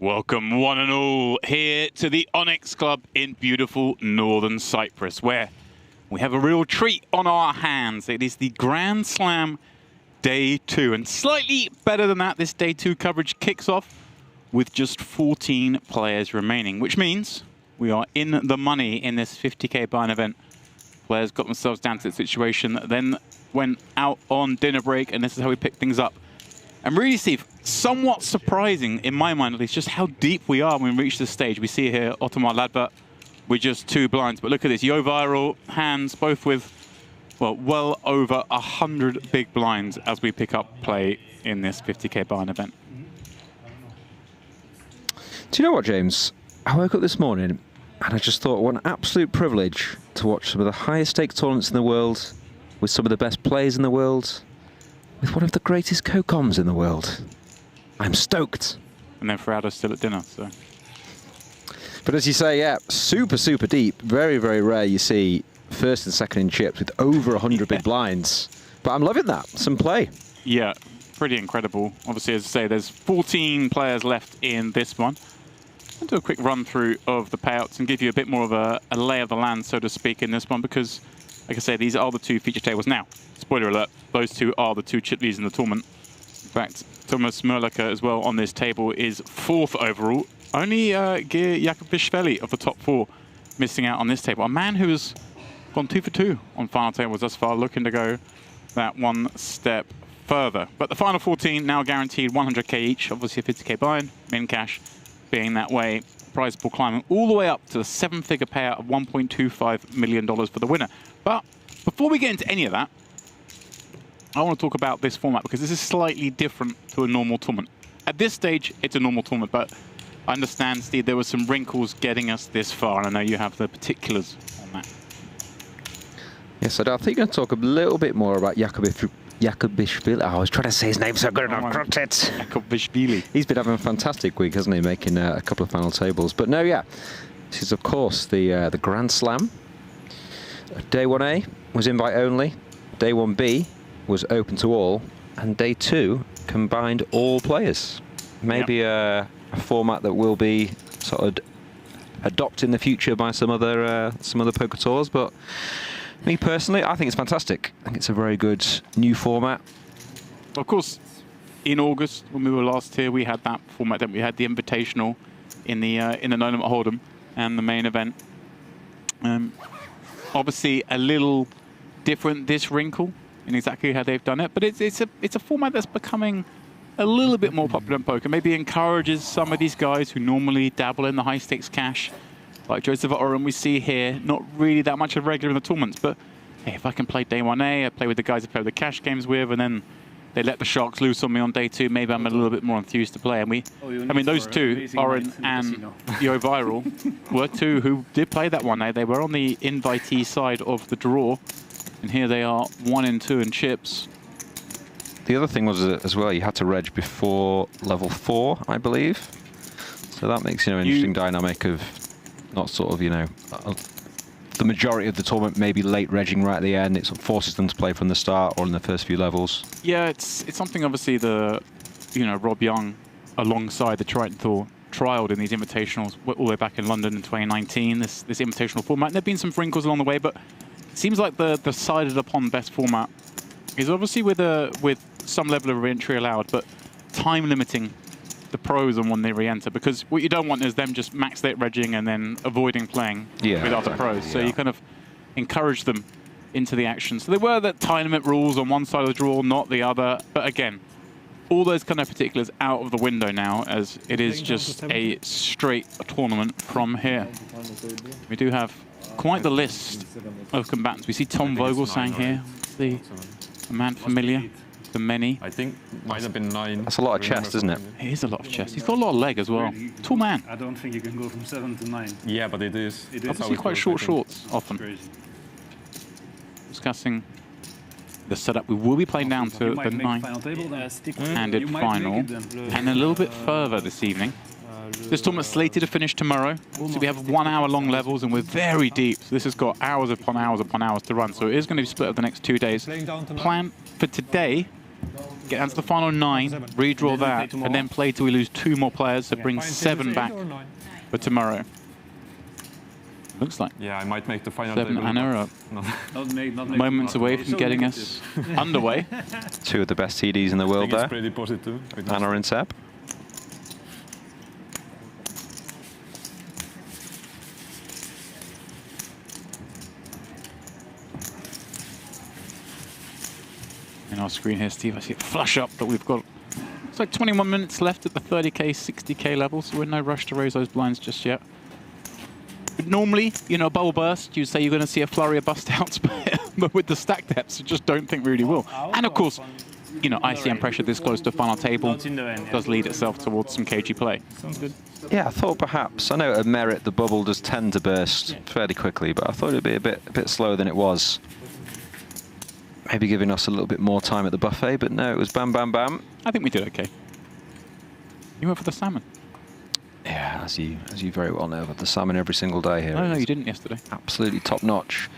Welcome one and all here to the Onyx Club in beautiful northern Cyprus, where we have a real treat on our hands. It is the Grand Slam Day 2, and slightly better than that, this Day 2 coverage kicks off with just 14 players remaining, which means we are in the money in this 50k buy-in event. Players got themselves down to the situation, then went out on dinner break, and this is how we pick things up. And really, Steve, somewhat surprising, in my mind at least, just how deep we are when we reach this stage. We see here Ottomar Ladber with just 2 blinds. But look at this, YohViral hands, both with, well over 100 big blinds as we pick up play in this 50k buy-in event. Do you know what, James? I woke up this morning and I just thought, what an absolute privilege to watch some of the highest stakes tournaments in the world, with some of the best players in the world, with one of the greatest co-coms in the world. I'm stoked. And then Ferrado's still at dinner, so. But as you say, yeah, super, super deep. Very, very rare you see first and second in chips with over 100 big blinds. But I'm loving that. Some play. Yeah, pretty incredible. Obviously, as I say, there's 14 players left in this one. I'll do a quick run through of the payouts and give you a bit more of a lay of the land, so to speak, in this one, because, like I say, these are the 2 feature tables. Now, spoiler alert, those 2 are the 2 chip leads in the tournament. In fact, Thomas Muehloecker as well on this table is 4th overall. Only Geir Jakobishvili of the top 4 missing out on this table. A man who has gone 2 for 2 on final tables thus far, looking to go that one step further. But the final 14 now guaranteed 100k each, obviously a 50k buy-in, min cash being that way. Prize pool climbing all the way up to the 7-figure payout of $1.25 million for the winner. But before we get into any of that, I want to talk about this format because this is slightly different to a normal tournament. At this stage, it's a normal tournament, but I understand, Steve, there were some wrinkles getting us this far, and I know you have the particulars on that. Yes, I think I'm going to talk a little bit more about Jakobishvili. Oh, I was trying to say his name so good and I dropped it. Jakobishvili. He's been having a fantastic week, hasn't he, making a couple of final tables. But no, yeah, this is, of course, the Grand Slam. Day 1A was invite only. Day 1B was open to all, and Day 2 combined all players. Maybe a format that will be sort of adopted in the future by some other poker tours, but me personally, I think it's fantastic. I think it's a very good new format. Of course, in August when we were last here, we had that format. Then we had the Invitational in the Nolan at Hold'em and the main event. Obviously, a little different this wrinkle in exactly how they've done it, but it's a format that's becoming a little bit more popular in poker. Maybe encourages some of these guys who normally dabble in the high stakes cash, like Joseph Oren we see here, not really that much of a regular in the tournaments, but hey, if I can play Day 1A, I play with the guys I play the cash games with, and then they let the sharks loose on me on Day 2, maybe I'm a little bit more enthused to play. And I mean, those 2, Oren and YohViral, were 2 who did play that 1A. They were on the invitee side of the draw, and here they are 1 and 2 in chips. The other thing was as well, you had to reg before level 4, I believe. So that makes, an interesting dynamic of not sort of, the majority of the tournament maybe late regging right at the end. It sort of forces them to play from the start or in the first few levels. Yeah, it's something obviously Rob Young alongside the Triton Tour trialed in these invitationals all the way back in London in 2019, this invitational format. And there have been some wrinkles along the way, but it seems like the decided upon best format is obviously with some level of re-entry allowed, but time limiting the pros on when they re-enter, because what you don't want is them just max late regging and then avoiding playing with other pros. So you kind of encourage them into the action. So there were the time limit rules on one side of the draw, not the other. But again, all those kind of particulars out of the window now, as it is just a straight tournament from here. We do have quite the list of combatants. We see Tom Vogel saying here, the man familiar to many. I think might have been 9. That's a lot of chest, isn't it? It is a lot of chest. He's got a lot of leg as well. Tall man. I don't think you can go from 7 to 9. Yeah, but it is. Obviously quite short shorts often. Discussing the setup. We will be playing down You to the might make 9 final table then. handed You might final, make it then. and a little bit further this evening. This tournament's slated to finish tomorrow. So we have 1 hour long levels and we're very deep. So this has got hours upon hours upon hours to run. So it is going to be split over the next 2 days. Plan for today, get down to the final 9, redraw that, and then play till we lose 2 more players. So bring 7 back for tomorrow. Looks like Yeah, I might make the final 7 table. and are up. Not make Moments away from getting us underway. 2 of the best TDs in the I world think it's there. pretty positive. Anna and Seb. In our screen here, Steve, I see it flash up that we've got, it's like 21 minutes left at the 30k, 60k level, so we're in no rush to raise those blinds just yet. But normally, you know, bubble burst, you'd say you're going to see a flurry of bust outs, but with the stack depths, I just don't think we really will. And of course, you know, ICM pressure this close to final table does lead itself towards some cagey play. Sounds good. Yeah, I thought perhaps, I know at Merit the bubble does tend to burst fairly quickly, but I thought it'd be a bit slower than it was. Maybe giving us a little bit more time at the buffet, but no, it was bam, bam, bam. I think we did okay. You went for the salmon. Yeah, as you very well know, but the salmon every single day here. No, is you didn't yesterday. Absolutely top notch.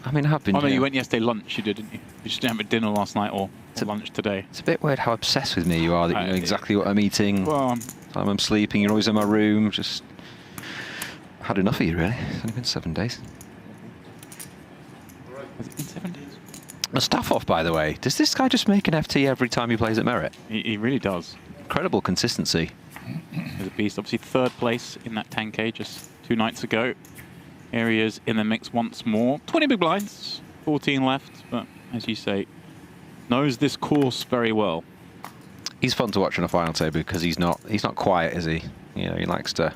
I mean, I have been. Oh no, here. you went yesterday lunch, you did, didn't you? You just didn't have a dinner last night or lunch today. It's a bit weird how obsessed with me you are, that you know exactly what I'm eating, Well, time I'm sleeping, you're always in my room, just had enough of you really. It's only been 7 days. has it been 7 days? A staff off, by the way. Does this guy just make an FT every time he plays at Merit? He really does. Incredible consistency. He's a beast. Obviously, 3rd place in that 10k just 2 nights ago. Areas in the mix once more. 20 big blinds, 14 left, but as you say, knows this course very well. He's fun to watch on a final table because he's not quiet, is he? You know, he likes to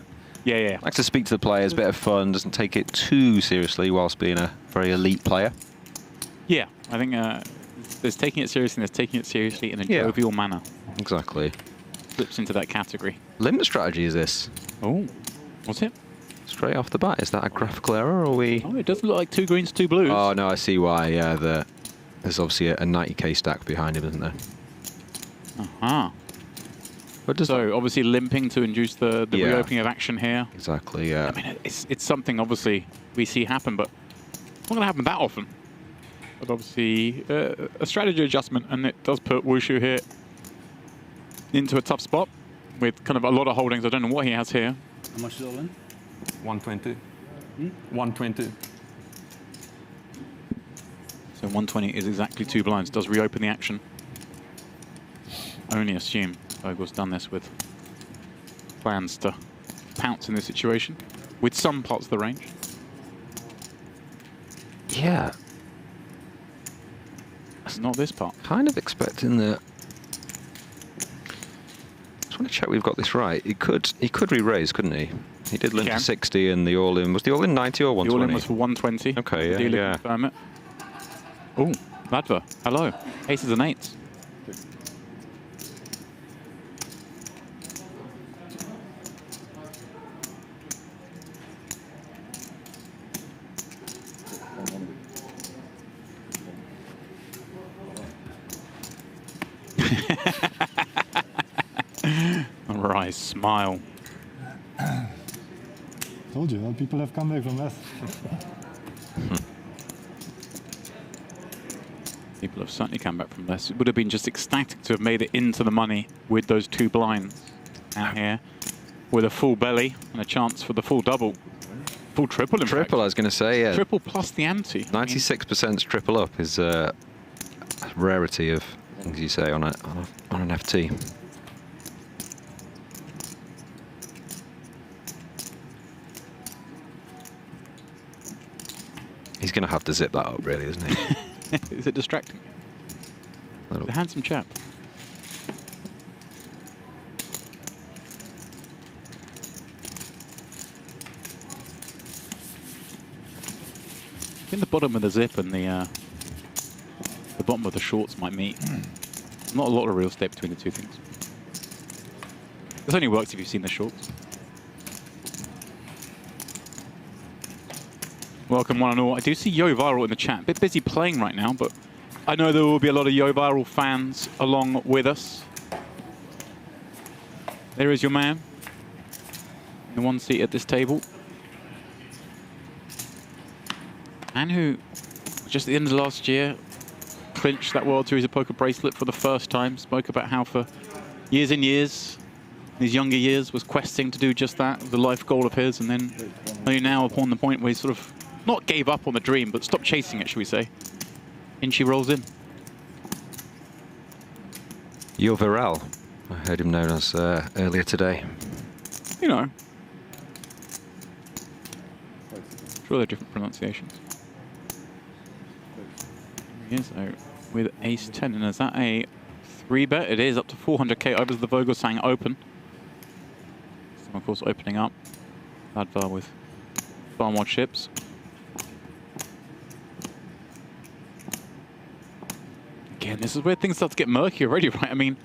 speak to the players, bit of fun, doesn't take it too seriously whilst being a very elite player. Yeah, I think there's taking it seriously and there's taking it seriously in a jovial manner. Exactly. Slips into that category. Limit strategy is this? Oh, what's it? Straight off the bat, is that a graphical error or are we? Oh, it does look like 2 greens, 2 blues. Oh no, I see why. Yeah, there's obviously a 90k stack behind him, isn't there? Uh-huh. But does So obviously limping to induce the reopening of action here. Exactly. Yeah. I mean, it's something obviously we see happen, but it's not going to happen that often. But obviously a strategy adjustment, and it does put Wushu here into a tough spot with kind of a lot of holdings. I don't know what he has here. How much is all in? 120. 120. So 120 is exactly 2 blinds. Does reopen the action. Only assume Vogel's done this with plans to pounce in this situation with some parts of the range. Yeah. That's not this part. Kind of expecting that. Just want to check we've got this right. He could re-raise, couldn't he? He did limp to 60 and the all-in. Was the all-in 90 or 120? The all-in was for 120. Okay, yeah, Dealer yeah. confirm it. Oh, Ladva. Hello. Aces and 8s. Alright, smile. Told you, people have come back from that. People have certainly come back from this. It would have been just ecstatic to have made it into the money with those 2 blinds out here, with a full belly and a chance for the full double. Full triple, in Triple, fact. I was going to say, yeah. Triple plus the ante. 96% triple up is a rarity of things you say on an FT. He's going to have to zip that up, really, isn't he? Is it distracting? Little. The handsome chap. I think the bottom of the zip and the bottom of the shorts might meet. Not a lot of real estate between the 2 things. This only works if you've seen the shorts. Welcome one and all. I do see YohViral in the chat. A bit busy playing right now, but I know there will be a lot of YohViral fans along with us. There is your man in one seat at this table. Man who, just at the end of last year, clinched that World Series of Poker bracelet for the first time. Spoke about how for years and years, in his younger years, was questing to do just that. It was a life goal of his, and then only now upon the point where he sort of not gave up on the dream, but stopped chasing it, should we say. In she rolls in. YohViral, I heard him known as earlier today. You know. Sure, they're different pronunciations. Here is with ace 10, and is that a 3-bet? It is up to 400k over the Vogel saying open. So of course opening up. Ladvar with far more chips. Again, this is where things start to get murky already, right? I mean,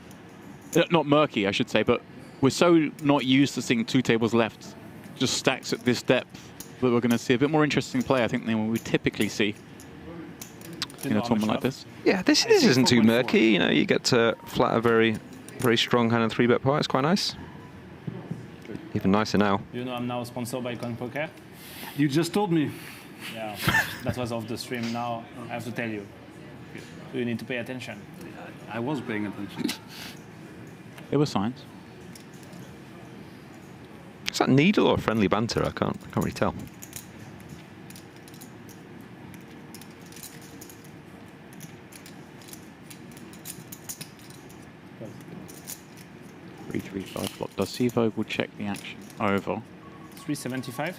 not murky, I should say, but we're so not used to seeing 2 tables left, just stacks at this depth, that we're going to see a bit more interesting play, I think, than we typically see in a tournament like this. Yeah, this isn't too murky. You know, you get to flat a very strong hand and 3-bet pot. It's quite nice. Even nicer now. You know, I'm now sponsored by Coin Poker. You just told me. Yeah, that was off the stream. Now I have to tell you. You need to pay attention. I was paying attention. There were signs. Is that needle or friendly banter? I can't really tell. Flop. Does Sivo will check the action over. 375.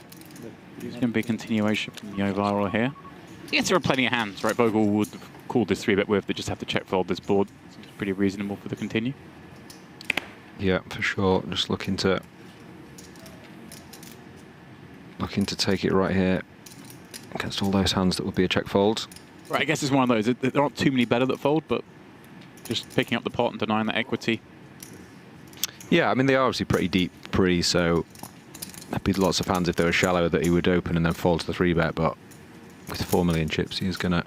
There's going to be a continuation from YohViral here. Yes, there are plenty of hands, right? Vogel would have called this 3-bet with. They just have to check fold this board. Seems pretty reasonable for the continue. Yeah, for sure. Just looking to take it right here against all those hands that would be a check fold. Right, I guess it's one of those. There aren't too many better that fold, but just picking up the pot and denying the equity. Yeah, I mean, they are obviously pretty deep pre, so there'd be lots of hands if they were shallow that he would open and then fold to the 3-bet, but with 4 million chips, he's going to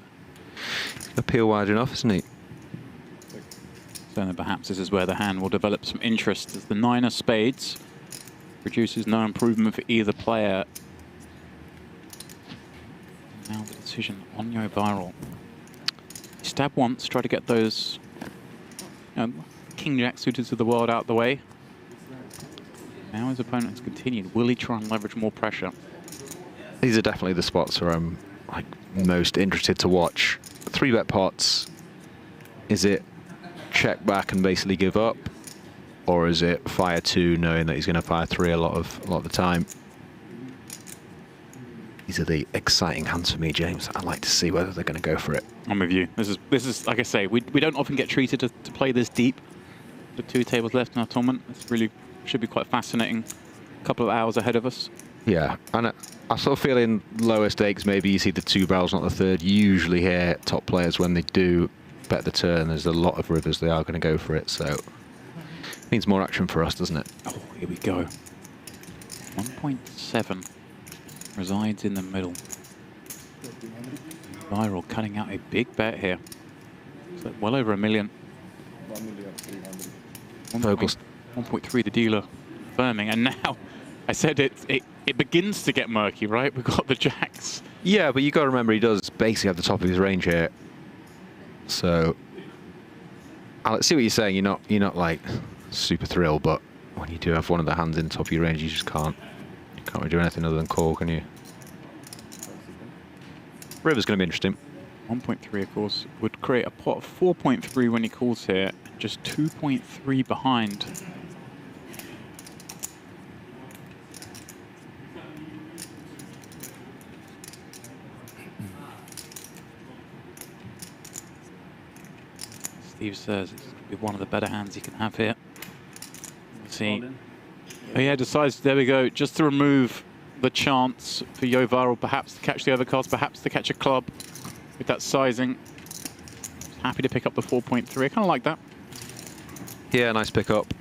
peel wide enough, isn't he? So then perhaps this is where the hand will develop some interest, as the 9 of spades produces no improvement for either player. Now the decision on YohViral. Stab once, try to get those King-Jack suited to the world out the way. Now his opponent has continued. Will he try and leverage more pressure? These are definitely the spots where I'm like most interested to watch. 3-bet pots, is it check back and basically give up? Or is it fire 2 knowing that he's going to fire 3 a lot of the time? These are the exciting hands for me, James. I'd like to see whether they're going to go for it. I'm with you. This is like I say, we don't often get treated to play this deep. The 2 tables left in our tournament. This really should be quite fascinating. A couple of hours ahead of us. Yeah, and I sort of feel in lower stakes, maybe you see the 2 barrels, not the 3rd. Usually here, top players, when they do bet the turn, there's a lot of rivers, they are going to go for it. So means more action for us, doesn't it? Oh, here we go. 1.7 resides in the middle. Viral cutting out a big bet here. So well over $1 million. 1.3 the dealer firming, and now I said it begins to get murky, right? We've got the jacks. Yeah, but you got to remember he does basically have the top of his range here. So I see what you're saying. You're not like super thrilled, but when you do have one of the hands in the top of your range, you just can't really do anything other than call, can you? River's going to be interesting. 1.3, of course, would create a pot of 4.3 when he calls here, just 2.3 behind. Steve says it's going to be one of the better hands he can have here. Let's see. Oh yeah, decides, there we go, just to remove the chance for YohViral perhaps to catch the other cards, perhaps to catch a club with that sizing. Happy to pick up the 4.3. I kind of like that. Yeah, nice pick up.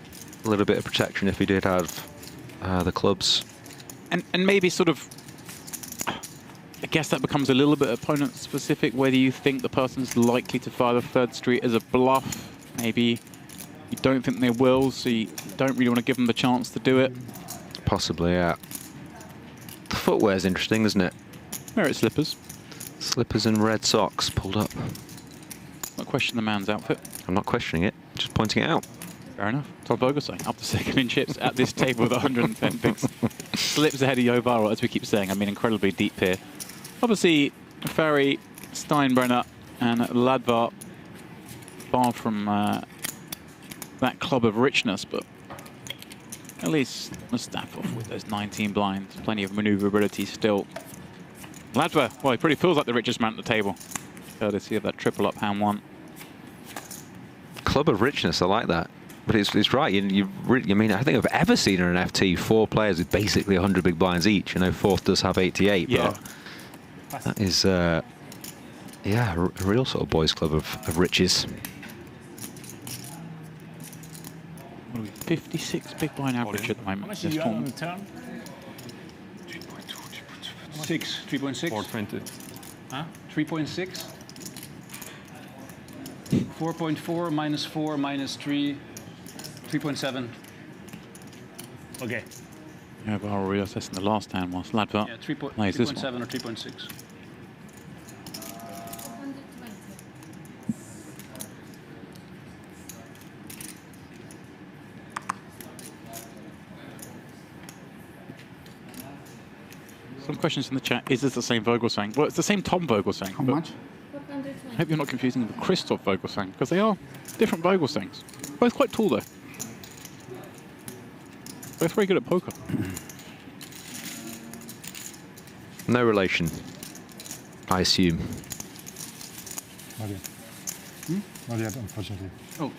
A little bit of protection if he did have the clubs. And maybe sort of I guess that becomes a little bit opponent specific, whether you think the person's likely to fire the third street as a bluff. Maybe you don't think they will, so you don't really want to give them the chance to do it. Possibly, yeah. The footwear's interesting, isn't it? Merit slippers. Slippers and red socks pulled up. Not question the man's outfit. I'm not questioning it, just pointing it out. Fair enough. Todd Vogelsang up to second in chips at this table with 110 picks. Slips ahead of YohViral, as we keep saying. I mean, incredibly deep here. Obviously, Ferry, Steinbrenner, and Ladvar far from that club of richness, but at least Mustafa with those 19 blinds. Plenty of maneuverability still. Ladvar, well, he pretty feels like the richest man at the table. Courtesy of that triple up hand one. Club of richness, I like that. But it's right. You really, I mean, I think I've ever seen in an FT 4 players with basically 100 big blinds each. I know fourth does have 88, Yeah. but that is, yeah, a real sort of boys' club of riches. What are we, 56 big blind average at the How moment. much This did you have on tournament. the turn? 3.6. 420. Huh? 3.6. 4.4 minus 4 minus 3. 3.7. Okay. YohViral reassessing the last hand whilst Ladvar Yeah, plays this 3.7 one. or 3.6. Some questions in the chat. Is this the same Vogelsang? Well, it's the same Tom Vogelsang. How but much? I hope you're not confusing them with Christoph Vogelsang, because they are different Vogelsangs. Both quite tall, though. Both very good at poker. No relation, I assume. Not yet. Not yet, unfortunately. Oh,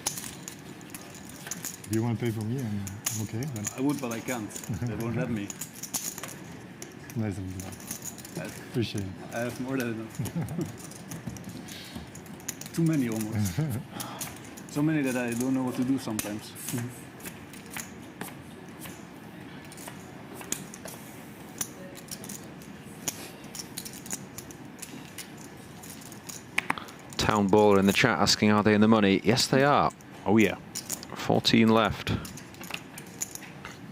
If you want to pay for me, I'm okay. But I would, but I can't. They won't let me. nice of you. Appreciate it. I have more than enough. Too many almost. So many that I don't know what to do sometimes. Town Baller in the chat asking, are they in the money? Yes, they are. Oh, yeah. 14 left.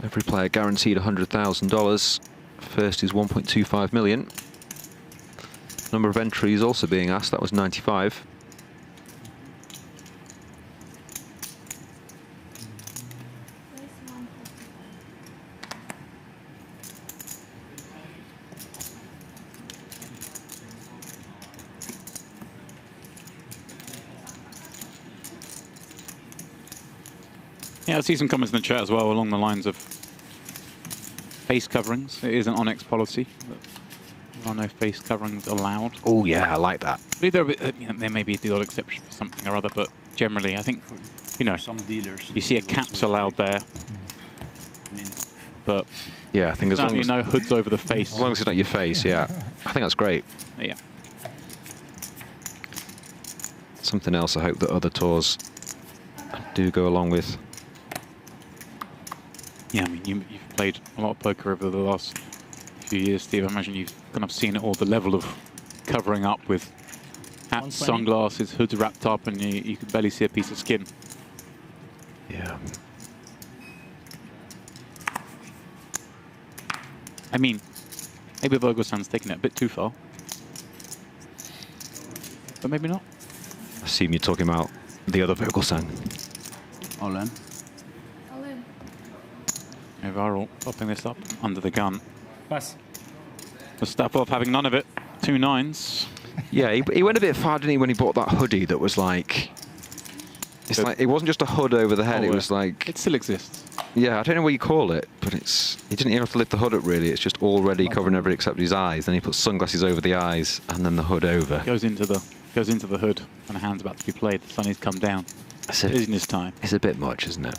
Every player guaranteed $100,000. First is 1.25 million. Number of entries also being asked. That was 95. Yeah, I see some comments in the chat as well along the lines of face coverings. It is an Onyx policy. There are no face coverings allowed. Oh yeah, I like that. There may be the odd exception for something or other, but generally, I think, you know, Some dealers. you see a caps allowed there, I mean, but Yeah, I think as long certainly as, no hoods over the face. as long as it's not your face, yeah. I think that's great. Yeah. Something else I hope that other tours do go along with. Yeah, I mean, you've played a lot of poker over the last few years, Steve. I imagine you've kind of seen it all, the level of covering up with hats, 120? sunglasses, hoods wrapped up, and you can barely see a piece of skin. Yeah. I mean, maybe Vogelsang's taking it a bit too far. But maybe not. I assume you're talking about the other Vogelsang. all in. YohViral popping this up under the gun. Pass. Mustafa having none of it. 2 9s. Yeah, he went a bit far, didn't he, when he bought that hoodie that was like... It's Good. like, it wasn't just a hood over the head, Oh, it yeah. was like... It still exists. Yeah, I don't know what you call it, but it's... He didn't even have to lift the hood up, really. It's just already covering everything except his eyes. Then he puts sunglasses over the eyes, and then the hood over. Goes into the hood, and a hand's about to be played. The sun has come down. It's It a, is in his time. it's a bit much, isn't it?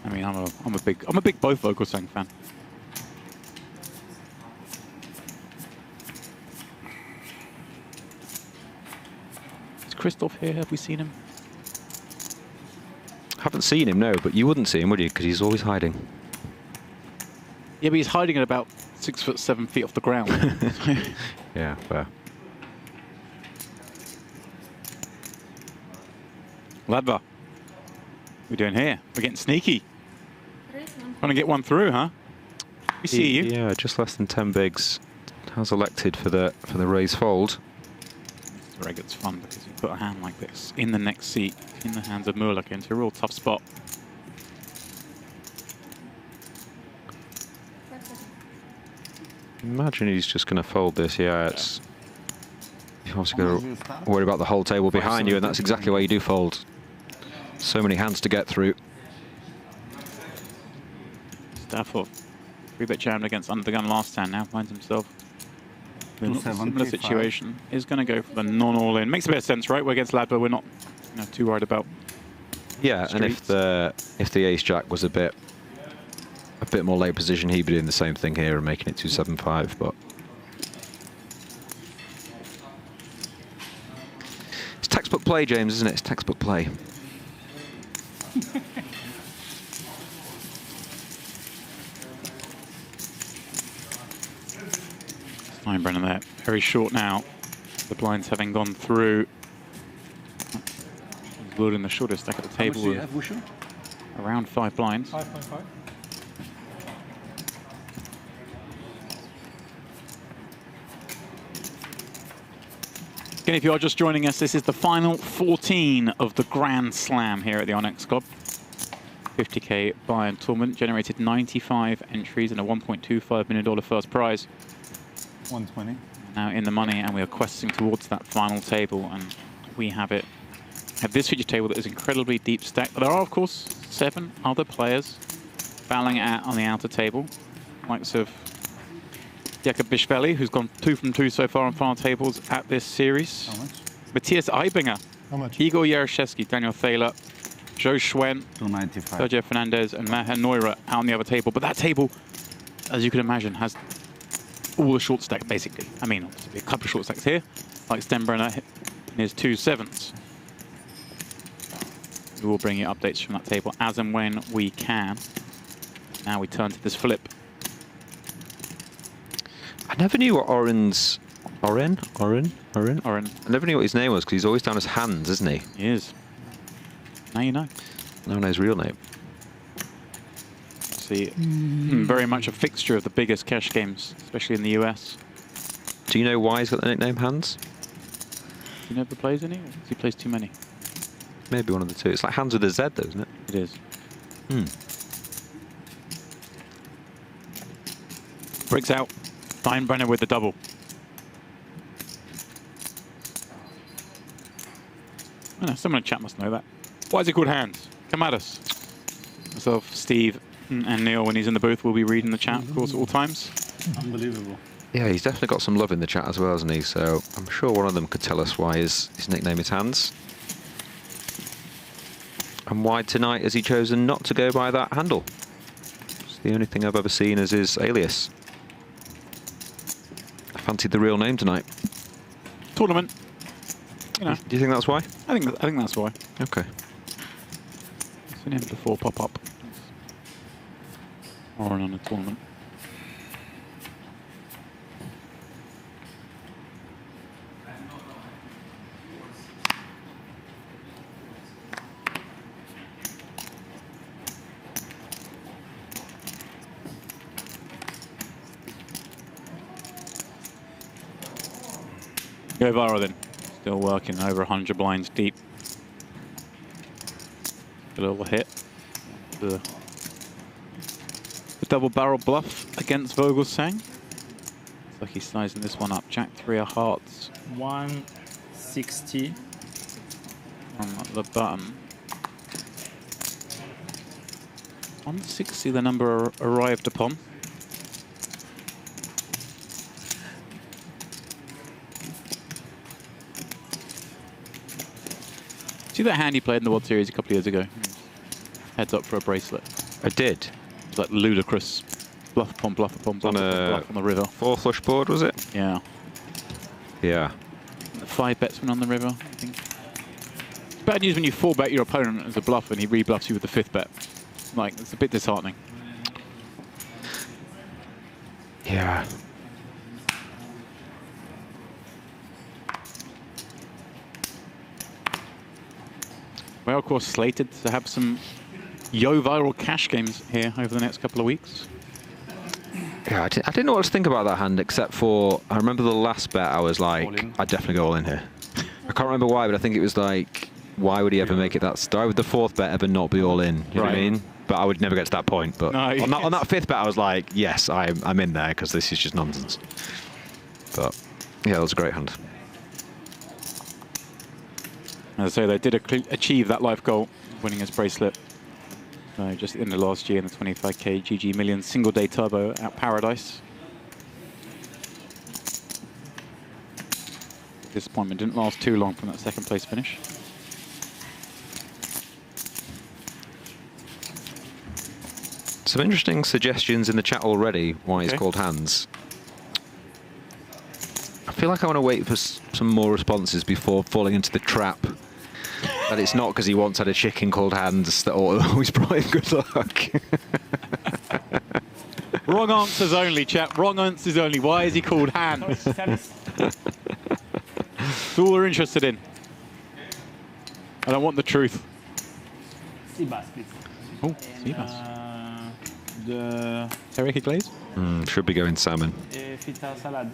I mean, I'm a big both Vogelsang fan. Is Christoph here? Have we seen him? Haven't seen him, no, but you wouldn't see him, would you? Because he's always hiding. Yeah, but he's hiding at about 6 foot 7 feet off the ground. Yeah, fair. Ladva, what are we doing here? We're getting sneaky. Trying to get one through, huh? We see you. Yeah, just less than 10 bigs. Has elected for the raise fold. It's very good fun because you put a hand like this in the next seat, in the hands of Muehloecker, into a real tough spot. Imagine he's just going to fold this. Yeah, it's. You've also got to worry about the whole table behind you, and that's exactly why you do fold. So many hands to get through. Stafford, 3-bet jammed against under the gun last hand. Now finds himself in a similar situation. Is going to go for the non-all-in. Makes a bit of sense, right? We're against Ladva. We're not too worried about. Yeah, streets. And if the ace jack was a bit more late position, he'd be doing the same thing here and making it 2-7-5. But it's textbook play, James, isn't it? It's textbook play. Steinbrenner there, very short now. The blinds having gone through. He's building the shortest stack at the table. How much do you have, Wushu? Around 5 blinds. 5.5. Again, if you are just joining us, this is the final 14 of the Grand Slam here at the Onyx Club. 50k buy-in tournament, generated 95 entries and a $1.25 million first prize. 120. Now in the money, and we are questing towards that final table, and we have it. Have this feature table that is incredibly deep stacked. There are, of course, 7 other players battling it out on the outer table, likes of Jakob Bischfelli, who's gone 2 from 2 so far on final tables at this series. How much? Matthias Eibinger, How much? Igor Yaroshevsky, Daniel Thaler, Joe Schwen, 295. Sergio Fernandez, and Maher Neurer out on the other table. But that table, as you can imagine, has all the short stacks, basically. I mean, obviously a couple of short stacks here, like Steinbrenner in his 2 7s. We will bring you updates from that table as and when we can. Now we turn to this flip. I never knew what Oren? Oren. I never knew what his name was because he's always down as Hans, isn't he? He is. Now you know. No one knows his real name. See, very much a fixture of the biggest cash games, especially in the US. Do you know why he's got the nickname Hans? He never plays any, or does he plays too many? Maybe one of the two. It's like Hans with a Z, though, isn't it? It is. Bricks out. Steinbrenner with the double. I know, someone in chat must know that. Why is it called Hands? Come at us. Myself, Steve, and Neil, when he's in the booth, will be reading the chat, of course, at all times. Unbelievable. Yeah, he's definitely got some love in the chat as well, hasn't he? So I'm sure one of them could tell us why his nickname is Hans. And why tonight has he chosen not to go by that handle? It's the only thing I've ever seen as his alias. I fancied the real name tonight. Tournament. You know, Do you think that's why? I think that's why. Okay. I've seen him before pop up. Or on a tournament. YohViral then. Still working over 100 blinds deep. A little hit. The double barrel bluff against Vogelsang. Looks like he's sizing this one up. Jack 3 of hearts 160. on the button. 160 the number arrived upon. See that hand he played in the World Series a couple of years ago? Heads up for a bracelet. I did. It's like ludicrous. Bluff upon bluff upon bluff upon bluff on the river. 4 flush board, was it? Yeah. Yeah. 5 bets went on the river, I think. Bad news when you 4-bet your opponent as a bluff and he rebluffs you with the 5th bet. Like, it's a bit disheartening. Yeah. We're, of course, slated to have some YohViral cash games here over the next couple of weeks. Yeah, I didn't know what to think about that hand, except for I remember the last bet I was like, I'd definitely go all in here. I can't remember why, but I think it was like, why would he ever make it that? Why would the fourth bet ever not be all in? You know what I mean? But I would never get to that point. But no, on that fifth bet, I was like, yes, I'm in there because this is just nonsense. But yeah, that was a great hand. As I say, they did achieve that life goal, winning his bracelet. Just at the end of last year in the 25k GG Millions single day turbo at Paradise. Disappointment didn't last too long from that second place finish. Some interesting suggestions in the chat already why it's called hands. I feel like I want to wait for some more responses before falling into the trap that it's not because he once had a chicken called hands that always brought him good luck. Wrong answers only, chat. Wrong answers only. Why is he called hands? That's all we're interested in. I don't want the truth. Seabass, please. Oh, Seabass. The Teriyaki glaze? Should be going salmon. feta salad.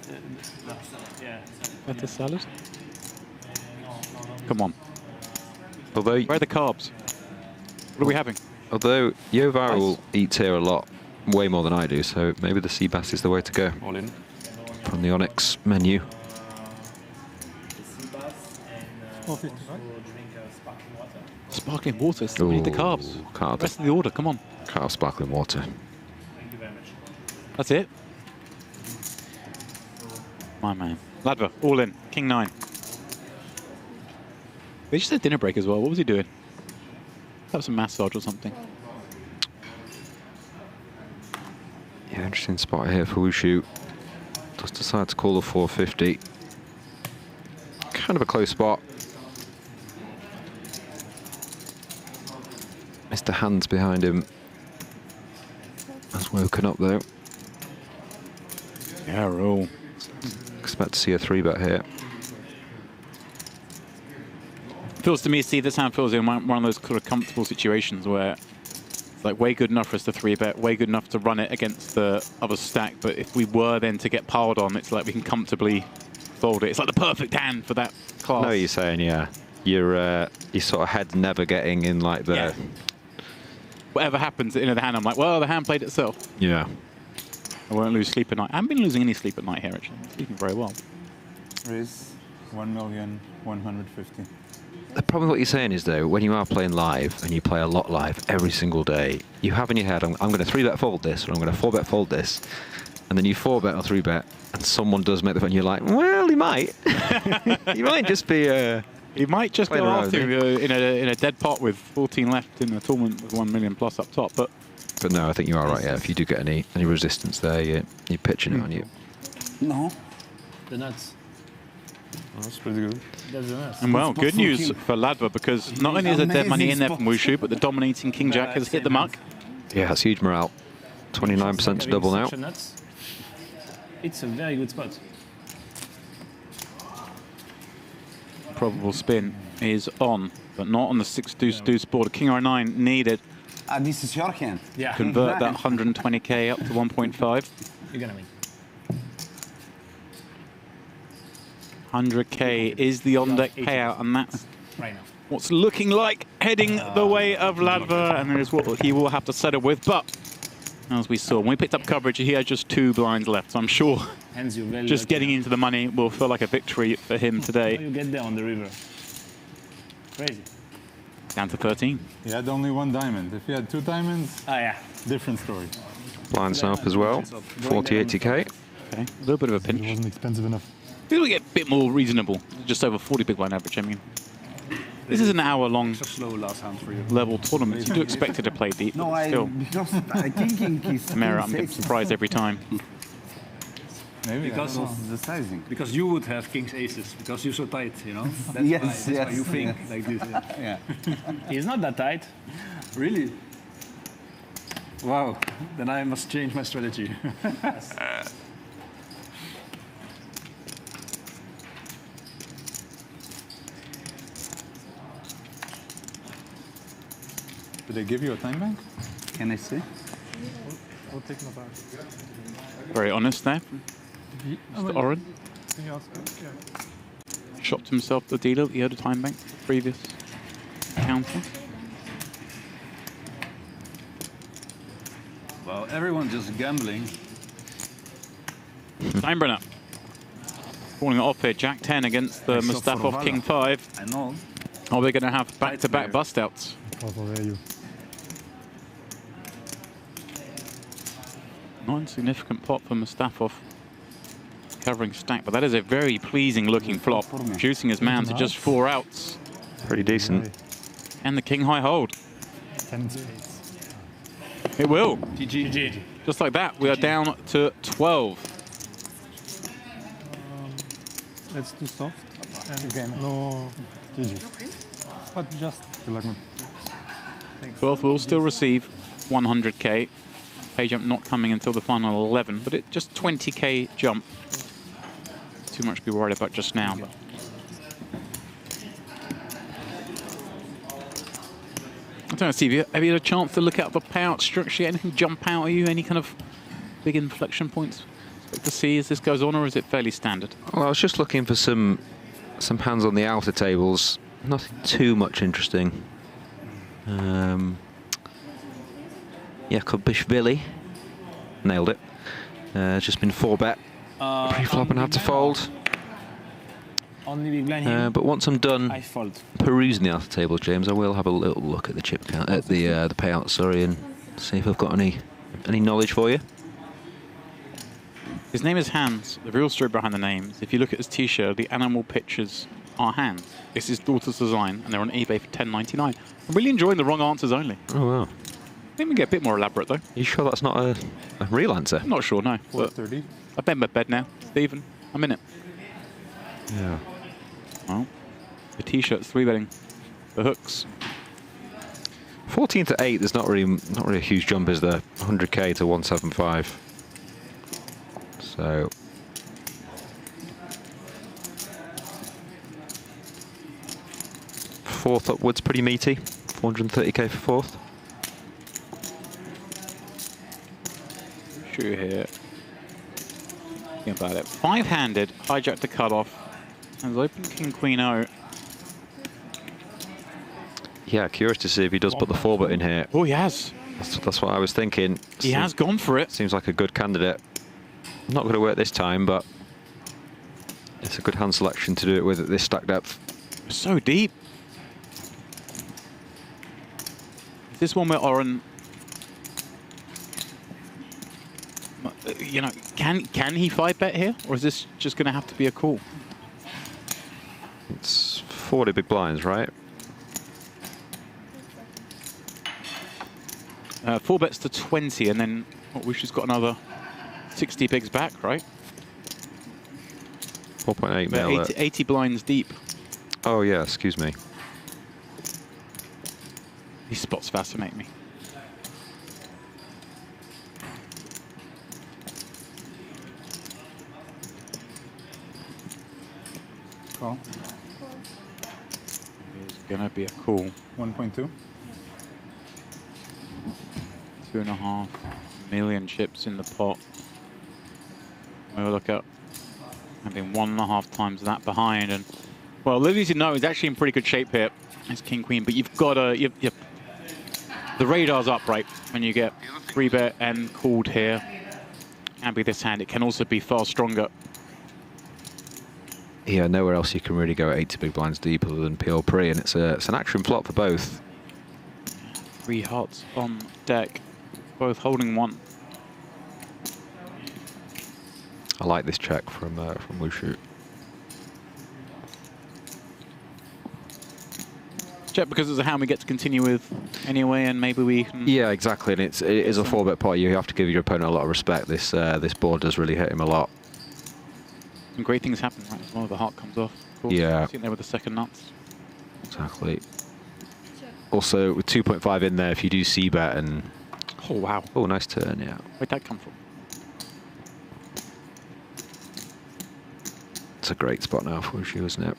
Yeah. Feta salad? Come on. Although, Where are the carbs? What are we having? although YohViral eats here a lot, way more than I do, so maybe the sea bass is the way to go All in. from the Onyx menu. Sparkling water. Still need the carbs. Can't have, Rest of the order. Come on. can't have sparkling water. Thank you very much. That's it. My man. Ladva, all in. King 9. They just said dinner break as well. What was he doing? Have some massage or something. Yeah, interesting spot here for Wushu. Just decide to call the 450. Kind of a close spot. Mr. Hands behind him. Has woken up though. Yeah, roll. Expect to see a 3-bet here. Feels to me, Steve, this hand feels in one of those sort of comfortable situations where it's like way good enough for us to 3-bet, way good enough to run it against the other stack. But if we were then to get piled on, it's like we can comfortably fold it. It's like the perfect hand for that class. No, you're saying, yeah. Your sort of head never getting in like the... Yeah. Whatever happens in the hand, I'm like, well, the hand played itself. Yeah. I won't lose sleep at night. I haven't been losing any sleep at night here, actually. I'm sleeping very well. Raise 1,150,000. The problem with what you're saying is, though, when you are playing live and you play a lot live every single day, you have in your head, I'm going to 3-bet fold this, or I'm going to 4-bet fold this, and then you 4-bet or 3-bet, and someone does make the bet, and you're like, well, he might. He might just be... He might just go after you in a dead pot with 14 left in the tournament with 1 million plus up top, but no, I think you are right, yeah. If you do get any resistance there, you're pitching it on you. No. The nuts. Oh, that's pretty good. That's the nuts. and well, good news for Ladva, because not only is there dead money in there from Wushu, but the dominating King Jack has hit the muck. Yeah, that's huge morale. 29% to double now. Nuts. It's a very good spot. Probable spin is on, but not on the 6-deuce-deuce board. King R9 needed. This is your hand. Yeah. Convert that 120k up to 1.5. You're gonna win. 100k is the on-deck payout, and that's Right now. what's looking like heading the way of Ladva, and there's what he will have to settle with. But as we saw, when we picked up coverage, he had just 2 blinds left. So I'm sure Hands you very just lucky. getting into the money will feel like a victory for him How today. you get there on the river? Crazy. Down to 13. He had only 1 diamond. If he had 2 diamonds, Ah, yeah. different story. Blinds up as well. 40, 80k. Okay, a little bit of a It pinch. wasn't expensive enough. I think we get a bit more reasonable. Just over 40 big blind average. I mean, this is an hour-long Slow last hand for you. level tournament. You do expect it to play deep, No, but still, because I thinking is. Amira, I'm getting surprised every time. Maybe. Because of the sizing. Because you would have king's aces, because you're so tight, you know? That's Yes, why, that's why yes, you think yes. like this. Yeah. Yeah. He's not that tight. Really? Wow, then I must change my strategy. Did they give you a time bank? Can I see? We'll take my back. Very honest there from Mr. Oren. Can you ask him? Yeah. Shocked himself, the dealer, that he had a time bank for the previous counter. Well, everyone's just gambling. Steinbrenner calling it off here. Jack 10 against the Mustafov King 5. I know. Are we going to have back-to-back player. bust outs? What were you? Not insignificant pot for Mustafov. Covering stack, but that is a very pleasing looking flop, reducing his man to just 4 outs. Pretty decent. And the king high hold. 10 spades. It will. GG. Just like that, we are down to 12. Let's do soft. And no GG. But just good luck, man. 12th will still receive 100k. Pay jump not coming until the final 11, but it just 20k jump. Too much to be worried about just now. But I don't know, Steve, have you had a chance to look at the payout structure? Anything jump out at you? Any kind of big inflection points to see as this goes on, or is it fairly standard? Well, I was just looking for some hands on the outer tables. Nothing too much interesting. Yeah, Kubishvili. Nailed it. Just been 4-bet. Pre-flop and had to fold. Only big blind here. But once I'm done I fold. perusing the outer tables, James, I will have a little look at the chip count, at the payout, sorry, and see if I've got any knowledge for you. His name is Hans. The real story behind the name is if you look at his t-shirt, the animal pictures are hands. It's his daughter's design, and they're on eBay for $10.99. I'm really enjoying the wrong answers only. Oh, wow. Let me get a bit more elaborate, though. You sure that's not a real answer? I'm not sure, no. But 430. I've been in my bed now, Stephen. I'm in it. Yeah. Well, the t-shirt's 3-betting the hooks. 14 to 8, there's not really a huge jump, is there? 100k to 175. So fourth upwards, pretty meaty. 430k for fourth. Shoe here. Think about it. 5-handed, hijack the cutoff. Has open King Queen O. Yeah, curious to see if he does put the 4-bet in here. Oh, he has. That's what I was thinking. He has gone for it. Seems like a good candidate. Not going to work this time, but it's a good hand selection to do it with at this stack depth. So deep. Is this one where Oren, you know, can he 5-bet here, or is this just going to have to be a call? It's 40 big blinds, right? 4 bets to 20, and then we've just got another 60 bigs back, right? 4.8 We're mil. 80 blinds deep. Oh yeah, excuse me. These spots fascinate me. Call. It's gonna be a call. 1.2. 2.5 million chips in the pot. Muehloecker having 1.5 times that behind, and well, Lily's know is actually in pretty good shape here. It's King Queen, but you've got to the radar's up, right? When you get 3-bet and called here, can be this hand. It can also be far stronger. Yeah, nowhere else you can really go at 80 big blinds deep other than PL Pre, and it's an action flop for both. 3 hearts on deck, both holding 1. I like this check from Wushu. Check because it's a hand we get to continue with anyway, and maybe we can... Yeah, exactly, and it is a 4-bet pot. You have to give your opponent a lot of respect. This board does really hit him a lot. Some great things happen, right? As well, the heart comes off. Of course. Yeah. Sitting there with the second nuts. Exactly. Also, with 2.5 in there, if you do C-bet and... Oh, wow. Oh, nice turn, yeah. Where'd that come from? It's a great spot now for Wushu, isn't it?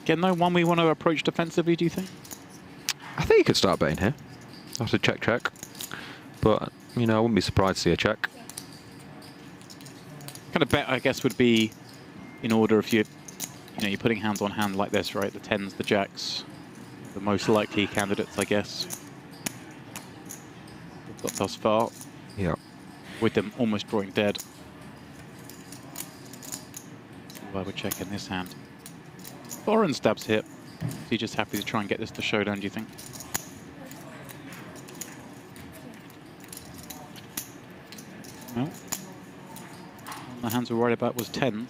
Again, though, one we want to approach defensively, do you think? I think you could start betting here. After check. But, you know, I wouldn't be surprised to see a check. Kind of bet, I guess, would be in order if you're putting hands on hand like this, right? The 10s, the jacks, the most likely candidates, I guess. We've got thus far. Yeah. With them almost drawing dead. Why we're checking this hand. Foreign stabs here. Is he just happy to try and get this to showdown, do you think? No. The hands we're worried about was 10s.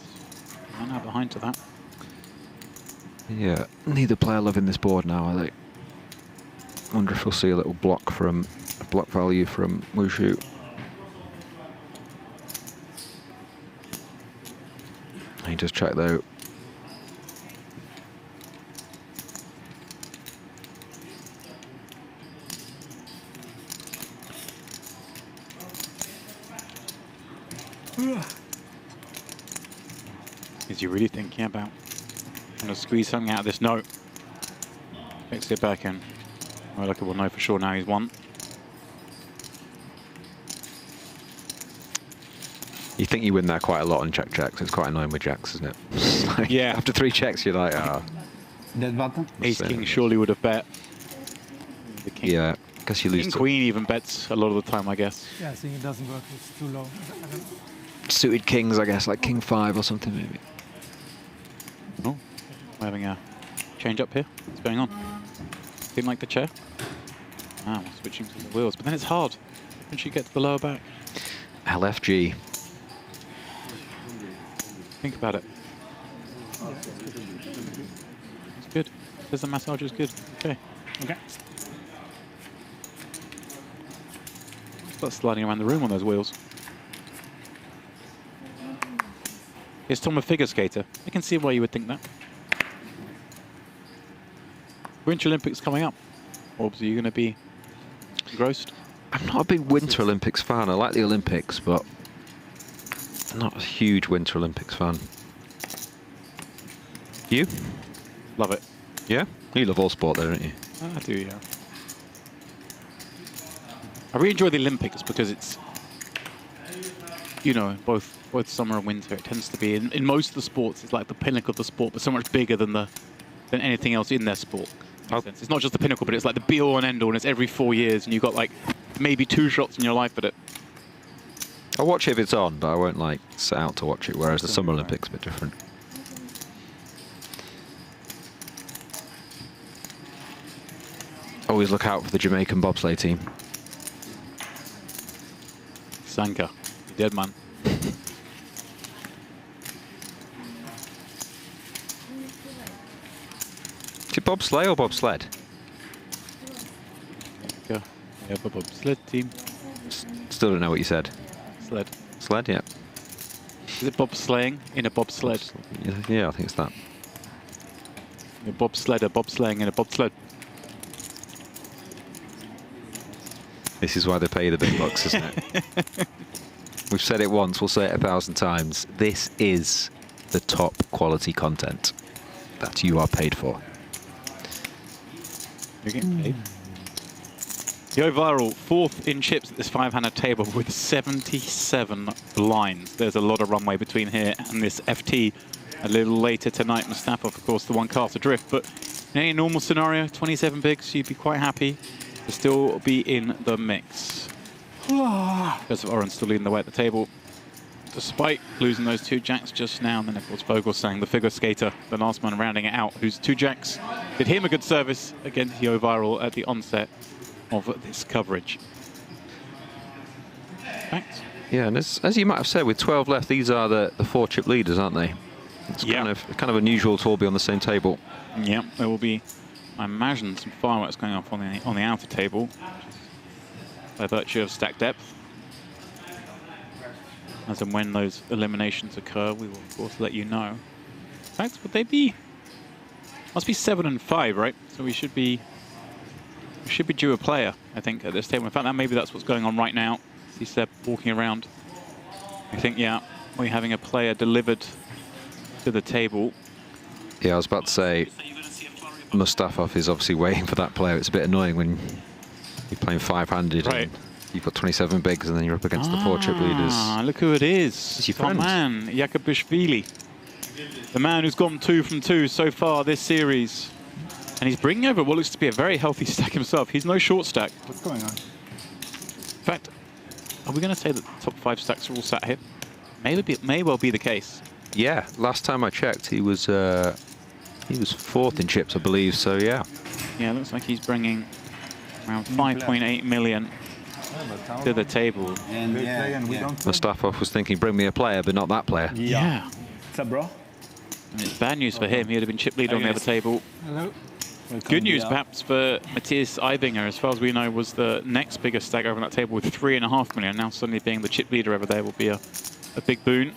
And now behind to that. Yeah, neither player loving this board now, are they? Wonder if we'll see a little block value from Wushu. He does check though. Is he really thinking about trying to squeeze something out of this? No. Fix it back in. Muehloecker will know for sure now he's won. You think you win there quite a lot on checks. It's quite annoying with jacks, isn't it? Like, yeah. After 3 checks, you're like, ah. Dead button? Ace-king surely would have bet. The king. Yeah, I guess you lose. King-queen even bets a lot of the time, I guess. Yeah, I think it doesn't work. It's too low. Suited kings, I guess, like king 5 or something, maybe. Oh, we're having a change up here. What's going on? Didn't like the chair. Ah, we're switching to the wheels, but then it's hard once you get to the lower back. LFG. Think about it. It's good. Says the massage is good. Okay. Okay. Start sliding around the room on those wheels. Is Tom a figure skater? I can see why you would think that. Winter Olympics coming up. Orbs, are you going to be engrossed? I'm not a big Winter Olympics fan. I like the Olympics, but I'm not a huge Winter Olympics fan. You? Love it. Yeah? You love all sport though, don't you? I do, yeah. I really enjoy the Olympics because it's, you know, both summer and winter. It tends to be, in most of the sports, it's like the pinnacle of the sport, but so much bigger than anything else in their sport. It's not just the pinnacle, but it's like the be-all and end-all, and it's every 4 years, and you've got like maybe 2 shots in your life at it. I'll watch it if it's on, but I won't like set out to watch it, whereas the Summer Olympics are a bit different. Always look out for the Jamaican bobsleigh team. Sanka, dead man. Is it bobsleigh or bobsled? Yeah, we have a bobsled team. Still don't know what you said. Sled. Sled, yeah. Is it bobsleighing in a bobsled? Yeah, I think it's that. A bobsledder bobsleighing in a bobsled. This is why they pay the big bucks, isn't it? We've said it once, we'll say it 1,000 times. This is the top quality content that you are paid for. You're getting paid. YohViral, 4th in chips at this 5-handed table with 77 blinds. There's a lot of runway between here and this FT. A little later tonight, Mustafa, of course, the one cast adrift. But in any normal scenario, 27 bigs, you'd be quite happy to still be in the mix. Because of Oren still leading the way at the table, despite losing those 2 jacks just now. And then, of course, Vogel saying the figure skater, the last man rounding it out, whose 2 jacks did him a good service against YohViral at the onset of this coverage. Thanks. Yeah, and as you might have said, with 12 left, these are the 4 chip leaders, aren't they? It's kind of unusual to all be on the same table. Yeah, there will be, I imagine, some fireworks going off on the outer table by virtue of stack depth. As and when those eliminations occur, we will of course let you know. In fact, would they be? Must be 7 and 5, right? So we should be due a player, I think, at this table. In fact, maybe that's what's going on right now. See Seb walking around. I think, yeah, we're having a player delivered to the table. Yeah, I was about to say, Mustafov is obviously waiting for that player. It's a bit annoying when you're playing five-handed Right. and you've got 27 bigs and then you're up against the 4 chip leaders. Ah, look who it is. It's your Top friend. man, Yakubishvili. The man who's gone 2 from 2 so far this series. And he's bringing over what looks to be a very healthy stack himself. He's no short stack. What's going on? In fact, are we going to say that the top 5 stacks are all sat here? It may well be the case. Yeah, last time I checked, he was 4th in chips, I believe. So yeah, Yeah, it looks like he's bringing around 5.8 million to the table. And They play and we yeah. don't play. Mustafov was thinking, bring me a player, but not that player. Yeah. What's up, bro? And it's bad news for him. He would have been chip leader on the other table. Hello. Good news, perhaps, for Matthias Eibinger, as far as we know, was the next biggest stack over on that table with 3.5 million. Now suddenly being the chip leader over there will be a big boon.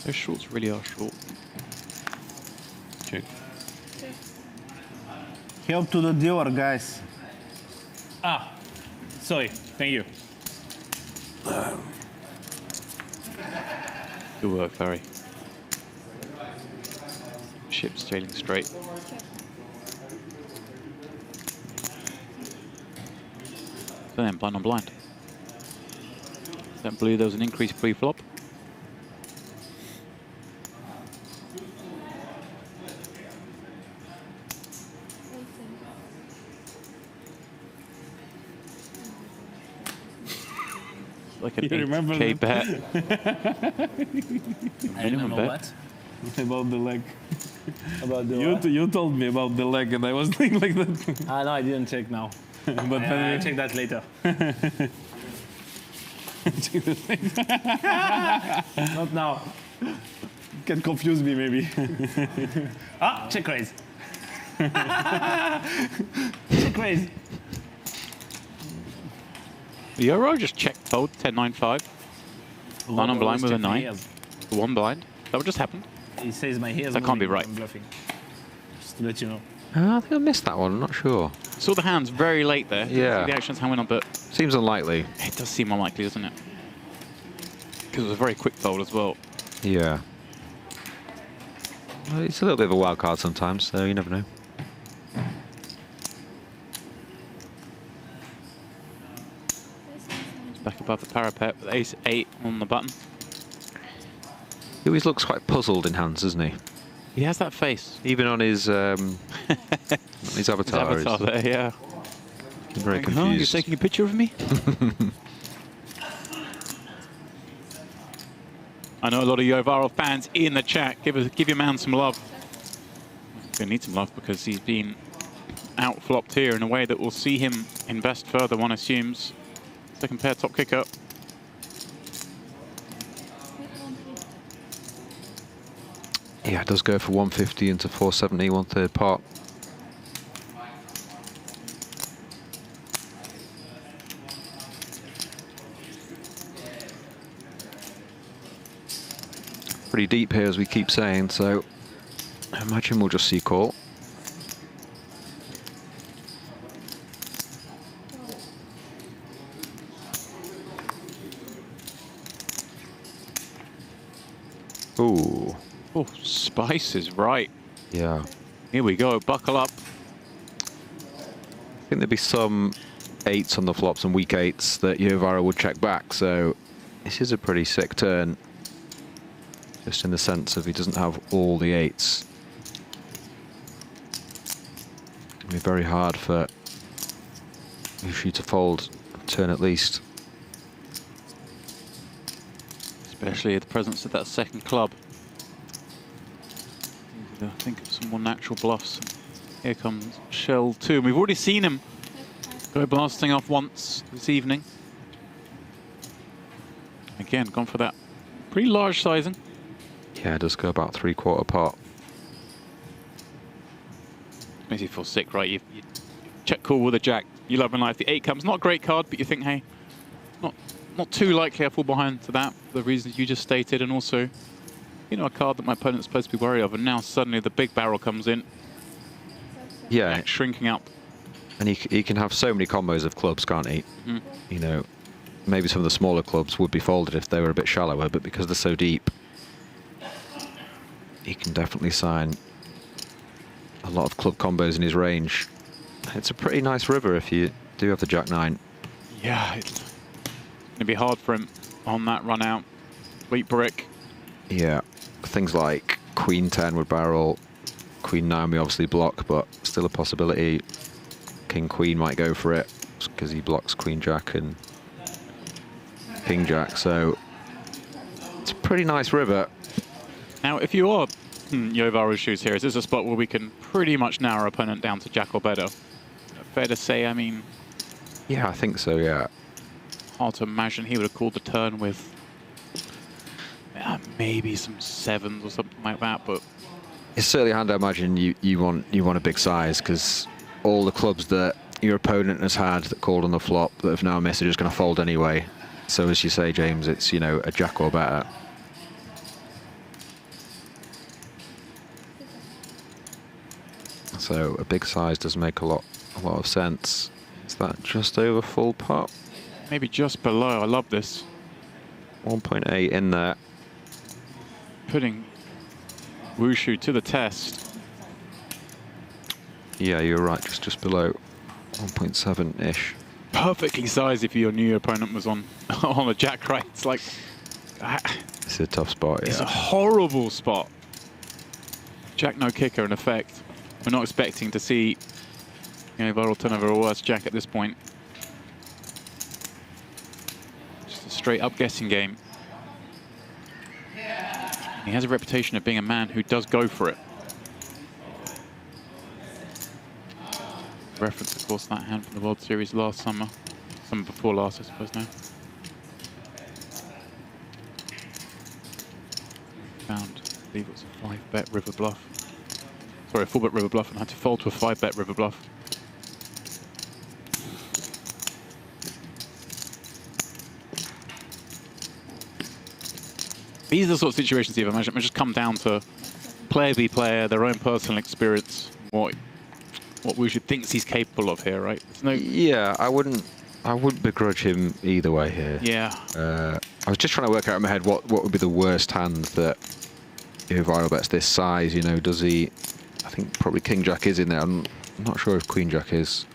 Those shorts really are short. Check. Help to the dealer, guys. Ah, sorry. Thank you. Good work, Barry. Ship sailing straight. So then, blind on blind. That blue, there was an increased pre-flop. Like an You remember 8K bet. I Minimum remember bet. what? About the leg. About the You told me about the leg and I was thinking like that. Ah, no, I didn't check now. But I check that later. Not now. can confuse me maybe. Ah, check raise. Check raise. Euro just checked fold 10-9-5. Blind on blind with a 9. 1 blind. That what just happened? He says my hair's That can't be moving, right. I'm bluffing. Just to let you know. I think I missed that one. I'm not sure. Saw the hands very late there. Yeah. The action's hand went on, but Seems unlikely. it does seem unlikely, doesn't it? Because it was a very quick fold as well. Yeah. Well, it's a little bit of a wild card sometimes, so you never know. Back above the parapet with ace-8 on the button. He always looks quite puzzled in hands, doesn't he? He has that face. Even on his his His avatar. avatar there, yeah. He's very Like, "Huh, you're confused. taking a picture of me? I know a lot of YohViral fans in the chat. Give your man some love. He's going to need some love because he's been out-flopped here in a way that will see him invest further, one assumes. Second pair top kicker. Yeah, it does go for 150 into 470, 1/3 pot. Pretty deep here, as we keep saying, so I imagine we'll just see call. Ooh, Oh, Spice is right. yeah. Here we go, buckle up. I think there'd be some 8s on the flops and weak 8s that YohViral would check back, so this is a pretty sick turn. Just in the sense of he doesn't have all the 8s. It'll be very hard for Ushi to fold a turn at least. Especially at the presence of that second club. Easy to think of some more natural bluffs. Here comes Shell 2. And we've already seen him go blasting off once this evening. Again, gone for that pretty large sizing. Yeah, it does go about 3/4 pot. Makes you feel sick, right? You've check call with a jack. You love in life. The 8 comes, not a great card, but you think, hey, not too likely I fall behind to that for the reasons you just stated, and also, you know, a card that my opponent's supposed to be worried of, and now suddenly the big barrel comes in. Yeah. Jack shrinking up. And he can have so many combos of clubs, can't he? Mm-hmm. You know, maybe some of the smaller clubs would be folded if they were a bit shallower, but because they're so deep, he can definitely sign a lot of club combos in his range. It's a pretty nice river if you do have the Jack-9. Yeah, it's going to be hard for him on that run out. Weak brick. Yeah, things like Queen-10 would barrel, Queen-9 we obviously block, but still a possibility. King-Queen might go for it because he blocks Queen-Jack and King-Jack, so it's a pretty nice river. Now, if you are YohViral's shoes here, is this a spot where we can pretty much narrow our opponent down to Jack or better? Fair to say, I mean... Yeah, I think so, yeah. Hard to imagine he would have called the turn with maybe some 7s or something like that, but... It's certainly a hand I imagine you want a big size, because all the clubs that your opponent has had that called on the flop that have now missed are just going to fold anyway. So as you say, James, it's, you know, a Jack or better. So a big size does make a lot of sense. Is that just over full pot? Maybe just below. I love this. 1.8 in there. Putting Wushu to the test. Yeah, you're right. Just below 1.7-ish. Perfectly sized if your new opponent was on on a jack, right? It's like... It's a tough spot, yeah. It's a horrible spot. Jack no kicker in effect. We're not expecting to see, you know, YohViral turn over a worse jack at this point. Just a straight up guessing game. He has a reputation of being a man who does go for it. Reference, of course, that hand from the World Series last summer. Summer before last, I suppose now. Found, I believe it was a 5-bet river bluff. Sorry, a 4-bet river bluff, and had to fold to a 5-bet river bluff. These are the sort of situations you've imagined. It just come down to player v player, their own personal experience, what Wushu thinks he's capable of here, right? There's no... Yeah, I wouldn't begrudge him either way here. Yeah. I was just trying to work out in my head what would be the worst hand that YohViral bets this size. You know, does he? I think probably King Jack is in there. I'm not sure if Queen Jack is.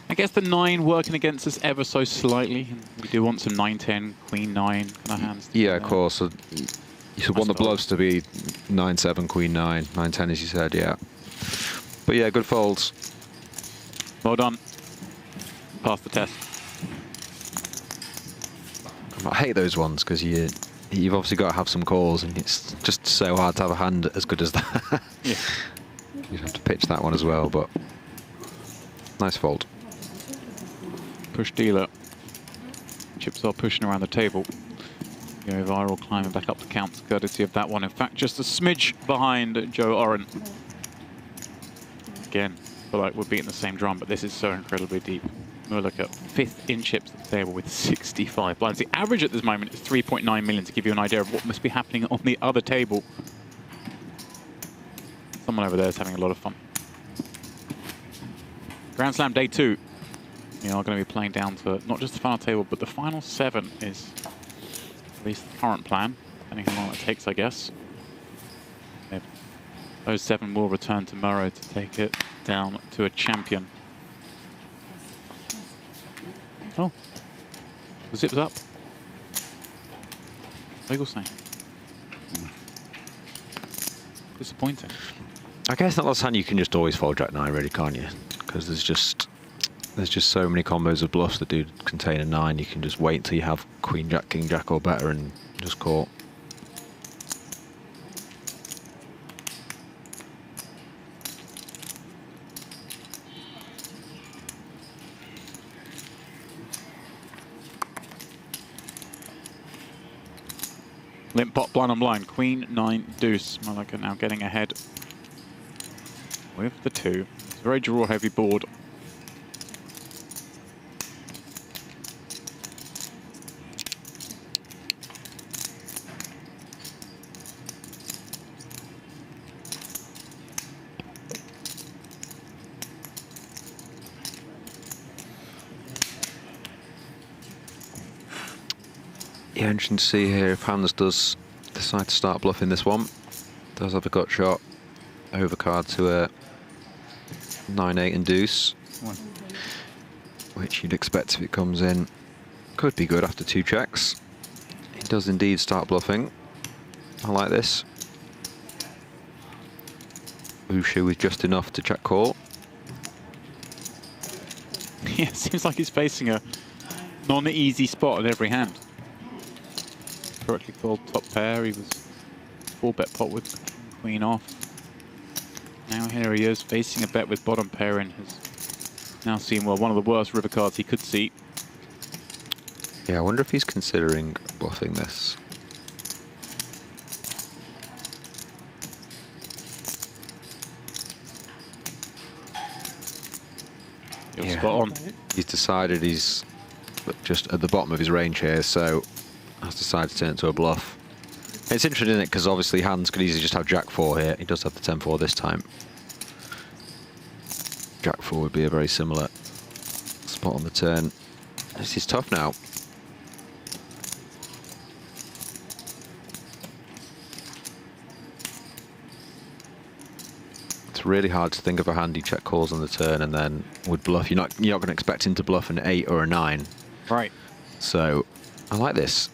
I guess the 9 working against us ever so slightly. We do want some 9-10, Queen 9 kind of hands. Yeah, of course. So you should want the bluffs to be 9-7, Queen 9, 9-10 as you said, yeah. But yeah, good folds. Well done. Pass the test. I hate those ones because you've obviously got to have some calls, and it's just so hard to have a hand as good as that. Yeah. You'd have to pitch that one as well, but nice fold. Push dealer. Chips are pushing around the table. YohViral climbing back up the count, courtesy of that one. In fact, just a smidge behind Joe Oren. Again, I feel like we're beating the same drum, but this is so incredibly deep. Muehloecker, 5th in chips at the table with 65 blinds. The average at this moment is 3.9 million, to give you an idea of what must be happening on the other table. Someone over there is having a lot of fun. Grand Slam Day 2. We are going to be playing down to not just the final table, but the final 7 is at least the current plan, depending how long it takes, I guess. Those 7 will return tomorrow to take it down to a champion. Oh, the zip's up. Legal sign. Disappointing. I guess that last hand you can just always fold Jack 9, really, can't you? Because there's just so many combos of bluffs that do contain a 9. You can just wait until you have Queen Jack, King Jack, or better, and just call. Limp pot, blind on blind. Queen, 9, deuce. Muehloecker now getting ahead. with the 2. It's a very draw-heavy board. Yeah, interesting to see here if Hans does decide to start bluffing this one. Does have a gut shot. Overcard to a 9-8 and deuce. Which you'd expect if it comes in. Could be good after 2 checks. He does indeed start bluffing. I like this. Wushu with just enough to check call. Yeah, it seems like he's facing a non-easy spot on every hand. Correctly called top pair. He was 4-bet pot with queen off. Now here he is facing a bet with bottom pair and has now seen, well, one of the worst river cards he could see. Yeah, I wonder if he's considering bluffing this. You're spot on. He's decided he's just at the bottom of his range here, so has decided to turn it to a bluff. It's interesting, isn't it? Because obviously Hans could easily just have Jack 4 here. He does have the 10-4 this time. Jack 4 would be a very similar spot on the turn. This is tough now. It's really hard to think of a hand he check calls on the turn and then would bluff. You're not going to expect him to bluff an 8 or a 9. Right. So I like this.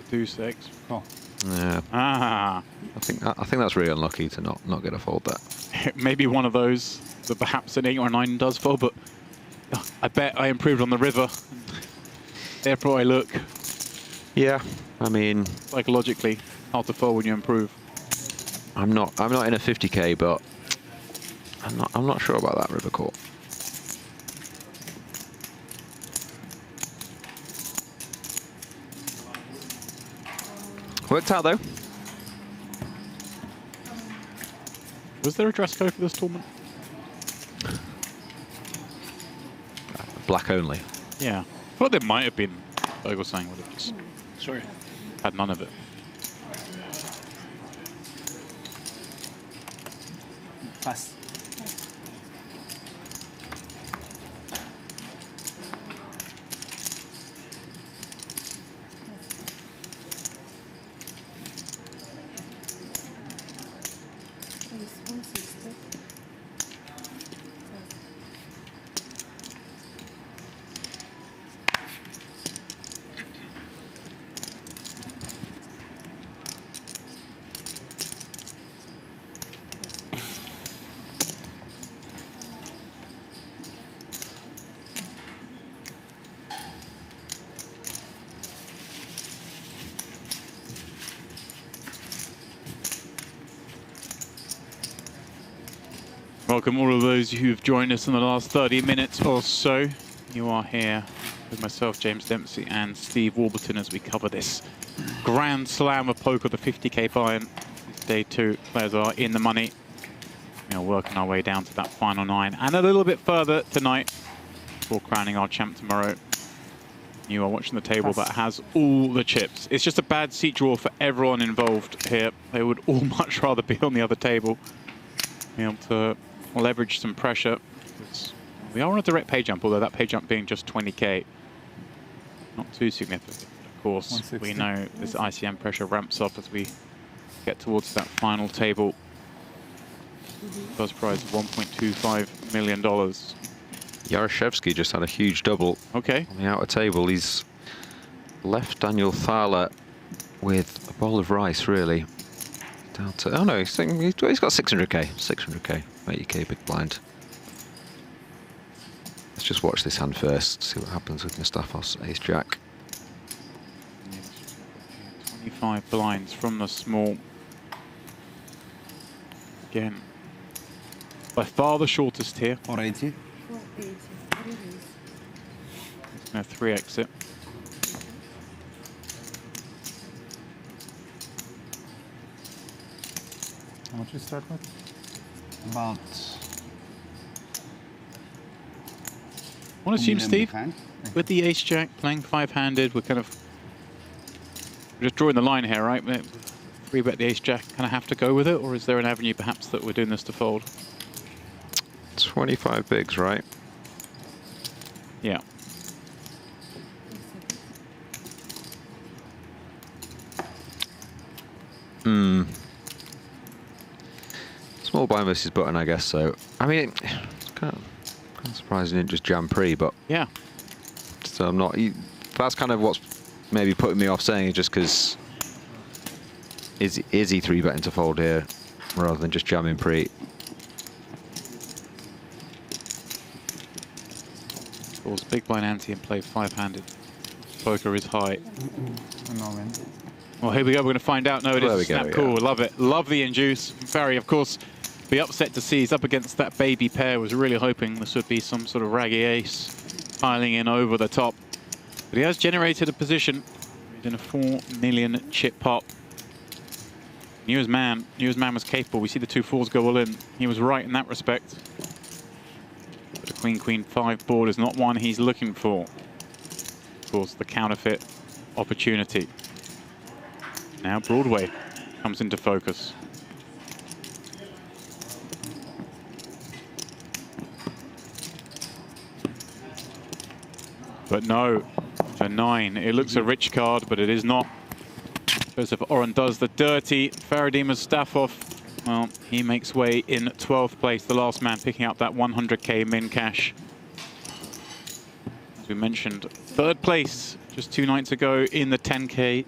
The 2-6. Oh. Yeah. Ah. I think that's really unlucky to not get a fold there. Maybe one of those that perhaps an 8 or a 9 does fold, but I bet I improved on the river. Therefore I look. Yeah, I mean, Psychologically, hard to fold when you improve. I'm not in a 50k, but I'm not sure about that river call. Worked out though. Was there a dress code for this tournament? Black only. Yeah. I thought there might have been. Bogle saying would have just Sorry. had none of it. Pass. Welcome all of those who've joined us in the last 30 minutes or so. You are here with myself, James Dempsey, and Steve Warburton as we cover this Grand Slam of poker, the 50k buy-in. Day 2, players are in the money. We are working our way down to that final 9 and a little bit further tonight before crowning our champ tomorrow. You are watching the table that has all the chips. It's just a bad seat draw for everyone involved here. They would all much rather be on the other table. Be able to leverage some pressure. We are on a direct pay jump, although that pay jump being just 20k. Not too significant. Of course, we know this ICM pressure ramps up as we get towards that final table. First prize of $1.25 million. Yaroshevsky just had a huge double. Okay. On the outer table, he's left Daniel Thaler with a bowl of rice, really. Down to, oh no, he's got 600k. 600k, 80k big blind. Let's just watch this hand first, see what happens with Mustafos Ace Jack. 25 blinds from the small. Again, by far the shortest here. 480. 480. It's going to 3x it. How much you start with? About. I want to assume, Steve, Hand. with the ace-jack playing five-handed, we're just drawing the line here, right? Three bet the ace-jack, kind of have to go with it, or is there an avenue perhaps that we're doing this to fold? 25 bigs, right? Yeah. Small blind versus button, I guess so. I mean, it's kind of surprised he didn't just jam pre, but Yeah. so I'm not. That's kind of what's maybe putting me off saying it, just because is he three betting to fold here rather than just jamming pre? Of course, big blind ante and play five-handed. Poker is high. No win. Well, here we go. We're going to find out. No, it There is we a snap go, call. yeah. Love it. Love the induce. Barry, of course, be upset to see he's up against that baby pair. Was really hoping this would be some sort of raggy ace piling in over the top. But he has generated a position. He's in a 4 million chip pot. Knew his man was capable. We see the 2-4s go all in. He was right in that respect. But a queen-queen-5 board is not one he's looking for. Of course, the counterfeit opportunity. Now Broadway comes into focus. But no, a 9. It looks a rich card, but it is not. Joseph Oren does the dirty. Faradima's staff off. Well, he makes way in 12th place. The last man picking up that 100k min cash. As we mentioned, 3rd place just 2 nights ago in the 10k.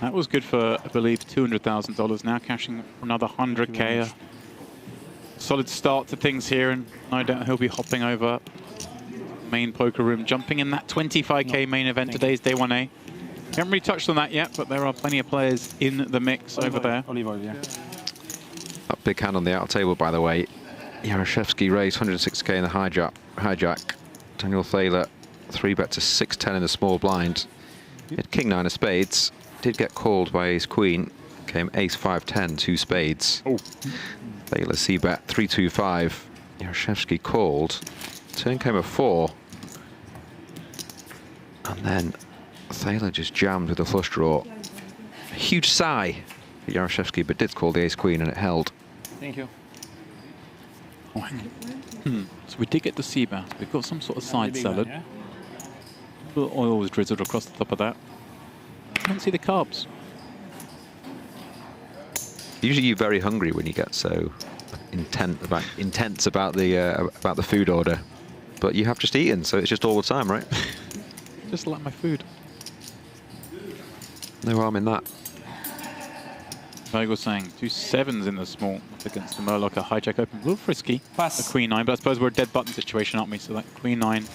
That was good for, I believe, $200,000. Now cashing another 100k. A solid start to things here, and no doubt he'll be hopping over main poker room, jumping in that 25k main event. Today's day 1A. We haven't really touched on that yet, but there are plenty of players in the mix over there. Olive oil, yeah. That big hand on the outer table, by the way. Yaroshevsky raised 106k in the hijack. Daniel Thaler 3-bet to 610 in the small blind. He had king-9 of spades. Did get called by ace-queen. Came ace-5-10, 2 spades. Oh. Thaler c-bet 3-2-5. Yaroshevsky called. Turn came a 4. And then Thaler just jammed with a flush draw. A huge sigh for Yaroshevsky, but did call the ace-queen and it held. Thank you. Oh, hang on. So we did get the C-bet. We've got some sort of side Big salad. one, yeah? A little oil was drizzled across the top of that. I can't see the carbs. Usually you're very hungry when you get so intense about the food order, but you have just eaten, so it's just all the time, right? Just like my food. No harm in that. Like I was saying, 2 7s in the small up against the Muehloecker hijack open. A little frisky. Pass. A queen-9, but I suppose we're a dead button situation, aren't we? So that queen-9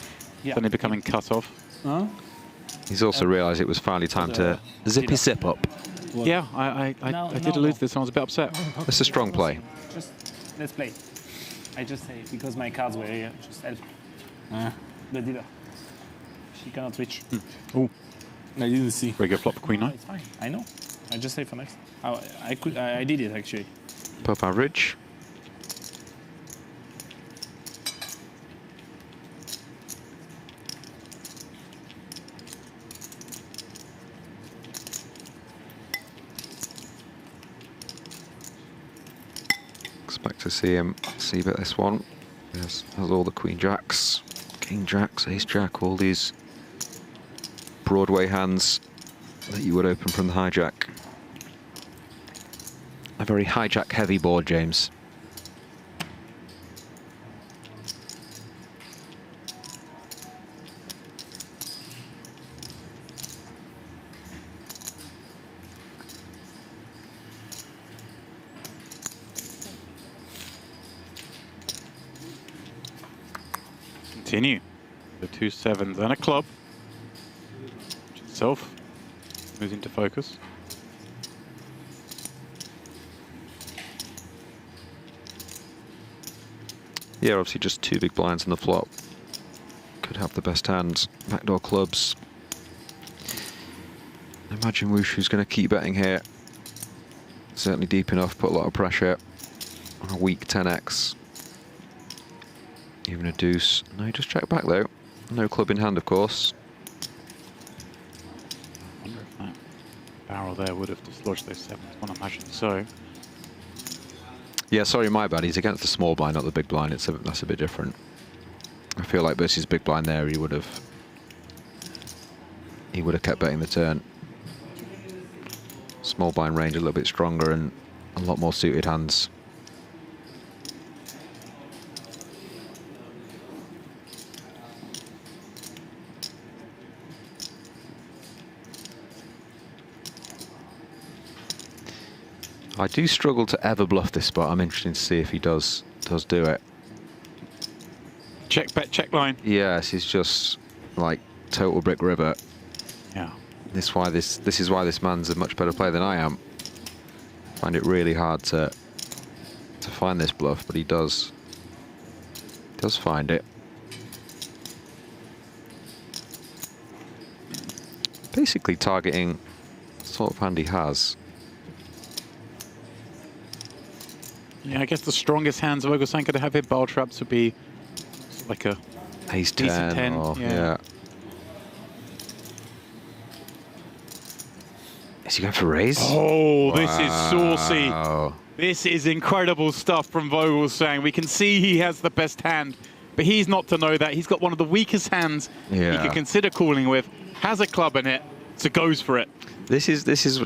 suddenly becoming cut off. Huh? He's also realised it was finally time to zip his zip up. Yeah, I did allude to this and I was a bit upset. That's a strong play. Just let's play. I just say because my cards were here. Just help the dealer. She cannot reach. Oh, I didn't see. very good flop for queen-9. It's fine. I know. I just say for next. I did it actually. Pop average. Expect to see him c-bet this one. Has all the queen jacks, king jacks, ace jack, all these Broadway hands that you would open from the hijack. A very hijack heavy board, James. Continue. The 2 7s and a club. Which itself moves into focus. Yeah, obviously just 2 big blinds in the flop. Could have the best hand. Backdoor clubs. I imagine Wushu's going to keep betting here. Certainly deep enough, put a lot of pressure on a weak 10x. Even a deuce. No, just check back though. No club in hand, of course. I wonder if that barrel there would have dislodged those sevens. I imagine so. Yeah, sorry, my bad. He's against the small blind, not the big blind. That's a bit different. I feel like versus big blind there, he would have kept betting the turn. Small blind range a little bit stronger and a lot more suited hands. I do struggle to ever bluff this spot. I'm interested to see if he does do it. Check bet, check line. Yes, he's just like total brick river. Yeah. This is why this man's a much better player than I am. I find it really hard to find this bluff, but he does find it. Basically targeting the sort of hand he has. Yeah, I guess the strongest hands of Vogelsang could have hit barrel traps would be like a Ace 10, or, yeah. Is he going for raise? Oh, wow. This is saucy. This is incredible stuff from Vogelsang. We can see he has the best hand, but he's not to know that. He's got one of the weakest hands he could consider calling with, has a club in it, so goes for it. This is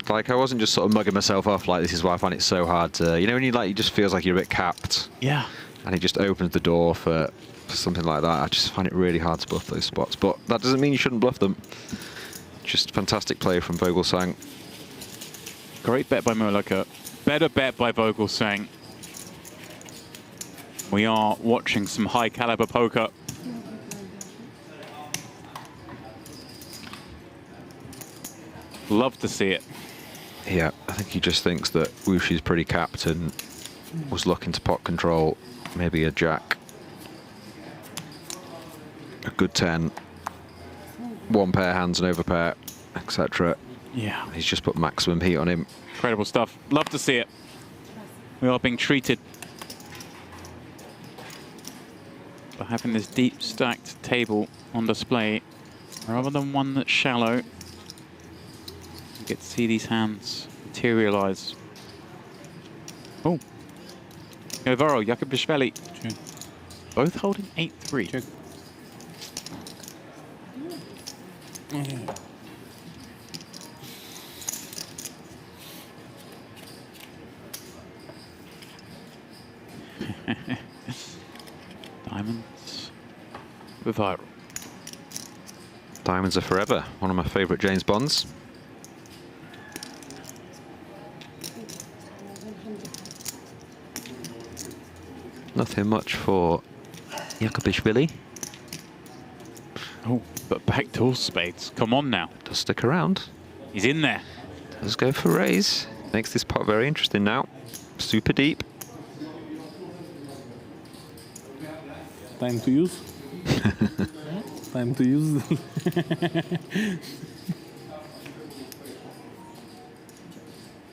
like, I wasn't just sort of mugging myself off, like this is why I find it so hard to, you know, when you like, it just feels like you're a bit capped. Yeah. And it just opens the door for something like that. I just find it really hard to bluff those spots, but that doesn't mean you shouldn't bluff them. Just fantastic play from Vogelsang. Great bet by Muehloecker. Better bet by Vogelsang. We are watching some high caliber poker. Love to see it. Yeah, I think he just thinks that Wushi's pretty capped and was looking to pot control maybe a jack, a good 10, one pair hands and overpair, etc. Yeah. He's just put maximum heat on him. Incredible stuff. Love to see it. We are being treated for having this deep stacked table on display rather than one that's shallow. You get to see these hands materialize. Oh. YohViral, Jakubishvili. Both holding 8-3. Diamonds with viral. Diamonds are forever. One of my favourite James Bonds. Nothing much for Jakubishvili. Oh, but backdoor spades. Come on now. Does stick around. He's in there. Does go for raise. Makes this pot very interesting now. Super deep. Time to use. Time to use.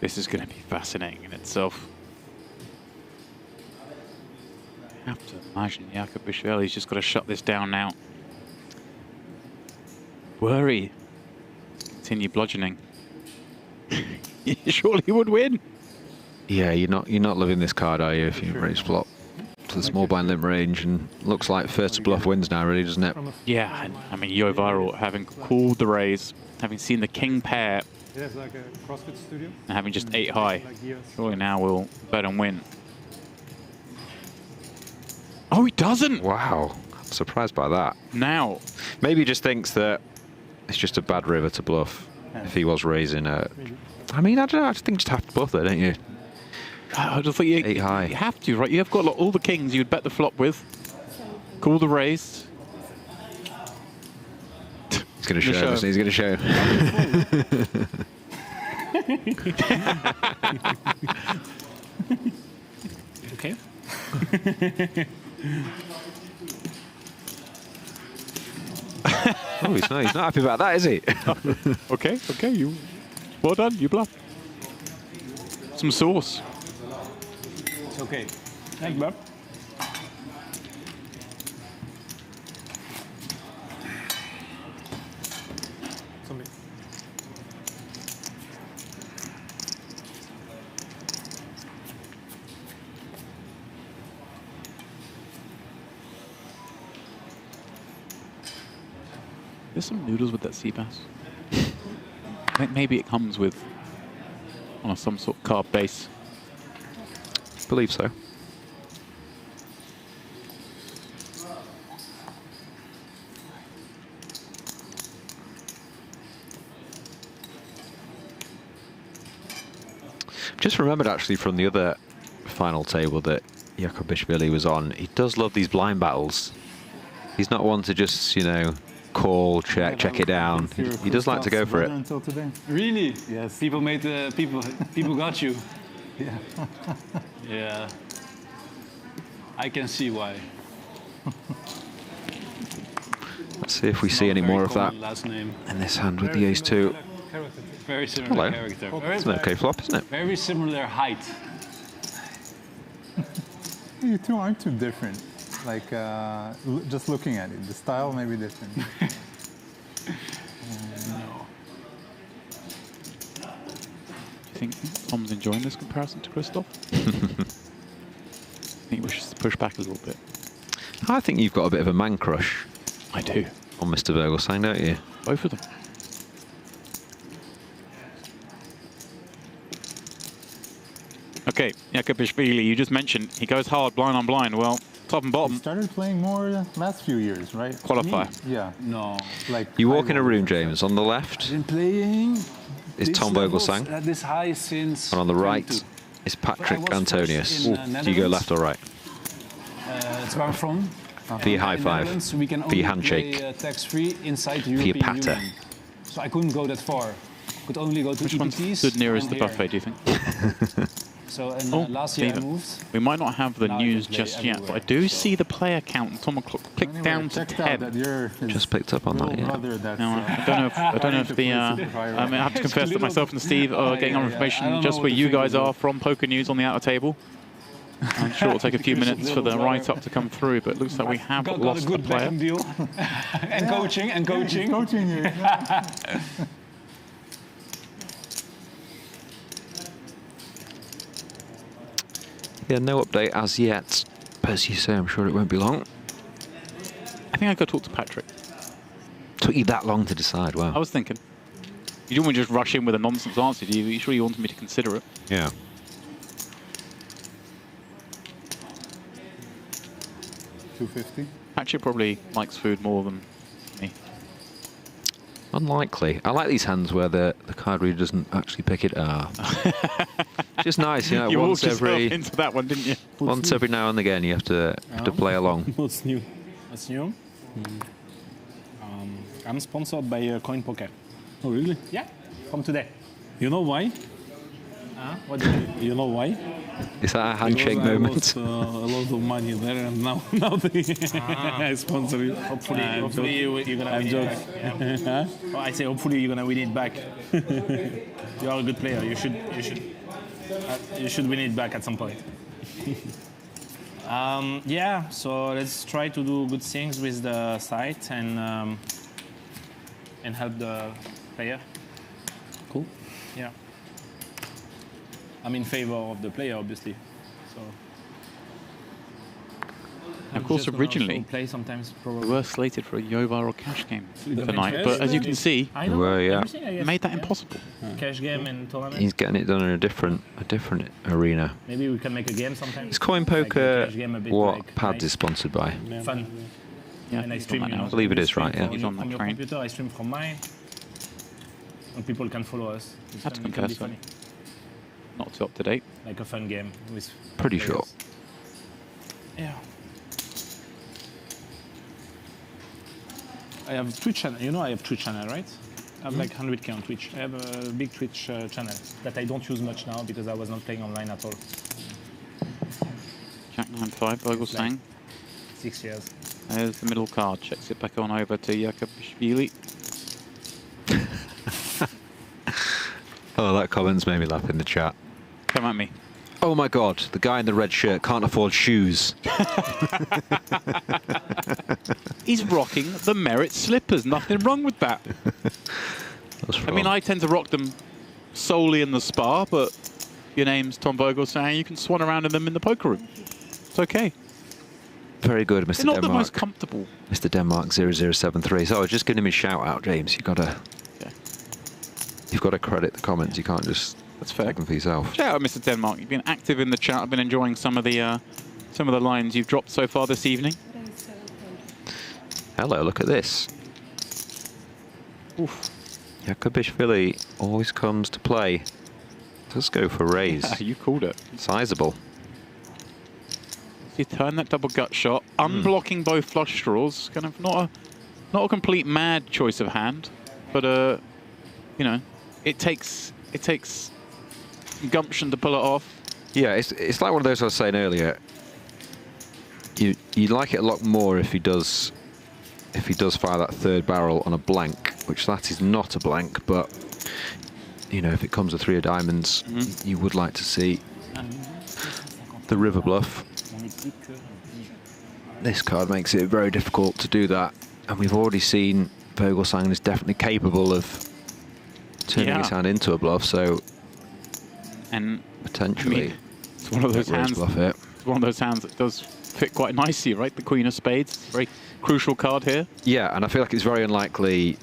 This is going to be fascinating in itself. I have to imagine Jakubishvili's just got to shut this down now. Worry. Continue bludgeoning. Surely he would win. Yeah, you're not loving this card, are you? If you raise flop to the small blind limp range, and looks like first to bluff wins now, really, doesn't it? Yeah, and, I mean YohViral having called the raise, having seen the king pair, It has like a CrossFit studio. and having just 8 high. Like years. Surely now we'll bet and win. Oh, he doesn't. Wow, I'm surprised by that. Now. Maybe he just thinks that it's just a bad river to bluff. If he was raising a, I mean, I don't know. I just think you just have to bluff there, don't you? I just think you 8 high. You have to, right? You have got like, all the kings you would bet the flop with. Call the raise. He's going to show. Isn't he? He's going to show. Okay. Oh, he's not happy about that, is he? Okay, you. Well done, you bluff. Some sauce. It's okay. Thank Bob. There's some noodles with that sea bass. Maybe it comes with on some sort of carb base. Believe so. Just remembered actually from the other final table that YohViral was on. He does love these blind battles. He's not one to just, you know, call, check it down. He does like to go for it. Until today. Really? Yes. People made people got you. Yeah. Yeah. I can see why. Let's see if we see any more of that Last name. in this hand with the ace-2. Very similar Hello. character. It's an okay flop, isn't it? Very similar height. You two aren't too different. Like, just looking at it, the style may be different. No. Do you think Tom's enjoying this comparison to Christoph? I think we should push back a little bit. I think you've got a bit of a man crush I do. on Mr. Vogelsang, don't you? Both of them. Okay, YohViral, you just mentioned he goes hard blind on blind. Well, top and You bottom, started playing more last few years, right? qualifier. Yeah. No. Like You walk in a high room, roller. James. On the left Been playing is these Tom levels Vogelsang, at this high since and on the right 22. is Patrick But I was Antonius. first in, Do you go Netherlands. left or right? It's where I'm from. For your high In five. Netherlands, we can For only your handshake. play tax-free inside the For your European patter. Union. So I couldn't go that far. Could only go to Which one EPTs stood nearest and the here. buffet, do you think? So and, Oh, last year I Steven. moved. We might not have the Now I can news play just yet, but I everywhere. do see the player count on Tom o'clock click Anyway, down to checked out that 10. you're his Just picked up on that, little yeah. brother that's, Now, I don't know if the to play super high I mean, I have to confess that myself and Steve are getting our I information don't just know where what to you think guys of are it. from Poker News on the outer table. I'm sure it'll take a few minutes for the Little write-up to come through, but it looks like we have got a lost a good player. Beckham deal. And coaching and coaching. coaching you. Yeah, no update as yet. But as you say, I'm sure it won't be long. I think I could talk to Patrick. Took you that long to decide, I wow. was thinking. You don't want to just rush in with a nonsense answer, do you? You sure you wanted me to consider it? Yeah. $250. Patrick probably likes food more than me. Unlikely. I like these hands where the card reader doesn't actually pick it up. Just nice, you know, You once walked yourself every into that one, didn't you? now and again you have to play along. What's new? What's new? I'm sponsored by Coin Poker. Oh, really? Yeah, from today. You know why? What do you do? You know why? Is that a handshake Because moment? I lost a lot of money there, and now they I sponsor you. Hopefully, I'm hopefully you're gonna I'm win joking. it back. Yeah. Well, I say hopefully you're gonna win it back. You are a good player. You should win it back at some point. Yeah. So let's try to do good things with the site and help the player. Cool. Yeah. I'm in favor of the player, obviously. So. Of course, Just gonna originally, also play sometimes we probably. were slated for a YohViral cash game tonight, but as you can see, I know. Well, yeah. Everything, I guess. made that Yeah. impossible. Cash game and tournament. He's getting it done in a different arena. Maybe we can make a game sometime. Is Coin Like a Poker cash game, a bit what like pads nice. is sponsored by? Fun. Yeah, And I he's stream, on that you know. now. I believe it You is, stream right, yeah. from He's your- on that from your train. computer, I stream from mine. And people can follow us. It Had to can be confess, funny. Not too up to date. Like a fun game with Pretty players. sure. Yeah. I have Twitch channel. You know I have Twitch channel, right? I have like 100K on Twitch. I have a big Twitch channel that I don't use much now because I was not playing online at all. Jack 9-5, Vogelsang. 6 years. There's the middle card. Checks it back on over to YohViral. Oh, that comment's made me laugh in the chat. Come at me. Oh my God, the guy in the red shirt can't afford shoes. He's rocking the Merit slippers. Nothing wrong with that. I mean, I tend to rock them solely in the spa, but your name's Tom Vogelsang, you can swan around in them in the poker room. It's okay. Very good, Mr. They're not Denmark. the most comfortable. Mr. Denmark 0073. So I was just giving him a shout out, James. You've got to credit the comments. You can't just That's fair. take them for yourself. Shout out, Mr. Denmark. You've been active in the chat. I've been enjoying some of the lines you've dropped so far this evening. Hello, look at this. Oof. Yakubishvili always comes to play. Let's go for raise. Yeah, you called it. Sizable. You turn that double gut shot, unblocking both flush draws. Kind of not a complete mad choice of hand, but you know, it takes gumption to pull it off. Yeah, it's like one of those I was saying earlier. You like it a lot more if he does fire that third barrel on a blank, which that is not a blank, but you know, if it comes with 3 of diamonds, you would like to see the river bluff. This card makes it very difficult to do that, and we've already seen Vogelsang is definitely capable of turning his hand into a bluff, so and potentially I mean, it's one of those hands. Bluff it. It's one of those hands that does fit quite nicely, right? The Queen of Spades, very crucial card here. Yeah, and I feel like it's very unlikely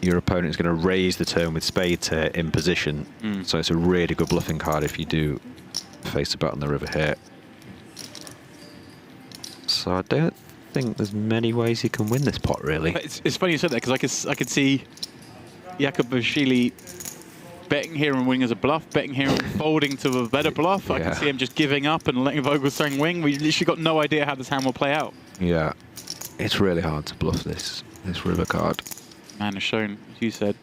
your opponent is going to raise the turn with spades here in position, so it's a really good bluffing card if you do face a bet on the river here. So I don't think there's many ways you can win this pot, really. It's funny you said that, because I could see Yakubishvili betting here and winning as a bluff, betting here and folding to a better bluff. I can see him just giving up and letting Vogelsang win. We literally got no idea how this hand will play out. Yeah, it's really hard to bluff this river card. Man has shown, as you said,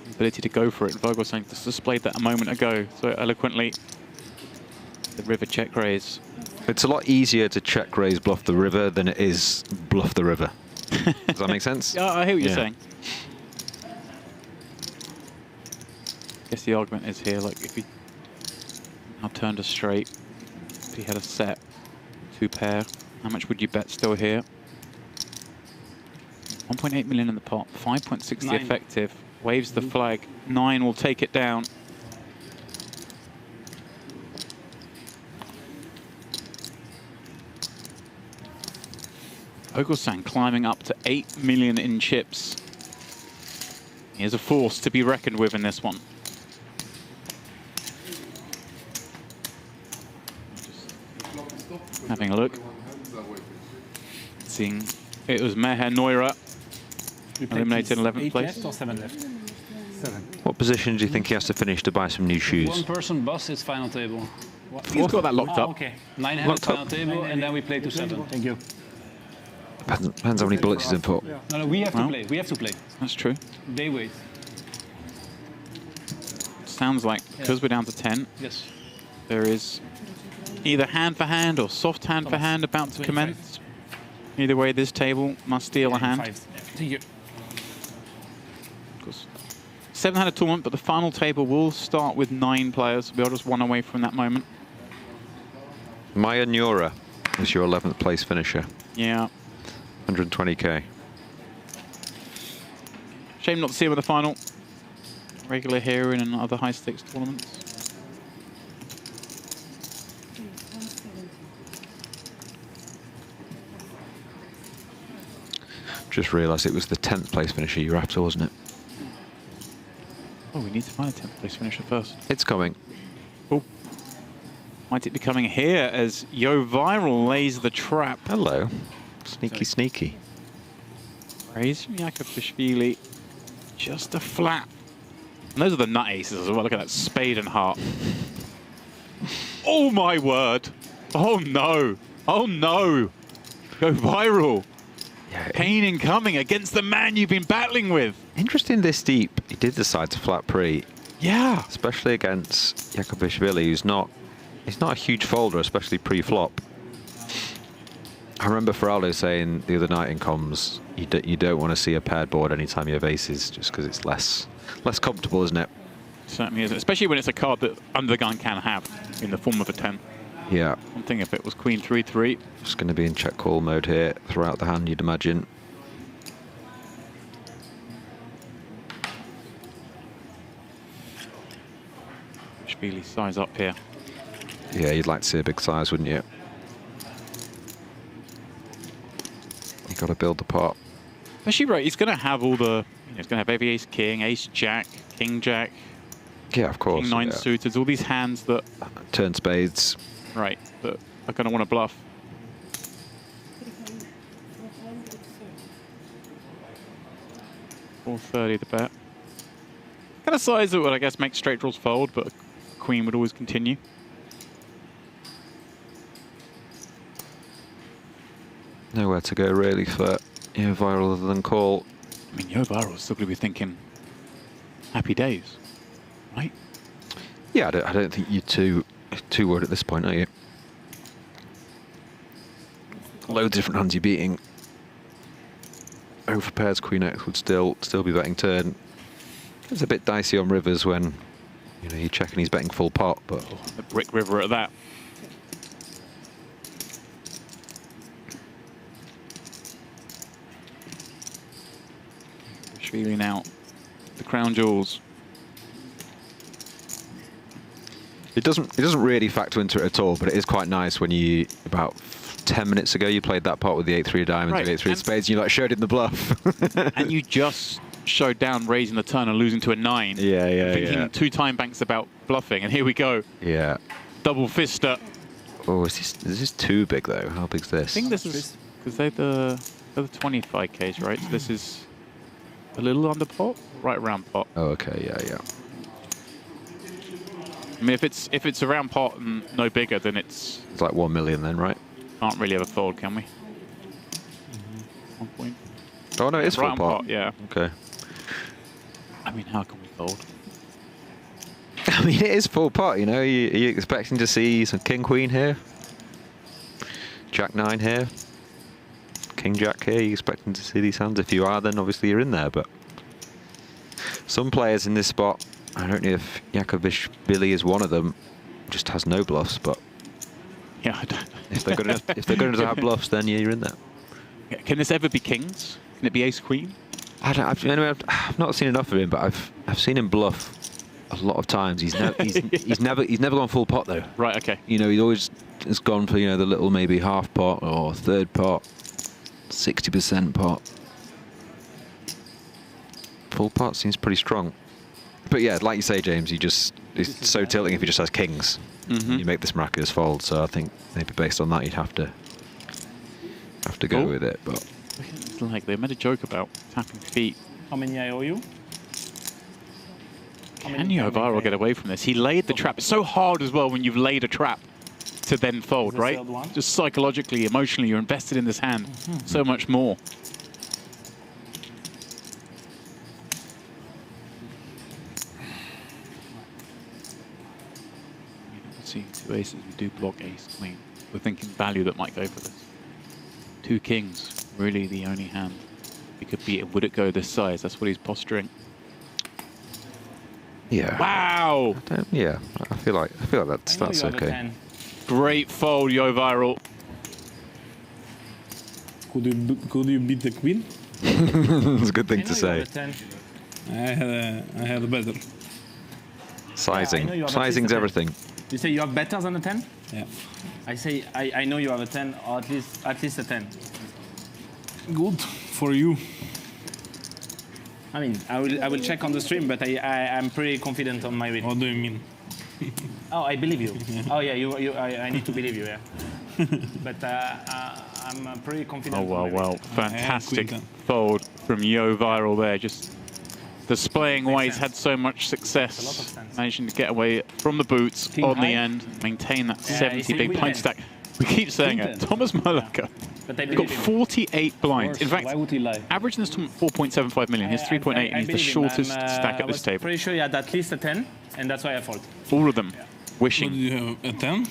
the ability to go for it. And Vogelsang just displayed that a moment ago so eloquently. The river check raise. It's a lot easier to check raise bluff the river than it is bluff the river. Does that make sense? Yeah, I hear what you're saying. I guess the argument is here, like if he now turned a straight, if he had a set, 2 pair, how much would you bet still here? 1.8 million in the pot, 5.6 the effective, waves the flag, 9 will take it down. Vogelsang climbing up to 8 million in chips. He is a force to be reckoned with in this one. Just having a look. Seeing it was Muehloecker eliminated in 11th place. Left or 7 left? 7. What position do you think he has to finish to buy some new shoes? One person boss is final table. He's got that locked up. Okay. 9 hands final table, and then we play to 7. Thank you. Depends how many bullets he's in for. No, we have to play. We have to play. That's true. They wait. Sounds like, because we're down to 10, Yes. there is either hand for hand or soft hand for hand about to commence. Either way, this table must steal a hand. Thank you. Of course, 7-handed tournament, but the final table will start with 9 players. We are just 1 away from that moment. Muehloecker was your 11th place finisher. Yeah. 120k. Shame not to see him in the final. Regular here and in other high stakes tournaments. Just realised it was the 10th place finisher you were after, wasn't it? Oh, we need to find a 10th place finisher first. It's coming. Oh. Might it be coming here as YohViral lays the trap? Hello. Sneaky, sneaky. Raise from Yakubishvili. Just a flat. And those are the nut aces as well. Look at that spade and heart. Oh my word. Oh no. Oh no. YohViral. Yeah, Pain incoming against the man you've been battling with. interesting this deep. He did decide to flat pre. Yeah. Especially against Yakubishvili, who's not a huge folder, especially pre-flop. I remember Feraldo saying the other night in comms, you don't want to see a paired board anytime you have aces, just because it's less comfortable, isn't it? Certainly is, especially when it's a card that under the gun can have. in the form of a 10. Yeah. One thing if it was queen 3-3. Just going to be in check call mode here throughout the hand, you'd imagine. Really size up here. Yeah, you'd like to see a big size, wouldn't you? You've got to build the pot. Actually, right, he's going to have all the, he's going to have every ace king, ace jack, king jack. Yeah, of course. King 9 yeah. suited, all these hands that, Turn spades. right, that are going to want to bluff. $430 the bet. Kind of size that would, I guess, make straight draws fold, but queen would always continue. Nowhere to go really for YohViral other than call. I mean, YohViral is still going to be thinking happy days, right? Yeah, I don't think you're too worried at this point, are you? Loads of different hands you're beating. Over pairs, Queen X would still be betting turn. It's a bit dicey on rivers when you're checking he's betting full pot, but The brick river at that. Feeling out the crown jewels. it doesn't really factor into it at all. But it is quite nice when you about 10 minutes ago you played that pot with the 8-3 of diamonds, Right, the 8-3 of spades, and you showed it in the bluff. And you just showed down raising the turn and losing to a 9. Yeah, thinking 2 time banks about bluffing, and here we go. Yeah. Double fister. Oh, is this too big though? How big's this? I think this is because they're the 25Ks, right? So this is a little under pot, right around pot. Oh, okay, yeah. I mean, if it's around pot and no bigger, then it's It's like 1 million then, right? can't really ever fold, can we? 1 point. Oh no, it's Right full on pot. pot, yeah. Okay. I mean, how can we fold? I mean, it is full pot, Are you expecting to see some king queen here? Jack 9 here? King jack here? Are you expecting to see these hands? If you are, then obviously you're in there, but some players in this spot, I don't know if Yakovic Billy is one of them, just has no bluffs, but Yeah, I don't. if they're good enough to have bluffs, then yeah, you're in there. Yeah, can this ever be kings? Can it be ace queen? I've not seen enough of him, but I've seen him bluff a lot of times. He's never gone full pot though. Right. Okay. He always has gone for the little maybe half pot or third pot, 60% pot. Full pot seems pretty strong. But yeah, like you say, James, it's so tilting if he just has kings. You make this miraculous fold. So I think maybe based on that, you'd have to go with it. But It's like they made a joke about tapping feet. How many I owe you? Can YohViral get away from this? He laid the trap. It's so hard as well when you've laid a trap to then fold, The right? third one? Just psychologically, emotionally, you're invested in this hand so much more. See, 2 aces, we do block ace, queen. We're thinking value that might go for this. 2 kings, really the only hand we could beat it. Would it go this size? That's what he's posturing. yeah, Wow! I feel like that's I know you have a okay. 10. Great fold, YohViral. Could you beat the queen? It's a good I thing know to you say. have a 10. I had a better. Sizing, know you have at sizing's least a 10. everything. You say you have better than a 10? Yeah. I say I know you have a 10 or at least a 10. Good for you. I mean, I will check on the stream, but I'm pretty confident on my read. What do you mean? Oh, I believe you. Oh yeah, I need to believe you, yeah. But I'm pretty confident. Oh, on my well, read. fantastic Queen fold from YohViral there. Just displaying why he's sense. had so much A lot of success. sense. Managing to get away from the boots King on high. the end, maintain that Yeah, 70 he's in big queen blind ten. stack. We keep saying Queen it. ten. Thomas Muehloecker But I got believe him. 48 blinds. In fact, Why would he lie? average in this tournament 4.75 million. He's 3.8 and he's the believe him. shortest stack I at was this table. pretty sure he had at least a 10, and that's why I fold. All of them What wishing do you have? A 10?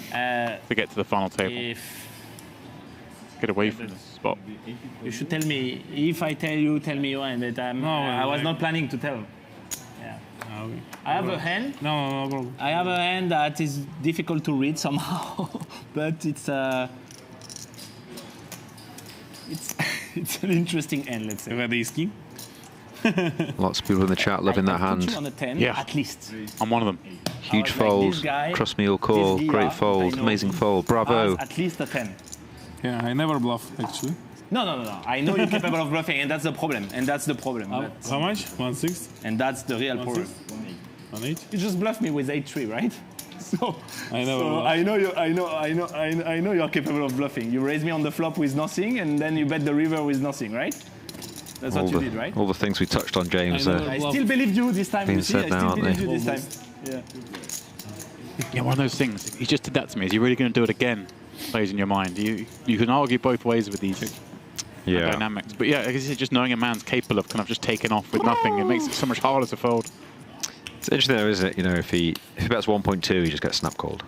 to get to the final table. If Get away from this spot. you should tell me, if I tell me when, but I was not planning to tell. Yeah. Okay. I have a hand. No, bro. I have a hand that is difficult to read somehow, but it's it's an interesting hand, let's say. Ready ski? Lots of people in the chat loving that I put hand. you on a 10, Yeah. at least. I'm one of them. Huge like, fold. this guy, Trust me, you'll call. this Great guy, fold. I know. Amazing fold. Bravo. At least a 10. Yeah, I never bluff, actually. No. I know you're capable of bluffing, and that's the problem. But- How much? 1/6? and that's the real problem. 1/8? You just bluffed me with 8-3, right? So I never so bluff. I know you're capable of bluffing. You raise me on the flop with nothing, and then you bet the river with nothing, right? That's what you did, right? All the things we touched on, James. I know. I still believed you this time. Being You see, said I now, still aren't believed they? you this time. Yeah. Yeah, one of those things. He just did that to me. Is he really going to do it again? Plays in your mind. You can argue both ways with these dynamics. But yeah, I guess it's just knowing a man's capable of kind of just taking off with nothing. It makes it so much harder to fold. It's interesting though, isn't it? You know, if he bets 1.2, he just gets snap called.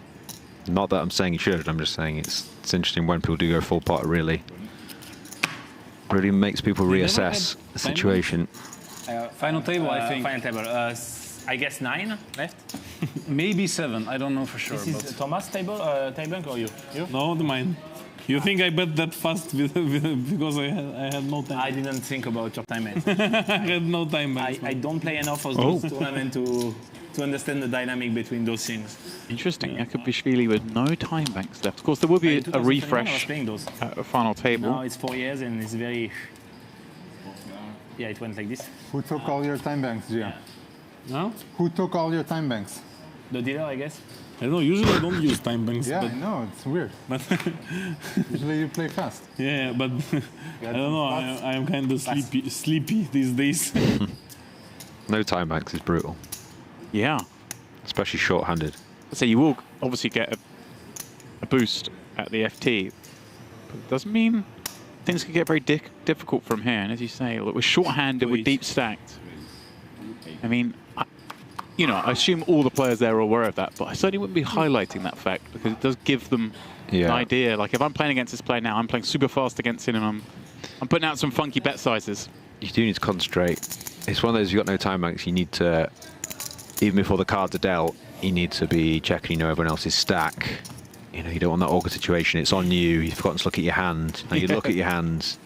Not that I'm saying he should. I'm just saying it's interesting when people do go full pot. Really makes people reassess the situation. Final table, I think. Final table. I guess 9 left. Maybe 7. I don't know for sure. This is But Thomas table, table or you? You? No, the mine. You think I bet that fast because I had no time? I didn't think about your time, man. I had no time. I don't play enough of those tournaments to understand the dynamic between those things. Interesting. Jakubishvili with no time banks left. Of course, there will be In a 2021, I was refresh playing those. at a final table. Now it's 4 years and it's very. Yeah, it went like this. Who took all your time banks, Gia? No? Who took all your time banks? The dealer, I guess. I don't know. Usually I don't use time banks. Yeah, but, I know, it's weird. but Usually you play fast. yeah, but I don't know. I am kind of sleepy these days. No time banks is brutal, Yeah. especially short-handed. So you will obviously get a boost at the FT, but it doesn't mean things can get very difficult from here. And as you say, look, we're short-handed, we're deep stacked. I mean, I assume all the players there are aware of that, but I certainly wouldn't be highlighting that fact because it does give them an idea. Like if I'm playing against this player now, I'm playing super fast against him, and I'm putting out some funky bet sizes. You do need to concentrate. It's one of those, you've got no time banks, you need to, even before the cards are dealt, you need to be checking, everyone else's stack. You don't want that awkward situation. It's on you. You've forgotten to look at your hand. Now you look at your hands.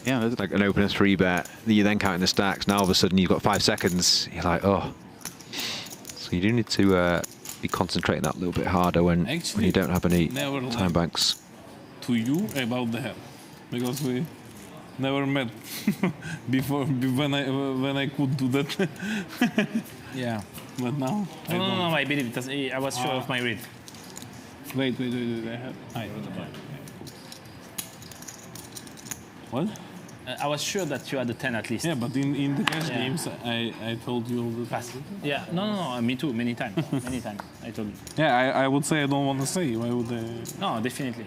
Yeah, there's Like an opener 3-bet. You then counting the stacks. Now all of a sudden you've got 5 seconds. You're like, oh. So you do need to be concentrating that a little bit harder when you don't have any time banks. To you about the hand, because we never met before when I could do that. Yeah, but now I don't. No, I believe it. I was sure of my read. Wait. I have. What? I was sure that you had a 10 at least. Yeah, but in the cash games, I told you all the Fast. Yeah, no, me too, many times. Many times, I told you. Yeah, I would say I don't want to say. Why would I? No, definitely.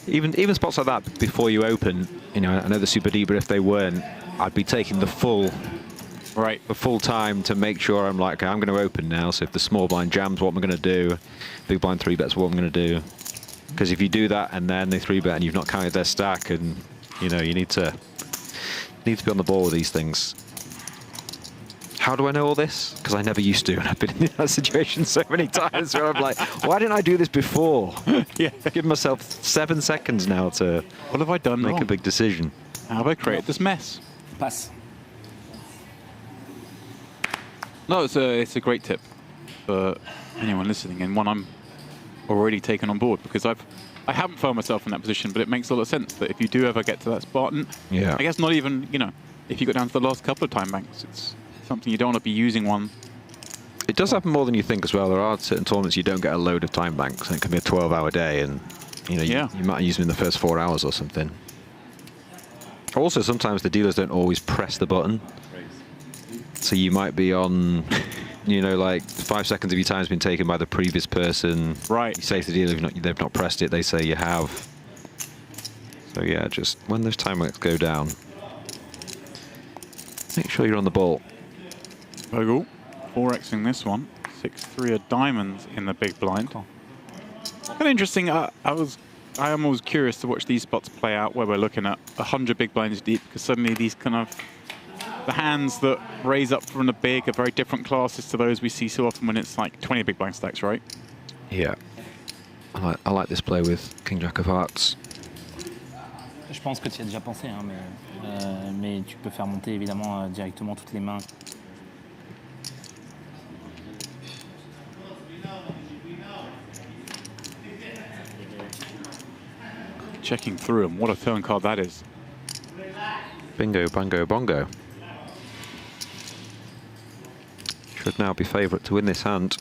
Even spots like that before you open, I know the super deep, but if they weren't, I'd be taking the full time to make sure I'm like, okay, I'm going to open now. So if the small blind jams, what am I going to do? Big blind 3-bets, what am I going to do? Because if you do that and then they 3-bet and you've not counted their stack, and you need to be on the ball with these things. How do I know all this? Because I never used to, and I've been in that situation so many times where I'm like, why didn't I do this before? Yeah. Give myself 7 seconds now to What have I done make wrong? a big decision. How have I created this mess? Pass. No, it's a great tip for anyone listening, and one I'm already taken on board because I haven't found myself in that position, but it makes a lot of sense that if you do ever get to that spot, and I guess not even, if you got down to the last couple of time banks, it's something you don't want to be using one. It does happen more than you think as well. There are certain tournaments you don't get a load of time banks, and it can be a 12-hour day, and you might use them in the first 4 hours or something. Also, sometimes the dealers don't always press the button, so you might be on, like 5 seconds of your time's been taken by the previous person. Right. You say to the dealer they've not pressed it, they say you have. So yeah, just when those time banks go down, make sure you're on the ball. Vogel 4xing this one. 6-3 of diamonds in the big blind. Kind of interesting. I am always curious to watch these spots play out where we're looking at 100 big blinds deep, because suddenly these kind of the hands that raise up from the big are very different classes to those we see so often when it's like 20 big blind stacks, right? Yeah. I like this play with King Jack of Hearts. Je pense que tu y as déjà pensé, hein, mais tu peux faire monter évidemment directement toutes les mains. Checking through them. What a turn card that is. Bingo, bango, bongo. Should now be favourite to win this hand.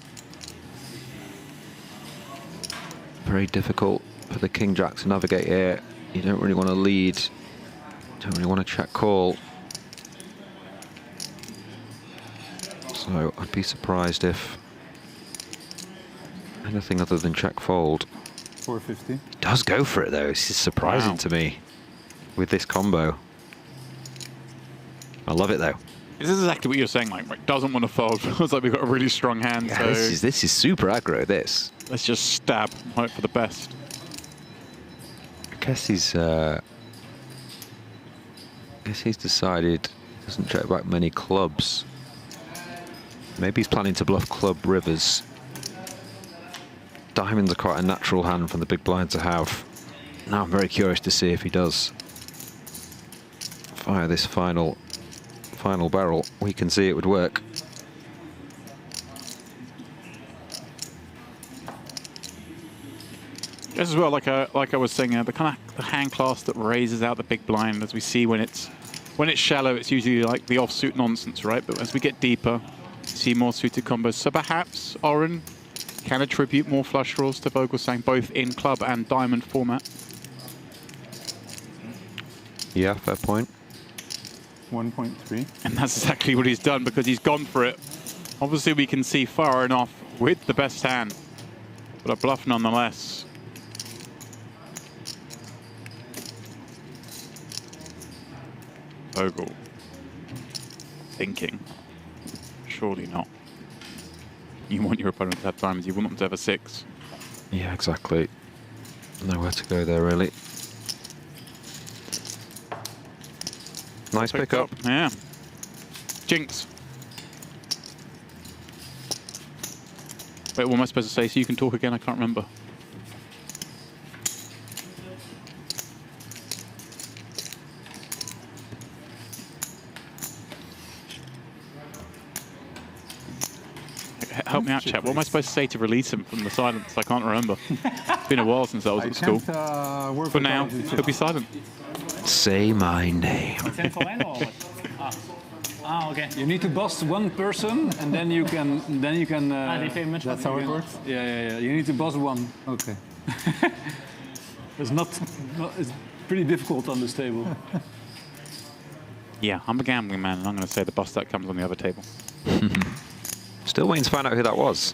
Very difficult for the King Jack to navigate here. You don't really want to lead. Don't really want to check call. So I'd be surprised if anything other than check fold. 450. Does go for it though. This is surprising to me with this combo. I love it though. This is exactly what you're saying, like doesn't want to fold. Feels like we've got a really strong hand. Yeah, so this is super aggro, this. let's just stab and hope for the best. I guess he's decided he doesn't check back many clubs. Maybe he's planning to bluff club rivers. Diamonds are quite a natural hand from the big blind to have. Now I'm very curious to see if he does fire this final barrel. We can see it would work. This as well, like I was saying, the kind of the hand class that raises out the big blind, as we see when it's shallow, it's usually like the offsuit nonsense, right? But as we get deeper, see more suited combos. So perhaps Oren can attribute more flush draws to Vogelsang, both in club and diamond format. Yeah, fair point. 1.3. And that's exactly what he's done, because he's gone for it. Obviously, we can see far enough with the best hand, but a bluff nonetheless. Vogel thinking, surely not. You want your opponent to have diamonds, you want them to have a 6. Yeah, exactly. Nowhere to go there, really. Nice pickup. Yeah. Jinx. Wait, what am I supposed to say? So you can talk again? I can't remember. Help me out, chat. What am I supposed to say to release him from the silence? I can't remember. It's been a while since I was at school. For now, he'll be silent. Say my name. Okay. You need to boss one person, and then you can. That's how it works? Yeah. You need to boss one. Okay. It's pretty difficult on this table. Yeah, I'm a gambling man, and I'm going to say the bust that comes on the other table. Still waiting to find out who that was.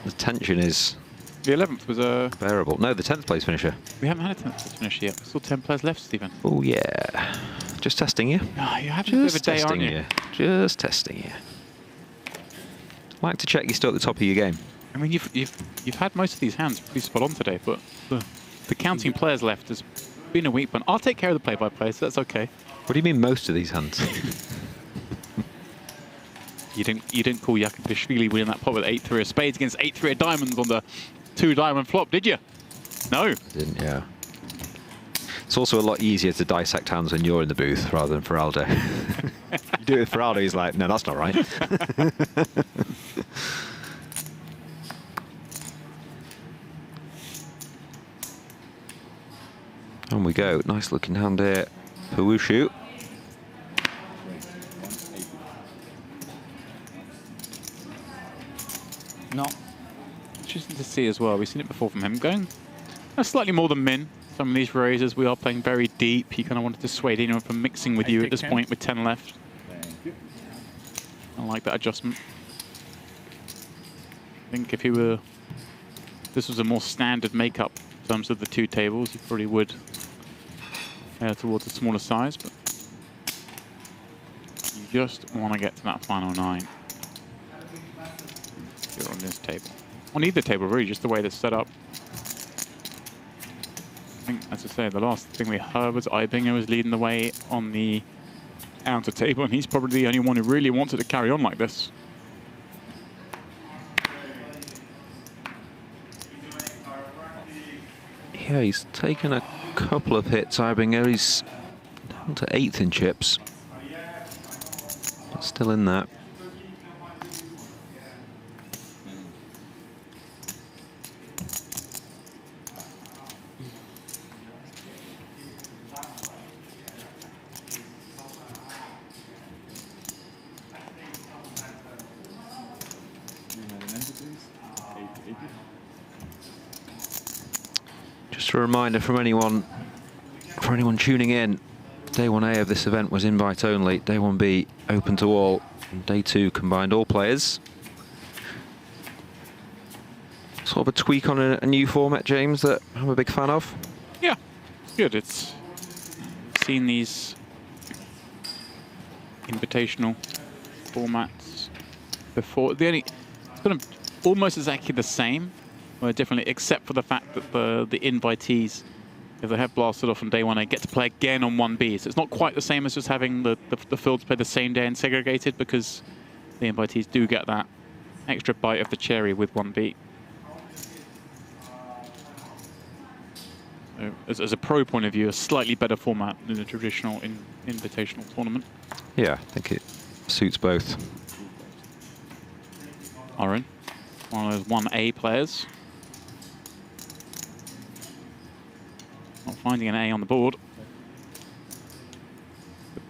The tension is... The 11th was a... bearable. No, the 10th place finisher. We haven't had a 10th place finisher yet. We're still 10 players left, Stephen. Oh, yeah. Just testing you. Oh, you're having a bit of a day, aren't you? Just testing you. Like to check you're still at the top of your game. I mean, you've had most of these hands pretty spot on today, but the counting players left has been a weak one. I'll take care of the play-by-play, so that's okay. What do you mean most of these hands? You didn't call Yakubishvili winning that pot with 8-3 of spades against 8-3 of diamonds on the 2-diamond flop, did you? No. Didn't, yeah. It's also a lot easier to dissect hands when you're in the booth rather than Feraldo. You do it with Feraldo, he's like, no, that's not right. On we go. Nice looking hand here for Wushu. No. Interesting to see as well. We've seen it before from him. Going slightly more than min. Some of these raises, we are playing very deep. He kind of wanted to sway anyone from mixing with you at this point with 10 left. I like that adjustment. I think if this was a more standard makeup in terms of the two tables, you probably would towards a smaller size, but you just want to get to that final 9. here on this table. On either table, really, just the way that's set up. I think, as I say, the last thing we heard was Eibinger was leading the way on the outer table, and he's probably the only one who really wanted to carry on like this. Yeah, he's taken a couple of hits, Eibinger. He's down to 8th in chips. But still in that. Just a reminder from anyone, for anyone tuning in, day 1A of this event was invite only, day 1B open to all, and day 2 combined all players. Sort of a tweak on a new format, James, that I'm a big fan of. Yeah, good. It's seen these invitational formats before. The only it's kind of almost exactly the same, or differently, except for the fact that the invitees, if they have blasted off on day 1A, get to play again on 1B. So it's not quite the same as just having the fields play the same day and segregated, because the invitees do get that extra bite of the cherry with 1B. So as a pro point of view, a slightly better format than a traditional invitational tournament. Yeah, I think it suits both. Oren, one of those 1A players. Not finding an A on the board.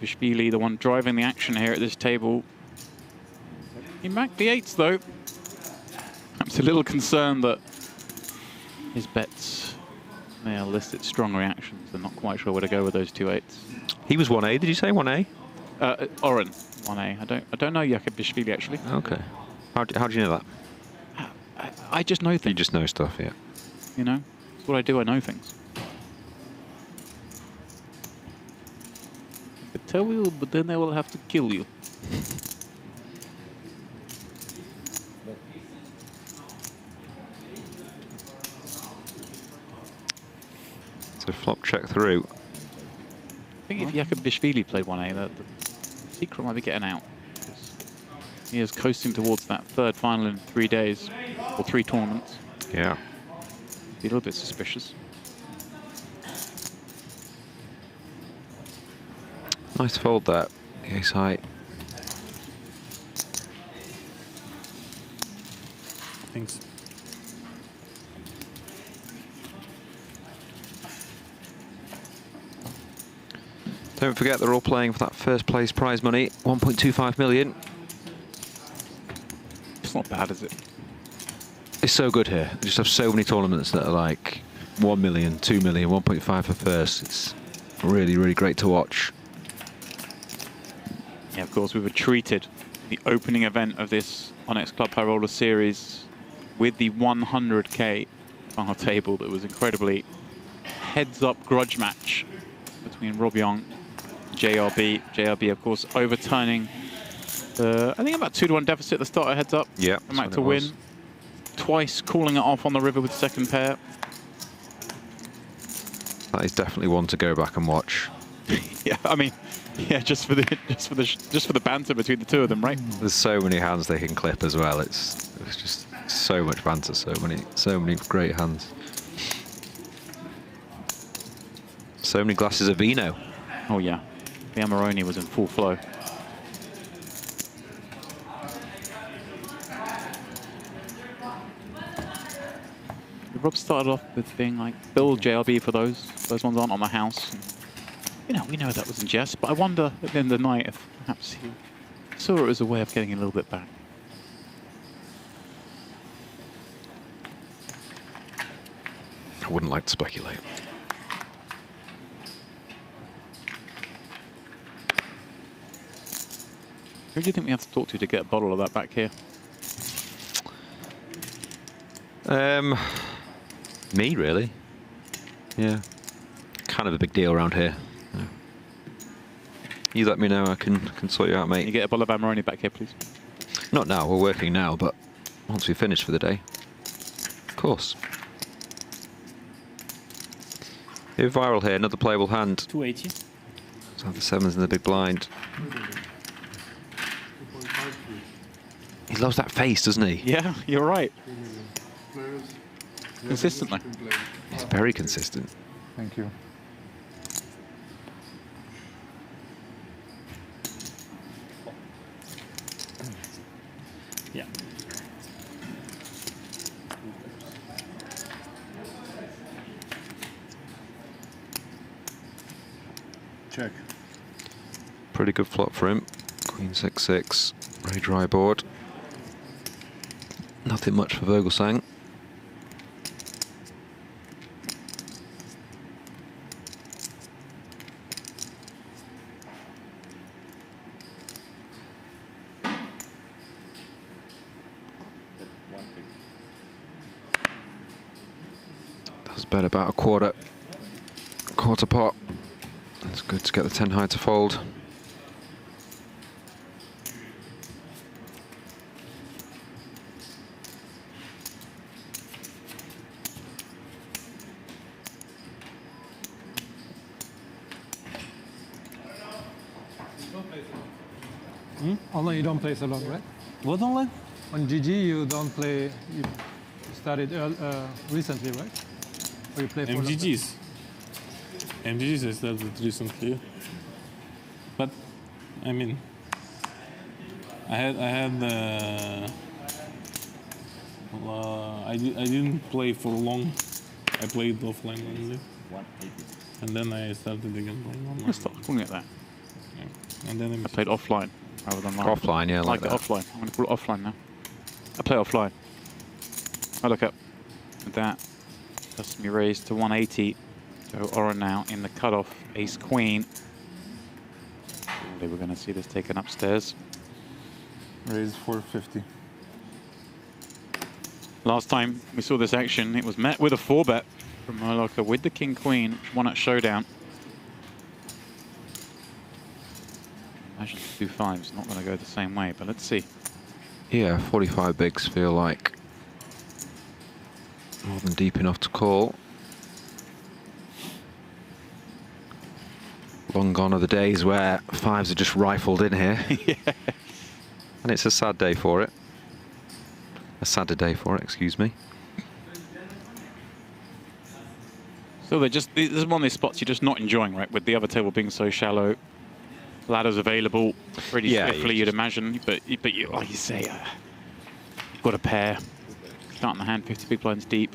Bishvili, the one driving the action here at this table. He backed the 8s though. Perhaps a little concerned that his bets may elicit strong reactions. I'm not quite sure where to go with those 2 8s. He was 1A, did you say 1A? Oren, 1A. I don't know Bishvili actually. Okay. How do you know that? I just know things. You just know stuff, yeah. You know, that's what I do. I know things. I could tell you, but then they will have to kill you. So flop check through. I think if Bishvili played 1A, the secret might be getting out. He is coasting towards that 3rd final in 3 days, or 3 tournaments. Yeah. Be a little bit suspicious. Nice fold there, the ace high. Thanks. Don't forget they're all playing for that first place prize money, 1.25 million. It's not bad, is it? It's so good here. They just have so many tournaments that are like 1 million, 2 million, 1.5 for first. It's really, really great to watch. Yeah, of course, we were treated the opening event of this Onyx Club High Roller Series with the 100K final table that was incredibly heads-up grudge match between Rob Young and JRB. JRB, of course, overturning the, I think, about 2-1 deficit at the start of heads-up. Yeah, come back to win. Twice calling it off on the river with the 2nd pair. That is definitely one to go back and watch. Yeah, I mean, yeah, just for the banter between the 2 of them, right? There's so many hands they can clip as well. It's just so much banter, so many great hands. So many glasses of vino. Oh yeah, the Amarone was in full flow. Rob started off with being like, build JRB for those ones aren't on the house. And, you know, we know that was in jest, but I wonder at the end of the night if perhaps he saw it as a way of getting a little bit back. I wouldn't like to speculate. Who do you think we have to talk to get a bottle of that back here? Me, really. Yeah. Kind of a big deal around here. Yeah. You let me know, I can sort you out, mate. Can you get a bottle of Amarone back here, please? Not now, we're working now, but once we finish for the day. Of course. YohViral here, another playable hand. 280. So the 7's in the big blind. He loves that face, doesn't he? Yeah, you're right. Consistently. He's very consistent. Thank you. Yeah. Check. Pretty good flop for him. Queen 6-6, very dry board. Nothing much for Vogelsang. Does bet about a quarter pot. It's good to get the 10 high to fold. Online you don't play so long, right? What online? On GG you don't play, you started recently, right? Or you play for MGGs. MGGs I started recently. But, I mean, I didn't play for long. I played offline only. And then I started again playing online. Stop looking at that. Yeah. And then I played offline rather than live. Offline, yeah, I like it that. offline. I'm going to call it offline now. I play offline. I look up at that. Customary raised to 180. Joe Oren now in the cutoff. Ace Queen. Surely we're going to see this taken upstairs. Raise 450. Last time we saw this action, it was met with a 4-bet from Muehloecker with the King Queen, which won at Showdown. Imagine 2-5's not going to go the same way, but let's see. Yeah, 45 bigs feel like more than deep enough to call. Long gone are the days where 5s are just rifled in here. Yeah. And it's a sad day for it. A sadder day for it, excuse me. So this is one of these spots you're just not enjoying, right? With the other table being so shallow, ladders available pretty swiftly, you'd imagine. But you, like you say, you've got a pair. Starting the hand 50 big blinds deep.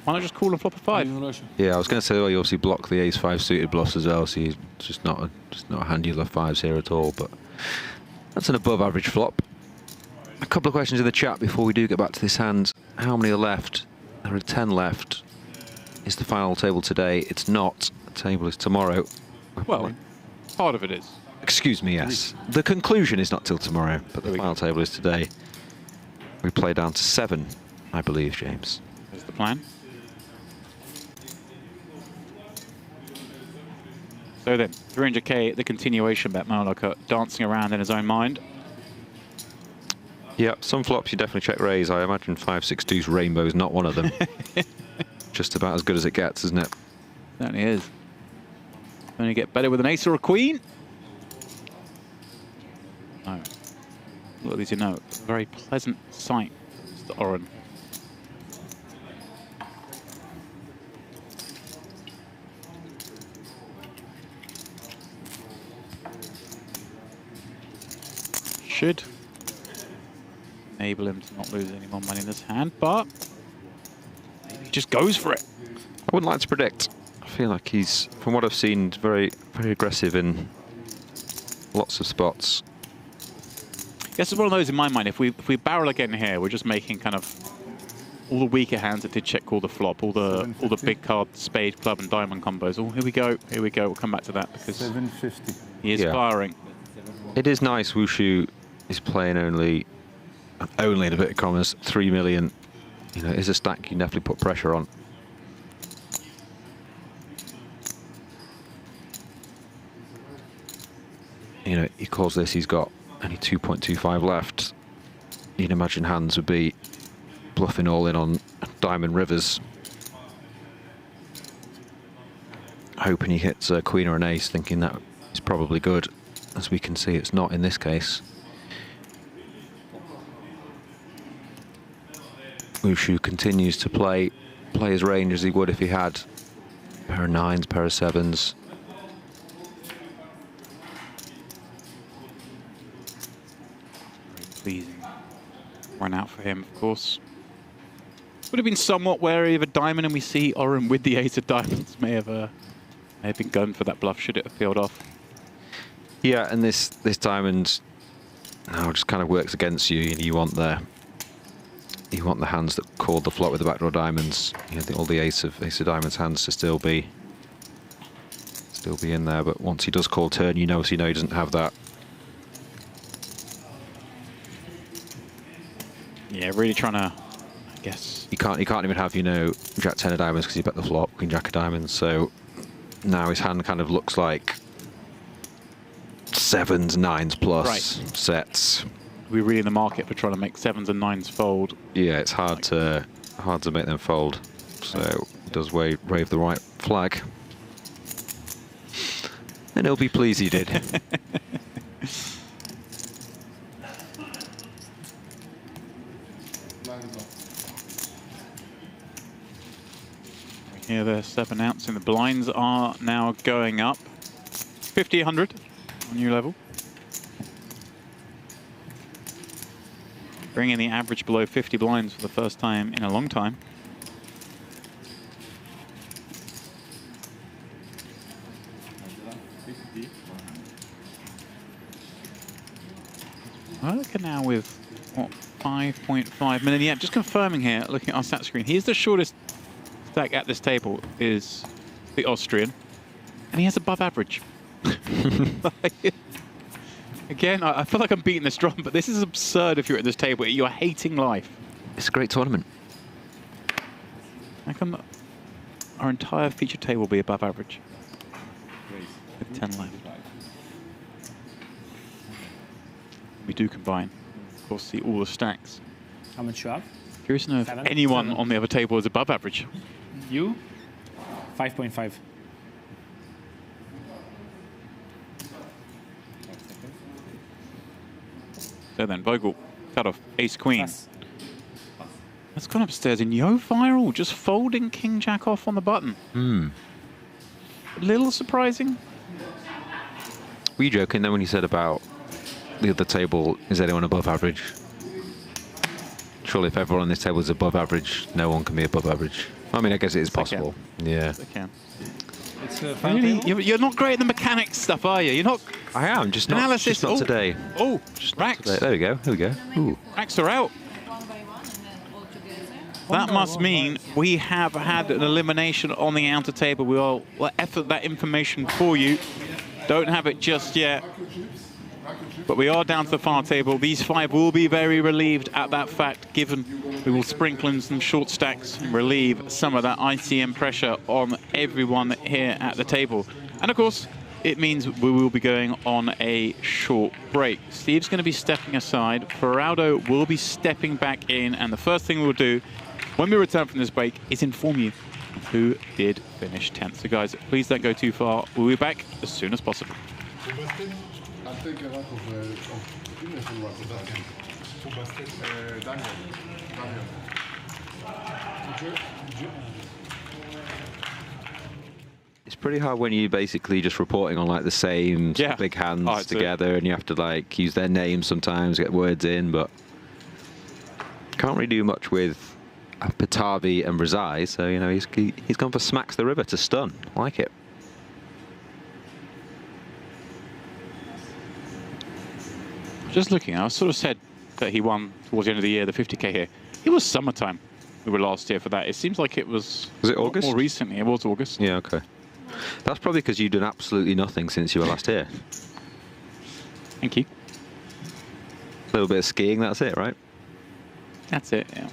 Why not just call and flop a 5? Yeah, I was going to say, well, you obviously block the ace-5 suited bluffs as well, so you're just not a hand you love 5s here at all. But that's an above-average flop. A couple of questions in the chat before we do get back to this hand. How many are left? There are 10 left. Is the final table today? It's not. The table is tomorrow. Well, part of it is. Excuse me, yes. The conclusion is not till tomorrow, but the final table is today. We play down to 7, I believe, James. There's the plan. So then, 300k, the continuation bet. Muehloecker dancing around in his own mind. Yep, some flops you definitely check raise. I imagine 5-6-2's rainbow is not one of them. Just about as good as it gets, isn't it? Certainly is. Only get better with an ace or a queen. No. Well, at least you know, a very pleasant sight, Mr. Oren. Should enable him to not lose any more money in this hand, but maybe he just goes for it. I wouldn't like to predict. I feel like he's, from what I've seen, very, very aggressive in lots of spots. Yes, it's one of those in my mind. If we barrel again here, we're just making kind of all the weaker hands that did check call the flop, all the big card, spade, club, and diamond combos. Oh, here we go, here we go. We'll come back to that because 750. he is firing. It is nice. Wushu is playing only in a bit of commas, 3 million. You know, it is a stack you can definitely put pressure on. You know, he calls this, he's got only 2.25 left. You can imagine hands would be bluffing all in on diamond rivers. Hoping he hits a queen or an ace, thinking that is probably good. As we can see, it's not in this case. Wushu continues to play his range as he would if he had a pair of 9s, pair of 7s. Very pleasing run out for him, of course. Would have been somewhat wary of a diamond, and we see Oren with the ace of diamonds may have been going for that bluff should it have peeled off. Yeah, and this diamond now just kind of works against you. You want the hands that called the flop with the backdoor diamonds. You know, all the ace of diamonds hands to still be in there. But once he does call turn, you know he doesn't have that. Yeah, really trying to, I guess. He can't even have, you know, Jack 10 of diamonds because he bet the flop, Queen Jack of diamonds. So now his hand kind of looks like 7s, 9s plus sets. We're really in the market for trying to make 7s and 9s fold. Yeah, it's hard to make them fold. So he does wave the right flag. And he'll be pleased he did. Here they're 7 ouncing. The blinds are now going up. 50, 100 on new level. Bringing the average below 50 blinds for the first time in a long time. Muehloecker now with, what, 5.5 million. Yeah, just confirming here, looking at our stat screen. He's the shortest stack at this table, is the Austrian, and he has above average. Again, I feel like I'm beating this drum, but this is absurd if you're at this table. You're hating life. It's a great tournament. How come our entire feature table will be above average? With 10 left. We do combine, of course, see all the stacks. How much you have? Curious to know if 7? anyone 7. on the other table is above average. You? 5.5. So then, Vogel, cut off ace queen. Pass. That's gone upstairs in YohViral, just folding king jack off on the button. A little surprising. Were you joking then when you said about the other table, is anyone above average? Surely if everyone on this table is above average, no one can be above average. I mean, I guess it is possible. Yeah. They can. It's a final Really? table. You're not great at the mechanics stuff, are you? You're not. I am, just not, Analysis. just not today. Oh, Just not racks. today. There we go. Here we go. Ooh. Racks are out. That must mean we have had an elimination on the outer table. We'll effort that information for you. Don't have it just yet. But we are down to the far table. These 5 will be very relieved at that fact, given we will sprinkle in some short stacks and relieve some of that ICM pressure on everyone here at the table. And of course, it means we will be going on a short break. Steve's going to be stepping aside. Feraldo will be stepping back in. And the first thing we'll do when we return from this break is inform you of who did finish 10th. So guys, please don't go too far. We'll be back as soon as possible. I'll take a lot of Guinness and what Daniel. It's pretty hard when you basically just reporting on like the same big hands together, and you have to like use their names sometimes, get words in, but can't really do much with Patavi and Razai. So you know he's gone for smacks the river to stun. Like it. Just looking, I sort of said that he won towards the end of the year, the 50k here. It was summertime. We were last year for that. It seems like it was. Was it August? More recently, it was August. Yeah, okay. That's probably because you've done absolutely nothing since you were last here. Thank you. A little bit of skiing, that's it, right? That's it, yeah.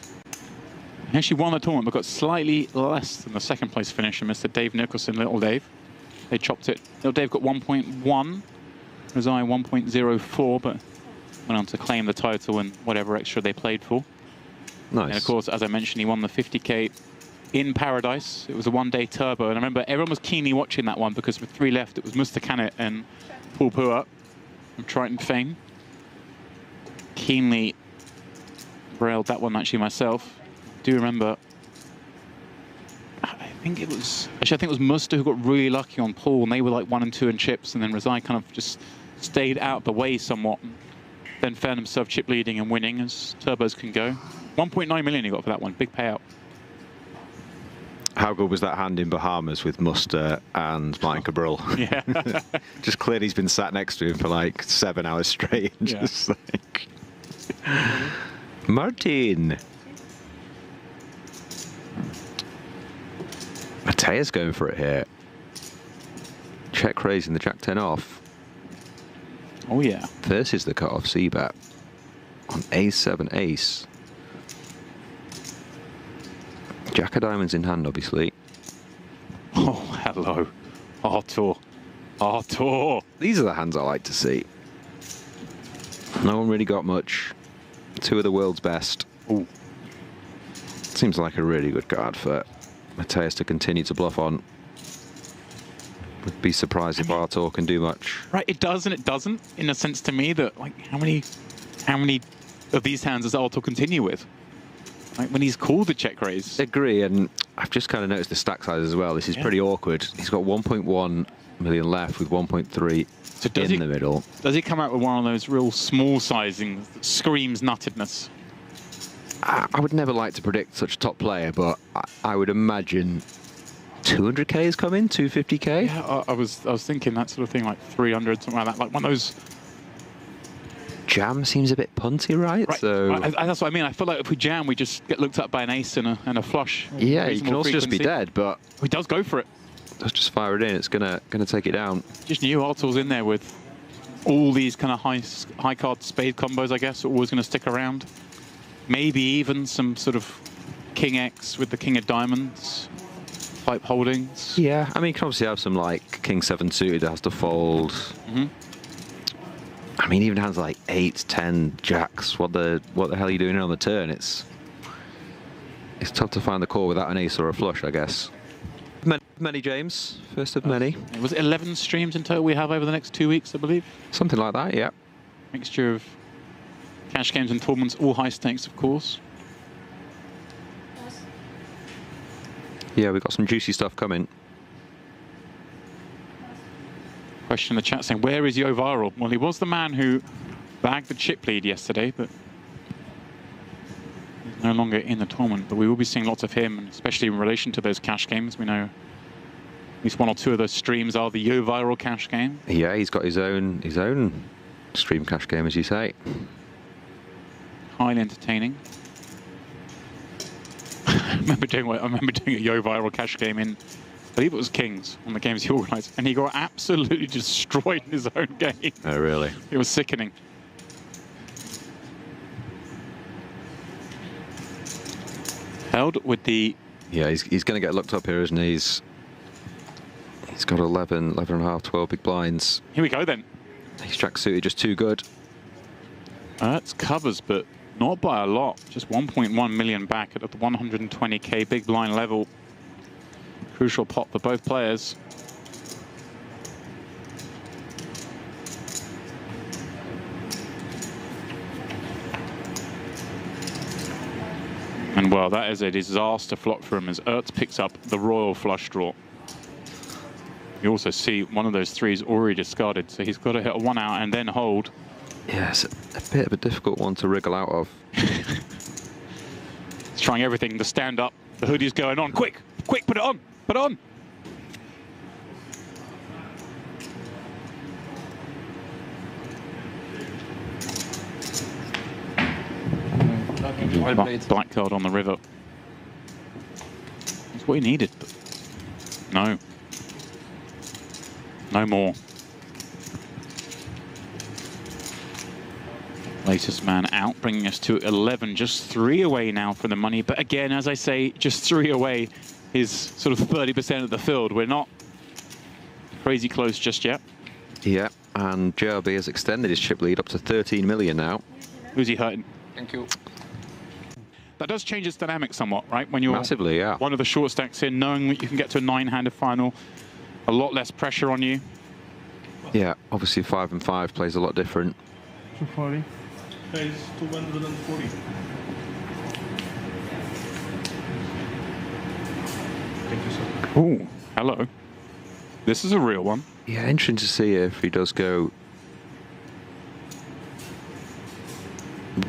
He actually won the tournament, but got slightly less than the second place finisher, Mr. Dave Nicholson, Little Dave. They chopped it. Little Dave got 1.1, Razai 1.04, but went on to claim the title and whatever extra they played for. Nice. And of course, as I mentioned, he won the 50K in Paradise. It was a one-day turbo. And I remember everyone was keenly watching that one because with 3 left, it was Mr. Canet and Paul Pua from Triton fame. Keenly railed that one actually myself. Do remember, I think it was Muster who got really lucky on Paul, and they were like 1 and 2 in chips, and then Razai kind of just stayed out of the way somewhat, and then found himself chip leading and winning as turbos can go. 1.9 million he got for that one, big payout. How good was that hand in Bahamas with Muster and Martin Cabral? Yeah. Just clearly he's been sat next to him for like 7 hours straight. And Yeah. just like... Martin. Matthias going for it here. Check raising the Jack 10 off. Oh yeah. Versus the cut-off C-bet on A7 ace. Jack of diamonds in hand, obviously. Oh, hello. Artur. Artur. These are the hands I like to see. No one really got much. 2 of the world's best. Ooh. Seems like a really good card for Matthias to continue to bluff on. Would be surprised if Artur can do much. Right, it does and it doesn't, in a sense to me that, like, how many of these hands does Artur continue with? Like, when he's called the check raise. Agree, and I've just kind of noticed the stack size as well. This is pretty awkward. He's got 1.1 million left with 1.3 in the middle. Does he come out with one of those real small sizing that screams nuttedness? I would never like to predict such a top player, but I would imagine 200k is coming, 250k. Yeah, I was thinking that sort of thing, like 300, something like that. Like one of those. Jam seems a bit punty, right? So that's what I mean. I feel like if we jam, we just get looked up by an ace and a flush. Yeah, you can also just be dead, but he does go for it. Let's just fire it in. It's gonna take it down. Just knew Artur's in there with all these kind of high card spade combos. I guess always going to stick around. Maybe even some sort of King X with the King of Diamonds type holdings. Yeah, I mean, you can obviously have some like King 7 suited that has to fold. I mean, even hands like 8, 10 jacks. What the hell are you doing on the turn? It's tough to find the call without an ace or a flush, I guess. Many James, first of many. It was 11 streams in total we have over the next 2 weeks, I believe. Something like that, yeah. Mixture of cash games and tournaments, all high stakes, of course. Yeah, we've got some juicy stuff coming. Question in the chat saying, where is YohViral? Well, he was the man who bagged the chip lead yesterday, but he's no longer in the tournament. But we will be seeing lots of him, especially in relation to those cash games. We know at least 1 or 2 of those streams are the YohViral cash game. Yeah, he's got his own stream cash game, as you say. Highly entertaining. I remember doing a YohViral cash game in, I believe it was Kings, on the games he organised, and he got absolutely destroyed in his own game. Oh, really? It was sickening. Held with the... Yeah, he's going to get looked up here, isn't he? He's got 11 and a half, 12 big blinds. Here we go then. He's jack suited, just too good. That's covers, but not by a lot. Just 1.1 million back at the 120k big blind level. Crucial pot for both players. And well, that is a disaster flop for him as Ertz picks up the royal flush draw. You also see one of those 3s already discarded, so he's got to hit a 1 out and then hold. Yes, a bit of a difficult one to wriggle out of. He's trying everything to stand up. The hoodie's going on. Quick, quick, put it on, put it on. Black card on the river. That's what he needed. But no. No more. Latest man out, bringing us to 11. Just 3 away now from the money. But again, as I say, just 3 away is sort of 30% of the field. We're not crazy close just yet. Yeah, and JRB has extended his chip lead up to 13 million now. Who's he hurting? Thank you. that does change its dynamic somewhat, right? When you're Massively, yeah. one of the short stacks in, knowing that you can get to a 9-handed final, a lot less pressure on you. Yeah, obviously 5 and 5 plays a lot different. 240. Pays 240. Thank you, sir. Oh, hello. This is a real one. Yeah, interesting to see if he does go.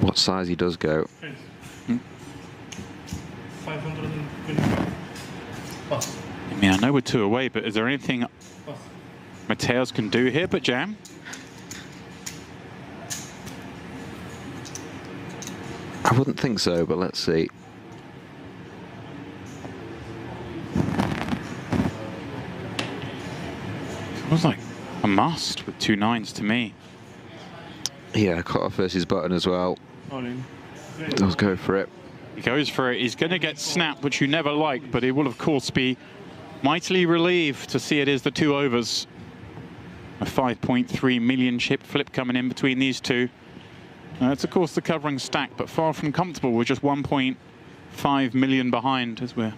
What size he does go. 525. Pass. I mean, I know we're 2 away, but is there anything Pass. Matthias can do here but jam? I wouldn't think so, but let's see. It was like a must with 2 9s to me. Yeah, cut off versus button as well. All in. Does go for it. He goes for it. He's going to get snapped, which you never like, but he will, of course, be mightily relieved to see it is the 2 overs. A 5.3 million chip flip coming in between these two. It's, of course, the covering stack, but far from comfortable. We're just 1.5 million behind as we're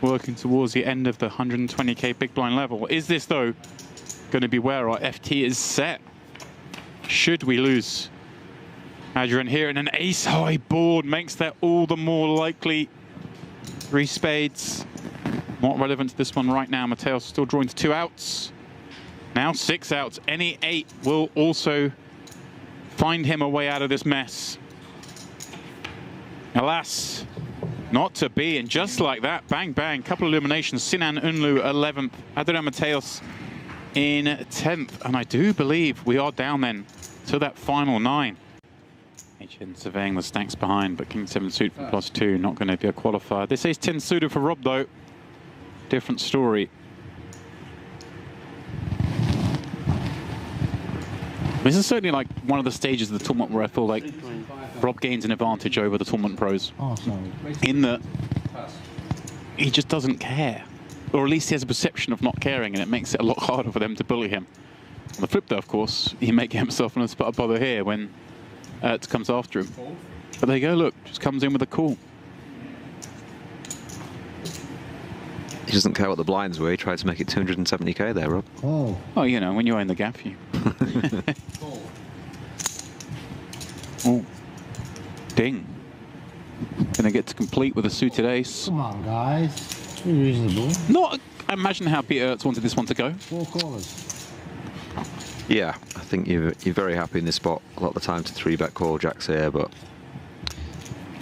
working towards the end of the 120k big blind level. Is this, though, going to be where our FT is set? Should we lose Adrian here, and an ace-high board makes that all the more likely. 3 spades. Not relevant to this one right now. Matthias still drawing to 2 outs. Now 6 outs. Any 8 will also find him a way out of this mess. Alas, not to be. And just like that, bang, bang, couple of eliminations. Sinan Unlu 11th. Adrian Matthias in 10th. And I do believe we are down then to that final 9. HN surveying the stacks behind, but King 7 suit for +2, not going to be a qualifier. This ace 10 suited for Rob, though. Different story. This is certainly like one of the stages of the tournament where I feel like Rob gains an advantage over the tournament pros. Oh, sorry. In that he just doesn't care. Or at least he has a perception of not caring, and it makes it a lot harder for them to bully him. On the flip, though, of course, he may get himself in a spot of bother here when it comes after him. But there you go, look, just comes in with a call. He doesn't care what the blinds were. He tried to make it 270k there, Rob. Oh. Oh, you know, when you own the gaff, you. Oh, ding. Gonna get to complete with a suited ace. Come on, guys. Be reasonable. Not, I imagine how Peter Ertz wanted this one to go. 4 callers. Yeah, I think you're very happy in this spot. A lot of the time to 3-bet call jacks here, but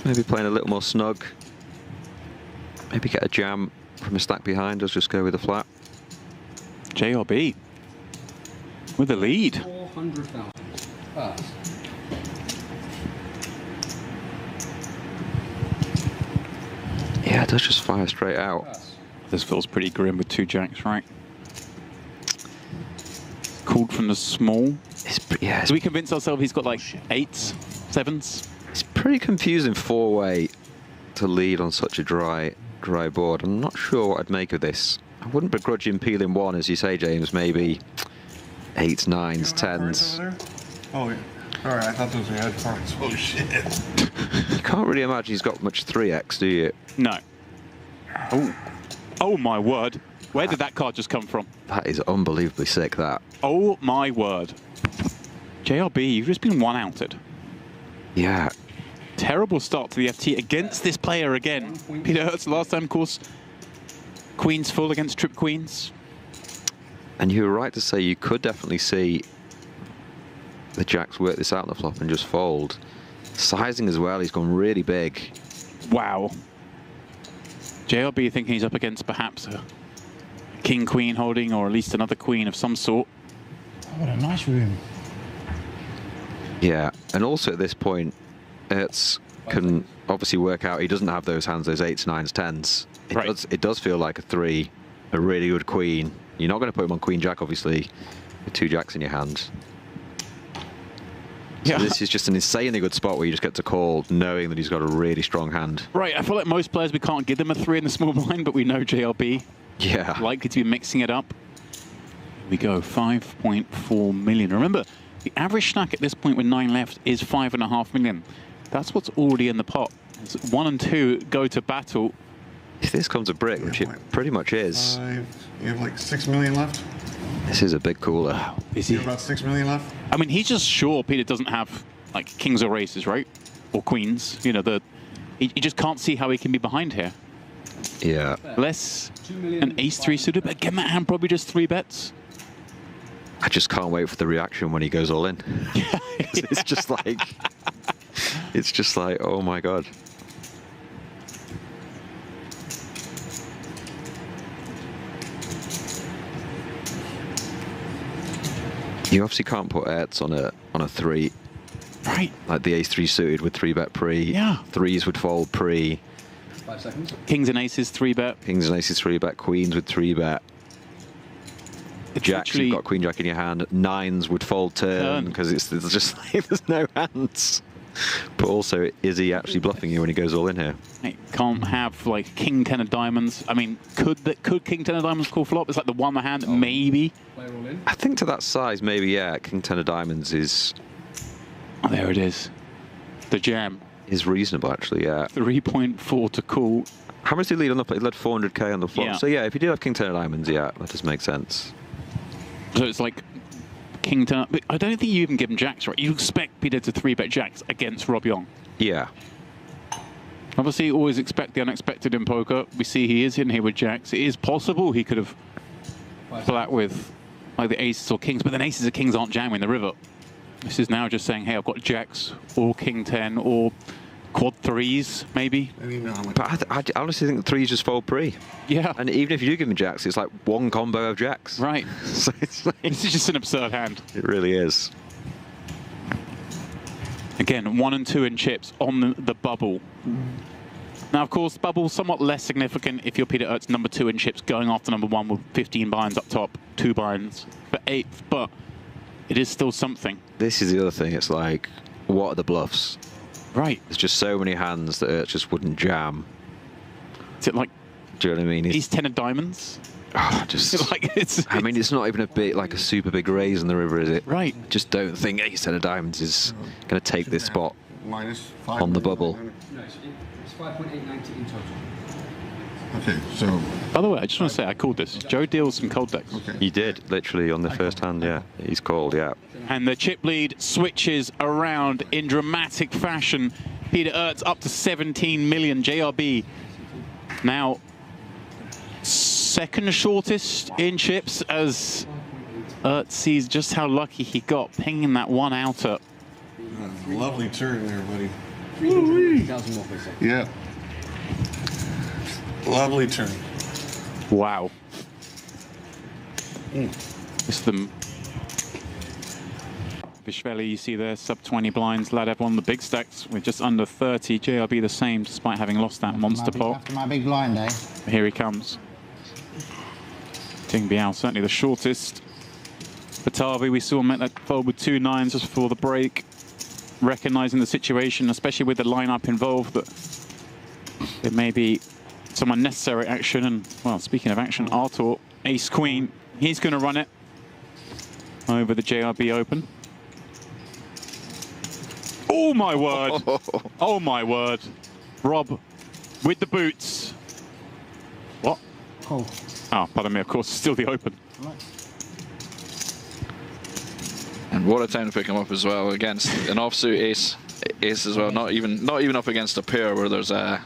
maybe playing a little more snug. Maybe get a jam from a stack behind us, just go with a flat. JRB with the lead. 400,000. Yeah, it does just fire straight out. This feels pretty grim with 2 jacks, right? Called from the small. Yeah, Do we convince ourselves he's got like 8s, 7s? it's pretty confusing 4-way to lead on such a dry board. I'm not sure what I'd make of this. I wouldn't begrudge him peeling 1, as you say, James. Maybe 8s, 9s, 10s. Oh, yeah. All right, I thought those were headphones. Holy shit. You can't really imagine he's got much 3x, do you? No. Oh, oh my word. Where did that card just come from? That is unbelievably sick, that. Oh my word. JRB, you've just been 1-outed. Yeah. Terrible start to the FT against this player again. Peter Ertz last time, of course. Queens full against trip queens. And you were right to say you could definitely see the jacks work this out on the flop and just fold. Sizing as well, he's gone really big. Wow. JRB thinking he's up against perhaps a king-queen holding, or at least another queen of some sort. Oh, what a nice room. Yeah, and also at this point, Ertz can obviously work out he doesn't have those hands, those 8s, 9s, 10s. It does feel like a 3, a really good queen. You're not going to put him on queen jack, obviously, with 2 jacks in your hand. So this is just an insanely good spot where you just get to call knowing that he's got a really strong hand. Right, I feel like most players, we can't give them a 3 in the small blind, but we know JRB. Yeah. Likely to be mixing it up. Here we go, 5.4 million. Remember, the average stack at this point with 9 left is 5.5 million. That's what's already in the pot. 1 and 2 go to battle. If this comes a brick, which it pretty much is. You have like 6 million left? This is a big cooler. Wow. Is You he? have about 6 million left? I mean, he's just sure Peter doesn't have like kings or aces, right? Or queens. You know, he just can't see how he can be behind here. Yeah. Less an ace-3 suited, but again, that hand probably just 3 bets. I just can't wait for the reaction when he goes all in. Yeah. It's just like, oh my God. You obviously can't put eights on a 3. Right. Like the ace-3 suited with 3-bet pre. Yeah. 3s would fold pre. 5 seconds. Kings and aces 3-bet. Kings and aces 3-bet. Queens would 3-bet. Jacks, you've got queen jack in your hand. 9s would fold turn because it's just like there's no hands. But also, is he actually bluffing you when he goes all in here? Can't have like king 10 of diamonds. I mean, could king 10 of diamonds call flop? It's like the one hand, maybe. I think to that size, maybe, yeah. King 10 of diamonds is... Oh, there it is. The jam. Is reasonable, actually, yeah. 3.4 to call. How much did he lead on the flop? He led 400k on the flop. Yeah. So, yeah, if you do have king 10 of diamonds, yeah, that does make sense. So it's like king 10. I don't think you even give him jacks, right? You expect Peter to 3-bet jacks against Rob Young. Yeah. Obviously, you always expect the unexpected in poker. We see he is in here with jacks. It is possible he could have flat with like the aces or kings, but then aces or kings aren't jamming the river. This is now just saying, hey, I've got jacks or king 10 or quad 3s, maybe. But I honestly think the 3s just fold pre. Yeah. And even if you do give him jacks, it's like one combo of jacks. Right. So it's like, This is just an absurd hand. it really is. Again, 1 and 2 in chips on the bubble. Now, of course, bubble somewhat less significant if you're Peter Ertz number 2 in chips, going after number 1 with 15 binds up top, 2 binds for 8th, but it is still something. This is the other thing. It's like, what are the bluffs? Right. There's just so many hands that Ertz just wouldn't jam. Is it like... Do you know what I mean? He's 10 of diamonds? Oh, just... I mean, it's not even a bit like a super big raise in the river, is it? Right. I just don't think ace 10 of diamonds is going to take this spot on the bubble. No, it's 5.890 in total. Okay, so... By the way, I just want to say I called this. Joe deals some cold decks. Okay. He did, literally, on the first hand, yeah. He's called, yeah. And the chip lead switches around in dramatic fashion. Peter Ertz up to 17 million. JRB now second shortest in chips as Ertz sees just how lucky he got, pinging that one outer. Lovely turn there, buddy. 380,000 more, please. Yeah. Lovely turn. Wow. It's the Vishveli, you see there, sub 20 blinds. Ladev on the big stacks with just under 30. JRB the same, despite having lost that monster pot. After my big blind, eh? Here he comes. Ting Biao, certainly the shortest. Batavi, we saw met that fold with 2 9s just before the break. Recognizing the situation, especially with the lineup involved, that there may be some unnecessary action. And, well, speaking of action, Artur, ace-queen, he's going to run it over the JRB Open. Oh, my word. Oh, my word. Rob with the boots. What? Oh. Oh, pardon me, of course, still the Open. And what a time to pick him up as well against an offsuit ace as well. Not even up against a pair where there's a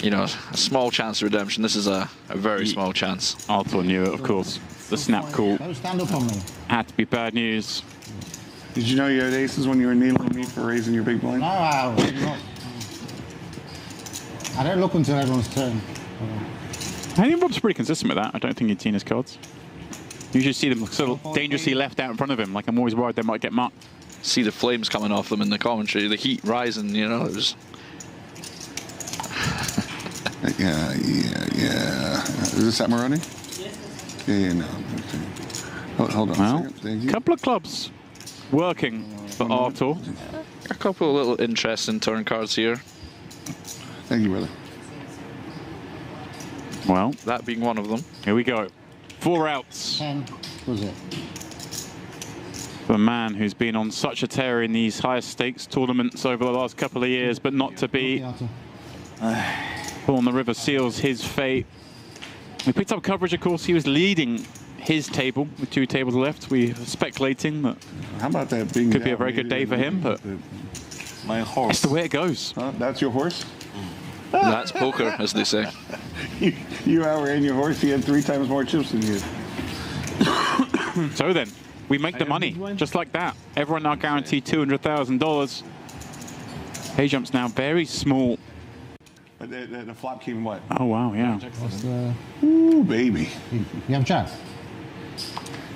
a small chance of redemption. This is a very small chance. Artur knew it, of course. The snap call Don't stand up on me. had to be bad news. Did you know you had aces when you were kneeling me for raising your big blind? No, I don't look until everyone's turn. I think Rob's pretty consistent with that. I don't think he'd seen his cards. You should see them sort of dangerously left out in front of him. Like, I'm always worried they might get marked. See the flames coming off them in the commentary, the heat rising, it was... Yeah. Is this Samaroni? Yeah, no. Okay. Hold on Well, a second. Thank you. couple of clubs working for Artur. A couple of little interesting turn cards here. Thank you, brother. Well, that being one of them. Here we go. 4 outs. 10 was it? For a man who's been on such a tear in these highest stakes tournaments over the last couple of years, but not to be. Paul on the River seals his fate. We picked up coverage, of course. He was leading his table with 2 tables left. We were speculating that How about that being could be a very good day for him, but my horse. that's the way it goes. That's your horse? That's poker, as they say. You outran your horse. He had 3 times more chips than you. So then, we make the money, just like that. Everyone now guaranteed $200,000. Pay jump's now very small. But the flop came what? Oh, wow, yeah. Ooh, baby. You have jack?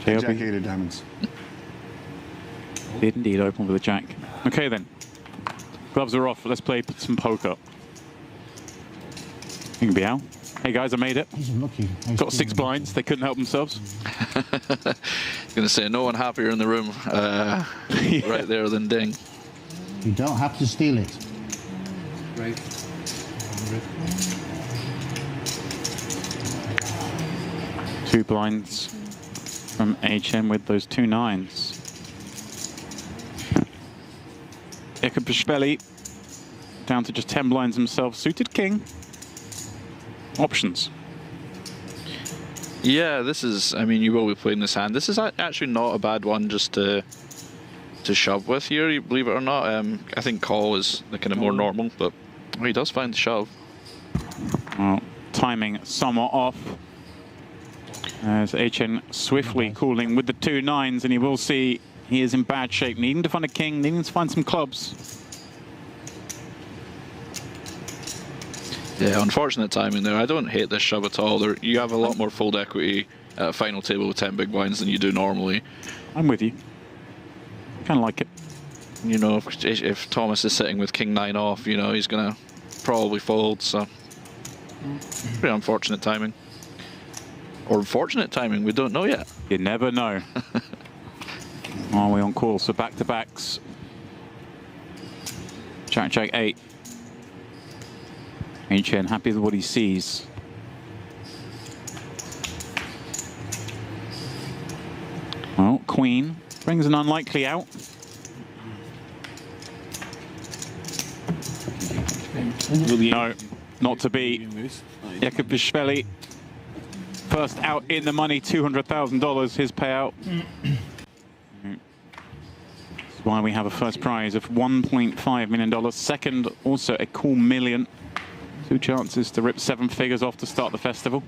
Jack 8 of diamonds. Did indeed open with a jack. Okay, then. Gloves are off. Let's play some poker. You can be out. Hey, guys, I made it. He's unlucky. Got 6 blinds. They couldn't help themselves. Gonna say no one happier in the room right there than Ding. You don't have to steal it. Right. 2 blinds from HM with those 2 9s. Ekapishvili down to just 10 blinds himself. Suited king. Options. Yeah, this is, I mean, you will be playing this hand. This is actually not a bad one just to shove with here, you believe it or not. I think call is the kind of more normal, but he does find the shove. Well, timing somewhat off. As HN swiftly calling with the 2 9s, and he will see he is in bad shape, needing to find a king, needing to find some clubs. Yeah, unfortunate timing there. I don't hate this shove at all. You have a lot more fold equity at a final table with 10 big blinds than you do normally. I'm with you. Kind of like it. You know, if Thomas is sitting with king 9 off, you know, he's going to probably fold, so pretty unfortunate timing. Or fortunate timing, we don't know yet. You never know. Are we on course for back-to-backs? Jack, Jack 8. HN happy with what he sees. Well, Queen brings an unlikely out. No, not to be. Ekapishvili first out in the money, $200,000 his payout. That's why we have a first prize of $1.5 million. Second, also a cool million. 2 chances to rip 7 figures off to start the festival.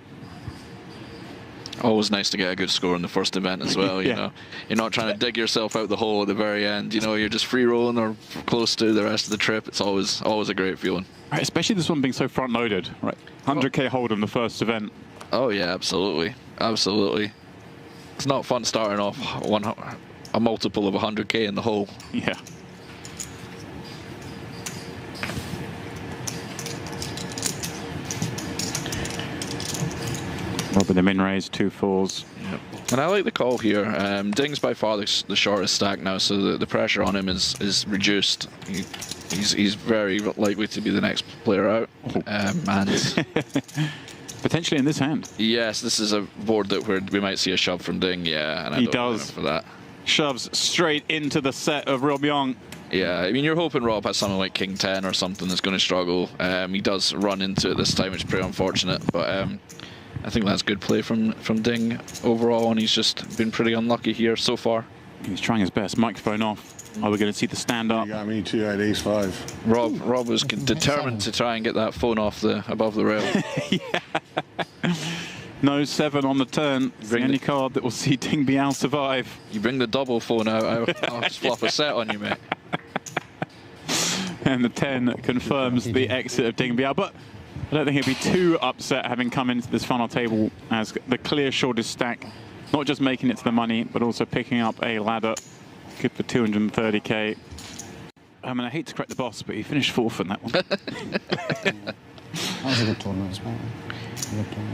Always nice to get a good score in the first event as well, you know. You're not trying to dig yourself out the hole at the very end, you know, you're just free rolling or close to the rest of the trip. It's always a great feeling. Right, especially this one being so front loaded, right? 100K hold'em the first event. Oh yeah, absolutely. Absolutely. It's not fun starting off a multiple of 100K in the hole. Yeah. Robin the min raise, 2 4s. Yep. And I like the call here. Ding's by far the shortest stack now, so the pressure on him is reduced. He's very likely to be the next player out. And potentially in this hand. Yes, this is a board that we might see a shove from Ding. Yeah, and I don't blame him for that. Shoves straight into the set of Rob Young. Yeah, I mean, you're hoping Rob has something like King 10 or something that's going to struggle. He does run into it this time, which is pretty unfortunate, but I think that's good play from Ding overall, and he's just been pretty unlucky here so far. He's trying his best. Microphone off. Are we going to see the stand up? You got me too at ace 5. Rob was determined to try and get that phone off above the rail. Yeah. No 7 on the turn. It's the only card that will see Ding Biao survive. You bring the double phone out, I'll just flop a set on you, mate. And the 10 confirms the exit of Ding Biao, but I don't think he'll be too upset having come into this final table as the clear shortest stack, not just making it to the money, but also picking up a ladder. Good for 230K. I mean, I hate to correct the boss, but he finished 4th in that one. That was a good tournament as well.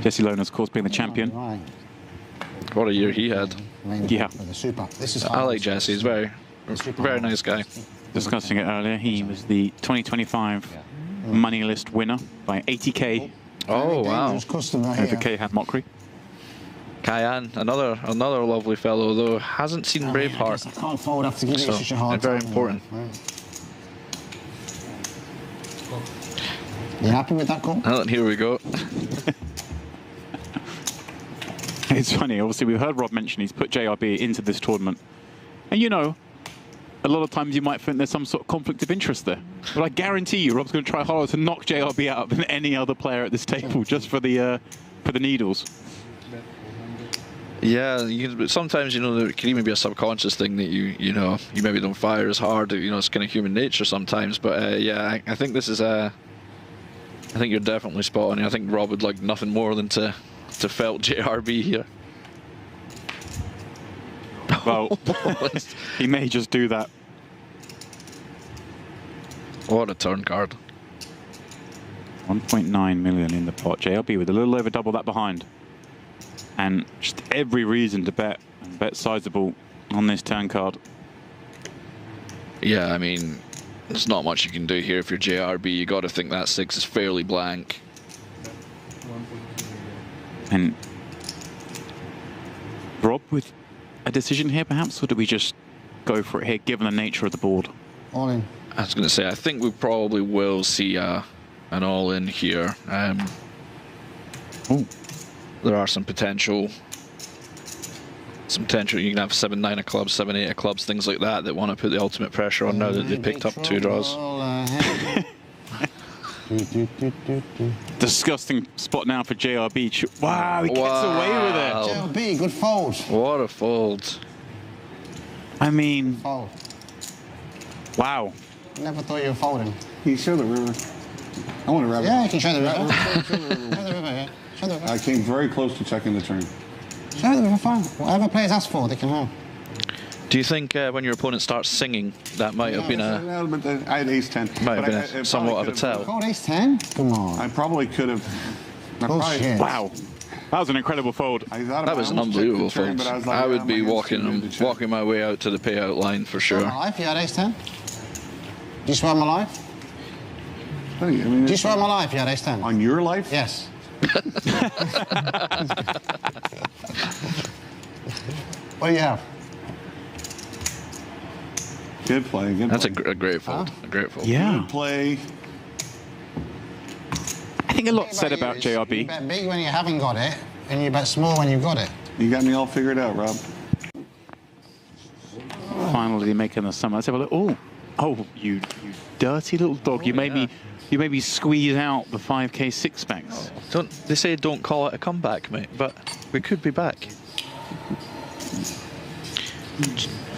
Jesse Lohner's, of course, being the champion. Right. What a year he had. Yeah. I like Jesse. He's very nice guy. Discussing it earlier, he was the 2025 money list winner by 80K. Oh, wow. Over K had Mockery. Cayenne, another lovely fellow, though hasn't seen Braveheart. I can't fold after giving it such a hard very time. important. You happy with that call? And here we go. It's funny, obviously we've heard Rob mention he's put JRB into this tournament. And you know, a lot of times you might think there's some sort of conflict of interest there. But I guarantee you Rob's going to try harder to knock JRB out than any other player at this table just for the needles. Yeah, sometimes, you know, there can even be a subconscious thing that you know, you maybe don't fire as hard. You know, it's kind of human nature sometimes. But yeah, I think this is I think you're definitely spot on. I think Rob would like nothing more than to felt JRB here. Well, he may just do that. What a turn card. 1.9 million in the pot. JRB with a little over double that behind. And just every reason to bet, and bet sizable on this turn card. Yeah, I mean, there's not much you can do here if you're JRB. You got to think that 6 is fairly blank. And Rob with a decision here, perhaps, or do we just go for it here, given the nature of the board? All in. I was going to say, I think we probably will see an all-in here. There are some potential. You can have 7-9 of clubs, 7-8 of clubs, things like that want to put the ultimate pressure on now that they've picked up 2 draws. Disgusting spot now for JRB. Wow, he gets away with it. JRB, good fold. What a fold. I mean, Fold. wow. Never thought you were folding. Can you show the river? I want to wrap it. Yeah, you can show the river. Show the river, yeah. Show the river. I came very close to checking the turn. Show the river, fine. Whatever players ask for, they can have. Do you think when your opponent starts singing, that might have been I had ace-10. might have been somewhat of a tell? Called ace-10? Come on. I probably could have. Bullshit. Wow. That was an incredible fold. That was an unbelievable fold. I would be walking my way out to the payout line for sure. Life, you had ace-10? Do you swear on my life? I mean, Do you swear on my life you had ace-10? on your life? Yes. What do you have? Good play. Good That's play. a great fold. A great fold. Yeah. Good play. I think a lot said about You JRB. bet big when you haven't got it, and you bet small when you've got it. You got me all figured out, Rob. Finally making the sum. Let's have a look. Oh, you dirty little dog. You made me squeeze out the 5K six packs. They say don't call it a comeback, mate, but we could be back.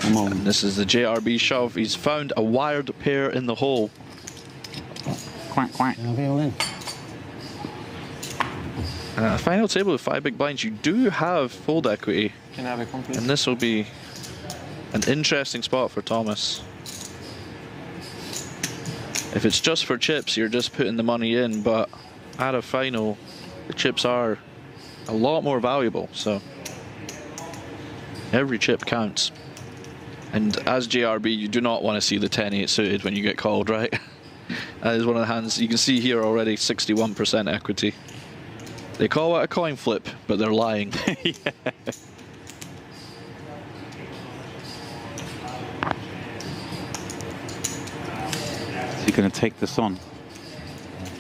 Come on. And this is the JRB shove. He's found a wired pair in the hole. Quack, quack. I'll be all in. Final table with 5 big blinds. You do have fold equity. Can I have a complete? And this will be an interesting spot for Thomas. If it's just for chips, you're just putting the money in, but at a final, the chips are a lot more valuable, so every chip counts. And as JRB, you do not want to see the 10-8 suited when you get called, right? That is one of the hands. You can see here already 61% equity. They call it a coin flip, but they're lying. Yeah. He's going to take this on.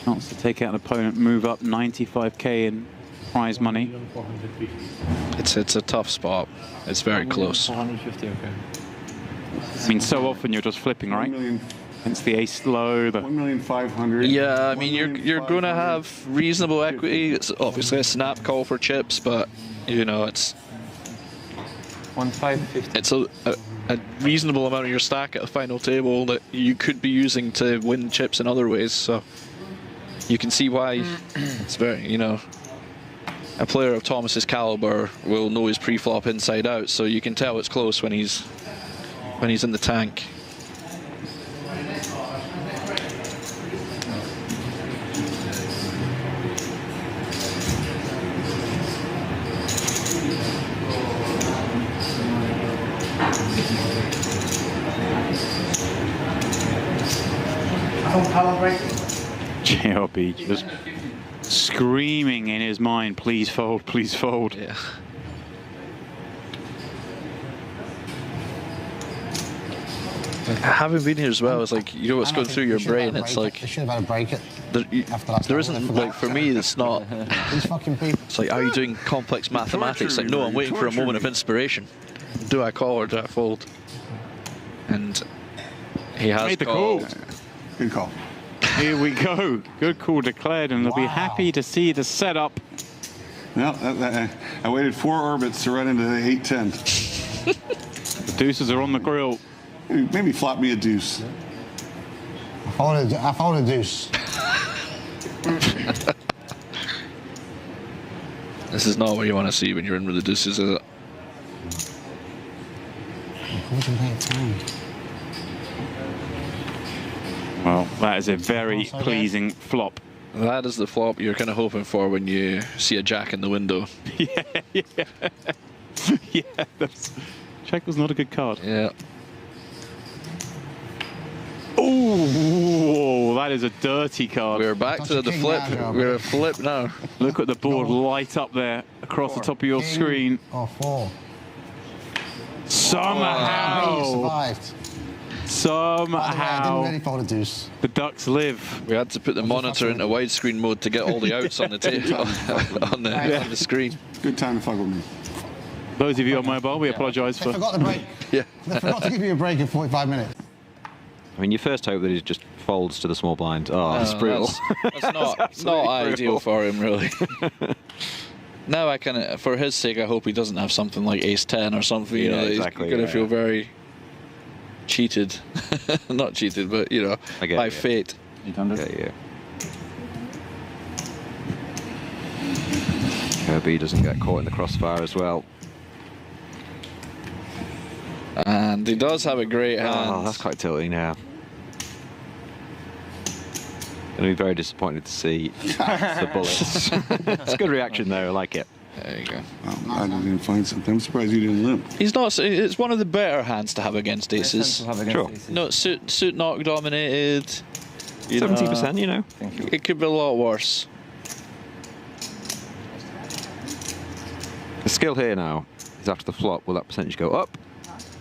Chance to take out an opponent, move up 95K in prize money. It's a tough spot. It's very close. 450, okay. I mean, so often you're just flipping, right? Against the ace low. The 1,500,000. Yeah, I mean, you're going to have reasonable equity. It's obviously a snap call for chips, but you know it's 1,550. it's a reasonable amount of your stack at the final table that you could be using to win chips in other ways. So you can see why it's very, you know, a player of Thomas's caliber will know his pre-flop inside out. So you can tell it's close when he's in the tank. JRB just screaming in his mind, please fold, please fold. Yeah. Having been here as well, it's like, you know what's going through your brain. It's like, They should have had a break it. There isn't, like, for me, it's not. These fucking people. It's like, are you doing complex mathematics? Like, no, I'm waiting for a moment of inspiration. Do I call or do I fold? And he has made the called. call. Good call. Here we go. Good call declared, and they'll be happy to see the setup. Well, I waited 4 orbits to run into the 8-10. The deuces are on the grill. Maybe flop me a deuce. I fold a deuce. This is not what you want to see when you're in with the deuces, is it? Well, that is a very pleasing flop. That is the flop you're kind of hoping for when you see a jack in the window. Yeah. Yeah, check was not a good card. Yeah. Oh, that is a dirty card. We're back to the flip. We're a flip now. Look at the board light up there across the top of your screen. Or 4. Somehow. Somehow. I didn't really fold a deuce. The Ducks live. We had to put the monitor into widescreen mode to get all the outs on the on the screen. Good time to fuck with me. Those of you on mobile, we apologise for. They forgot the break. Yeah. They forgot to give you a break in 45 minutes. I mean, you first hope that he just folds to the small blind. Oh, that's brutal. That's not ideal for him, really. Now I can, for his sake, I hope he doesn't have something like ace-10 or something. You know, exactly, he's going to feel very cheated. Not cheated, but, you know, by fate. 800. Yeah. Kirby doesn't get caught in the crossfire as well. And he does have a great hand. Oh, that's quite tilty now. Going to be very disappointed to see the bullets. It's a good reaction though, I like it. There you go. I didn't find something. I'm surprised you didn't limp. He's not. It's one of the better hands to have against aces. Sure. No, suit knock dominated. 70%, you know. It could be a lot worse. The skill here now is after the flop, will that percentage go up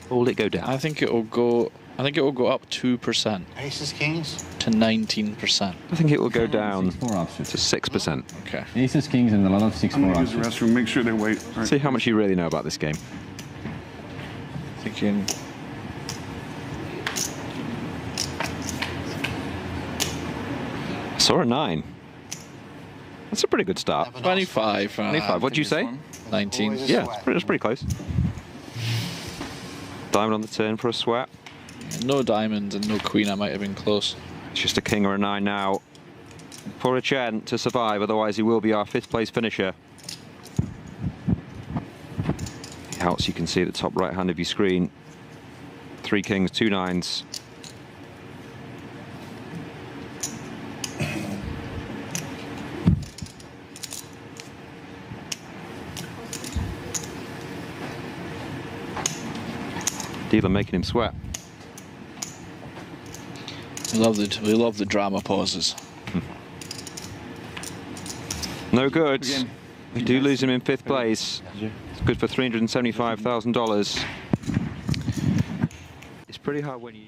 or will it go down? I think it will go. I think it will go up 2%. Aces, kings. To 19%. I think it will go down 6-4 offsuit. to 6%. Okay. Aces, kings, and a lot of 6-4 I'm going to use the offsuit. restroom. Make sure they wait. All right. See how much you really know about this game. Thinking. I saw a 9. That's a pretty good start. 25. 25. What did you say? 19. Yeah, it's pretty close. Diamond on the turn for a swap. No diamond and no queen. I might have been close. It's just a king or a 9 now for a Chen to survive, otherwise he will be our 5th place finisher. Outs you can see at the top right hand of your screen. 3 kings, 2 9s. Dealer making him sweat. We love the drama pauses. No good. We do lose him in 5th place. It's good for $375,000. It's pretty hard when you...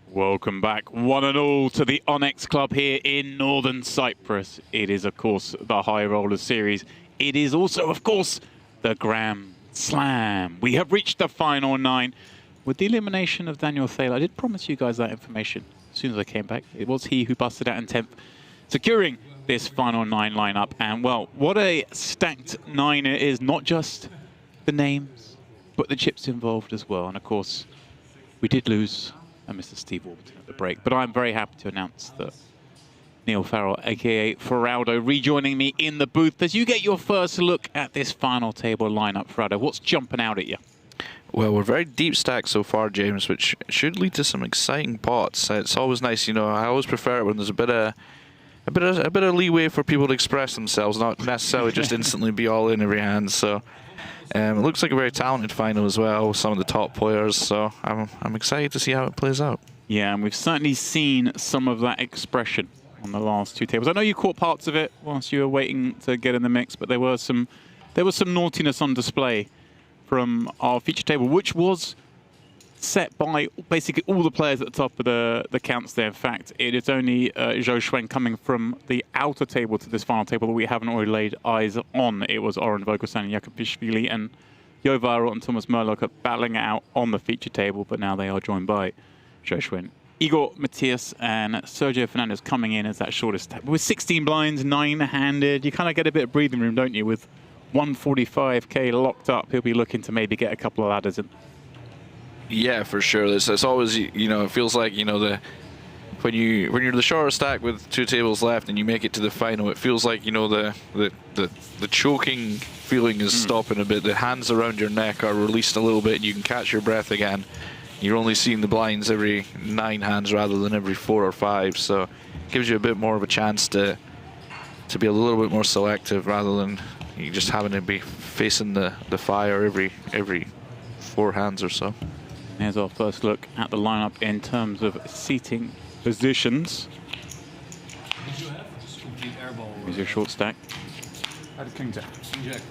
Welcome back, one and all, to the Onyx Club here in Northern Cyprus. It is, of course, the High Rollers Series. It is also, of course, the Grand Slam. We have reached the final 9 with the elimination of Daniel Thaler. I did promise you guys that information as soon as I came back. It was he who busted out in 10th, securing this final 9 lineup. And, well, what a stacked 9 it is. Not just the names, but the chips involved as well. And, of course, we did lose Mr. Steve Warburton at the break. But I'm very happy to announce that Neil Farrell, a.k.a. Ferraldo, rejoining me in the booth. As you get your first look at this final table lineup, Ferraldo, what's jumping out at you? Well, we're very deep stacked so far, James, which should lead to some exciting pots. It's always nice, you know. I always prefer it when there's a bit of leeway for people to express themselves, not necessarily just instantly be all in every hand. So it looks like a very talented final as well with some of the top players. So I'm excited to see how it plays out. Yeah, and we've certainly seen some of that expression on the last 2 tables. I know you caught parts of it whilst you were waiting to get in the mix, but there were some there was some naughtiness on display from our feature table, which was set by basically all the players at the top of the counts there. In fact, it is only YohViral coming from the outer table to this final table that we haven't already laid eyes on. It was Oren Vogelsang and Jakubishvili and YohViral and Thomas Muehloecker battling it out on the feature table, but now they are joined by YohViral. Igor, Matthias, and Sergio Fernandez coming in as that shortest table. With 16 blinds, 9-handed, you kind of get a bit of breathing room, don't you? With 145k locked up, he'll be looking to maybe get a couple of ladders in. Yeah, for sure. It's always, you know, it feels like, you know, when you're the shorter stack with 2 tables left and you make it to the final, it feels like, you know, the choking feeling is stopping a bit. The hands around your neck are released a little bit and you can catch your breath again. You're only seeing the blinds every 9 hands rather than every 4 or 5, so it gives you a bit more of a chance to be a little bit more selective rather than you just having to be facing the fire every 4 hands or so. Here's our first look at the lineup in terms of seating positions. Here's your short stack. King Jack. King Jack.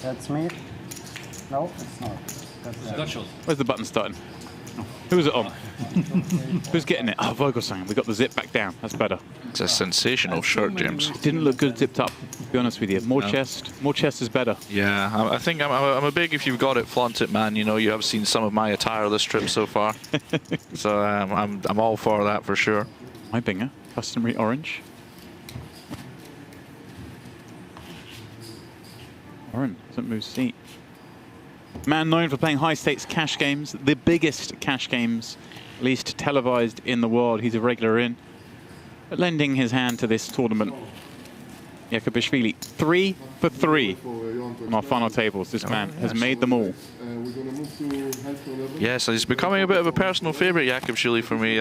That's me. No, it's not. That's Gut shot. Where's the button starting? Who was it on? Who's getting it? Oh, Vogelsang. We got the zip back down. That's better. It's a sensational shot, James. It didn't look good zipped up, to be honest with you. More chest is better. Yeah, I think I'm a big if you've got it, flaunt it, man. You know, you have seen some of my attire this trip so far. So I'm all for that for sure. Eibinger, customary orange. Oren doesn't move seat. Man known for playing high-stakes cash games, the biggest cash games, at least televised in the world. He's a regular in, but lending his hand to this tournament. Jakubishvili, 3 for 3 on our final tables. This man has made them all. Yeah, so he's becoming a bit of a personal favourite, Jakubishvili, for me.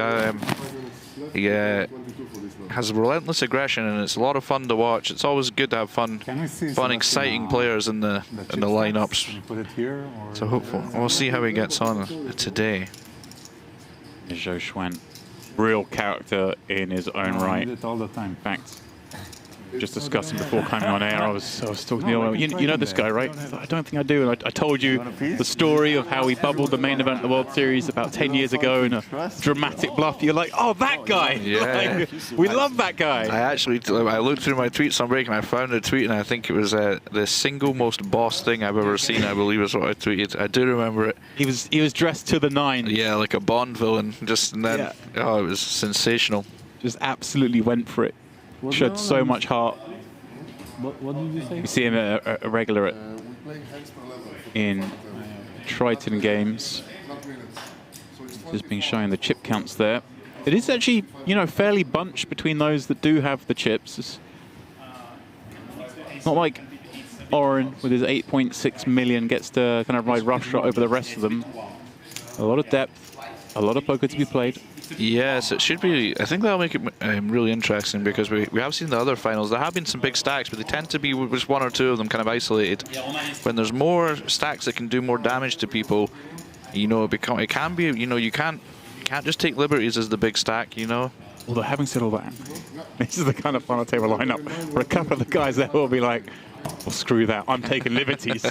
He has relentless aggression, and it's a lot of fun to watch. It's always good to have fun, exciting players in the lineups. Put it here, or so hopeful. We'll see how he gets on today. YohViral, real character in his own right. it all the time. In fact, just discussing before coming on air, I was talking to you know this guy, right? I don't think I do. And I told you the story of how he bubbled the main event of the World Series about 10 years ago in a dramatic bluff. You're like, oh, that guy. Yeah. Like, we love that guy. I looked through my tweets on break and I found a tweet, and I think it was the single most boss thing I've ever seen, I believe is what I tweeted. I do remember it. He was dressed to the nines. Yeah, like a Bond villain. And then, oh, it was sensational. Just absolutely went for it. Showed so much heart. What did you say? We see him a regular in Triton games. Just been showing the chip counts there. It is actually, you know, fairly bunched between those that do have the chips. It's not like Oren with his 8.6 million gets to kind of ride roughshod over the rest of them. A lot of depth, a lot of poker to be played. Yes, it should be. I think that'll make it really interesting, because we have seen the other finals. There have been some big stacks, but they tend to be just 1 or 2 of them kind of isolated. When there's more stacks that can do more damage to people, you know, it can be, you know, you can't just take liberties as the big stack, you know. Although having said all that, this is the kind of final table lineup where a couple of the guys there will be like, well, screw that, I'm taking liberties.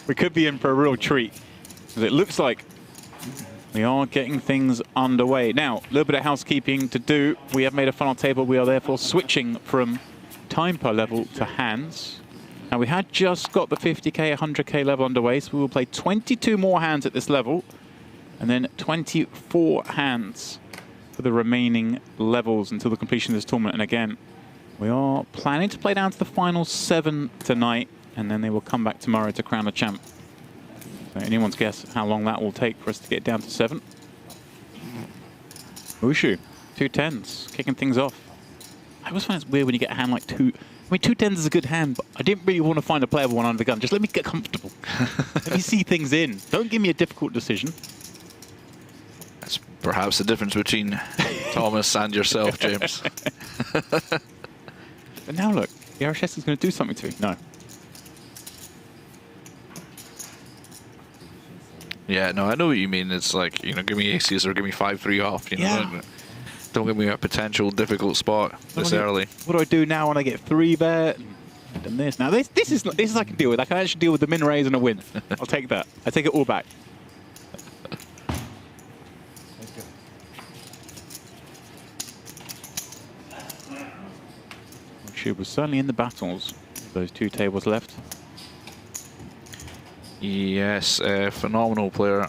We could be in for a real treat. It looks like we are getting things underway. Now, a little bit of housekeeping to do. We have made a final table. We are therefore switching from time per level to hands. Now, we had just got the 50k, 100k level underway, so we will play 22 more hands at this level, and then 24 hands for the remaining levels until the completion of this tournament. And again, we are planning to play down to the final 7 tonight, and then they will come back tomorrow to crown a champ. So anyone's guess how long that will take for us to get down to 7? Wushu, 2 10s, kicking things off. I always find it's weird when you get a hand like 2. I mean, 2 10s is a good hand, but I didn't really want to find a playable one under the gun. Just let me get comfortable. Let me see things in. Don't give me a difficult decision. That's perhaps the difference between Thomas and yourself, James. But now look, Yaroshevsky's going to do something to me. No. Yeah, no, I know what you mean. It's like, you know, give me aces or give me 5-3 off. You know, don't give me a potential difficult spot this early. What do I do now when I get 3 bet? And this. Now this is I can deal with. I can actually deal with the min raise and a win. I'll take that. I take it all back. She was certainly in the battles. Those 2 tables left. Yes, phenomenal player.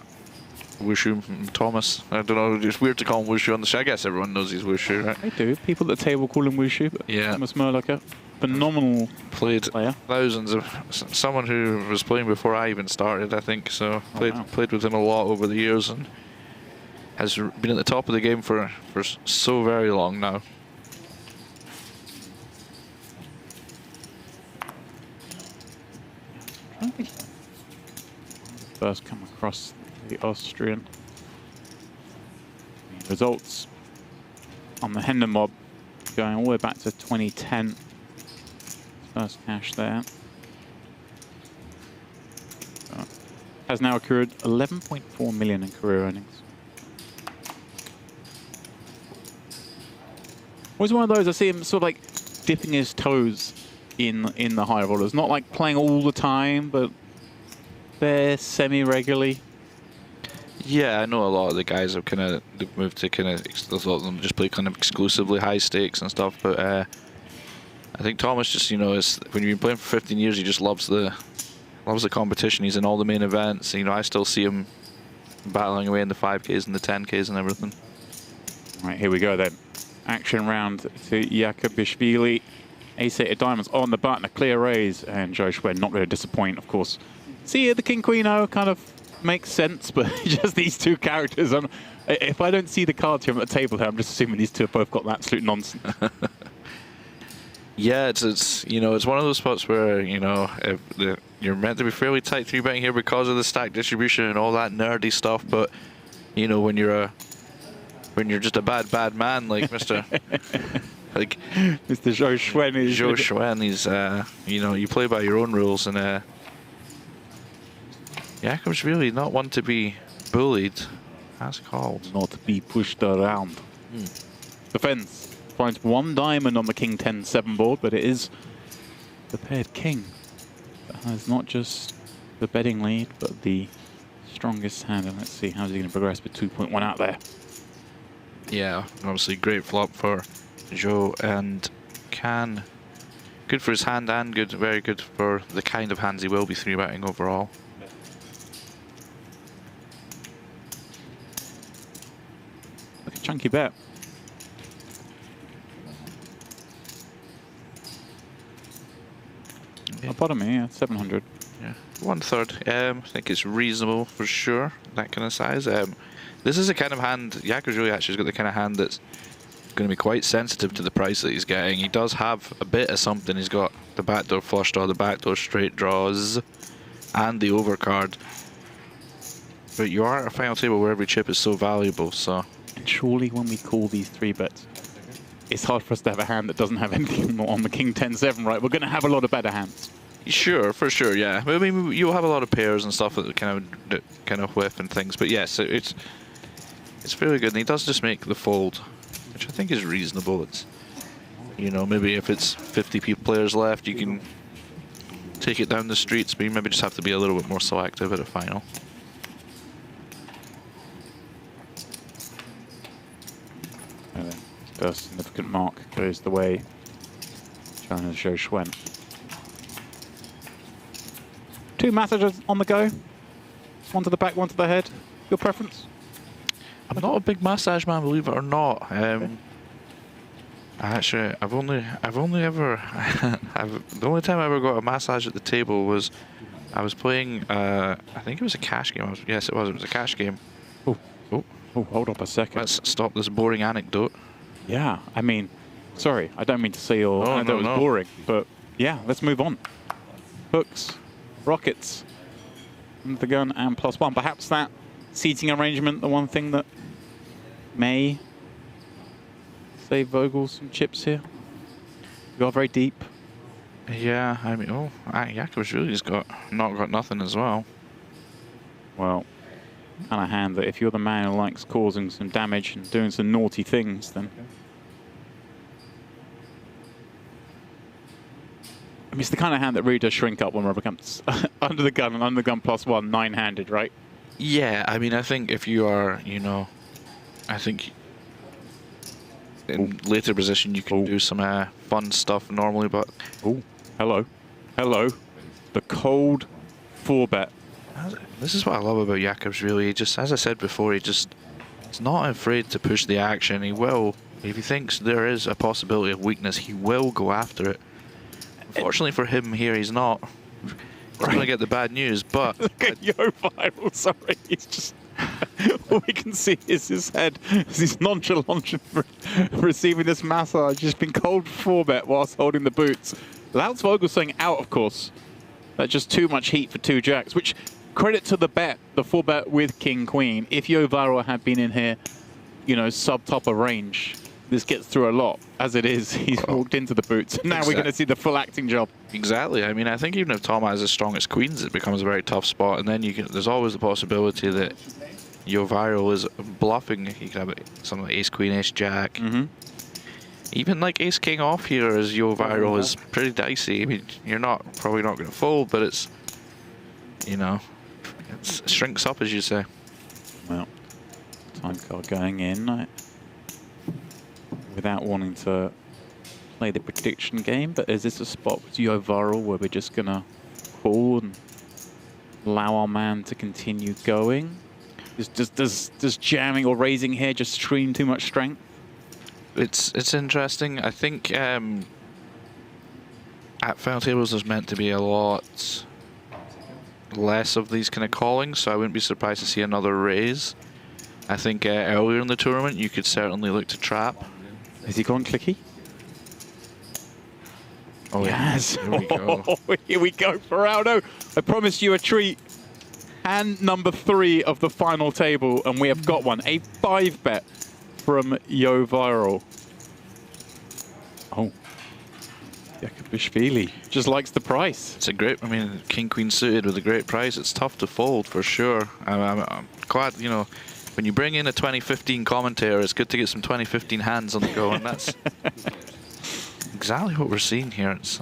Wushu Thomas. I don't know, it's weird to call him Wushu on the show. I guess everyone knows he's Wushu, right? They do. People at the table call him Wushu. But yeah. Thomas Muehloecker, phenomenal player. Thousands of... Someone who was playing before I even started, I think. So played with him a lot over the years and has been at the top of the game for so very long now. First come across the Austrian. Results on the Hender mob going all the way back to 2010. First cash there. Has now accrued 11.4 million in career earnings. Always one of those I see him sort of like dipping his toes in the higher rollers. Not like playing all the time, but they're semi-regularly. Yeah, I know a lot of the guys have kind of moved to kind of a lot of them just play kind of exclusively high stakes and stuff. But I think Thomas just, you know, is when you've been playing for 15 years, he just loves the competition. He's in all the main events. You know, I still see him battling away in the 5Ks and the 10Ks and everything. All right, here we go then. Action round to Yakubishvili. Ace-8 of diamonds on the button, a clear raise, and Joe Schwen not going to disappoint, of course. See, the King Queen O kind of makes sense, but just these 2 characters. If I don't see the cards here at the table here, I'm just assuming these 2 have both got absolute nonsense. Yeah, it's you know, it's one of those spots where, you know, you're meant to be fairly tight 3-betting here because of the stack distribution and all that nerdy stuff. But you know, when you're just a bad man like Mr. like Mr. Joe Schwen is Joe Schwen, he's you know, you play by your own rules, and Jakob's really not one to be bullied, as called. Not to be pushed around. Defense finds 1 diamond on the King 10-7 board, but it is the paired king that has not just the betting lead, but the strongest hand. And let's see, how's he going to progress with 2.1 out there? Yeah, obviously great flop for Joe, and good for his hand and very good for the kind of hands he will be 3-betting overall. Like a chunky bet. Okay. Bottom here, yeah, 700. Yeah, 1/3. I think it's reasonable for sure, that kind of size. This is a kind of hand, Jakob's really actually got the kind of hand that's going to be quite sensitive to the price that he's getting. He does have a bit of something. He's got the backdoor flush draw, the backdoor straight draws, and the overcard. But you are at a final table where every chip is so valuable, so... And surely when we call these 3-bets, it's hard for us to have a hand that doesn't have anything on the King 10-7, right? We're going to have a lot of better hands. Sure, for sure, yeah. I mean, you'll have a lot of pairs and stuff that kind of whiff and things, but yes, it's very good. And he does just make the fold, which I think is reasonable. It's, you know, maybe if it's 50 players left, you can take it down the streets, but you maybe just have to be a little bit more selective at a final. First significant mark goes the way China's Joe Schwen. 2 messages on the go. 1 to the back, 1 to the head. Your preference? I'm not a big massage man, believe it or not. Actually, I've only ever the only time I ever got a massage at the table was I was playing. I think it was a cash game. Yes, it was. It was a cash game. Oh, hold up a second. Let's stop this boring anecdote. Yeah, I mean, sorry, I don't mean to say your anecdote was boring, but yeah, let's move on. Hooks, rockets, under the gun, and +1. Perhaps that seating arrangement, the one thing that may save Vogel some chips here. You are very deep. Yeah, I mean, Jakob's really just not got nothing as well. Well, kind of hand that if you're the man who likes causing some damage and doing some naughty things, then mean, it's the kind of hand that really does shrink up when rubber comes under the gun and under the gun +1, 9-handed, right? Yeah, I mean, I think if you are, you know, I think in later position you can do some fun stuff normally, but... Oh, hello. Hello. The cold 4-bet. This is what I love about Jakobs, really. He just, as I said before, he's not afraid to push the action. He will, if he thinks there is a possibility of weakness, he will go after it. Unfortunately for him here, he's not. He's going to get the bad news, but... Look at YohViral, sorry. He's just... all we can see is his head as he's nonchalant receiving this massage. He's been cold 4-bet whilst holding the boots. Lautz Vogelsang out, of course. That's just too much heat for 2 jacks, which credit to the bet, the 4-bet with King Queen. If YohViral had been in here, you know, sub-top of range, this gets through a lot. As it is, he's walked into the boots. Now we're going to see the full acting job. Exactly. I mean, I think even if Tom has as strong as queens, it becomes a very tough spot. And then you can, there's always the possibility that YohViral is bluffing. He could have something like ace queen, ace jack. Even like ace king off here as YohViral is pretty dicey. I mean, you're probably not going to fold, but it's, you know, it shrinks up, as you say. Well, time card going in. Without wanting to play the prediction game, but is this a spot with YohViral where we're just going to call and allow our man to continue going? Does jamming or raising here just stream too much strength? It's interesting. I think at final tables there's meant to be a lot less of these kind of callings, so I wouldn't be surprised to see another raise. I think earlier in the tournament you could certainly look to trap. Has he gone clicky? Oh, yes. Here we go. Here we go, Feraldo. I promised you a treat. Hand number 3 of the final table, and we have got one. A 5-bet from YohViral. Oh. Jakubishvili just likes the price. It's a great, I mean, king queen suited with a great price. It's tough to fold for sure. I'm glad, you know, when you bring in a 2015 commentator, it's good to get some 2015 hands on the go, and that's exactly what we're seeing here. It's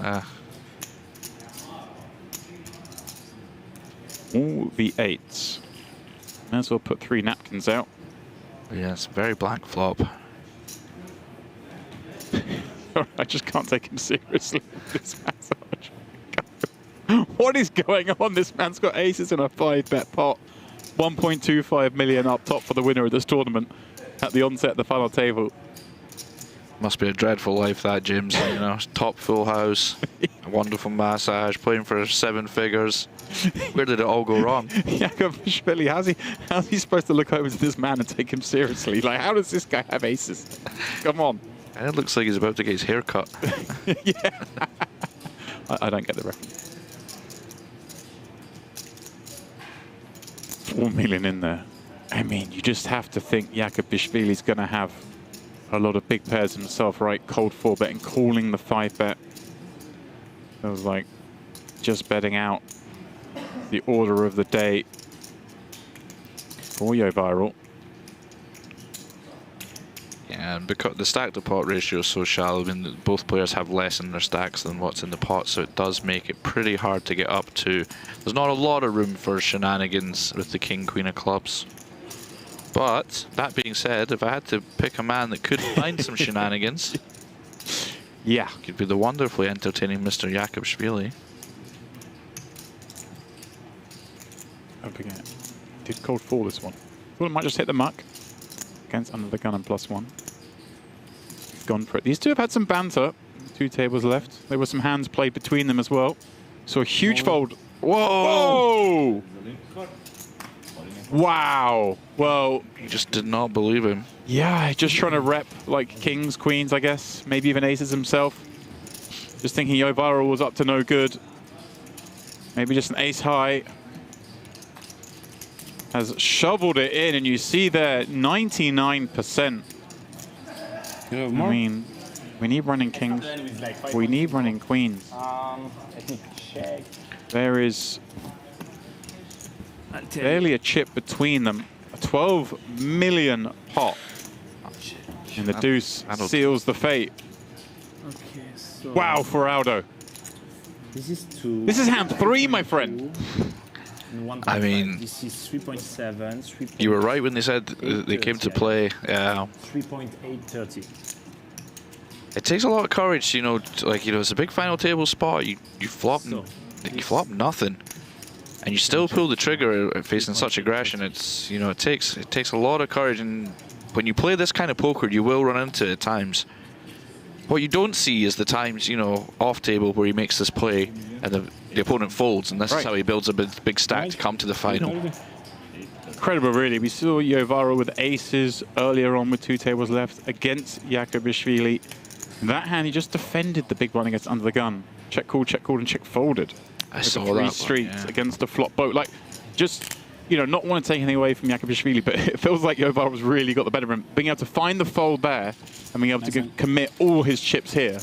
all the 8s. May as well put 3 napkins out. Yes, very black flop. I just can't take him seriously with this massage. What is going on? This man's got aces in a 5-bet pot. 1.25 million up top for the winner of this tournament at the onset of the final table. Must be a dreadful life, that, James. You know, top full house, a wonderful massage, playing for 7 figures. Where did it all go wrong? Jakubishvili, how's he supposed to look over to this man and take him seriously? Like, how does this guy have aces? Come on. And it looks like he's about to get his hair cut. Yeah. I don't get the reference. 4 million in there. I mean, you just have to think Jakubishvili's going to have a lot of big pairs himself, right? Cold 4-bet and calling the 5-bet. It was like just betting out the order of the day for YohViral. Yeah, and because the stack to pot ratio is so shallow, I mean, both players have less in their stacks than what's in the pot, so it does make it pretty hard to get up to. There's not a lot of room for shenanigans with the king, queen of clubs. But that being said, if I had to pick a man that could find some shenanigans, yeah, could be the wonderfully entertaining Mr. Jakubishvili. Hoping it did cold 4 this one. Thought it might just hit the muck against under the gun and +1. He's gone for it. These two have had some banter. 2 tables left. There were some hands played between them as well. So a huge fold. Whoa! Whoa! Wow. Well, he just did not believe him. Yeah, just trying to rep like kings, queens, I guess. Maybe even aces himself. Just thinking YohViral was up to no good. Maybe just an ace high. Has shoveled it in, and you see there 99%. I mean, we need running kings. We need running queens. Let me check. There is barely a chip between them. A 12 million pot. And the deuce seals the fate. Okay, so Wow, Feraldo. This is 2. This is hand 3, my friend. I mean, this is 3.7. You were right when they said they came to play. 3.830. It takes a lot of courage, you know. It's a big final table spot. You flop nothing, and you still pull the trigger facing such aggression. It's it takes a lot of courage, and when you play this kind of poker, you will run into it at times. What you don't see is the times, off table where he makes this play and the opponent folds, and this is how he builds a big stack to come to the final. Incredible, really. We saw YohViral with aces earlier on with 2 tables left against Yakubishvili. In that hand, he just defended the big blind against under the gun. Check called, and check folded. I saw that 3 one, streets against the flop boat. Like, just, not want to take anything away from Yakubishvili, but it feels like YohViral's really got the better of him. Being able to find the fold there and being able to commit all his chips here.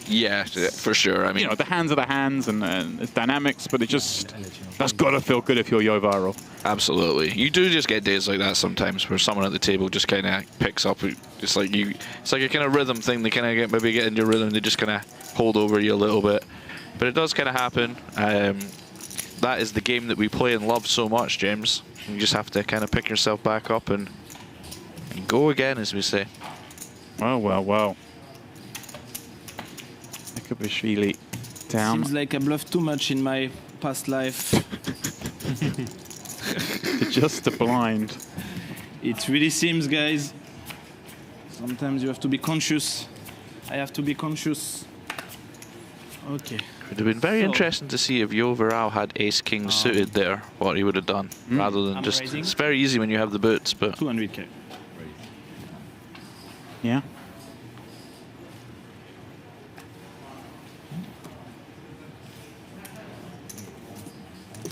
Yeah, for sure. I mean, the hands are the hands and it's dynamics, but that's got to feel good if you're YohViral. Absolutely. You do just get days like that sometimes where someone at the table just kind of picks up. It's like a kind of rhythm thing. They kind of maybe get into your rhythm. They just kind of hold over you a little bit. But it does kind of happen. That is the game that we play and love so much, James. You just have to kind of pick yourself back up and go again, as we say. Well. Yakubishvili down. Seems like I bluffed too much in my past life. Just a blind. It really seems, guys. Sometimes you have to be conscious. I have to be conscious. Okay. It would have been very interesting to see if YohViral had ace-king suited there, what he would have done, rather than just... raising. It's very easy when you have the boots, but... 200k. Yeah.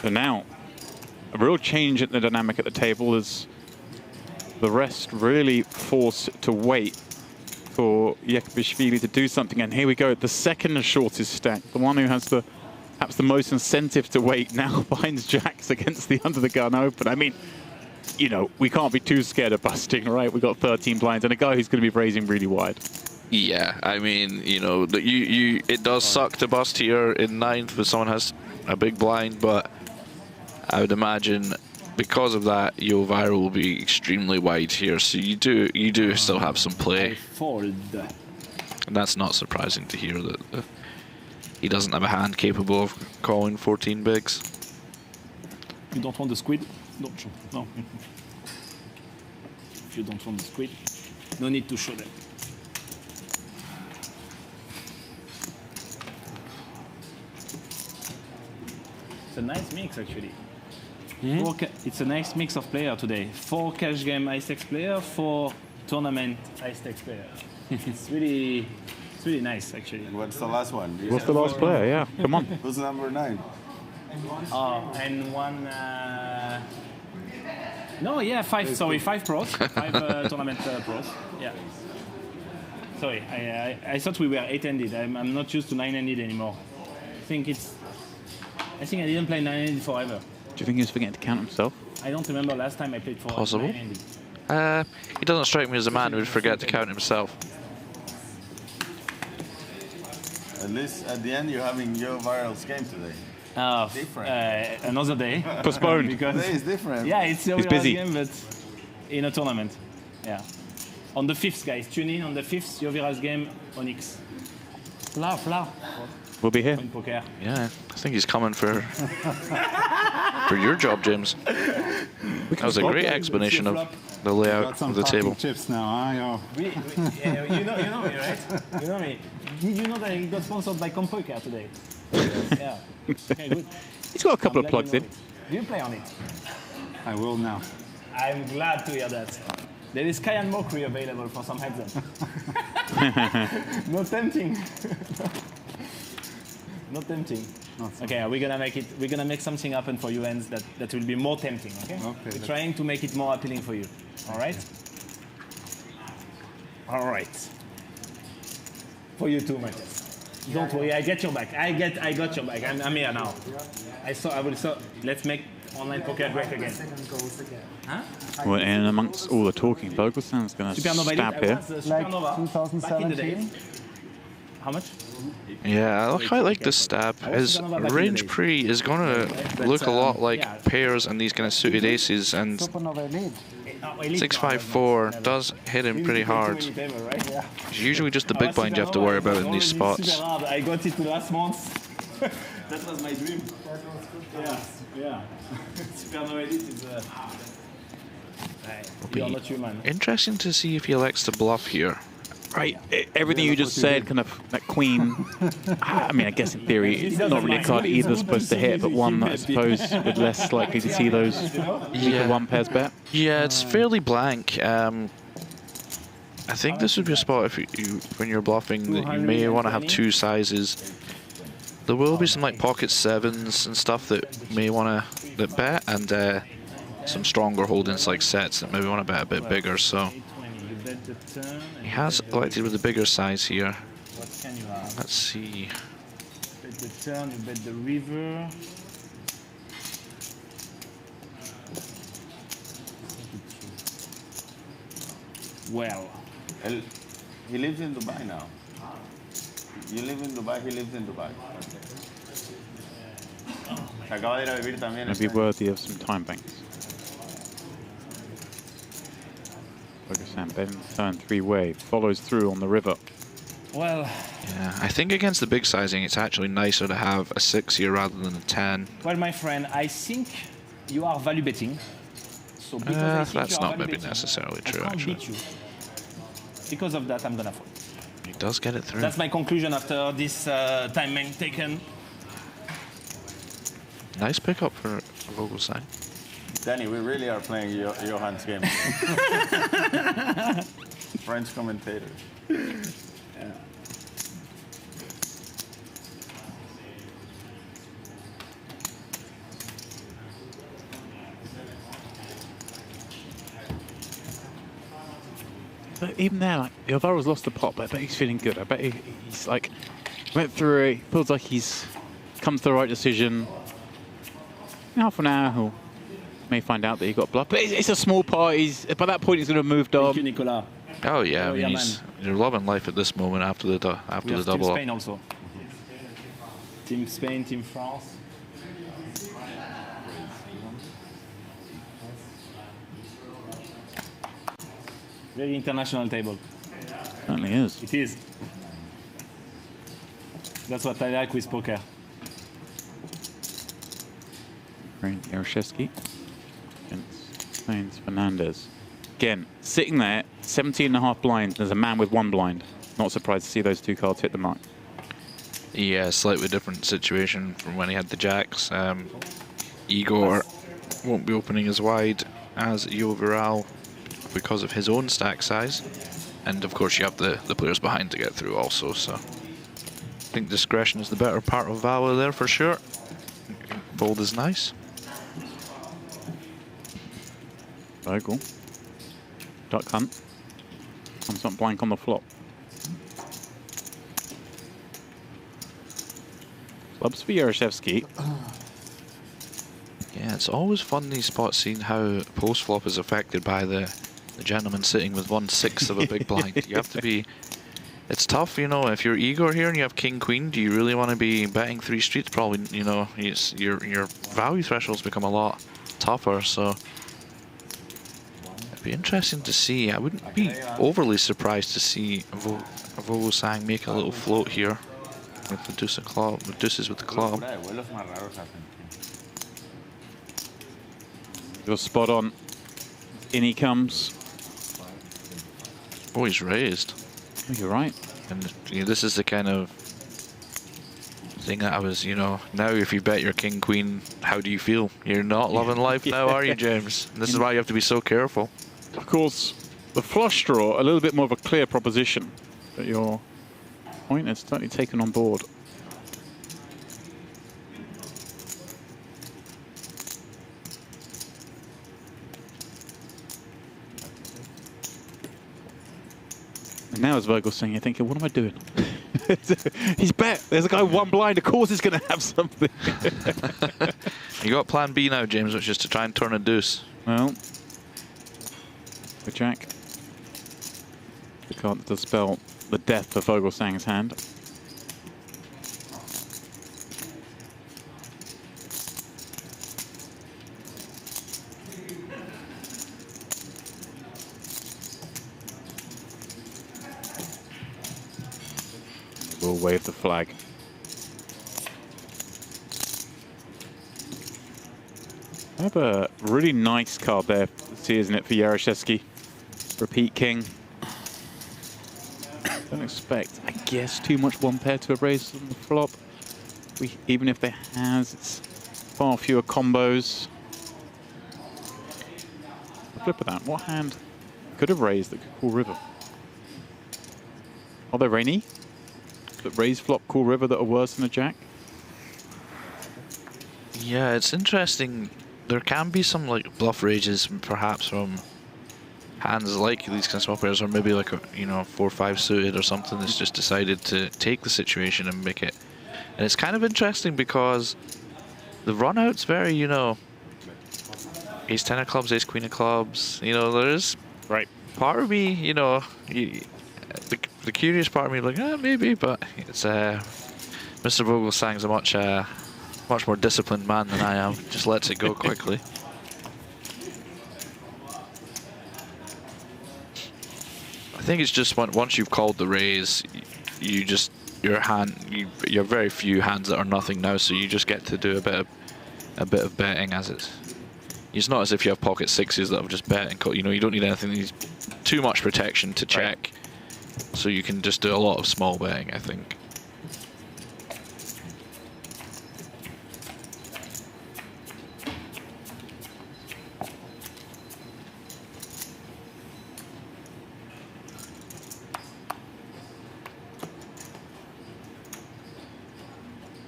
So now, a real change in the dynamic at the table as the rest really forced to wait for Yakubishvili to do something. And here we go, the second shortest stack, the one who has perhaps the most incentive to wait, now finds jacks against the under the gun open. I mean, we can't be too scared of busting, right? We've got 13 blinds and a guy who's going to be raising really wide. Yeah, I mean, it does suck to bust here in 9th when someone has a big blind, but I would imagine because of that, YohViral will be extremely wide here. So you do still have some play. Fold. And that's not surprising to hear that he doesn't have a hand capable of calling 14 bigs. You don't want the squid? No. If you don't want the squid, no need to show them. It's a nice mix, actually. It's a nice mix of players today. 4 cash game high stakes player, 4 tournament high stakes player. It's really nice, actually. And what's the last one? What's the last player? Yeah, come on. Who's number 9? And one... No, yeah, 5 pros. 5 tournament pros. Yeah. Sorry, I thought we were 8-handed. I'm not used to 9-handed anymore. I think I didn't play 9-handed forever. Do you think he was forgetting to count himself? I don't remember last time I played for Possible. 9-handed. He doesn't strike me as a man who would forget to count himself. At least at the end, you're having YohViral's game today. Different. Another day. Postponed. Because Today is different. yeah, it's He's busy. game, but in a tournament. Yeah. On the 5th, guys. Tune in on the 5th YohViral's game, Onyx. Fla. We'll be here. In poker. Yeah, I think he's coming for your job, James. That was a great explanation of the layout of the table. Chips now, you know me, right? You know me. Did you know that he got sponsored by Compoker today? Yeah. Okay, good. He's got a couple of plugs in. Do you play on it? I will now. I'm glad to hear that. There is Kayan Mokri available for some heads up. Not tempting. Not tempting. Okay, we're gonna make something happen for you, ends that will be more tempting. Okay. We're trying to make it more appealing for you. All right. All right. For you too, Matthias. Don't worry, I get your back. I got your back. I'm here now. Let's make online poker great again. Huh? Well, and amongst all the talking, Vogelsang's going to stab here. Supernova Like 2017. How much? Yeah, I quite like this stab. His range pre is going to look a lot like pairs and these kind of suited aces, and 654 does hit him pretty hard. It's usually just the big blind you have to worry about in these spots. I got it last month. That was my dream. Yeah. Supernova Elite is you're not human. Interesting to see if he elects to bluff here. Right, everything you just said, kind of that queen. I mean, I guess in theory, it's not really a card either supposed to hit, but one that I suppose we're less likely to see those weaker one pairs bet. Yeah, it's fairly blank. I think this would be a spot if you when you're bluffing that you may want to have two sizes. There will be some like pocket sevens and stuff that may want to bet, and some stronger holdings like sets that maybe want to bet a bit bigger. So he has elected with a bigger size here. What can you have? Let's see. Bet the turn, you bet the river. Well. He lives in Dubai now. You live in Dubai, he lives in Dubai. Se acaba de ir a vivir también. It'd be worthy of some time banks. YohViral betting turn three-way, follows through on the river. Well, yeah, I think against the big sizing, it's actually nicer to have a 6 here rather than a 10. Well, my friend, I think you are value betting. So because that's not maybe necessarily true, actually. Beat you. Because of that, I'm gonna fold. He does get it through. That's my conclusion after this time bank taken. Nice pickup for YohViral. Danny, we really are playing Johan's game. French commentator. Yeah. But even there, like, YohViral's lost the pot, but I bet he's feeling good. I bet he's like, went through it, feels like he's come to the right decision. Half an hour, he'll may find out that he got bluffed. But it's a small pot. By that point, he's going to move dom. Thank you, Nicolas. Oh yeah, I mean, you're loving life at this moment after the double Team up. Spain also. Team Spain, Team France. Very international table. Certainly is. It is. That's what I like with poker. Yaroshevsky against Sainz Fernandez. Again, sitting there, 17.5 blind. There's a man with one blind. Not surprised to see those two cards hit the mark. Yeah, slightly different situation from when he had the jacks. Igor won't be opening as wide as YohViral because of his own stack size. And of course you have the players behind to get through also, so I think discretion is the better part of valor there for sure. Fold is nice. Very cool. Duck hunt. Comes up blank on the flop. Clubs for Yaroshevsky. Yeah, it's always fun these spots seeing how post flop is affected by the gentleman sitting with 1/6 of a big blind. You have to be. It's tough, you know. If you're Igor here and you have king queen, do you really want to be betting 3 streets? Probably, you know, your value thresholds become a lot tougher. So it'd be interesting to see. I wouldn't be overly surprised to see YohViral make a little float here with the deuce of club, with deuces with the club. You're spot on. In he comes. Oh, he's raised. Oh, you're right. And you know, this is the kind of thing that I was, you know, now if you bet your king queen, how do you feel? You're not loving life now, are you, James? And this is why you have to be so careful. Of course, the flush draw, a little bit more of a clear proposition. But your point is certainly taken on board. And now as Virgil's saying, you're thinking, what am I doing? He's bet. There's a guy with one blind. Of course he's going to have something. You got plan B now, James, which is to try and turn a deuce. Well, the jack. The card that does spell the death of YohViral's hand. We'll wave the flag. I have a really nice card there, see, isn't it, for Jaroszewski? Repeat king. Don't expect, I guess, too much one pair to have raised on the flop. Even if there has, it's far fewer combos. Flip of that, what hand could have raised that could call river? Are there any that raise flop call river that are worse than a jack? Yeah, it's interesting. There can be some like bluff rages, perhaps from hands like these kind of small players, or maybe like a 4-5 suited or something that's just decided to take the situation and make it. And it's kind of interesting because the run out's very, ace 10 of clubs, ace queen of clubs. There's part of me, the curious part of me like, maybe, but it's Mr. Vogelsang's a much more disciplined man than I am. Just lets it go quickly. I think it's just once you've called the raise, you have very few hands that are nothing now, so you just get to do a bit of betting as it's. It's not as if you have pocket sixes that have just bet and call. You don't need anything. You need too much protection to check, so you can just do a lot of small betting, I think.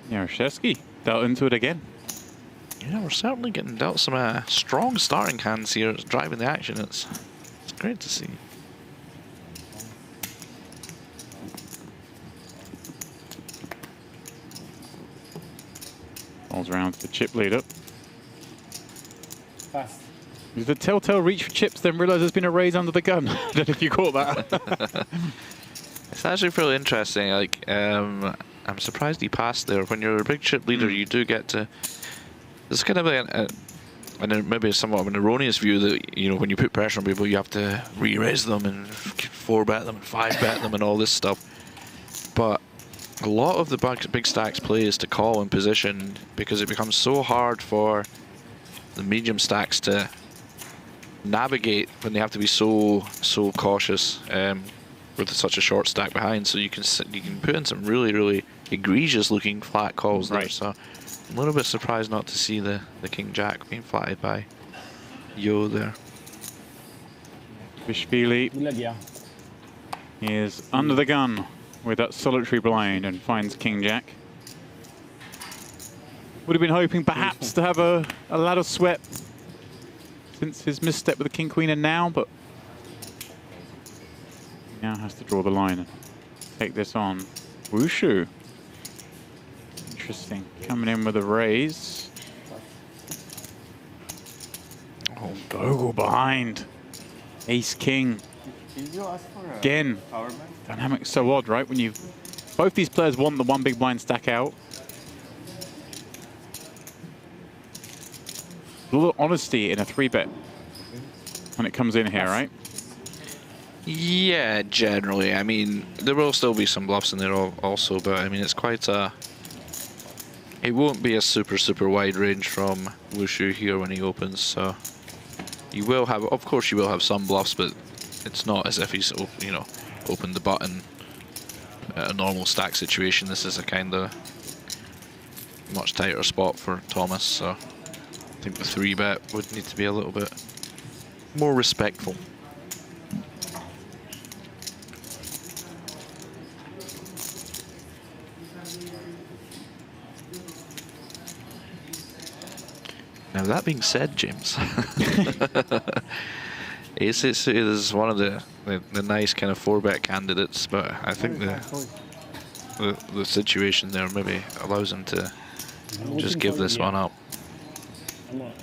Jaroszewski dealt into it again. Yeah, we're certainly getting dealt some strong starting hands here. It's driving the action. It's great to see. Rolls around to the chip leader. Fast. Is the telltale reach for chips, then realise there's been a raise under the gun? I don't know if you caught that. It's actually really interesting. Like, I'm surprised he passed there. When you're a big chip leader, you do get to. There's kind of and maybe somewhat of an erroneous view that when you put pressure on people, you have to re-raise them and 4-bet them and 5-bet them and all this stuff. But a lot of the big stacks play is to call in position because it becomes so hard for the medium stacks to navigate when they have to be so cautious with such a short stack behind. So you can put in some really egregious looking flat calls there. So I'm a little bit surprised not to see the king jack being flatted by Yo there. Vishvili is under the gun with that solitary blind and finds king jack. Would have been hoping perhaps to have a ladder sweat since his misstep with the king queen and now, but now has to draw the line and take this on. Wushu. Interesting. Coming in with a raise. Oh, Vogel behind. Ace king. Did you ask for a again. power bank? Dynamic's so odd, right? When both these players want the one big blind stack out. A little honesty in a 3-bet when it comes in here, right? Yeah, generally. I mean, there will still be some bluffs in there also, but I mean, it's quite a. It won't be a super wide range from Wushu here when he opens, so you will have, of course, you will have some bluffs, but it's not as if he's, opened the button at a normal stack situation. This is a kind of much tighter spot for Thomas, so I think the 3-bet would need to be a little bit more respectful. Now that being said, James, Ace is one of the nice kind of 4-bet candidates, but I think the situation there maybe allows him to just give this one up.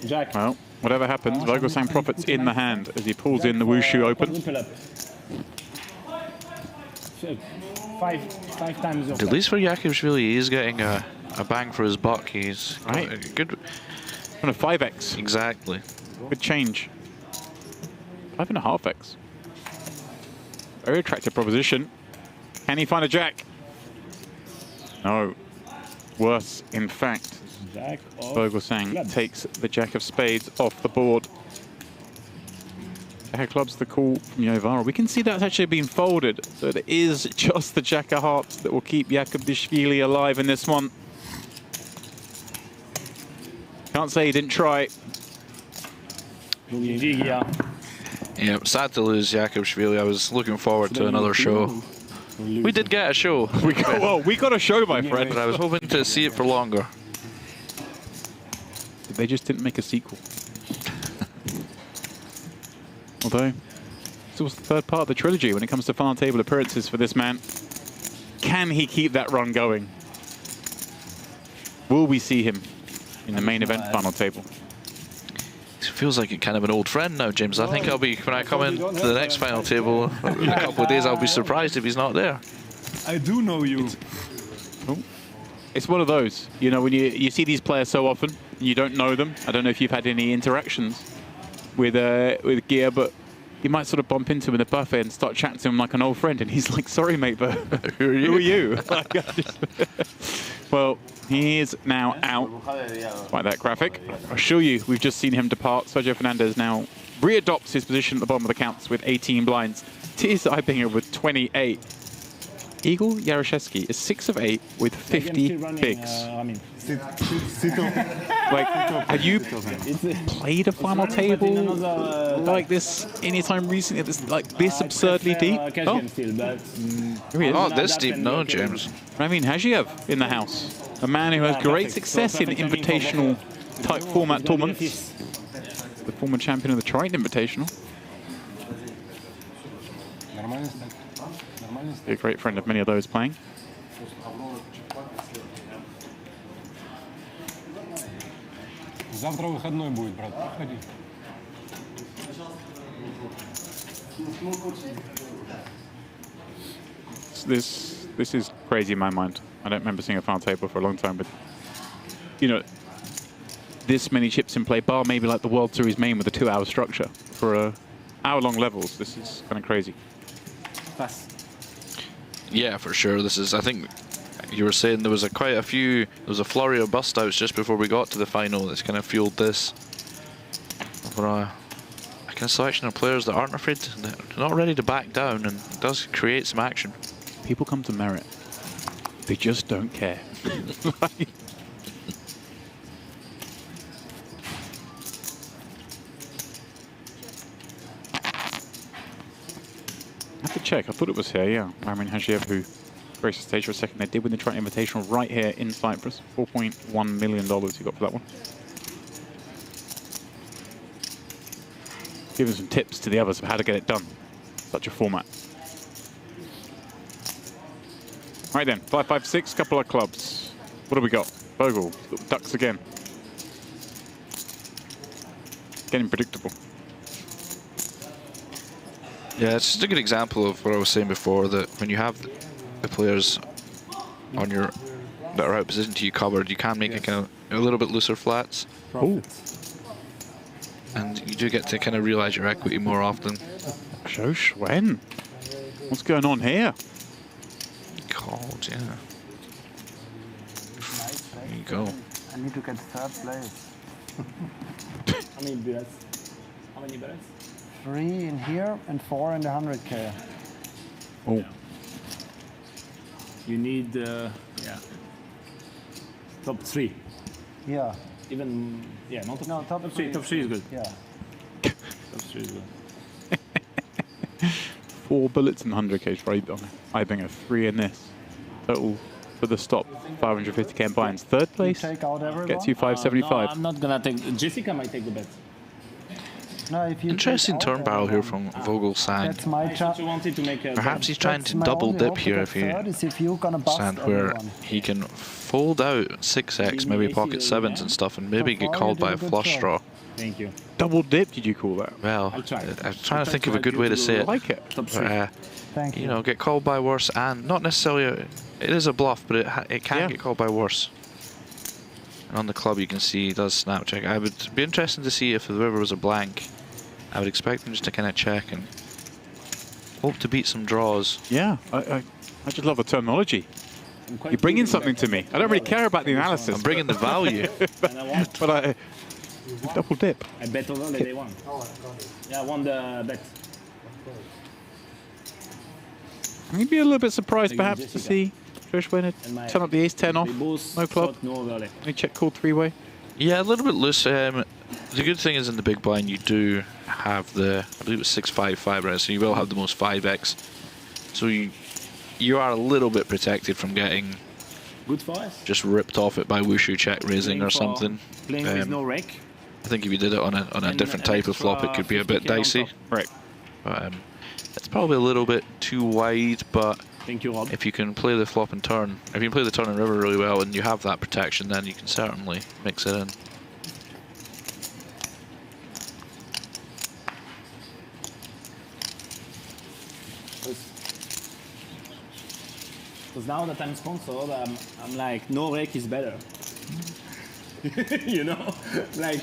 Jack. Well, whatever happens, Vogelsang profits in the hand as he pulls in the Wushu open. Five times. At least for Yakubishvili, he's getting a bang for his buck. He's got a good. On a 5x. Exactly. Good change. 5.5x. Very attractive proposition. Can he find a jack? No. Worse, in fact. Jack of Vogelsang clubs. takes the Jack of Spades off the board. Jack of Clubs, the call from YohViral. We can see that's actually been folded. So it is just the Jack of Hearts that will keep Jakubishvili alive in this one. Can't say he didn't try. Yeah, sad to lose Jakubishvili. I was looking forward to another show. We did get a show. We got a show, my friend. But I was hoping to see it for longer. They just didn't make a sequel. Although, this was the third part of the trilogy when it comes to final table appearances for this man. Can he keep that run going? Will we see him in the main event final table? It feels like kind of an old friend now, James. I think I'll be, when I come in to the next final table in a couple of days, I'll be surprised if he's not there. I do know you. It's one of those, you know, when you see these players so often, you don't know them. I don't know if you've had any interactions with Gear, but you might sort of bump into him in the buffet and start chatting to him like an old friend, and he's like, sorry, mate, but who are you? Well, he is now out by that graphic. I'll show you, we've just seen him depart. Sergio Fernandez now readopts his position at the bottom of the counts with 18 blinds. Matthias Eibinger with 28. Igor Yaroshevsky is 6 of 8 with 50 bigs. Like, have you played a final table like this anytime recently? Like this absurdly deep? Oh, this deep, no, James. Ramin Hajiev in the house. A man who has great success in invitational type format tournaments. The former champion of the Triton Invitational. Be a great friend of many of those playing. Завтра выходной будет, брат. Приходи. This is crazy in my mind. I don't remember seeing a final table for a long time, but you know, this many chips in play, bar maybe like the World Series main with a 2-hour structure for hour-long levels. This is kind of crazy. Yeah, for sure. This is, I think you were saying there was quite a few, there was a flurry of bust outs just before we got to the final that's kind of fueled this. For a kind of selection of players that aren't afraid, they're not ready to back down, and it does create some action. People come to merit. They just don't care. I have to check. I thought it was here, yeah. Ramin Hajiev, who graced the stage for a second. They did win the Triton Invitational right here in Cyprus. $4.1 million he got for that one. Giving some tips to the others of how to get it done. Such a format. Right then, 5-5-6, couple of clubs. What do we got? Vogel, ducks again. Getting predictable. Yeah, it's just a good example of what I was saying before, that when you have the players on your that are out position to you covered, you can make a kind of a little bit looser flats. Oh. And you do get to kind of realize your equity more often. Zhou Xuan. What's going on here? Called, yeah. There you go. I need to get third place. How many bullets? How many bullets? 3 in here and 4 in the 100K. Oh. You need, top 3. Yeah. Even, yeah, not No, top 3. Top 3 is good. Yeah. Top 3 is good. 4 bullets and 100k for Eibinger, 3 in this. Total for the stop, 550k in binds. Third place Take out everyone? gets you 575. No, I'm not gonna take. Jessica might take the bet. No, if you Interesting turn barrel here from Vogelsang. That's my chance. You wanted to make a Perhaps he's trying to my double only dip hope to here get if you third is if you're gonna bust stand where everyone. he can fold out 6x, maybe pocket 7s and stuff, and maybe get called by a flush draw. Thank you. Double dip, did you call that? Well, I'll try. I'm trying to think of a good way to say I it. like it. Top 3. Thank you. You know, get called by worse, and not necessarily it is a bluff, but it can get called by worse. And on the club you can see he does snap check. I would be interested to see if the river was a blank. I would expect him just to kind of check and hope to beat some draws. Yeah, I just love the terminology. You're bringing something to me. I don't really care about the analysis. I'm bringing the value. but I double dip. I bet over the day one. Yeah, I won the bet. Maybe a little bit surprised perhaps to see Trish win it. Turn up the ace-10 off. No club. Let me check call three-way. Yeah, a little bit loose. The good thing is in the big blind you do have the, I believe it's 6-5-5, right? So you will have the most 5x. So you are a little bit protected from getting good for us. Just ripped off it by Wushu check raising or something. Playing with no rake. I think if you did it on a different type of flop, it could be a bit dicey. Right. But it's probably a little bit too wide, but thank you, Rob. If you can play the flop and turn, if you can play the turn and river really well and you have that protection, then you can certainly mix it in. Because now that I'm sponsored, I'm like, no rake is better. You know? like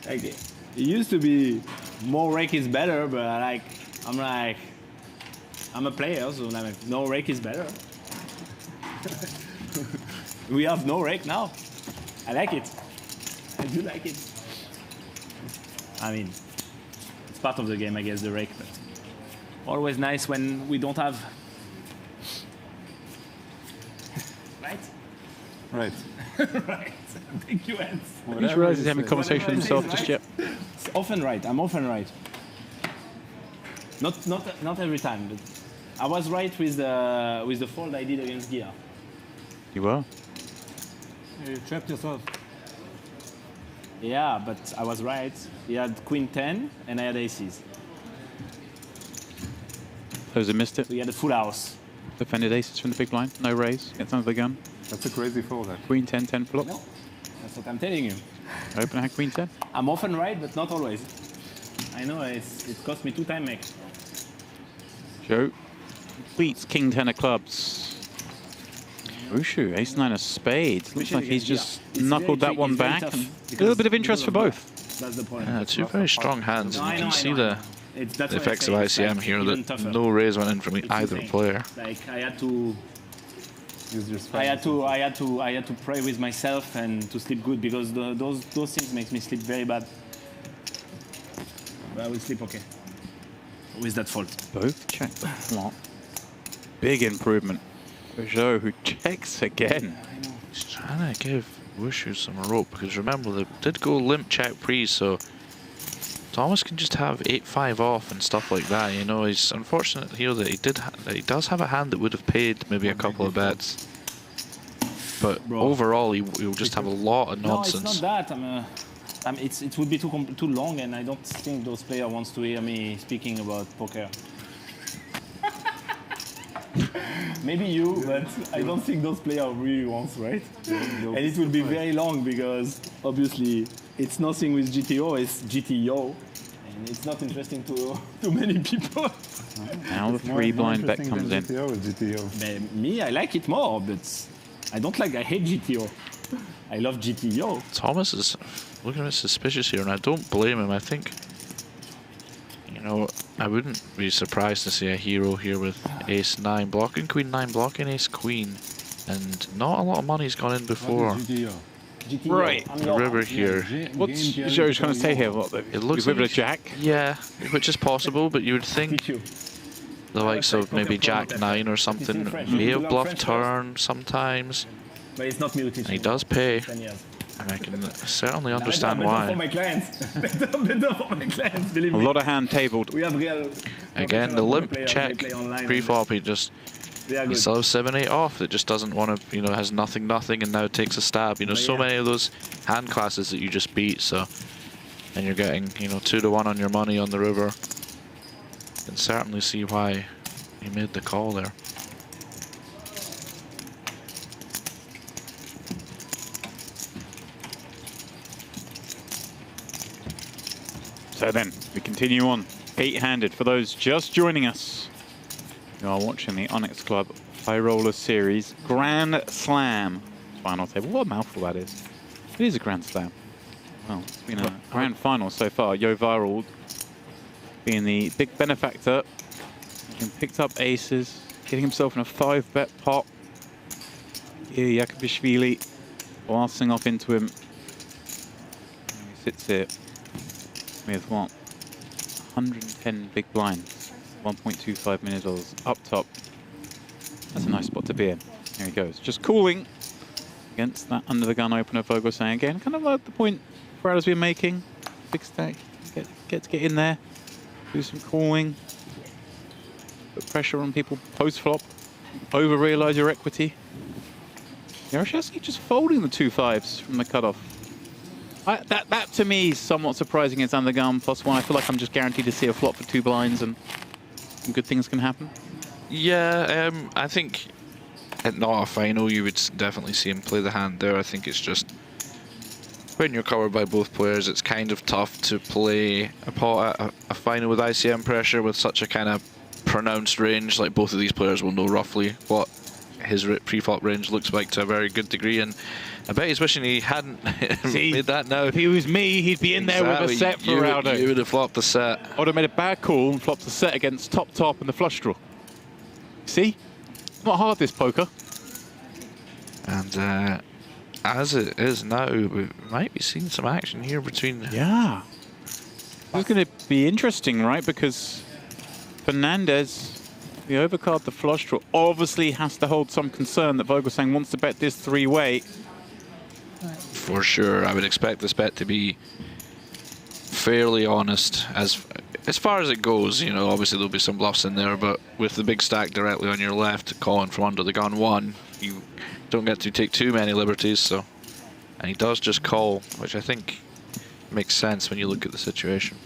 it used to be more rake is better, but I'm a player, so I'm like, no rake is better. We have no rake now. I like it. I do like it. I mean, it's part of the game, I guess, the rake, but always nice when we don't have. Right? Right. Right. Thank you, Hans. He's realized he's having a conversation with himself just yet. It's often right. I'm often right. Not every time, but I was right with the fold I did against Gia. You were? You trapped yourself. Yeah, but I was right. He had Queen 10 and I had aces. Those have missed it. So he had a full house. Defended aces from the big blind. No raise. Gets under the gun. That's a crazy fold. Queen 10, 10 flop. No, that's what I'm telling you. Open hand Queen 10. I'm often right, but not always. I know it cost me 2 time make. Joe completes King 10 of clubs. Wushu, ace 9 of spades. Looks like he's just knuckled that one back. A little bit of interest for both. That's the point. Yeah, two very strong hands, and you can see the effects of ICM here that no raise went in from either player. Like I had to pray with myself and to sleep good because those things make me sleep very bad. But I will sleep okay with that fault. Both check the flop. Big improvement for Joe, who checks again. He's trying to give Wushu some rope because remember they did go limp check pre, so Thomas can just have 8-5 off and stuff like that. You know, he's unfortunate here that he does have a hand that would have paid maybe a couple of bets, but overall he'll just have a lot of nonsense. No, it's not that. It would be too long, and I don't think those players wants to hear me speaking about poker. Maybe you, but I don't think those players really wants, right? And it will be very long because obviously it's nothing with GTO, it's GTO. And it's not interesting to many people. Now the 3 blind bet comes in. GTO. Me, I like it more, but I hate GTO. I love GTO. Thomas is looking a bit suspicious here, and I don't blame him. I think, you know, I wouldn't be surprised to see a hero here with ace 9 blocking, queen 9 blocking, ace queen, and not a lot of money's gone in before. GTO. Right, the river here. What's Joe's trying to say here? What, it looks like like a jack? Yeah, which is possible, but you would think the likes of maybe jack 9 or something may have bluffed turn sometimes. But it's not me who teaches. And he does pay. And I can certainly understand why. Better for my clients. better for my clients, believe me. A lot of hand tabled. We have real. Again, the limp check pre-flop, he still has 7-8 off. It just doesn't want to, you know, has nothing, and now takes a stab. You know, so many of those hand classes that you just beat, so. And you're getting, you know, 2-1 on your money on the river. You can certainly see why he made the call there. So then, we continue on, 8-handed. For those just joining us, you are watching the Onyx Club High Roller Series Grand Slam final table. What a mouthful that is. It is a Grand Slam. Well, it's been a grand final so far. YohViral being the big benefactor. He picked up aces, getting himself in a 5-bet pot. Iakubishvili blasting off into him. And he sits here with what? 110 big blinds, 1.25 million up top. That's a nice spot to be in. There he goes, just cooling against that under the gun opener. Vogelsang again, kind of like the point Brad been making. Big stack, get in there, do some cooling, put pressure on people post flop, over realize your equity. Yaroshevsky just folding the 2-5s from the cutoff. That to me is somewhat surprising. It's under gun +1. I feel like I'm just guaranteed to see a flop for 2 blinds and some good things can happen. Yeah, I think at not a final you would definitely see him play the hand there. I think it's just when you're covered by both players, it's kind of tough to play a final with ICM pressure with such a kind of pronounced range. Like both of these players will know roughly what his pre-flop range looks like to a very good degree, and I bet he's wishing he hadn't made that now. If he was me, he'd be in there with a set for Raudo. You would have flopped the set. I would have made a bad call and flopped the set against top and the flush draw. See? Not hard, this poker. And as it is now, we might be seeing some action here between... Yeah. This is going to be interesting, right? Because Fernandez, the overcard, the flush draw, obviously has to hold some concern that Vogelsang wants to bet this 3-way. For sure, I would expect this bet to be fairly honest as far as it goes. You know, obviously there'll be some bluffs in there, but with the big stack directly on your left, calling from under the gun 1, you don't get to take too many liberties. So, and he does just call, which I think makes sense when you look at the situation.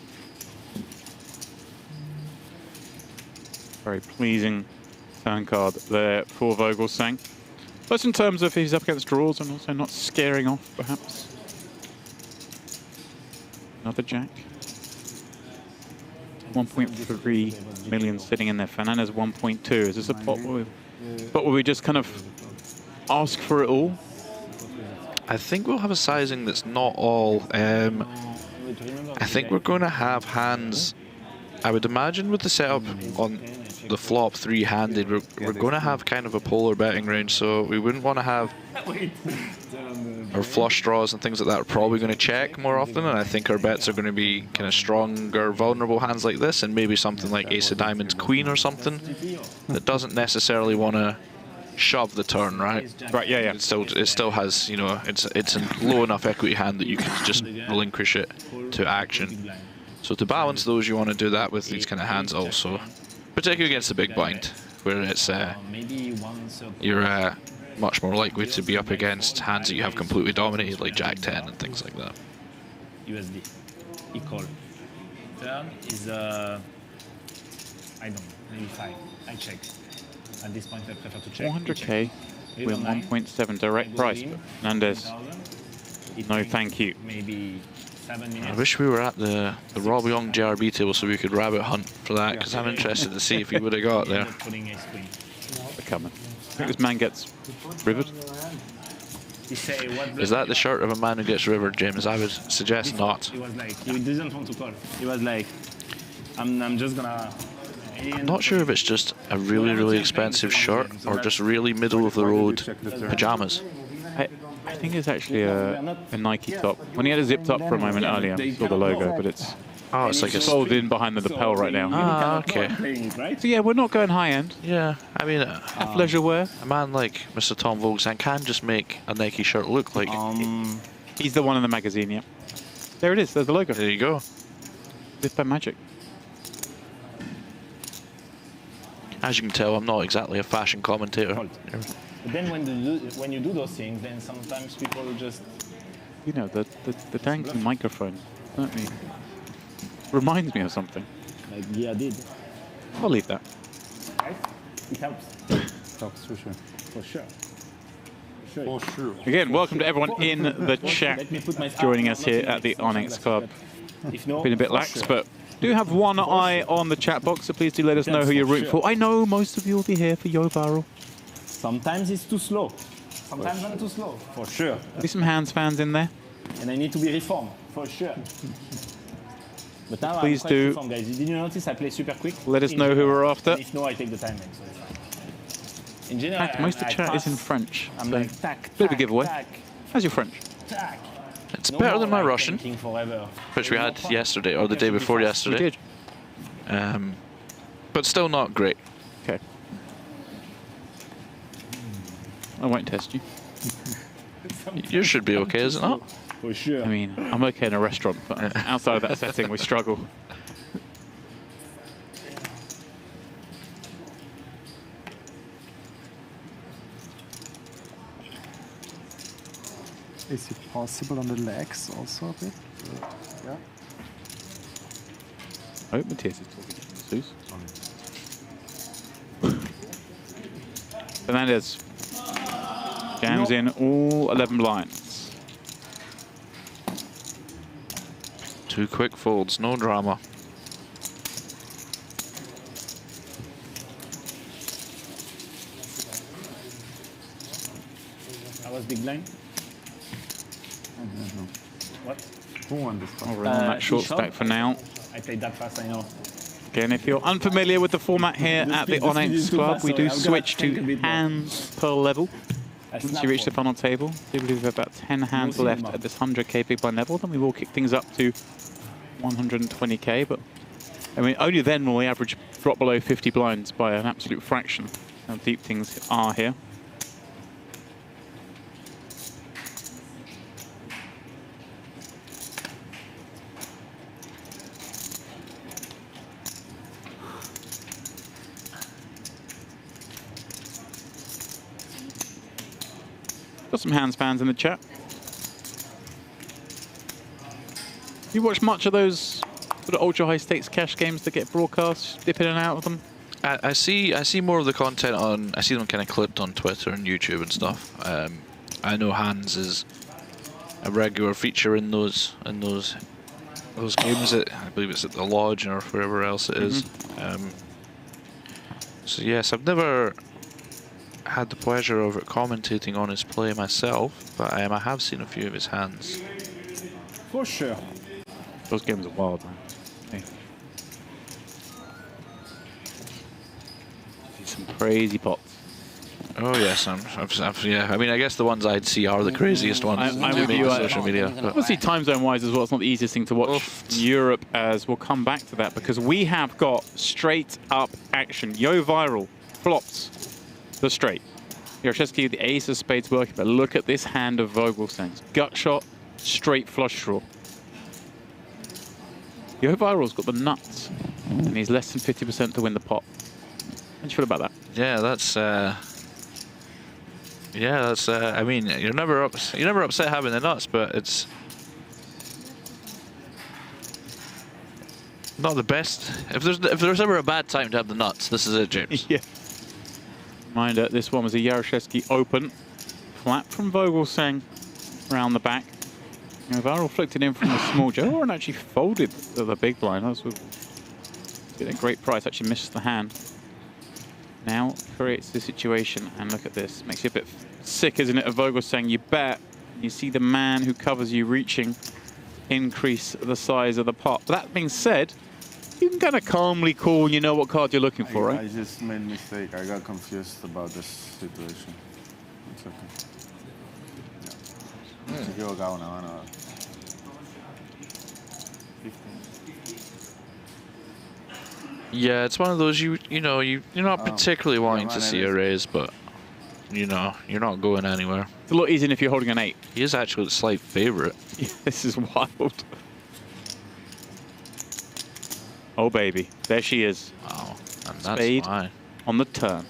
Very pleasing turn card there for Vogelsang. Both in terms of he's up against draws and also not scaring off, perhaps. Another jack. 1.3 million sitting in there. Fernandez 1.2. Is this a pot where we just kind of ask for it all? I think we'll have a sizing that's not all. I think we're going to have hands. I would imagine with the setup on the flop 3-handed, we're going to have kind of a polar betting range, so we wouldn't want to have our flush draws and things like that are probably going to check more often, and I think our bets are going to be kind of stronger, vulnerable hands like this, and maybe something like Ace of Diamonds Queen or something that doesn't necessarily want to shove the turn, right? Right, yeah, yeah. It still has, you know, it's a low enough equity hand that you can just relinquish it to action. So to balance those, you want to do that with these kind of hands also, particularly against the big blind, where it's you're much more likely to be up against hands that you have completely dominated, like Jack 10 and things like that. USD. He call. Turn is I don't know, maybe 5. I check. At this point, I prefer to check. 400k with 1.7 direct price. But Fernandez, no thank you. Maybe 7 minutes. I wish we were at the Rob Young JRB table so we could rabbit hunt for that, because I'm interested to see if he would have got there. They're coming. I think this man gets rivered. Is that the shirt of a man who gets rivered, James? I would suggest not. He was like, he didn't want to call. He was like, I'm just gonna... I'm not sure if it's just a really, really expensive shirt or just really middle-of-the-road pajamas. I think it's actually a Nike top. When he had it zipped up for a moment earlier, I saw the logo, but it's like a folded in behind the lapel right now. Ah, okay. So yeah, we're not going high-end. Yeah, I mean, leisure wear. A man like Mr. Tom Vogelsang can just make a Nike shirt look like... He's the one in the magazine, yeah. There it is, there's the logo. There you go. Just by magic. As you can tell, I'm not exactly a fashion commentator. But then when you do those things, then sometimes people just... You know, the dangling microphone certainly reminds me of something. Like Gia did. I'll leave that. Right? It helps. Helps for sure. For sure. For sure. Again, welcome to everyone in the chat joining us here at the Onyx Club. Been a bit lax, but do have one eye on the chat box, so please do let us know who you're rooting for. I know most of you will be here for YohViral. Sometimes it's too slow. Sometimes I'm too slow. For sure. Be some Hands fans in there. And I need to be reformed. For sure. But now please I'm quite do. reformed, guys. Did you notice I play super quick? Let us know who we're after. If no, I take the time. So In general, Most of the I chat is in pass. French. I'm So like, tack, bit of a tack, giveaway. tack, How's your French? tack. It's No better more than my like Russian, thinking forever. which we No had fun. yesterday or the Okay, day should be before fast. yesterday. We did. But still not great. Okay. I won't test you. You should be okay, is it not? For sure. I mean, I'm okay in a restaurant, but outside of that setting, we struggle. Is it possible on the legs also a bit? Yeah. I hope Matthias is talking to Jesus. Fernandez jams in all 11 blinds. 2 quick folds, no drama. I was big blind. I don't know. What? Who won this one? I'll run on that short shove. stack for now. I played that fast, I know. Again, if you're unfamiliar with the format here at the Onyx Club, we do switch to hands per level. Once you reach the final table, I believe we have about 10 hands left at this 100k big blind level, then we will kick things up to 120k, but I mean, only then will the average drop below 50 blinds by an absolute fraction. How deep things are here. Got some hands fans in the chat. You watch much of those sort of ultra high stakes cash games that get broadcast, dip in and out of them? I see more of the content on. I see them kind of clipped on Twitter and YouTube and stuff. I know hands is a regular feature in those games. I believe it's at the lodge or wherever else it is. So yes, I've never had the pleasure of commentating on his play myself, but I have seen a few of his hands. For sure. Those games are wild, man. Okay. Some crazy pots. Oh yes, yeah. I mean, I guess the ones I'd see are the craziest ones. I'm with you on social media. But obviously, time zone-wise as well, it's not the easiest thing to watch in Europe, as we'll come back to that, because we have got straight-up action. YohViral flops the straight. Jaroszewski, the ace of spades working, but look at this hand of Vogelsen's. Gut shot, straight flush draw. YohViral's got the nuts, and he's less than 50% to win the pot. How do you feel about that? Yeah, that's. I mean, you're never upset having the nuts, but it's not the best. If there's ever a bad time to have the nuts, this is it, James. Yeah. Reminder, this one was a Jaroszewski open. Flat from Vogelsang around the back. YohViral flicked it in from the small Joe, and actually folded the big blind. That was getting a great price, actually missed the hand. Now creates the situation, and look at this. Makes you a bit sick, isn't it, of Vogelsang? You bet. You see the man who covers you reaching, increase the size of the pot. But that being said, you can kind of calmly call, you know what card you're looking for, right? I just made a mistake. I got confused about this situation. It's okay. Yeah. Yeah, it's one of those you're not particularly wanting to see a raise, but you're not going anywhere. It's a lot easier if you're holding an 8. He is actually the slight favorite. Yeah, this is wild. Oh baby, there she is. Wow, and that's Spade why. On the turn.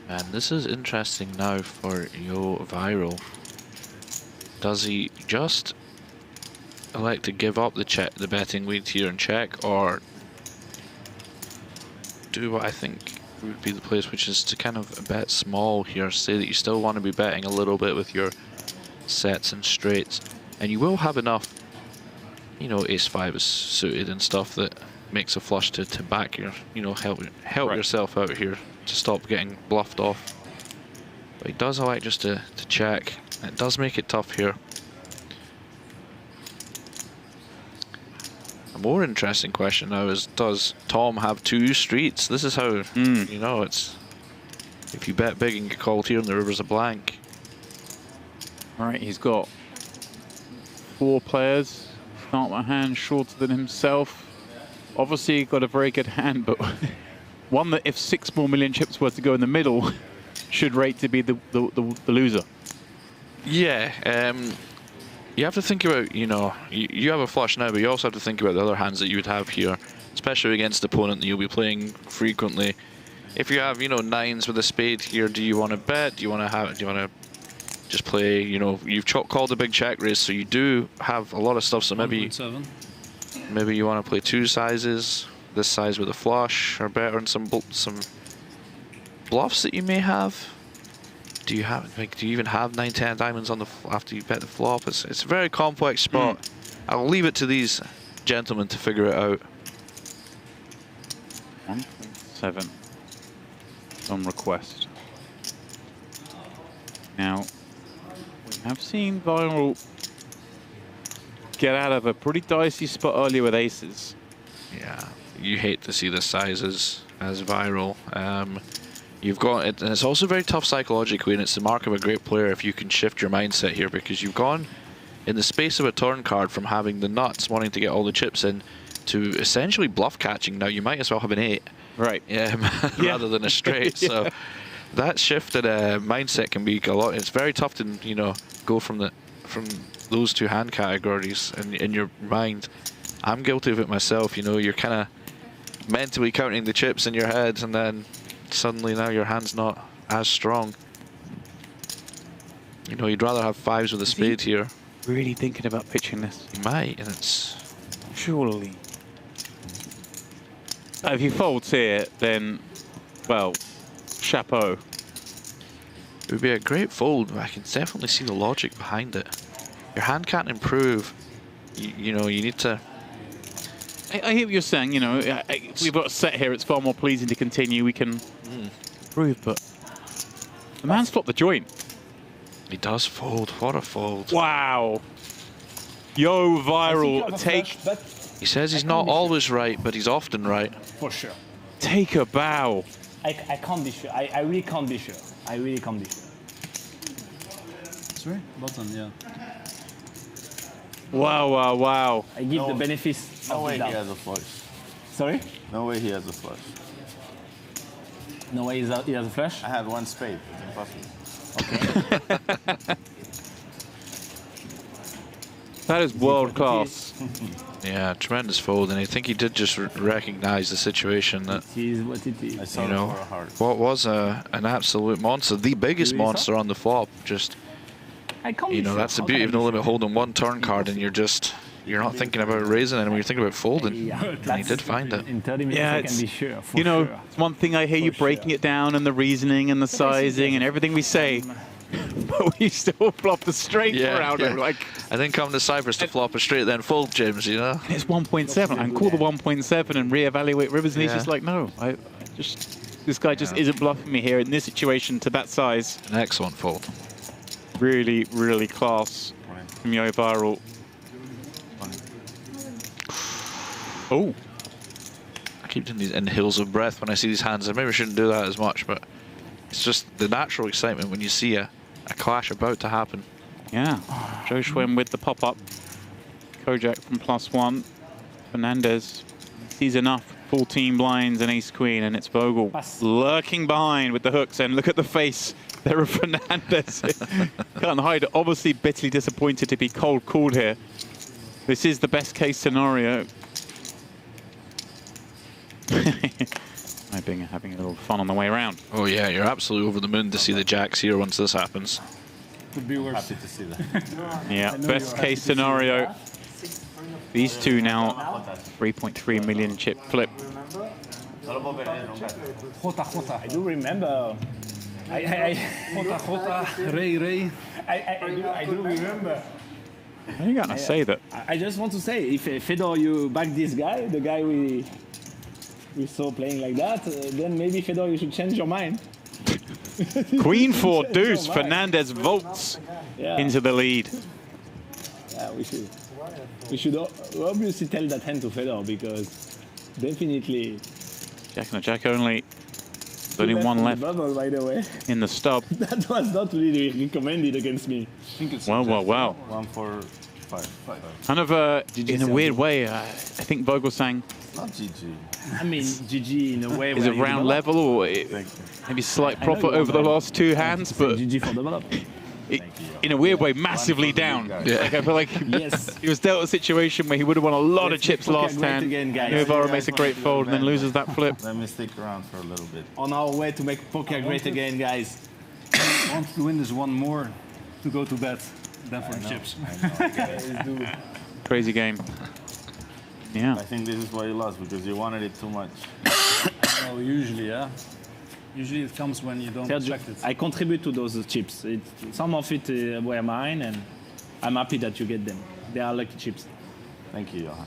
And this is interesting now for YohViral. Does he just elect to give up the betting lead here and check, or do what I think would be the place, which is to kind of bet small here, say that you still want to be betting a little bit with your sets and straights, and you will have enough, ace-5 is suited and stuff that makes a flush to back your, help right. yourself out here to stop getting bluffed off. But he does elect just to check. It does make it tough here. more interesting question now is, does Tom have 2 streets? This is how, you know, it's... If you bet big and get called here and the river's a blank. All right, he's got 4 players. Start with a hand shorter than himself. Obviously, got a very good hand, but one that if 6 more million chips were to go in the middle, should rate to be the loser. Yeah, you have to think about, you know, you have a flush now, but you also have to think about the other hands that you would have here, especially against the opponent that you'll be playing frequently. If you have, you know, 9s with a spade here, do you want to bet? Do you want to just play, you know, you've called a big check raise, so you do have a lot of stuff, so maybe you want to play 2 sizes, this size with a flush, or better, and some bluffs that you may have. Do you have, like, do you even have 9-10 diamonds on the after you bet the flop? It's a very complex spot. I'll leave it to these gentlemen to figure it out. 1.7 on request. Now, we have seen YohViral get out of a pretty dicey spot earlier with aces. Yeah, you hate to see the sizes as YohViral. You've got it, and it's also very tough psychologically, and it's the mark of a great player if you can shift your mindset here, because you've gone in the space of a turn card from having the nuts, wanting to get all the chips in, to essentially bluff catching. Now you might as well have an 8, right? Rather than a straight. So that shifted mindset can be a lot. It's very tough to, you know, go from those 2 hand categories in your mind. I'm guilty of it myself. You know, you're kind of mentally counting the chips in your head, and then suddenly now your hand's not as strong. You know, you'd rather have 5s with a spade here. Really thinking about pitching this? You might, and it's... Surely. If he folds here, then, well, chapeau. It would be a great fold, but I can definitely see the logic behind it. Your hand can't improve. You know, you need to... I hear what you're saying, you know, we've got a set here, it's far more pleasing to continue, we can improve, but the man's flopped the joint. He does fold, what a fold. Wow. YohViral, take... He says he's not always right, but he's often right. For sure. Take a bow. I can't be sure, I really can't be sure. I really can't be sure. Sorry? Button, yeah. Wow, wow, wow. I give the benefits No of way the he doubt. has a flush. Sorry? No way he has a flush. No way he has a flush? I had 1 spade. It's impossible. Okay. That is world class. Yeah, tremendous fold, and I think he did just recognize the situation that, It is what it is. you know, what was an absolute monster, the biggest monster on the flop. Just, you know, that's the beauty of No Limit holding 1 turn card, and you're not thinking about raising anymore, you're thinking about folding. And he did find it. In 30 minutes, I can be sure. You know, it's one thing I hear you breaking it down and the reasoning and the sizing and everything we say, but we still flop the straight around it. Like, I didn't come to Cyprus to flop a straight then fold, James, you know? And it's 1.7. I can call the 1.7 and reevaluate rivers, and he's Yeah. just like, no, this guy just isn't bluffing me here in this situation to that size. An excellent fold. Really, really class from YohViral. Oh. I keep doing these inhales of breath when I see these hands. I maybe shouldn't do that as much, but it's just the natural excitement when you see a clash about to happen. Yeah. Joe Schwem with the pop-up. Kojak from +1. Fernandez sees enough. 14 blinds and ace-queen, and it's Vogel lurking behind with the hooks. And look at the face there of Fernandez. Can't hide it. Obviously bitterly disappointed to be cold called here. This is the best case scenario. Eibinger having a little fun on the way around. Oh yeah, you're absolutely over the moon to see the jacks here once this happens. Could be worse. Happy to see that. Yeah, best case scenario. These two now 3.3 million chip flip. I do remember. Ray. I do remember. How are you gonna say that? I just want to say, if Fedor, you back this guy, the guy we saw playing like that, then maybe Fedor, you should change your mind. Queen 4 deuce. Fernandez vaults into the lead. Yeah, we should. We should obviously tell that hand to Fedor because definitely. Jack and a jack only. There's only one left bubble, by the way. in the stub. That was not really recommended against me. I think it's Wow. 1 for 5. Kind of in a weird way, I think Vogelsang. It's not GG. I mean, GG in a way. Is it round level or maybe slight profit over the last 2 hands, but GG for develop. In a weird way, massively down. Yeah. Like I feel like he was dealt a situation where he would have won a lot of chips last hand. YohViral makes a great fold and then loses that flip. Let me stick around for a little bit. On our way to make poker great again, guys. I want to win this one more to go to bed than for the chips. Crazy game. Yeah. I think this is why you lost, because you wanted it too much. Oh, usually, yeah. Usually it comes when you don't expect it. I contribute to those chips. Some of it were mine, and I'm happy that you get them. They are lucky chips. Thank you, Johan.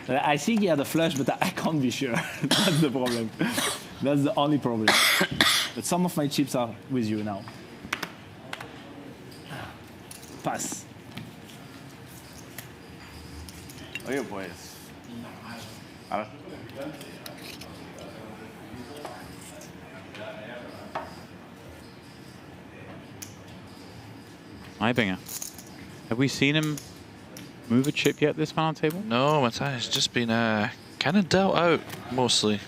I think he had a flush, but I can't be sure. That's the problem. That's the only problem. But some of my chips are with you now. Pass. Oye, pues. Eibinger. Have we seen him move a chip yet this final table? No, Matthias has just been kind of dealt out mostly.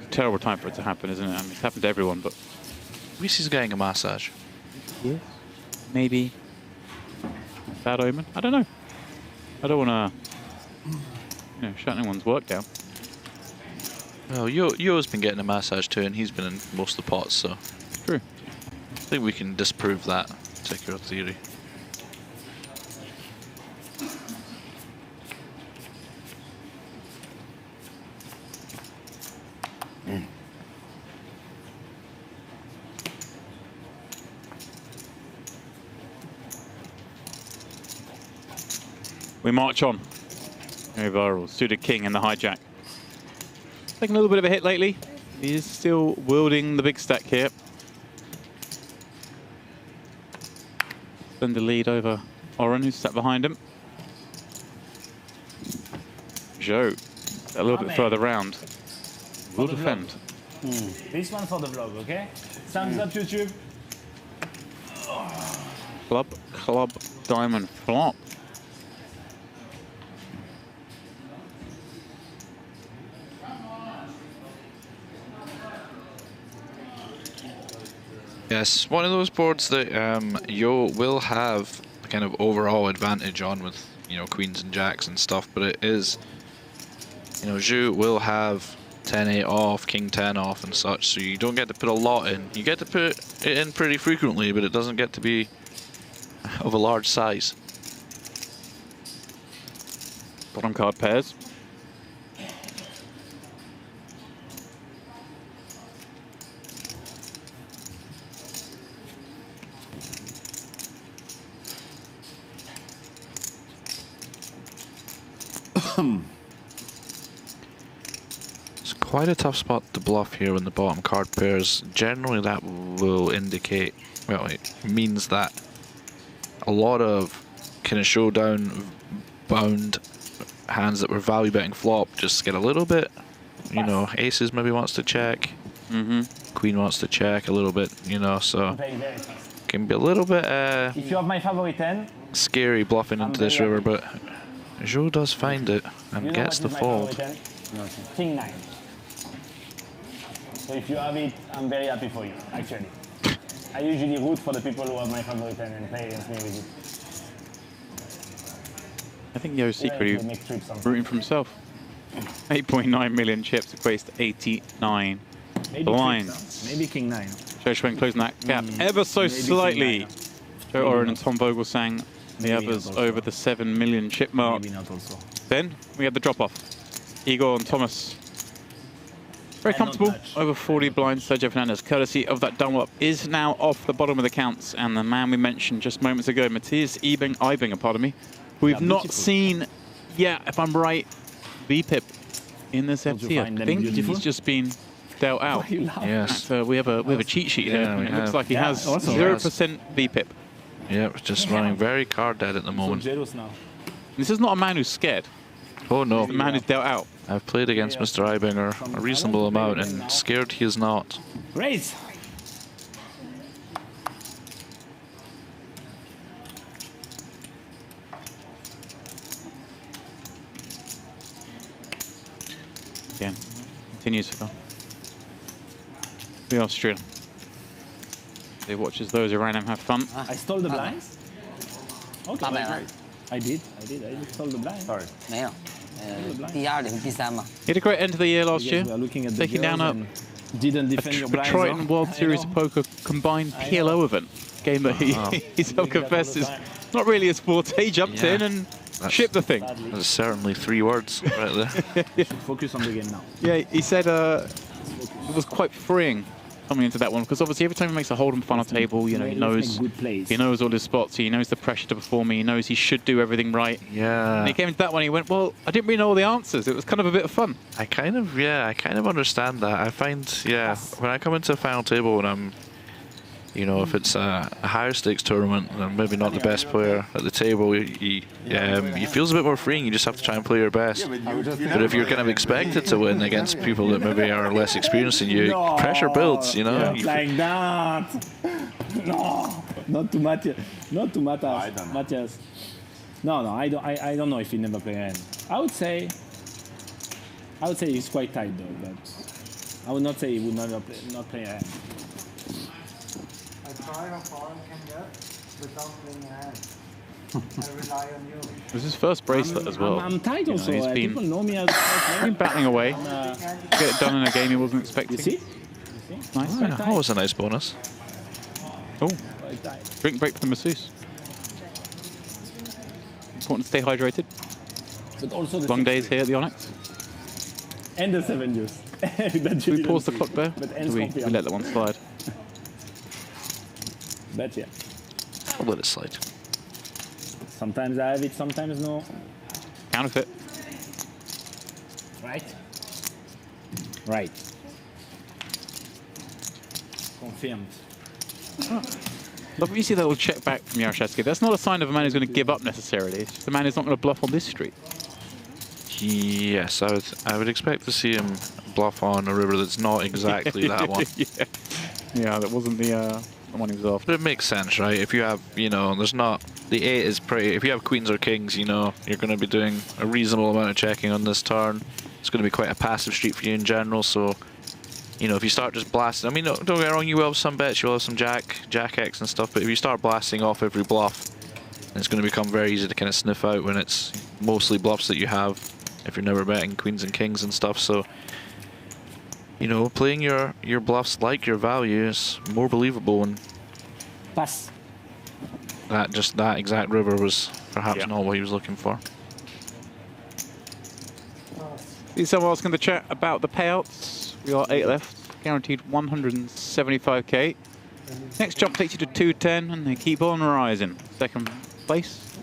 Terrible time for it to happen, isn't it? I mean, it's happened to everyone, but At least he's getting a massage. yeah, maybe bad omen. I don't know. I don't want to, shut anyone's work down. Well, Yo's been getting a massage too, and he's been in most of the pots, so True. I think we can disprove that particular theory. We march on. YohViral, suited king and the hijack. Taking a little bit of a hit lately. He is still wielding the big stack here. Then the lead over Oren, who's sat behind him. Joe, a little bit further round. Will defend. This one for the vlog, okay? Thumbs up, YouTube. Club, diamond, flop. Yes, one of those boards that Yo will have a kind of overall advantage on with, queens and jacks and stuff, but it is, Zhu will have 10-8 off, king 10 off and such, so you don't get to put a lot in. You get to put it in pretty frequently, but it doesn't get to be of a large size. Bottom card pairs. It's quite a tough spot to bluff here when the bottom card pairs. Generally that will indicate, well, it means that a lot of kind of showdown bound hands that were value betting flop just get a little bit, aces maybe wants to check, queen wants to check a little bit, so can be a little bit if you have my favorite 10, scary bluffing into this river, but Zhou does find it and gets the fold. King 9. So if you have it, I'm very happy for you, actually. I usually root for the people who have my favorite 10 and play against me with it. I think Yo's secretly rooting for himself. 8.9 million chips equates to 89 blinds. Maybe king 9. Joe Schwen closing that gap ever so slightly. Joe Oren and Tom Vogelsang, the others over the 7 million chip mark. Maybe not also. Then we had the drop off. Igor and Thomas. Very comfortable, over 40 blinds. Sergio Fernandez, courtesy of that double up, is now off the bottom of the counts. And the man we mentioned just moments ago, Matthias Eibinger, pardon me, who we've not seen yet, if I'm right, VPIP in this FT. I think he's just been dealt out. Yes. So we have a cheat sheet here. And it looks like he has 0% VPIP. Yep, just running very card dead at the moment. So jealous now. This is not a man who's scared. Oh no. The man who's dealt out. I've played against Mr. Eibinger a reasonable amount, and scared he is not. Great. Again, continues to go. The Austrian. He watches those around him have fun. I stole the blinds? Okay, I did stole the blinds. Sorry. 没有，第2轮、第3嘛。He had a great end of the year last year, We are looking at the taking down girls a and didn't defend your blinds. Triton World Series of Poker combined PLO event. Game that he self-confessed is not really a sport. He jumped in and shipped the thing. There's certainly 3 words right there. Focus on the game now. Yeah, he said it was quite freeing coming into that one, because obviously every time he makes a hold'em final table, you know, he knows all his spots, he knows the pressure to perform, he knows he should do everything right. Yeah. And he came into that one, he went, well, I didn't really know all the answers. It was kind of a bit of fun. I kind of understand that. I find, when I come into a final table and I'm, you know, if it's a higher stakes tournament and I'm maybe not the best player at the table, he feels a bit more freeing. You just have to try and play your best. But if you're kind of expected to win against people that maybe are less experienced than you, pressure builds, you know? Not like that. No, not to Matthias. Not to Matthias. No, I don't know if he never played a hand. I would say he's quite tight though, but I would not say he would not play a hand. I try how far I can get without playing a hand. I rely on you. It was his first bracelet as well. I'm tight also. He's People know me as been battling away. Get it done in a game he wasn't expecting. You see? Nice. Oh, that was a nice bonus. Oh, drink break for the masseuse. Important to stay hydrated. But also the long days here at the Onyx. And the 7 years. Do we pause the clock there? But We let that one slide. But yeah. I'll let it slide. Sometimes I have it, sometimes no. Counterfeit. Right? Right. Confirmed. Look, you see that little check back from Jaroszewski. That's not a sign of a man who's going to give up necessarily. It's just a man who's not going to bluff on this street. Yes, I would expect to see him bluff on a river that's not exactly that one. Yeah, that wasn't the one he was off. But it makes sense, right? If you have, you know, there's not, the 8 is pretty, if you have queens or kings, you know, you're going to be doing a reasonable amount of checking on this turn. It's going to be quite a passive street for you in general, so, you know, if you start just blasting, I mean, don't get me wrong, you will have some bets, you will have some Jack X and stuff, but if you start blasting off every bluff, it's going to become very easy to kind of sniff out when it's mostly bluffs that you have, if you're never betting queens and kings and stuff, so, you know, playing your bluffs like your value is more believable, and pass. That exact river was perhaps not what he was looking for. Is someone else going to chat about the payouts? We are 8 left, guaranteed 175k. Next jump takes you to 210, and they keep on rising. Second place,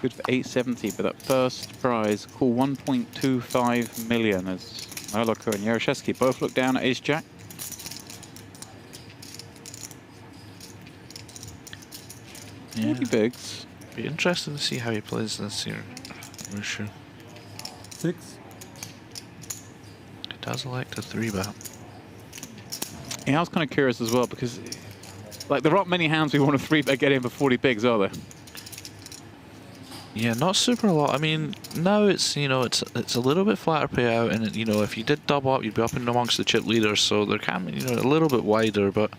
good for 870, but that first prize, call 1.25 million as Muehloecker and Jaroszewski both look down at ace-jack. Yeah. 40 bigs. Be interesting to see how he plays this here. For sure. 6. He does elect a 3-bet. Yeah, I was kind of curious as well because, like, there aren't many hands we want to 3-bet get in for 40 bigs, are there? Yeah, not super a lot. I mean, now it's, you know, it's a little bit flatter payout, and you know, if you did double up, you'd be up in amongst the chip leaders, so there can be, you know, a little bit wider, but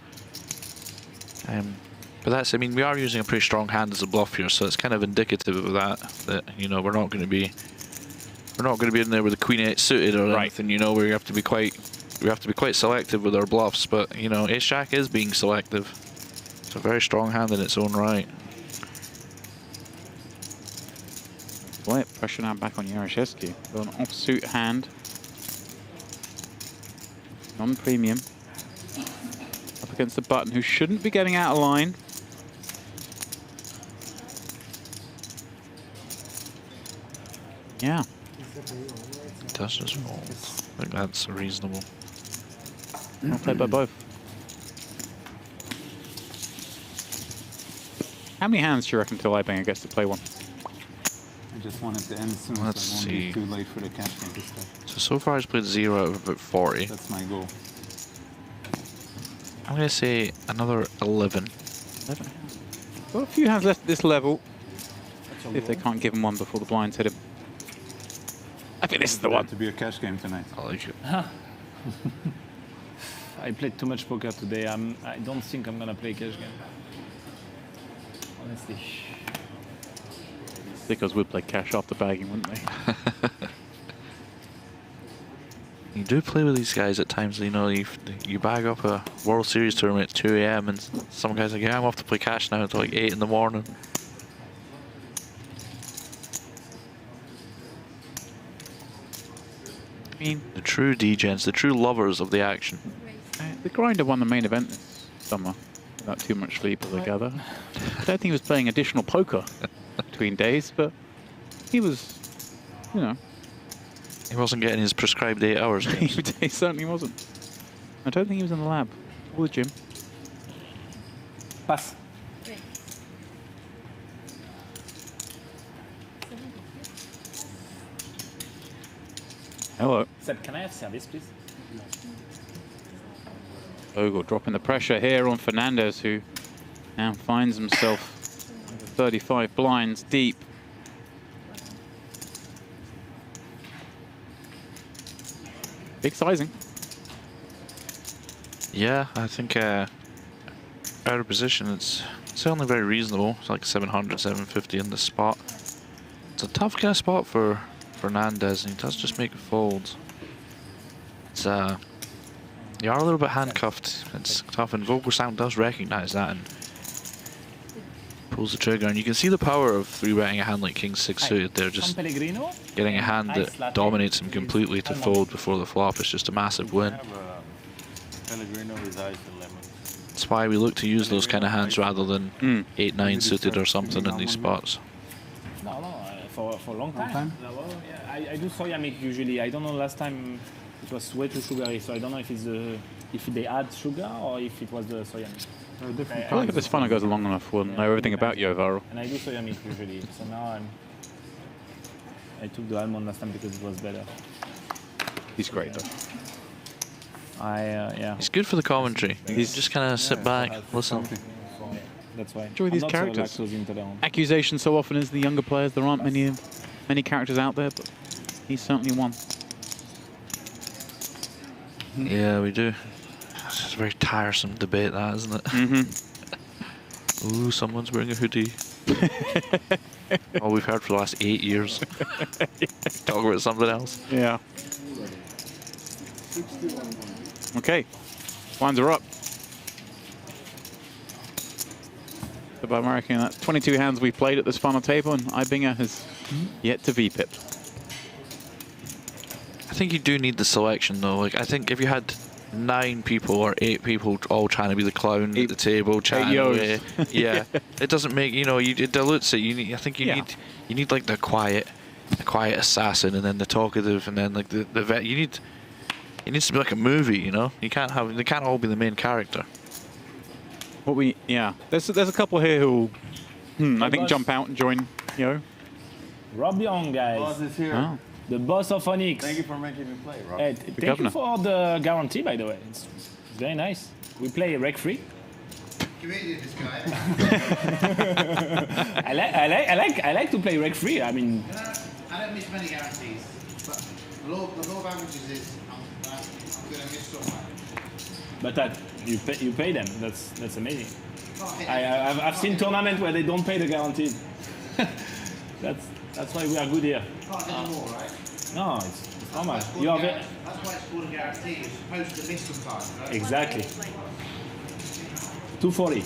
that's, I mean, we are using a pretty strong hand as a bluff here, so it's kind of indicative of that you know, we're not going to be in there with the Queen-8 suited or anything, you know, where we have to be quite selective with our bluffs, but you know, ace-jack is being selective. It's a very strong hand in its own right. Slight pressure now back on Jaroszewski. Got an offsuit hand. Non-premium. Up against the button, who shouldn't be getting out of line. Yeah. It does just fold. I think that's reasonable. Well played by both. How many hands do you reckon till Eibinger gets to play one? I just wanted to end soon, Let's so it won't see. be too late for the cash game to start. So far he's played 0 out of about 40. That's my goal. I'm going to say another 11. 11. Got a few hands left at this level. If they can't give him one before the blinds hit him. I think this is the one. To be a cash game tonight. I like it. I played too much poker today. I don't think I'm gonna play cash game. Honestly. Because would play cash after bagging, wouldn't they? You do play with these guys at times, you know, you bag up a World Series tournament at 2 AM and some guys are like, yeah, I'm off to play cash now until like 8 in the morning. I mean, the true degens, the true lovers of the action. The grinder won the main event this summer without too much sleep, as I gather. I don't think he was playing additional poker between days, but he was, you know. He wasn't getting his prescribed 8 hours. He certainly wasn't. I don't think he was in the lab or the gym. Pass. Hello. Seb, can I have service, please? Ogle dropping the pressure here on Fernandez, who now finds himself 35 blinds deep. Big sizing. Yeah, I think out of position, it's certainly very reasonable. It's like 700, 750 in this spot. It's a tough kind of spot for Fernandez, and he does just make folds. It's you are a little bit handcuffed. It's tough, and Vogelsang does recognize that and pulls the trigger. And you can see the power of 3-betting a hand like King 6 suited there, just getting a hand that dominates him completely to fold before the flop. It's just a massive win. That's why we look to use those kind of hands rather than 8-9 suited or something in these spots. No, for a long time. I do soya milk usually. I don't know, last time it was way too sugary, so I don't know if it's if they add sugar or if it was the soya milk. I feel like if this funnel goes long enough, we'll know everything about YohViral. And I do soya milk usually, so now I took the almond last time because it was better. He's great though. Yeah. He's good for the commentary. He's just kind of sit back, listen. That's why. Enjoy these characters. Accusation so often is the younger players. There aren't many characters out there, but he's certainly one. Yeah, we do. It's a very tiresome debate, that, isn't it? Mm-hmm. Ooh, someone's wearing a hoodie. All we've heard for the last 8 years. Talk about something else. Yeah. Okay. Lines are up. So by American, that's 22 hands we've played at this final table, and Eibinger has yet to VPIP. I think you do need the selection, though. Like, I think if you had 9 people or 8 people all trying to be the clown at the table, chatting away, yeah, it doesn't make, you know, it dilutes it. You need, I think you need like the quiet assassin, and then the talkative, and then like the vet. It needs to be like a movie, you know. They can't all be the main character. There's a couple here who I think jump out and join, you know. Rob Young, guys. Boss is here. Oh. The boss of Onyx. Thank you for making me play, Rob. Thank you for the guarantee, by the way. It's very nice. We play rec-free. Comedian, this guy. I like to play rec-free. I mean, I don't miss many guarantees, but the law of averages is I'm going to miss someone. but that you pay them. That's amazing. I've seen tournaments where they don't pay the guarantee. That's why we are good here. Can't get more, right? No, it's normal. That's why it's called a guarantee. You're supposed to miss sometimes, right? Exactly. 240.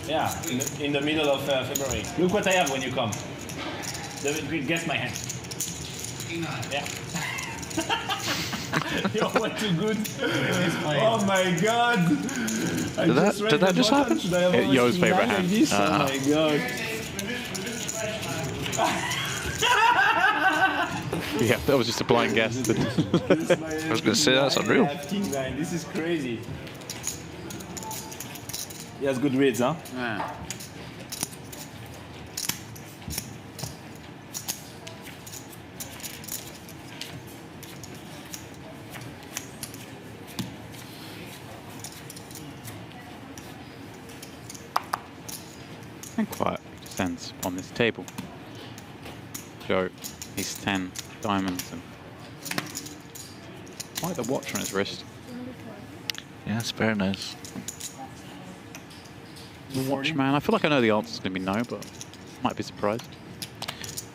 Yeah, in the middle of February. Look what I have when you come. Guess my hand. Yeah. You're way too good. Oh my god. Did that just happen? Yo's favorite hand. Oh my god. Yeah, that was just a blind guess. I was going to say that's unreal. This is crazy. He has good reads, huh? Yeah. And quiet descends on this table. Joe, he's 10 diamonds and quite the watch on his wrist. Yeah, it's very nice. Watchman, I feel like I know the answer's going to be no, but might be surprised.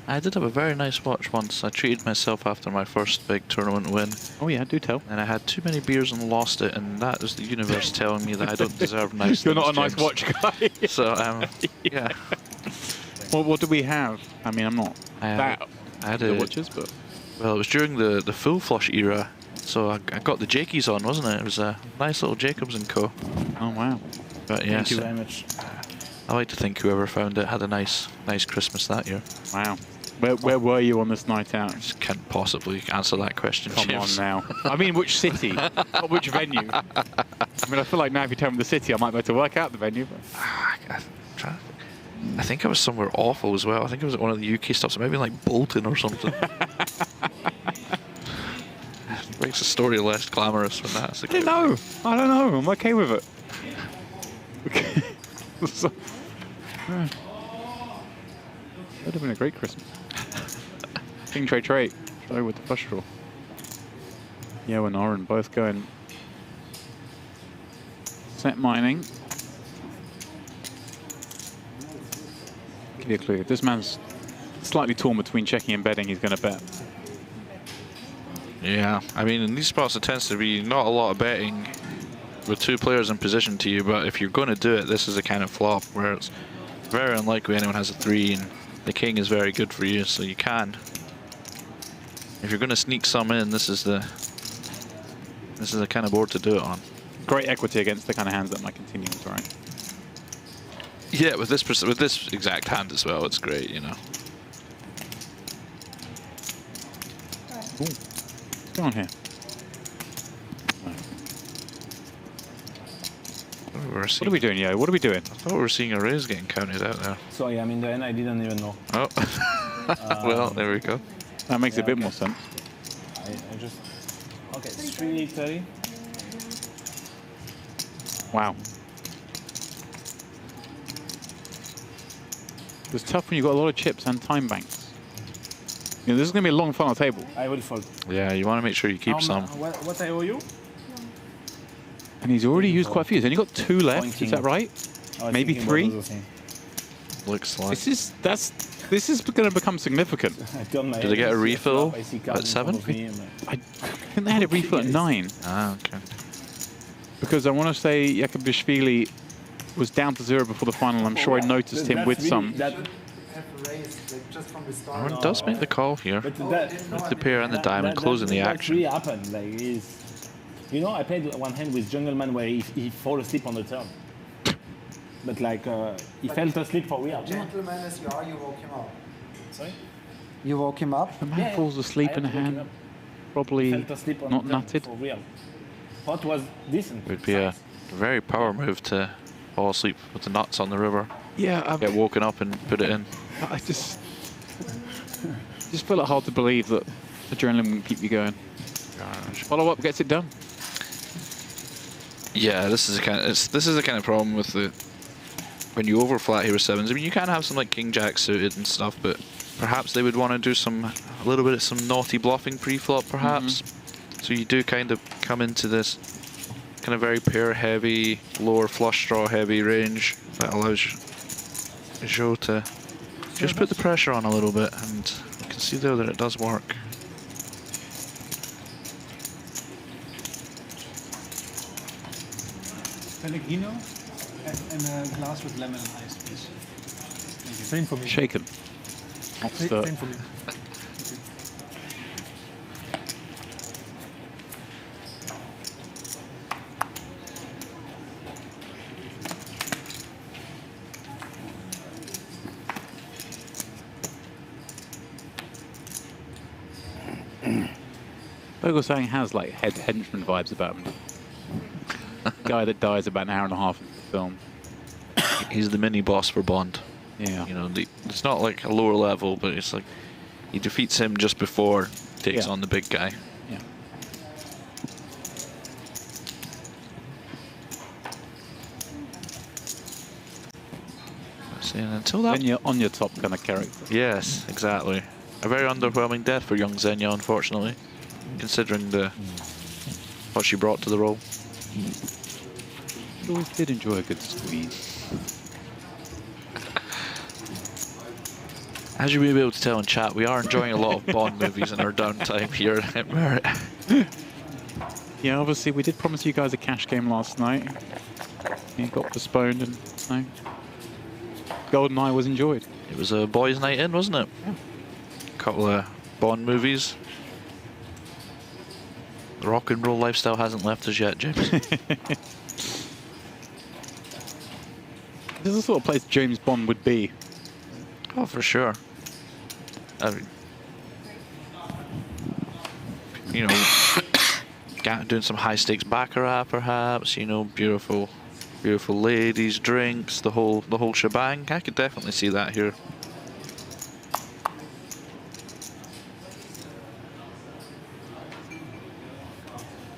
I did have a very nice watch once. I treated myself after my first big tournament win. Oh yeah, do tell. And I had too many beers and lost it, and that is the universe telling me that I don't deserve nice You're things, not a nice James. watch guy. So, yeah. Well, what do we have? I mean, I'm not I had the a watches, but... Well, it was during the full flush era, so I got the Jakeys on, wasn't it? It was a nice little Jacobs & Co. Oh, wow. But yes, Thank you very much. I like to think whoever found it had a nice Christmas that year. Wow. Where were you on this night out? I just can't possibly answer that question, Come James. on now. I mean, which city? Not which venue. I mean, I feel like now if you tell me the city, I might be able to work out the venue. But... I think I was somewhere awful as well. I think it was at one of the UK stops, maybe like Bolton or something. Makes the story less glamorous when that's the case. No, I don't know. I'm okay with it. So, that'd have been a great Christmas. King Trade Trade. Show with the flush draw. Yo and Oren both going set mining. Give you a clue. If this man's slightly torn between checking and betting, he's going to bet. Yeah, I mean, in these spots it tends to be not a lot of betting with two players in position to you, but if you're going to do it, this is a kind of flop where it's very unlikely anyone has a 3, and the king is very good for you, so you can. If you're going to sneak some in, this is the kind of board to do it on. Great equity against the kind of hands that might continue, right? Yeah, with this exact hand as well, it's great, you know. Ooh. What's going on here? What are we doing, Yo? What are we doing? I thought we were seeing a raise getting counted out there. Sorry, I'm in the end. I didn't even know. Oh, well, there we go. That makes a bit more sense. I just... Okay, 330. Wow. It's tough when you've got a lot of chips and time banks. You know, this is going to be a long final table. I will fold. Yeah, you want to make sure you keep some. What I owe you? And he's already used quite a few. He's only got 2 left. Pointing. Is that right? Maybe 3. Looks like. This is going to become significant. Did they get a refill at 7? I think they had a refill at 9. Ah, okay. Because I want to say Yakubishvili was down to 0 before the final. I'm sure I noticed him with some. Aaron does make the call here with the pair and the diamond closing the action. That really happened. Like, you know, I played one hand with Jungleman where he fall asleep on the turn. But like, he fell asleep for real. Gentleman as you are, you woke him up. Sorry? You woke him up? The man falls asleep in a hand. Probably not nutted. For real. What was decent. It would be a very power move to fall asleep with the nuts on the river. Yeah. Get woken up and put it in. I just feel it hard to believe that adrenaline will keep you going. Follow up gets it done. Yeah, this is the kind of problem with when you overflat hero 7s. I mean, you can have some like King Jack suited and stuff, but perhaps they would want to do a little bit of some naughty bluffing pre-flop, perhaps. So you do kind of come into this kind of very pair heavy, lower flush draw heavy range that allows Joe to just put the pressure on a little bit, and you can see there that it does work. Pellegrino and a glass with lemon and ice, please. Thank you. Same for me. Shaken. Not stirred. Same for me. Bogosang has like henchman vibes about him. Guy that dies about an hour and a half into the film. He's the mini boss for Bond. Yeah. You know, it's not like a lower level, but it's like he defeats him just before he takes on the big guy. Yeah. Let's see. And until that... Then you're on your top kind of character. Yes, exactly. A very underwhelming death for young Xenia, unfortunately, considering what she brought to the role. Always did enjoy a good squeeze. As you may be able to tell in chat, we are enjoying a lot of Bond movies in our downtime here at Merit. Yeah, obviously we did promise you guys a cash game last night. It got postponed, and no. GoldenEye was enjoyed. It was a boys' night in, wasn't it? Yeah. A couple of Bond movies. The rock and roll lifestyle hasn't left us yet, James. This is the sort of place James Bond would be. Oh, for sure. I mean, you know, doing some high stakes baccarat, perhaps. You know, beautiful ladies, drinks, the whole shebang. I could definitely see that here.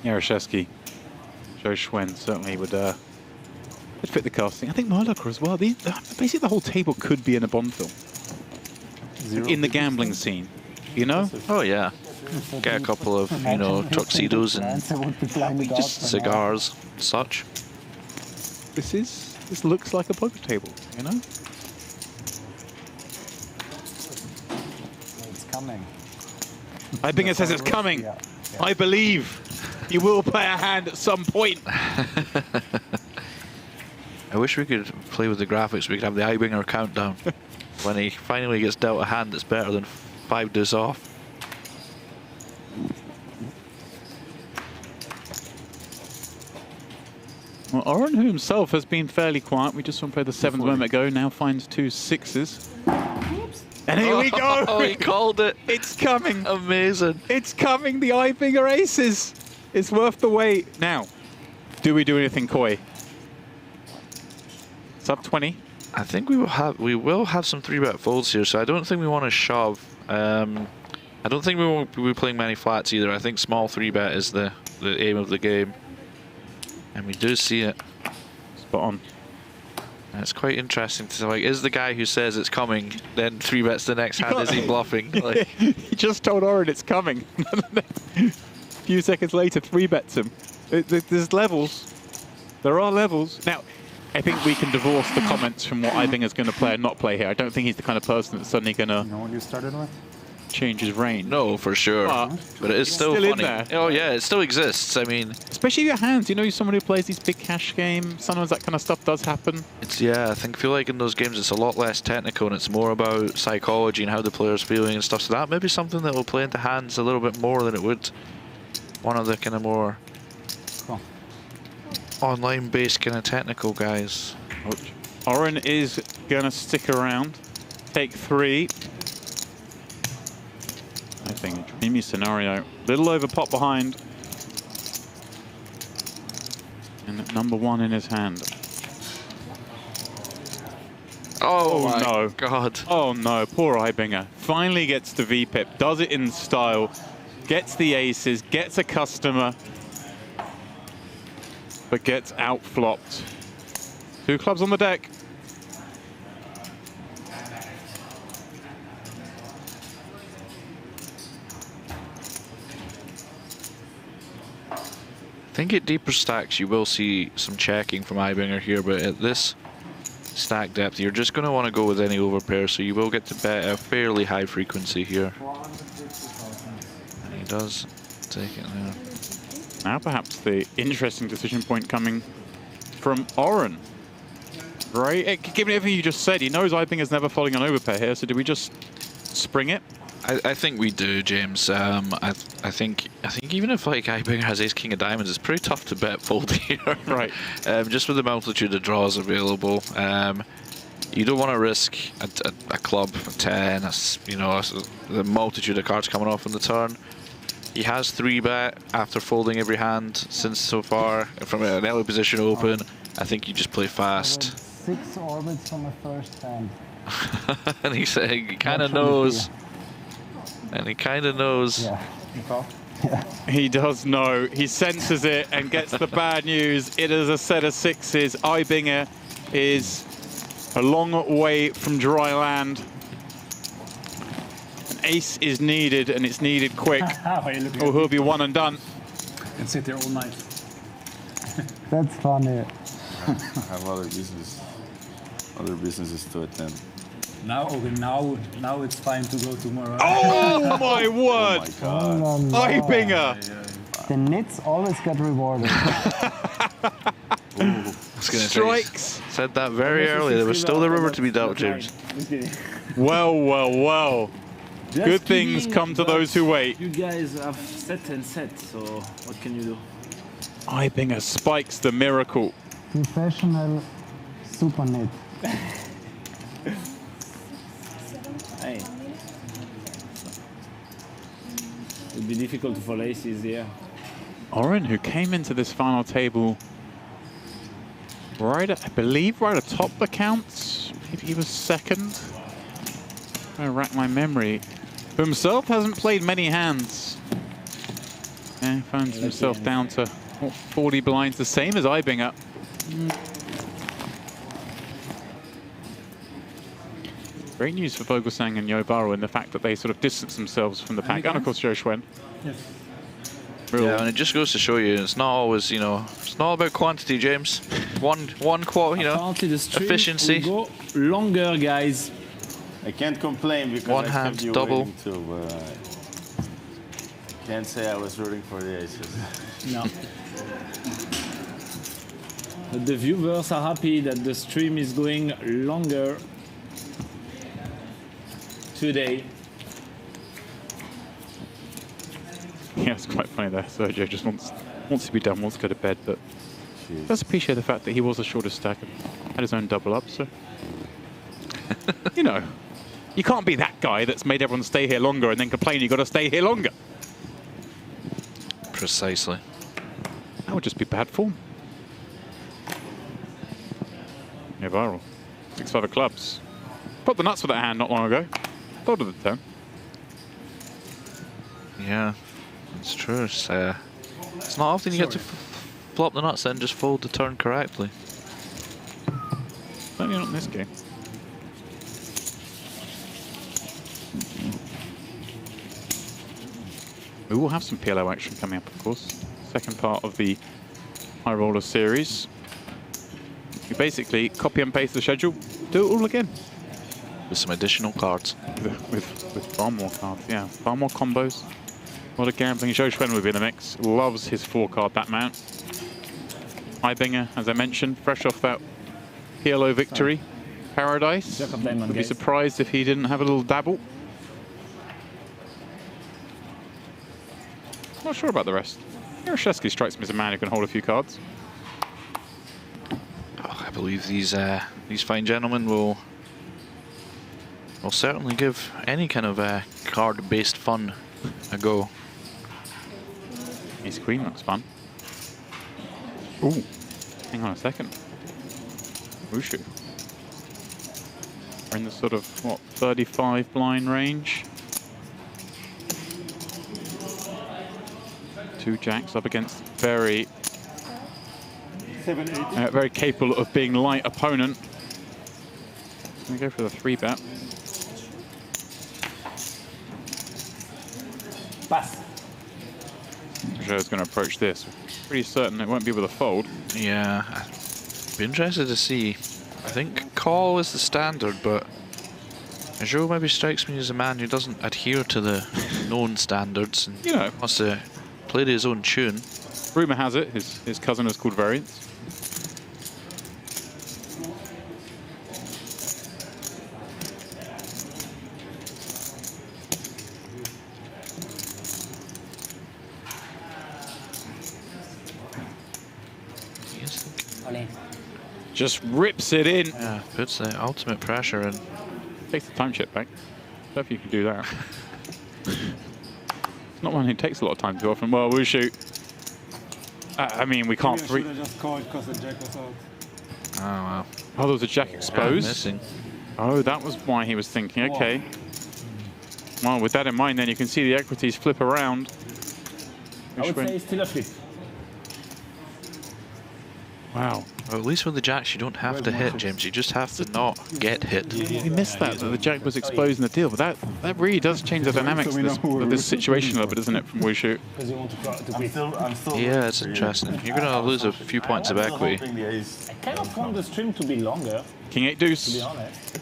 Yaroshevsky, Joe Schwen certainly would fit the casting. I think Muehloecker as well. Basically, the whole table could be in a Bond film. In the gambling scene, you know? Oh yeah. Get a couple of, you know, tuxedos and just cigars, such. This looks like a poker table, you know? It's coming. Eibinger says it's coming. Yeah. I believe you will play a hand at some point. I wish we could play with the graphics. We could have the Eibinger countdown when he finally gets dealt a hand that's better than 5 deuce off. Well, Oren, who himself has been fairly quiet, we just saw him play the 7th moment ago, now finds 2 6s. And here we go! Oh, he called it! It's coming! Amazing! It's coming! The Eibinger aces! It's worth the wait. Now, do we do anything coy? Sub 20? I think we will have some 3-bet folds here, so I don't think we want to shove. I don't think we won't be playing many flats either. I think small 3-bet is the aim of the game. And we do see it. Spot on. And it's quite interesting to see, like, is the guy who says it's coming, then 3-bets the next hand, is he bluffing? Like, he just told Oren it's coming. A few seconds later, 3-bets him. There's levels. There are levels. Now, I think we can divorce the comments from what Eibinger's going to play and not play here. I don't think he's the kind of person that's suddenly going to... You know what you started with? Change his range. No, for sure. But it is still funny. In there. Oh yeah, it still exists. I mean, especially your hands. You know, you're someone who plays these big cash games. Sometimes that kind of stuff does happen. I feel like in those games it's a lot less technical and it's more about psychology and how the player's feeling and stuff. So that may be something that will play into hands a little bit more than it would one of the kind of more online-based kind of technical guys. Oren is going to stick around. Take 3. I think a dreamy scenario. Little over pot behind. And number 1 in his hand. Oh my no. God. Oh no, poor Eibinger. Finally gets the VPIP, does it in style, gets the aces, gets a customer, but gets outflopped. 2 clubs on the deck. I think at deeper stacks you will see some checking from Eibinger here, but at this stack depth you're just going to want to go with any overpair, so you will get to bet a fairly high frequency here. And he does take it there. Now perhaps the interesting decision point coming from Oren. Right, given everything you just said, he knows Eibinger's never folding on overpair here, so do we just spring it? I think we do, James. I think even if like Eibinger has Ace King of Diamonds, it's pretty tough to bet fold here. Right. Just with the multitude of draws available, you don't want to risk a club, a 10, you know, the multitude of cards coming off on the turn. He has 3-bet after folding every hand since so far from an early position open. I think you just play fast. 6 orbits from a first hand. And he kind of knows. And he kind of knows. Yeah. He does know. He senses it and gets the bad news. It is a set of 6s. Eibinger is A long way from dry land. An ace is needed, and it's needed quick, or he'll be one and done. And sit there all night. That's funny. I have other businesses to attend. Now, okay, now it's time to go tomorrow. Oh my word! Oh my God. Eibinger! The nits always get rewarded. Strikes. Said that very early. There was still the river to be dealt, James. Well, well, well. Just Good things kidding, come to those who wait. You guys have set and set, so what can you do? Eibinger spikes the miracle. Professional super nit. Hey. It would be difficult to follow aces here. Oren, who came into this final table right at, I believe, right atop the counts. Maybe he was second. I rack my memory. For himself, hasn't played many hands. And finds himself down to what, 40 blinds, the same as Eibinger. Great news for Vogelsang and YohViral in the fact that they sort of distance themselves from the pack. And of course, Joe Schwen. Yes. Yeah, and it just goes to show you, it's not always, you know, it's not all about quantity, James. One quote, you know, Apparently the stream efficiency. will go longer, guys. I can't complain because One I hand, kept you double. waiting too, but can't say I was rooting for the aces. No. But the viewers are happy that the stream is going longer today. Yeah, it's quite funny there. Sergio just wants to be done, wants to go to bed, but does appreciate the fact that he was the shortest stack and had his own double up, so you know, you can't be that guy that's made everyone stay here longer and then complain you got to stay here longer. Precisely. That would just be bad form. Yeah, viral. 6-5 of clubs. Put the nuts for that hand not long ago. Thought of the turn. Yeah, it's true. It's not often you get to flop the nuts and just fold the turn correctly. Certainly not in this game. We will have some PLO action coming up, of course. Second part of the High Roller series. You basically copy and paste the schedule, do it all again. With some additional cards. With far more cards, yeah. Far more combos. A lot of gambling. Joe Schwen will be in the mix. Loves his 4-card bat mount. Eibinger, as I mentioned, fresh off that PLO victory. Paradise. Would be surprised if he didn't have a little dabble. Not sure about the rest. Jaroszewski strikes me as a man who can hold a few cards. Oh, I believe these fine gentlemen will certainly give any kind of card-based fun a go. Ace Queen looks fun. Ooh, hang on a second. Wushu. We're in the sort of, what, 35 blind range. 2 jacks up against very capable of being light opponent. We go for the 3-bet. Pass. Joe's going to approach this. Pretty certain it won't be with a fold. Yeah, I'd be interested to see. I think call is the standard, but Joe maybe strikes me as a man who doesn't adhere to the known standards and you know, wants to play to his own tune. Rumour has it his cousin is called Variance. Just rips it in. Yeah, puts the ultimate pressure in. Takes the time chip back. I don't know if you can do that. It's not one who takes a lot of time too often. Well, we'll shoot. I mean, we can't. I should have just called because the jack was out. Oh, wow. Oh, there was a jack exposed. Missing. Oh, that was why he was thinking. Okay. Well, with that in mind, then you can see the equities flip around. I would say still a flip. Wow. Well, at least with the jacks, you don't have to hit, James. You just have to not get hit. We missed that the jack was exposed in the deal, but that really does change the dynamics of this situation a little bit, doesn't it, from Wushu? Yeah, it's interesting. You're going to lose a few points of equity. I kind of want the stream to be longer. King 8 deuce. To be honest.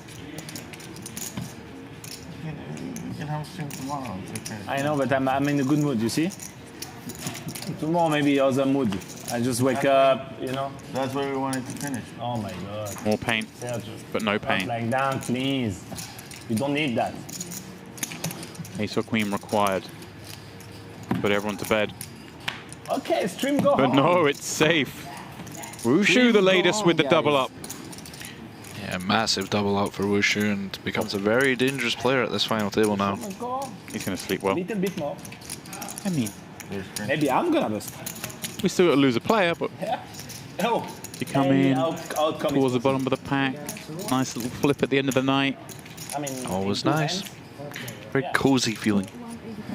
You can have a stream tomorrow. I know, but I'm in a good mood, you see? Tomorrow maybe other mood. I just wake up, you know. That's where we wanted to finish. Oh my god. More pain, but no pain. Like that, please. You don't need that. Ace or queen required. Put everyone to bed. Okay, stream go But home. no, it's safe. Wushu the latest with the double up. Yeah, massive double up for Wushu, and becomes a very dangerous player at this final table now. He's going to sleep well. A little bit more. I mean, maybe I'm gonna bust. we still got to lose a player, but Yeah. Oh. you come in towards the bottom of the pack. Nice little flip at the end of the night. I mean, Always nice. Very cozy feeling.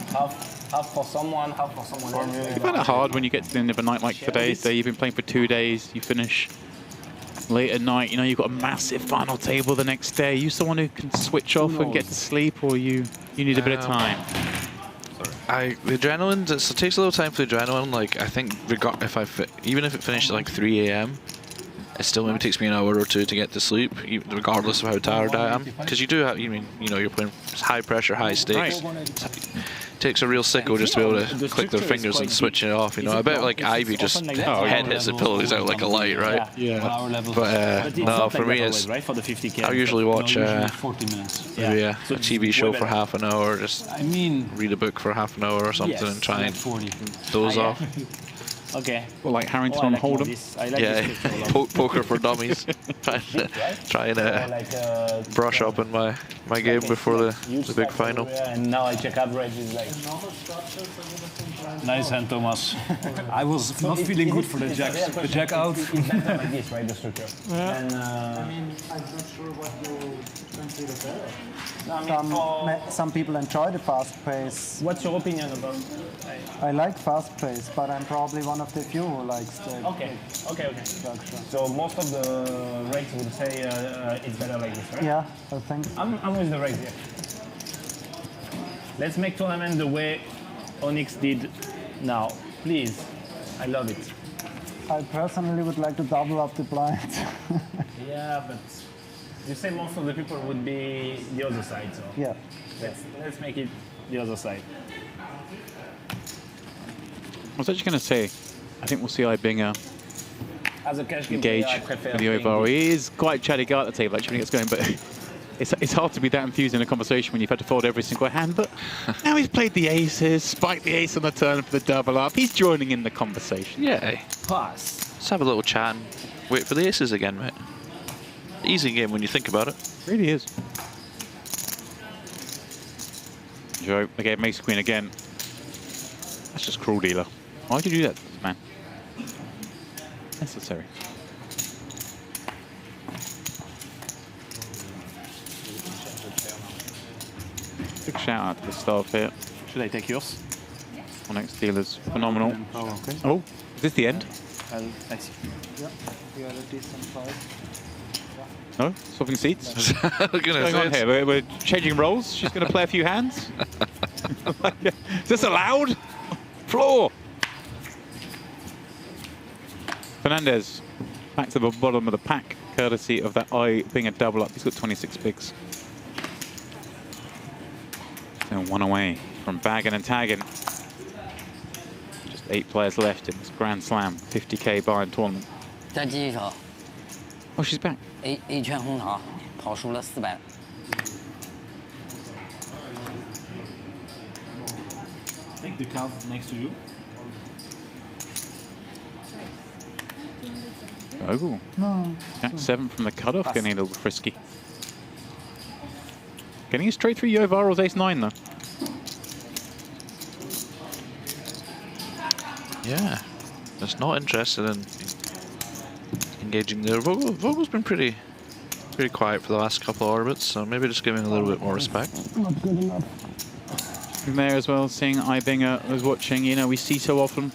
Half for someone, half for someone else. You find it hard when you get to the end of a night like today. So you've been playing for 2 days, you finish late at night, you know, you've got a massive final table the next day. You someone who can switch off and get to sleep, or you need a bit of time? The adrenaline, it takes a little time for the adrenaline. Like, I think even if it finished at like 3 AM, it still maybe takes me an hour or two to get to sleep, regardless of how tired I am. Because you do have, you know, you're playing high pressure, high stakes. It takes a real sicko just to be able to click their fingers and switch it off. You know, I bet like Ivy just head hits the pillow, he's out like a light, right? Yeah. But no, for me it's. I usually watch maybe a TV show for half an hour, just read a book for half an hour or something, and try and doze off. Okay. Well, like Harrington on Hold'em. Yeah, poker for dummies. try and brush up in my game before the big final. And now I check average is like. Nice hand, Thomas. I was not feeling good for the jacks. The jack out. It's better like this, right? The structure. Yeah. And, I mean, I'm not sure what you consider better. Some people enjoy the fast pace. What's your opinion about? I like fast pace, but I'm probably one of the few who likes the Okay. structure. So most of the rates would say it's better like this, right? Yeah, I think. I'm with the rates here. Let's make tournament the way Onyx did now, please. I love it. I personally would like to double up the blinds. Yeah, but you say most of the people would be the other side, so yeah. Let's make it the other side. I was actually going to say, I think we'll see Eibinger As a cash game engage player, I with prefer the YohViral. He is quite chatty guy at the table, actually, when he gets going, but it's hard to be that enthused in a conversation when you've had to fold every single hand. But now he's played the aces, spiked the ace on the turn for the double up. He's joining in the conversation. Yeah. Pass. Let's have a little chat and wait for the aces again, mate. Easy game when you think about it. Really is. Joe, again, makes queen again. That's just cruel, dealer. Why'd you do that, man? Necessary. Big shout out to the staff here. Should I take yours? Onyx dealers, phenomenal. Oh, okay. Oh, is this the end? I see. Yeah, we are a decent size. No? Swapping seats? What's going on here? We're changing roles? She's going to play a few hands? Is this allowed? Floor! Fernandez back to the bottom of the pack, courtesy of that being a double up. He's got 26 bigs. So one away from bagging and tagging. Just 8 players left in this Grand Slam 50K buy-in tournament. 再击一手 Oh, she's back. A 圈红桃，跑输了400。 Take the card next to you. Oh. No. Jack 7 from the cutoff, getting a little frisky. Getting it straight through YohViral's ace-9 though. Yeah, just not interested in engaging there. Vogel's been pretty quiet for the last couple of orbits, so maybe just giving a little bit more respect. Not good enough. There as well, seeing Eibinger was watching. You know, we see so often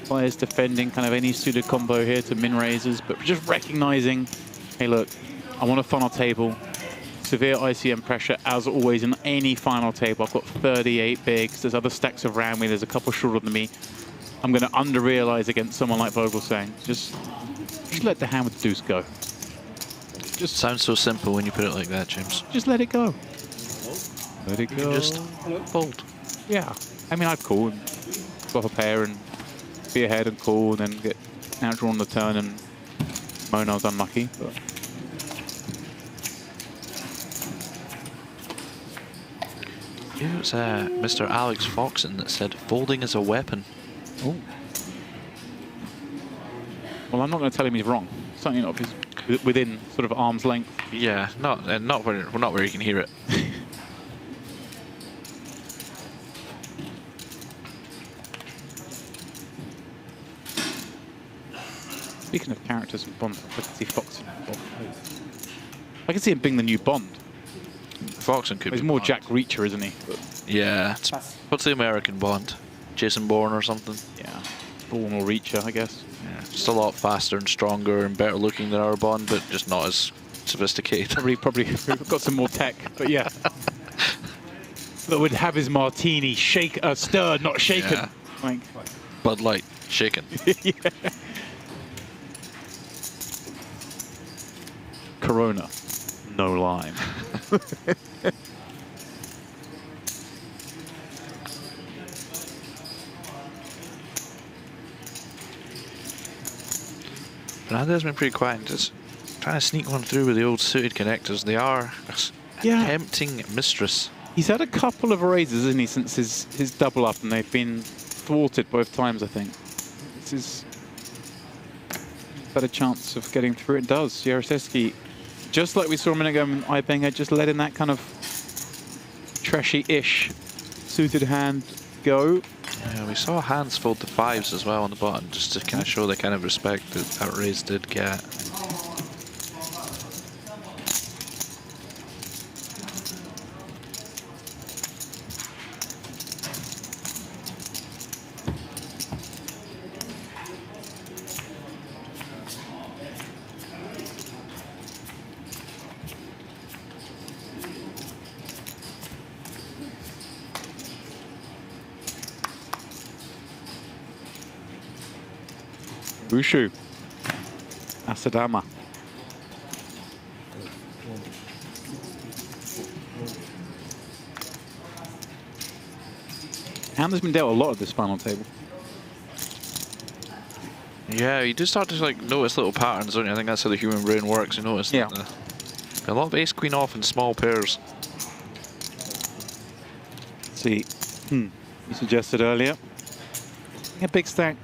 players defending kind of any suited combo here to min raises, but just recognizing, hey, look, I want a funnel table. Severe ICM pressure, as always, in any final table. I've got 38 bigs. There's other stacks around me. There's a couple shorter than me. I'm going to under-realize against someone like Vogelsang. Just let the hand with the deuce go. Just sounds so simple when you put it like that, James. Just let it go. Let it go. Just fold. Yeah. I mean, I'd call and flop a pair and be ahead and call and then get outdrawn on the turn and moan I was unlucky. But it was Mr. Alex Foxon that said folding is a weapon. Oh. Well, I'm not going to tell him he's wrong. Certainly not if he's within sort of arm's length. Yeah, not where you can hear it. Speaking of characters from Bond, I can see Foxon. I can see him being the new Bond. Foxon could be He's more Bond. Jack Reacher, isn't he? But yeah. What's the American Bond? Jason Bourne or something? Yeah. Bourne or Reacher, I guess. Yeah. Just a lot faster and stronger and better looking than our Bond, but just not as sophisticated. Probably got some more tech, but yeah. That would have his martini stirred, not shaken. Yeah. Like Bud Light, shaken. Yeah. Corona, no lime. Fernandez has been pretty quiet, just trying to sneak one through with the old suited connectors. They are a tempting mistress. He's had a couple of raises, hasn't he, since his double up, and they've been thwarted both times, I think. This is a better chance of getting through. It does. Jaroszewski, just like we saw a minute ago, Eibinger just letting that kind of trashy-ish suited hand go. Yeah, we saw hands fold to fives as well on the bottom, just to kind of show the kind of respect that raise did get. Wushu. Asadama. Hand has been dealt a lot of this final table. Yeah, you do start to like notice little patterns, don't you? I think that's how the human brain works. You notice that a lot of ace queen off in small pairs. Let's see. You suggested earlier. A big stack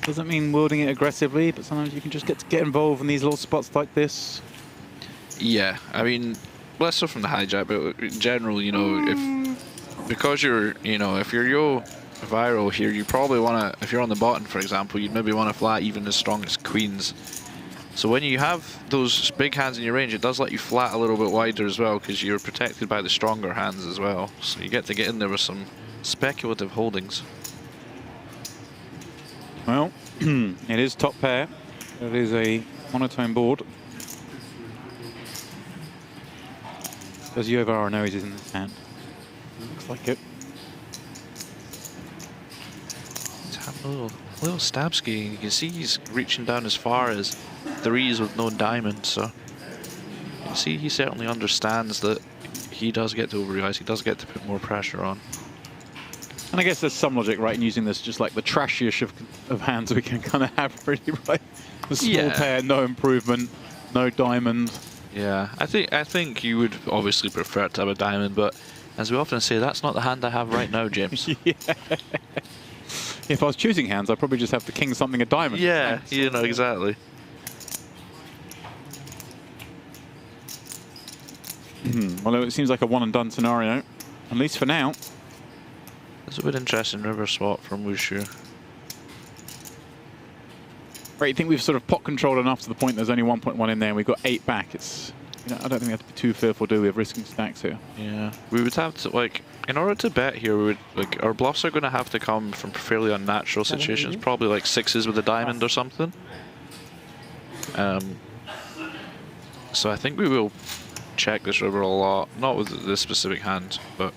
doesn't mean wielding it aggressively, but sometimes you can just get involved in these little spots like this. Yeah, I mean, less so from the hijack, but in general, you know, because you're, you know, if you're YohViral here, you probably want to, if you're on the bottom, for example, you'd maybe want to flat even as strong as queens. So when you have those big hands in your range, it does let you flat a little bit wider as well, because you're protected by the stronger hands as well. So you get to get in there with some speculative holdings. Well, it is top pair. It is a monotone board. Does YohViral know he's in this hand? Looks like it. He's having a little stab ski. You can see he's reaching down as far as threes with no diamond. So you can see he certainly understands that he does get to overrealize. He does get to put more pressure on. And I guess there's some logic, right, in using this just like the trashiest of hands we can kind of have, really, right? The small pair, no improvement, no diamond. Yeah, I think you would obviously prefer to have a diamond, but as we often say, that's not the hand I have right now, James. Yeah. If I was choosing hands, I'd probably just have the king something a diamond. Yeah, you know, exactly. Well, it seems like a one and done scenario, at least for now. It's a bit interesting river swap from Wushu. Right, you think we've sort of pot controlled enough to the point there's only 1.1 in there and we've got 8 back. It's You know, I don't think we have to be too fearful, do we, of risking stacks here? Yeah, we would have to, like, in order to bet here, we would, like, our bluffs are going to have to come from fairly unnatural situations, probably like sixes with a diamond or something. So I think we will check this river a lot, not with this specific hand, but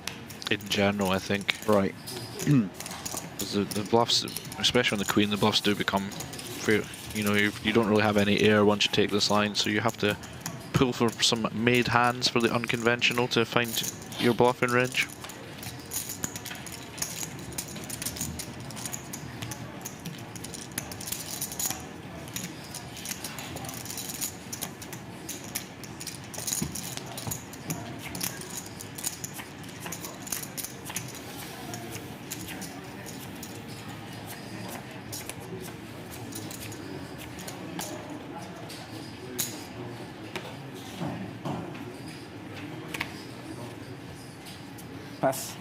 in general, I think. Right. The bluffs, especially on the queen, the bluffs do become fair. You know, you don't really have any air once you take this line, so you have to pull for some made hands for the unconventional to find your bluffing range. Pass.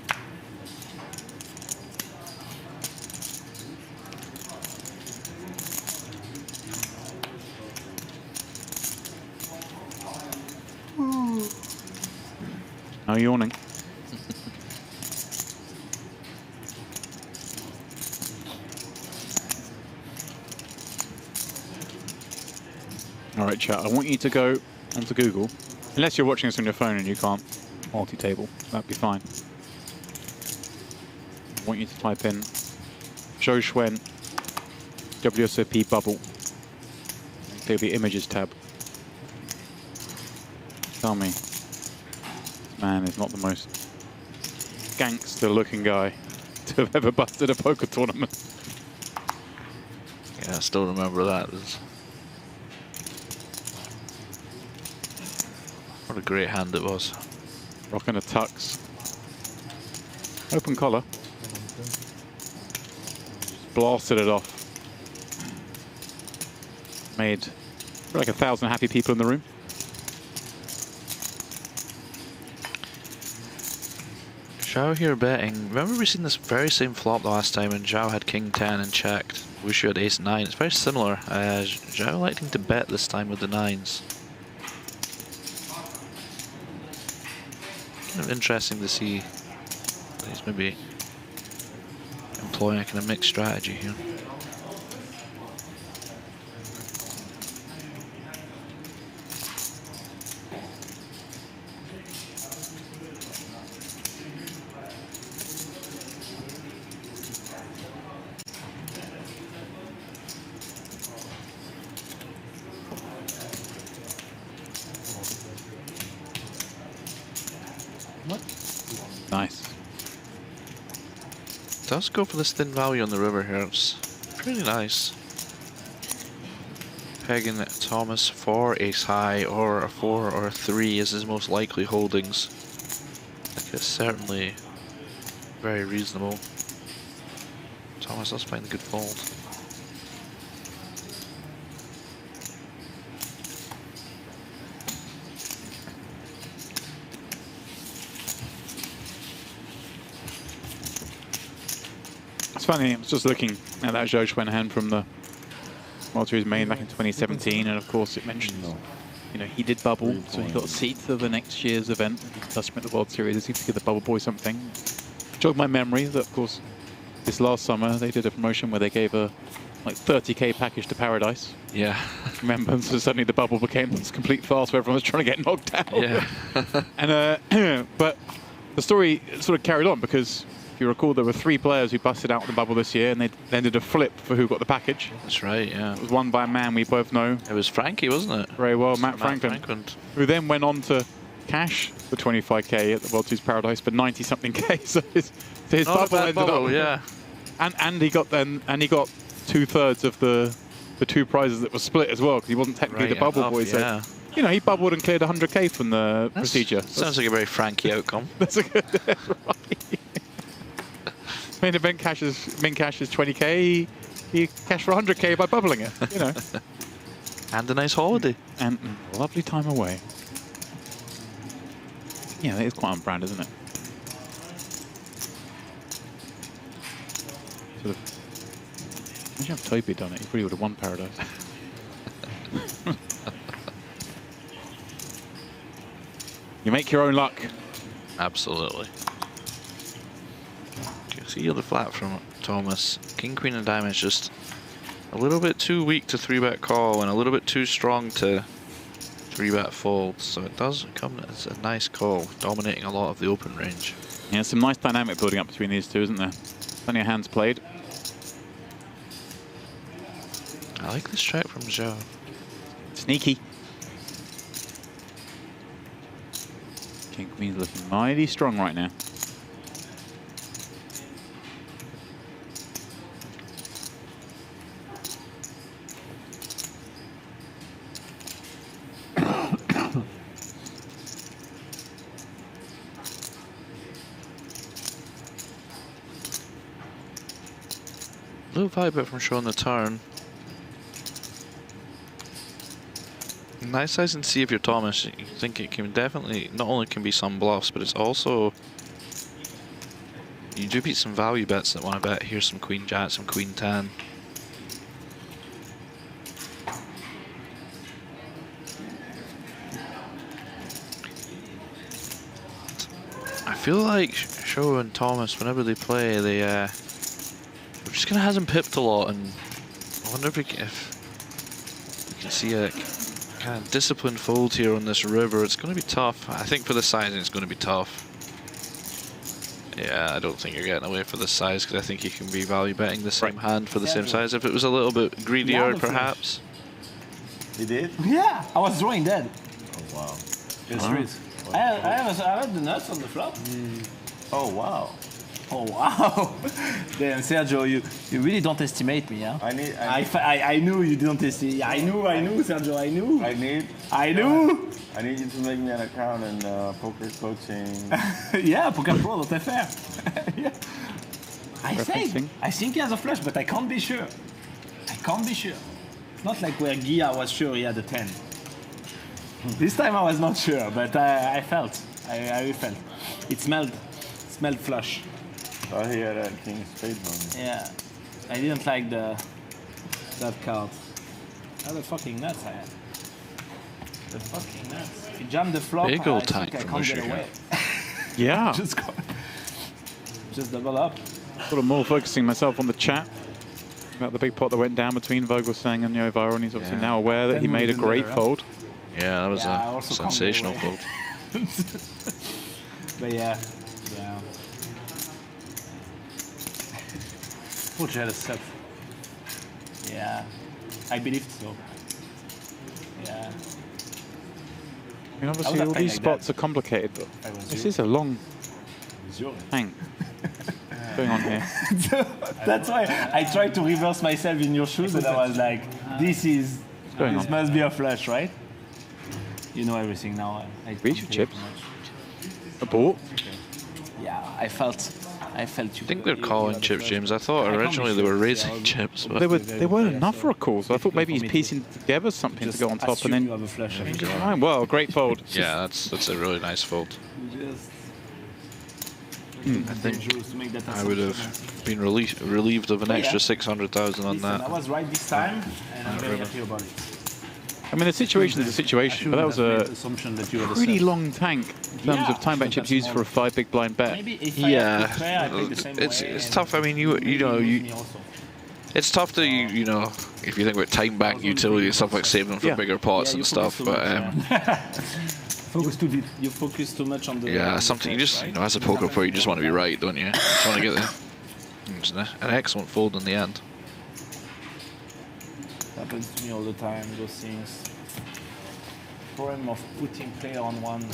No yawning. All right, chat. I want you to go onto Google, unless you're watching this on your phone and you can't multi-table. That'd be fine. I want you to type in Zhou Xuan WSOP bubble. Click the images tab. Tell me, this man is not the most gangster-looking guy to have ever busted a poker tournament. Yeah, I still remember that. What a great hand it was. Rocking a tux. Open collar. Just blasted it off. Made like 1,000 happy people in the room. Zhao here betting. Remember we seen this very same flop the last time when Zhao had king 10 and checked. Wushu had ace 9. It's very similar. Zhao electing to bet this time with the 9s. Kind of interesting to see that he's maybe employing a kind of mixed strategy here. Nice. Does go for this thin value on the river here. It's pretty nice. Pegging Thomas for ace high or a 4 or a 3 is his most likely holdings. Like it's certainly very reasonable. Thomas does find a good fold. It's funny, I was just looking at that Zhou Xuan hand from the World Series main back in 2017, and of course it mentions, you know, he did bubble, so he got a seat to the next year's event. Customer at the World Series, they seemed to give the bubble boy something. Jogged my memory that, of course, this last summer they did a promotion where they gave a like 30k package to Paradise. Yeah. Remember, so suddenly the bubble became this complete farce where everyone was trying to get knocked out. Yeah. And but the story sort of carried on because, if you recall, there were 3 players who busted out in the bubble this year, and they did a flip for who got the package. That's right, yeah. It was won by a man we both know. It was Frankie, wasn't it? Very well, Matt Franklin, who then went on to cash the 25k at the World Series Paradise for 90-something k. So his bubble ended up, yeah. And he got 2/3 of the 2 prizes that were split as well, because he wasn't technically the bubble boy. So, yeah. you know, he bubbled and cleared 100k from the procedure. Sounds like a very Frankie outcome. That's a good right. Main event min cash is 20k. He cashed for 100k by bubbling it, you know. And a nice holiday. And a lovely time away. Yeah, that is quite on brand, isn't it? Sort of. Imagine if Toby had done it, he probably would have won Paradise. You make your own luck. Absolutely. You see the flat from Thomas. King, Queen, and Diamond is just a little bit too weak to 3-bet call and a little bit too strong to 3-bet fold. So it does come as a nice call, dominating a lot of the open range. Yeah, some nice dynamic building up between these two, isn't there? Plenty of hands played. I like this track from Zhou. Sneaky. King Queen's looking mighty strong right now. Little 5-bet from Zhou on the turn. Nice size and see if you're Thomas. You think it can definitely, not only can be some bluffs, but it's also, you do beat some value bets that want to bet. Here's some Queen Jack, some Queen 10. I feel like Zhou and Thomas, whenever they play, we're just gonna have him pipped a lot, and I wonder if we can see a kind of disciplined fold here on this river. It's going to be tough. I think for the sizing, it's going to be tough. Yeah, I don't think you're getting away for the size, because I think you can be value betting the same hand for the same size. If it was a little bit greedier, perhaps. You did? Yeah, I was drawing dead. Oh wow. I had the nuts on the flop. Oh wow. Oh wow! Damn, Sergio, you really don't estimate me, huh? I knew you didn't estimate. I knew, Sergio, I knew. I knew. I need you to make me an account in poker coaching. Yeah, Poker Pro, that's fair. Yeah. I think he has a flush, but I can't be sure. I can't be sure. It's not like where Gia was sure he had a 10. This time I was not sure, but I felt. I felt. It smelled flush. Oh, he had a king spade on. Yeah, I didn't like that card. How the fucking nuts I had. The fucking nuts. If you jam the flop, big old tank I from can't get away. Yeah. Just double up. Sort of more focusing myself on the chat about the big pot that went down between Vogelsang and YohViral, and he's obviously now aware that he made a great fold. Yeah, that was a sensational fold. But yeah. Thought you had a set. Yeah, I believed so. Yeah. I mean, obviously all these spots are complicated, but this is a long hang going on here. That's why I tried to reverse myself in your shoes, and I was like, this must be a flush, right? You know everything now. Reach your chips. A ball. Yeah, I felt you. I think they're calling chips, James. I thought originally they were raising chips, but they weren't enough for a call. So I thought maybe he's piecing together something to go on top, and then well, great fold. Yeah, that's a really nice fold. I think I would have been relieved of an extra 600,000 on that. I was right this time, and I'm very happy about it. I mean, the situation is a situation, but that was a pretty long tank in terms of time bank chips used for a 5 big blind bet. Yeah, it's tough. I mean, it's tough to you know, if you think about time bank utility and stuff like saving them for bigger pots and stuff. But focus too deep. You focus too much on the. Something you just as a poker player, you just want to be right, don't you? You just want to get there. It's an excellent fold in the end. Happens to me all the time, those things. Problem of putting player on one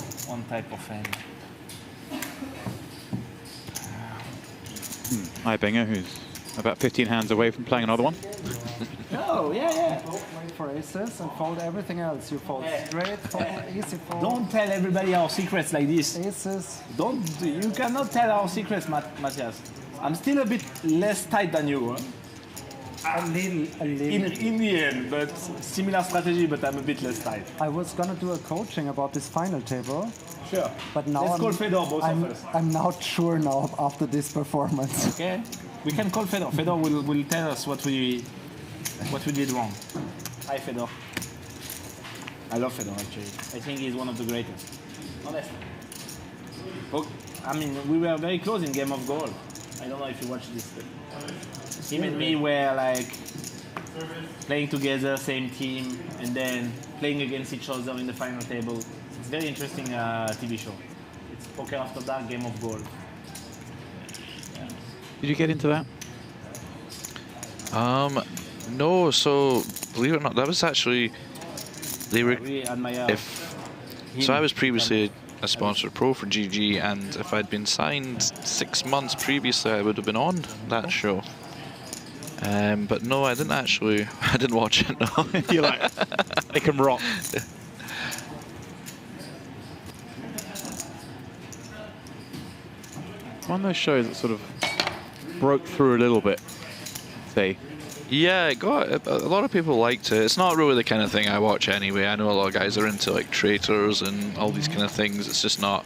type of hand. Eibinger, who's about 15 hands away from playing another one. Oh, yeah. Wait for aces and fold everything else. You fold straight, fold easy fold. Don't tell everybody our secrets like this. Aces. You cannot tell our secrets, Matthias. I'm still a bit less tight than you. Huh? A little. In the end, but similar strategy, but I'm a bit less tight. I was gonna do a coaching about this final table. Sure. But now let's call Fedor, both of us. I'm not sure now after this performance. Okay. We can call Fedor. Fedor will tell us what we did wrong. Hi, Fedor. I love Fedor, actually. I think he's one of the greatest. Honest. I mean, we were very close in game of goal. I don't know if you watched this. But him and me were like playing together, same team, and then playing against each other in the final table. It's a very interesting TV show. It's Poker After Dark, Game of Gold. Did you get into that? No, so believe it or not, that was actually they were. So I was previously a sponsored pro for GG, and if I'd been signed 6 months previously, I would have been on that show. But no, I didn't actually. I didn't watch it. No. You're like, they can rock. One of those shows that sort of broke through a little bit, say. Yeah, it got a lot of people liked it. It's not really the kind of thing I watch anyway. I know a lot of guys are into like traitors and all these kind of things. It's just not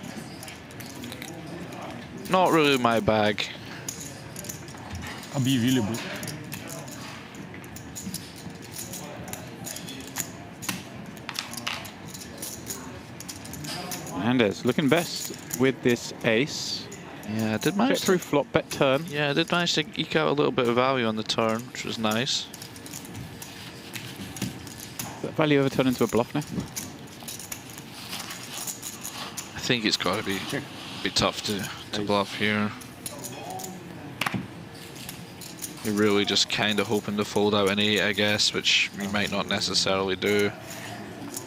really my bag. Available. Hernandez looking best with this ace. Yeah, I did manage through flop, bet turn. Yeah, I did manage to eke out a little bit of value on the turn, which was nice. Does that value ever turn into a bluff now? I think it's got to be tough to bluff here. You're really just kind of hoping to fold out an 8, I guess, which you might not necessarily do.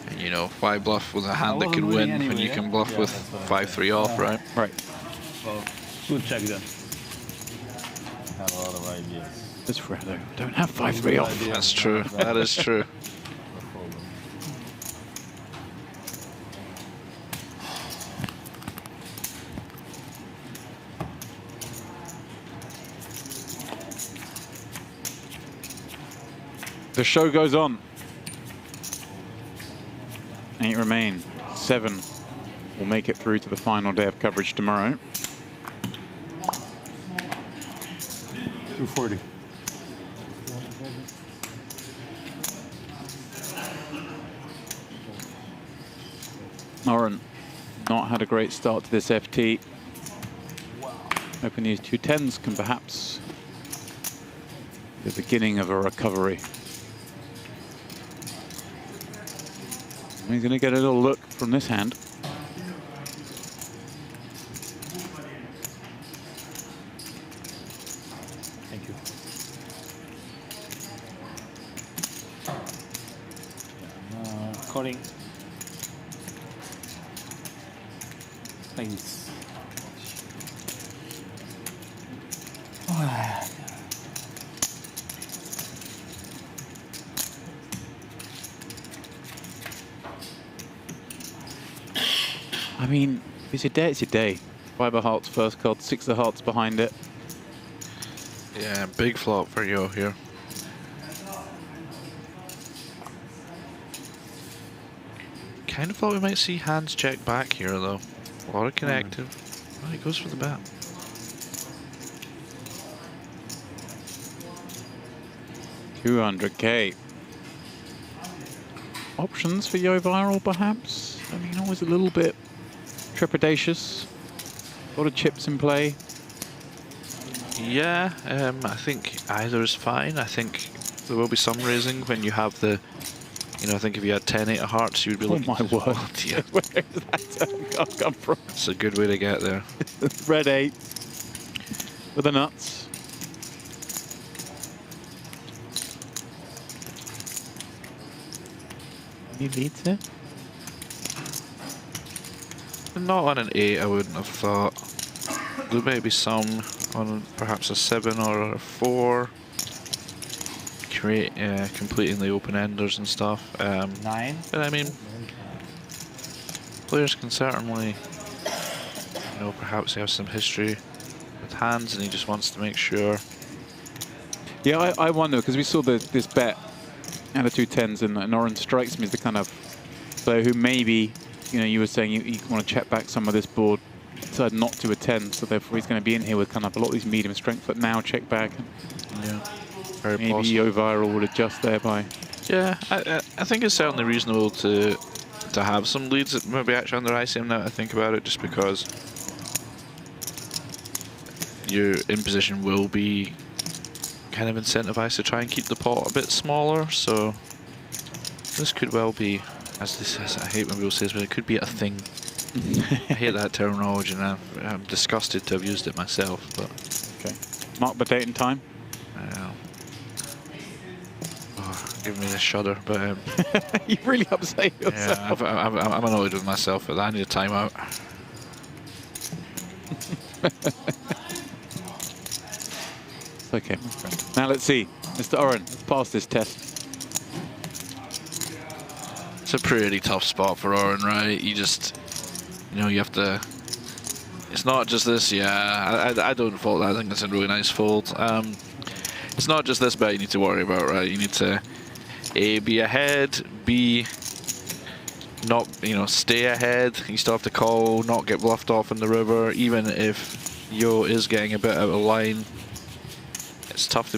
And, you know, why bluff with a hand that can win when you can bluff with 5-3 off, right? Right. Well, good check then. Have a lot of ideas. This Fredo don't have 5-3 off. That's true. That is true. The show goes on. 8 remain. 7 will make it through to the final day of coverage tomorrow. 240. Oren not had a great start to this FT. Hoping these 2 10s can perhaps be the beginning of a recovery. He's going to get a little look from this hand. Thank you. Calling. Like this. I mean, it's your day, it's your day. 5 of hearts first card, 6 of hearts behind it. Yeah, big flop for Yo here. Kind of thought we might see hands check back here though. A lot of connective. Oh, he goes for the bet. $200K. Options for YohViral perhaps? I mean, always a little bit trepidatious. A lot of chips in play. Yeah, I think either is fine. I think there will be some raising when you have the, you know, I think if you had 10-8 of hearts, you'd be looking. Oh my word! Yeah. Where did that come from? It's a good way to get there. Red 8 with the nuts. Any leads here? Not on an 8, I wouldn't have thought. There may be some on perhaps a 7 or a 4. Completing the open-enders and stuff. 9. But I mean, players can certainly, you know, perhaps have some history with hands and he just wants to make sure. Yeah, I wonder, because we saw this bet out of 2 10s, and Oren strikes me as the kind of player who maybe, you know, you were saying you want to check back some of this board, decide not to attend, so therefore he's going to be in here with kind of a lot of these medium strength, but now check back. Yeah, very maybe YohViral would adjust thereby. Yeah, I think it's certainly reasonable to to have some leads that maybe actually under ICM now I think about it, just because your in position will be kind of incentivized to try and keep the pot a bit smaller. So this could well be, as I hate when people say this, but it could be a thing. I hate that terminology, and I'm disgusted to have used it myself. But okay, mark the date and time. Give me a shudder, but you really upset yourself. Yeah, I'm annoyed with myself, but I need a timeout. It's okay, my friend. Now let's see, Mr. Oren, let's pass this test. It's a pretty tough spot for Oren, right? You just, you know, you have to. It's not just this. Yeah, I don't fault that. I think that's a really nice fold. It's not just this bet you need to worry about, right? You need to A, be ahead, B, not, you know, stay ahead. You still have to call, not get bluffed off in the river, even if Yo is getting a bit out of line. It's tough to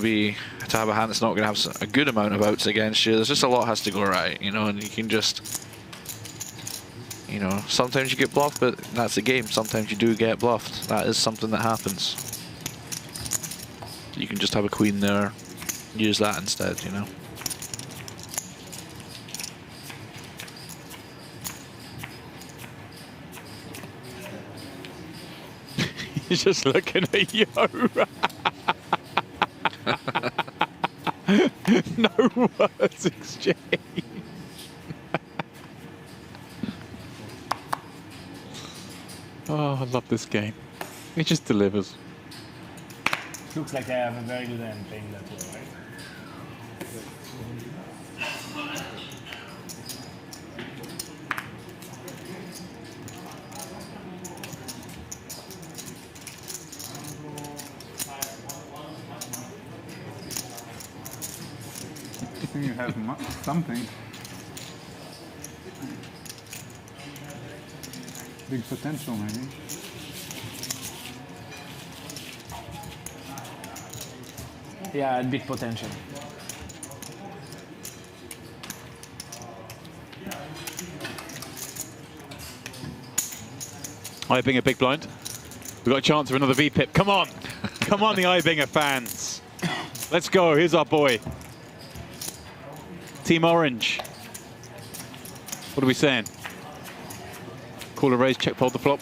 have a hand that's not going to have a good amount of outs against you. There's just a lot has to go right, you know, and you can just, you know, sometimes you get bluffed, but that's the game. Sometimes you do get bluffed. That is something that happens. You can just have a queen there, use that instead, you know. He's just looking at Yo. No words exchanged. Oh, I love this game. It just delivers. Looks like I have a very good hand playing that way, right? I think you have something. Big potential, maybe. Yeah, big potential. Eibinger big blind. We've got a chance for another V-pip. Come on. Come on, the Eibinger fans. Let's go. Here's our boy. Team Orange. What are we saying? Call a raise, check fold the flop.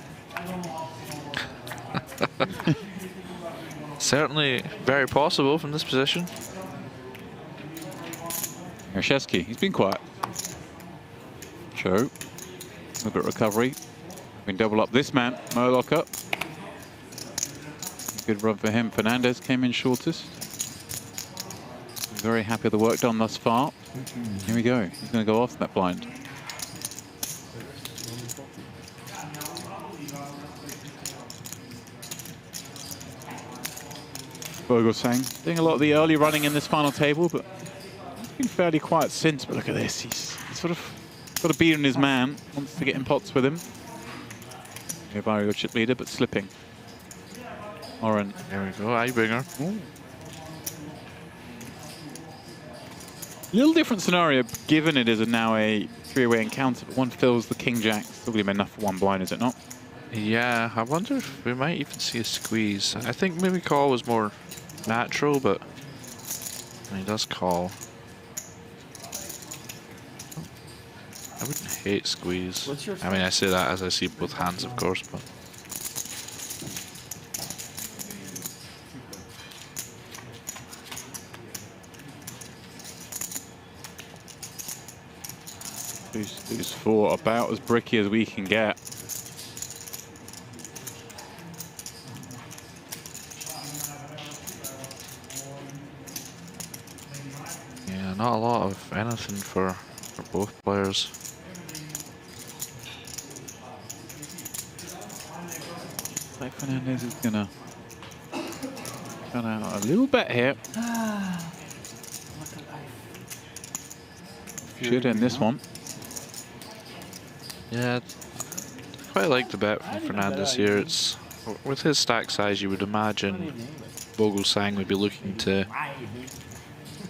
Certainly very possible from this position. Hershevsky, he's been quiet. Show. A bit of recovery. We can double up this man, Muehloecker. Good run for him. Fernandez came in shortest. Very happy with the work done thus far. Here we go. He's going to go after that blind. Vogelsang doing a lot of the early running in this final table, but he's been fairly quiet since. But look at this. He's sort of got a beat on his man. Wants to get in pots with him. YohViral chip leader, but slipping. Oren. There we go. Eibinger. Little different scenario, given it is now a three-way encounter, but one fills the king-jack. Still going to be enough for one blind, is it not? Yeah, I wonder if we might even see a squeeze. I think maybe call was more natural, but he does call. I wouldn't hate squeeze. I mean, I say that as I see both hands, of course, but. Deuce four, about as bricky as we can get. Yeah, not a lot of anything for both players. Like Fernandez is gonna cut out a little bit here. Should end this one. Yeah, quite like the bet from Fernandez here. It's with his stack size, you would imagine Vogelsang would be looking to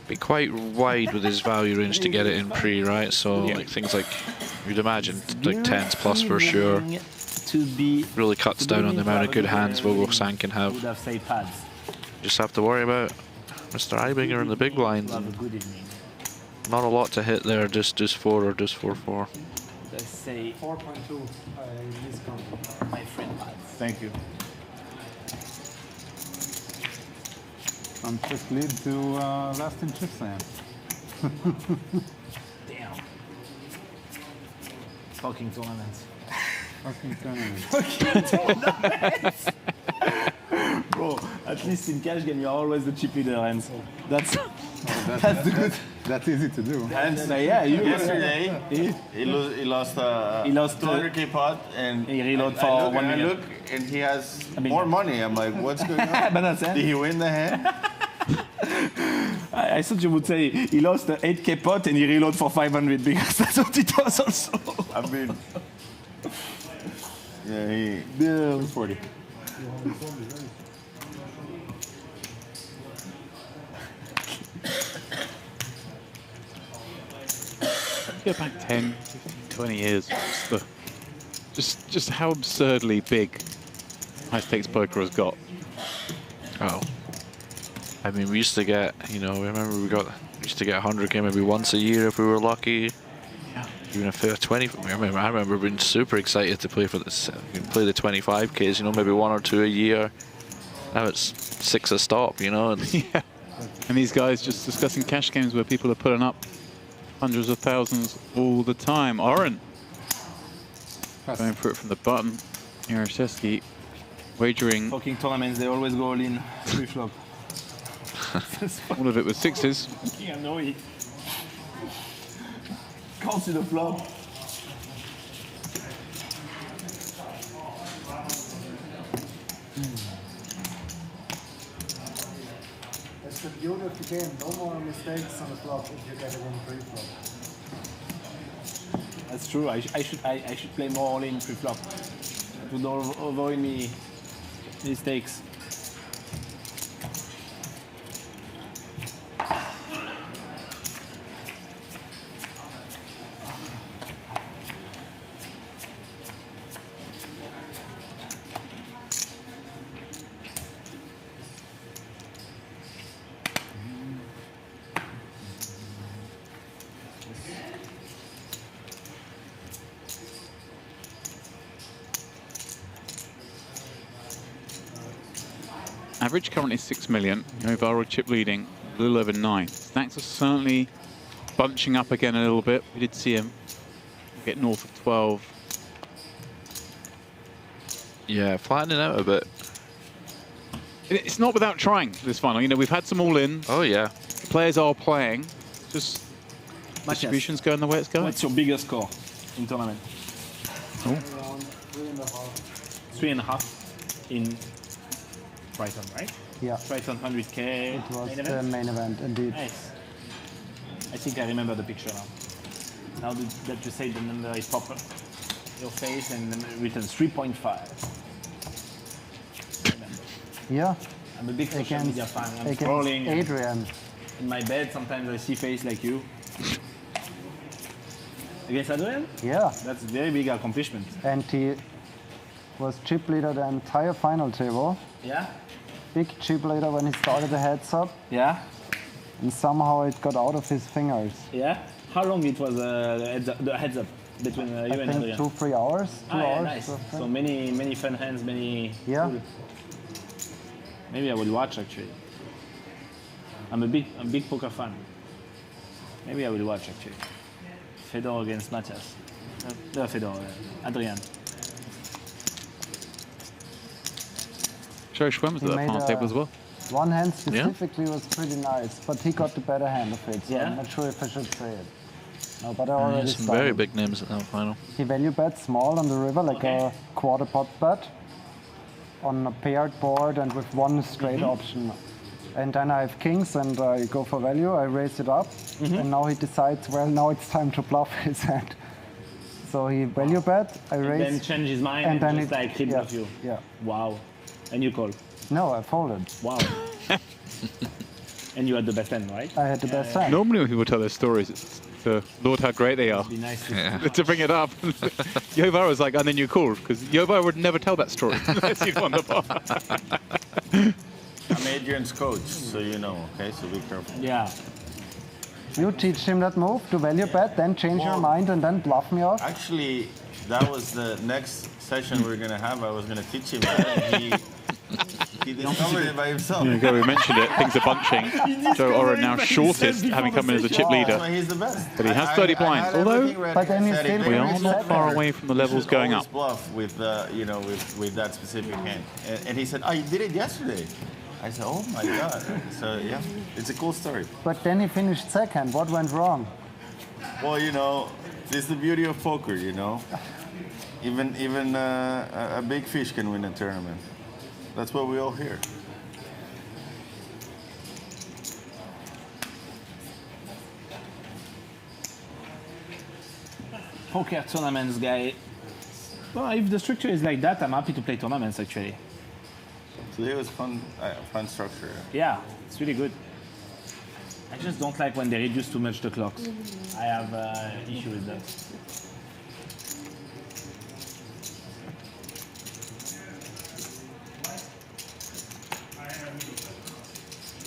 be quite wide with his value range to get it in pre, right? So like things like You'd imagine like 10s plus for sure. To be really cuts down on the amount of good hands Vogelsang can have. Would have say pads. Just have to worry about Mr. Eibinger in the big blinds. Not a lot to hit there, just 4 or just 4-4. Let's say 4.2. My friend pads. Thank you. Some quick lead to last in chip slam. Damn. Fucking tournaments. Fucking tournaments. Fucking tournaments. Bro, at least in cash game you're always the chip leader, and so that's the good. That's easy to do. And yeah, yesterday he lost 200k pot and he reload for 1 million. I look and he has more money. I'm like, what's going on? But that's it. Did he win the hand? I thought you would say he lost 8k pot and he reload for 500 because that's what it was also. I mean, yeah, he 40. Go back 10, 20 years, just how absurdly big high stakes poker has got. Oh. I mean, we used to get, you know, remember we used to get 100k maybe once a year if we were lucky. Yeah. Even if they were 20, I remember being super excited to play for this, play the 25ks, you know, maybe 1 or 2 a year. Now it's 6 a stop, you know. And yeah. And these guys just discussing cash games where people are putting up hundreds of thousands all the time. Oren going for it from the button. Jaroszewski wagering. Fucking tournaments, they always go all in pre-flop. All of it was 6s. Yeah, no, he can't see the flop. That's the beauty of the game. No more mistakes on the flop if you get it in pre-flop. That's true. I should play more all in pre-flop. It would avoid me mistakes. Average currently 6 million. YohViral chip leading a little over 9. Stacks are certainly bunching up again a little bit. We did see him get north of 12. yeah, flattening out a bit. It's not without trying this final. You know, we've had some all in. Oh yeah. Players are playing. Just distribution's going the way it's going. What's your biggest score in tournament? Oh. Around 3.5. 3.5 in Brighton, right? Yeah. Brighton 100k. It was the main event, indeed. Nice. I think I remember the picture now. Now that you say the number is proper, your face and written 3.5. Yeah. I'm a big social media fan. I'm scrolling. Adrian. In my bed, sometimes I see face like you. Against Adrian? Yeah. That's a very big accomplishment. And he was chip leader the entire final table. Yeah? Big chip leader when he started the heads up. Yeah? And somehow it got out of his fingers. Yeah? How long it was the heads up between you and Adrian? I think 2-3 hours. 2 yeah, hours. nice. So many fun hands, many... Yeah. Cool. Maybe I will watch actually. I'm a big poker fan. Maybe I will watch actually. Fedor against Matthias. Adrian. Joe Schwem was at that final table as well. One hand specifically was pretty nice, but he got the better hand of it, so Yeah? I'm not sure if I should say it. No, but I already Some started. very big names at that final. He value bet small on the river, like a quarter pot bet, on a paired board and with one straight option. And then I have kings and I go for value, I raise it up, and now he decides, well, now it's time to bluff his hand. So he value bet, I raise. Then change his mind and just like hit yeah, with you. Yeah. Wow. And you call? No, I folded. Wow. And you had the best hand, right? I had the best hand. Normally when people tell their stories, it's Lord, how great they are. It'd be nice To bring it up. YohViral was like, and then you called, because YohViral would never tell that story unless you'd won the bar. I'm Adrian's coach, so you know, okay? So be careful. Yeah. You teach him that move, to value bet, then change your mind, and then bluff me off? Actually, that was the next session we were going to have. I was going to teach him that, and he discovered it by himself. We mentioned it, things are bunching. Joe Ora now shortest, having come in as a chip leader. He's the best. But he has 30 blinds, although we are not far away from the levels going up. Bluff with, you know, with that specific hand. And he said, oh, you did it yesterday. I said, oh my God. So yeah, it's a cool story. But then he finished second. What went wrong? Well, you know, it's the beauty of poker, you know. Even a big fish can win a tournament. That's what we all hear. Poker tournaments, guy. Well, if the structure is like that, I'm happy to play tournaments, actually. Today was fun structure. Yeah, it's really good. I just don't like when they reduce too much the clocks. I have issue with that.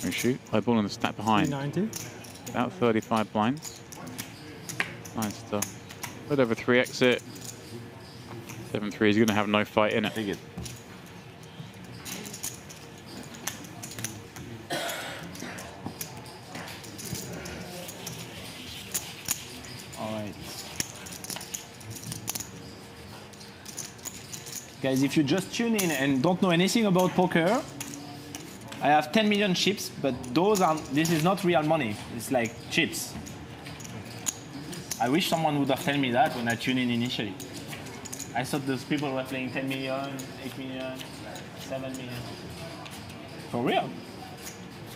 We shoot. High ball on the stack behind. 390. About 35 blinds. Nice stuff. A bit over 3 exit. 7-3. He's going to have no fight in it. Take it. All right. Guys, if you just tune in and don't know anything about poker, I have 10 million chips, but this is not real money. It's like chips. I wish someone would have told me that when I tuned in initially. I thought those people were playing 10 million, 8 million, 7 million. For real.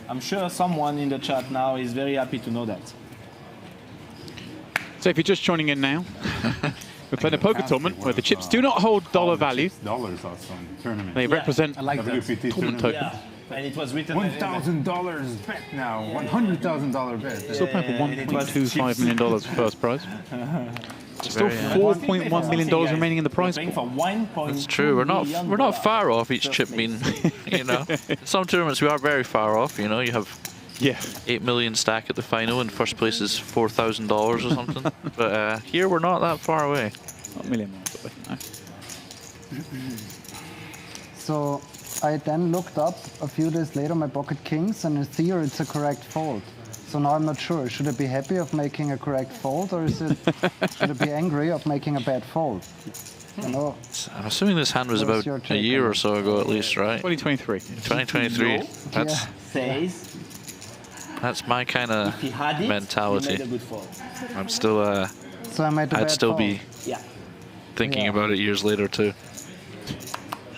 I'm sure someone in the chat now is very happy to know that. So if you're just joining in now, we're playing a poker tournament where the chips do not hold dollar value. Dollars also in tournament. They represent WPT tournament tokens. Yeah. And it was written $1,000 bet now. $100,000 bet. Still playing for $1.25 million first prize. Still $4.1 million remaining in the prize pool. That's true. We're not far off each chip mean. You know, some tournaments we are very far off. You know, you have 8 million stack at the final, and first place is $4,000 or something. But here we're not that far away. Not a million miles away. No. So I then looked up a few days later my pocket kings, and in theory it's a correct fold. So now I'm not sure. Should I be happy of making a correct fold, or should I be angry of making a bad fold? You know, I'm assuming this hand was about a year or so ago at least, right? 2023. 2023. That's my kind of mentality. I'm still. So I made a bad I'd still be Yeah. thinking about it years later too.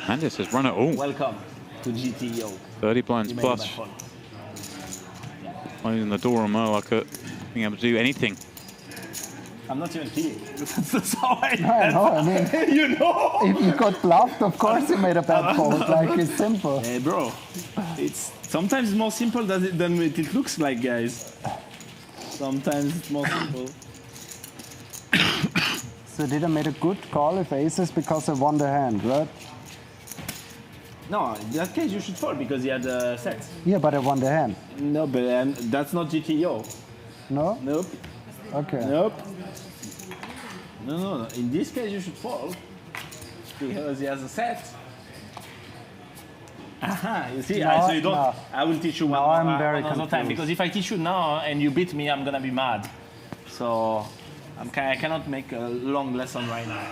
And it says run it all. Welcome to GTO. 30 blinds You made plus. that fun. Closing the door on Muehloecker, being able to do anything. I'm not even kidding. That's how I know. I mean, you know. If you got bluffed, of course you made a bad fold. Like, it's simple. Hey, bro. It's sometimes more simple than it looks like, guys. Sometimes it's more simple. So did I make a good call if aces because I won the hand, right? No, in that case you should fold because he had a set. Yeah, but I won the hand. No, but that's not GTO. No? Nope. Okay. Nope. No. In this case you should fold because he has a set. Aha, you see, No, so you don't. no. I will teach you I'm very one other time, because if I teach you now and you beat me, I'm gonna be mad. So I cannot make a long lesson right now.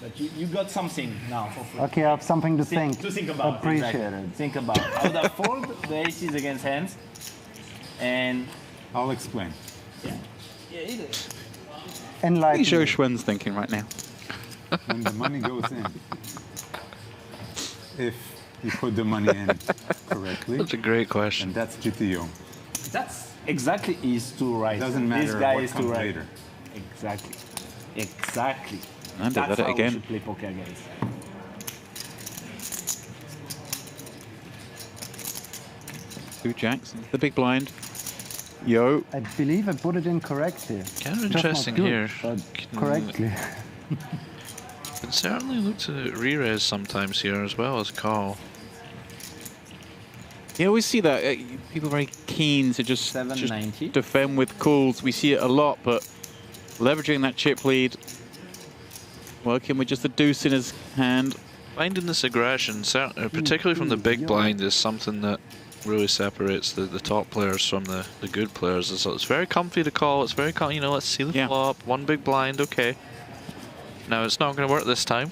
But you got something now for free. Okay, I have something to think. To think about. Appreciate exactly. it. Think about. I would have fold the aces against hands, and I'll explain. yeah, either. Enlighten What is Joe Schwen's thinking right now? When the money goes in, if you put the money in correctly, That's a great question. and that's GTO. That's exactly is too right. It doesn't matter This guy what is comes too right. later. Exactly. Exactly. And That's did how it again. we should play poker, guys. Two jacks, the big blind. Yo. I believe I put it in correctly. Kind of Just not interesting good, here. but correctly. Can certainly look to re-raise sometimes here as well as call. You always see that people are very keen to just defend with calls. We see it a lot, but leveraging that chip lead, working with just the deuce in his hand. Finding this aggression, particularly from the big blind, is something that really separates the top players from the good players. It's very comfy to call. It's very, you know, let's see the flop. One big blind, okay. No, it's not going to work this time.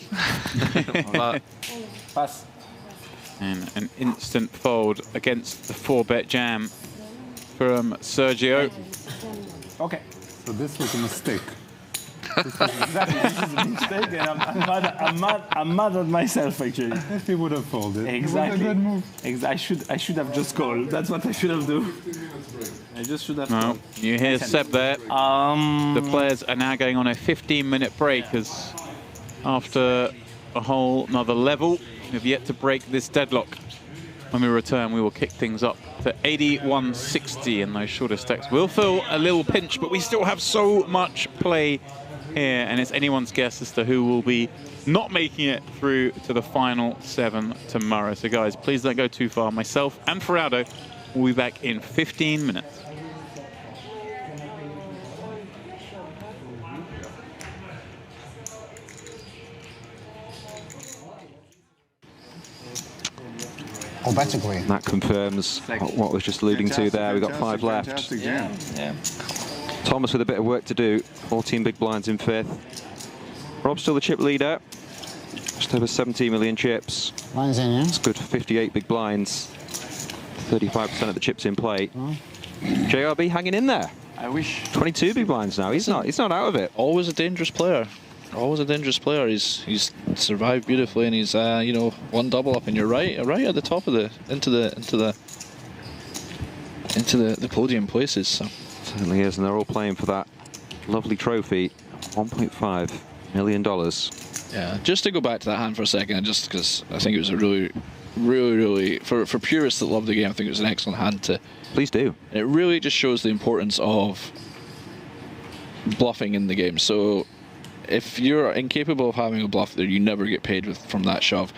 But pass. And an instant fold against the 4-bet jam from Sergio. Okay. So this was a mistake. Exactly, this is a mistake, and I'm mad at myself actually. If he would have folded, exactly. it was a good move. I should have just called. That's what I should have done. I just should have called. You hear Seb there. The players are now going on a 15-minute break as after a whole another level, we've yet to break this deadlock. When we return, we will kick things up to 81.60, and those shorter stacks will feel a little pinch, but we still have so much play here, and it's anyone's guess as to who will be not making it through to the final 7 tomorrow. So guys, please don't go too far. Myself and Ferrado will be back in 15 minutes. Oh, that's a green. That confirms what was just alluding to there. We've got 5 left. Yeah. Thomas with a bit of work to do. 14 big blinds in 5th. Rob's still the chip leader. Just over 17 million chips. Mine's in, yeah? It's good for 58 big blinds. 35% of the chips in play. JRB hanging in there. I wish. 22 big blinds now. He's not out of it. Always a dangerous player. Always a dangerous player. He's survived beautifully, and he's you know, one double up, and you're right at the top of the into the podium places. So. Certainly is, and they're all playing for that lovely trophy, $1.5 million. Yeah, just to go back to that hand for a second, just because I think it was a really for purists that love the game, I think it was an excellent hand to. Please do. And it really just shows the importance of bluffing in the game. So if you're incapable of having a bluff there, you never get paid from that shove.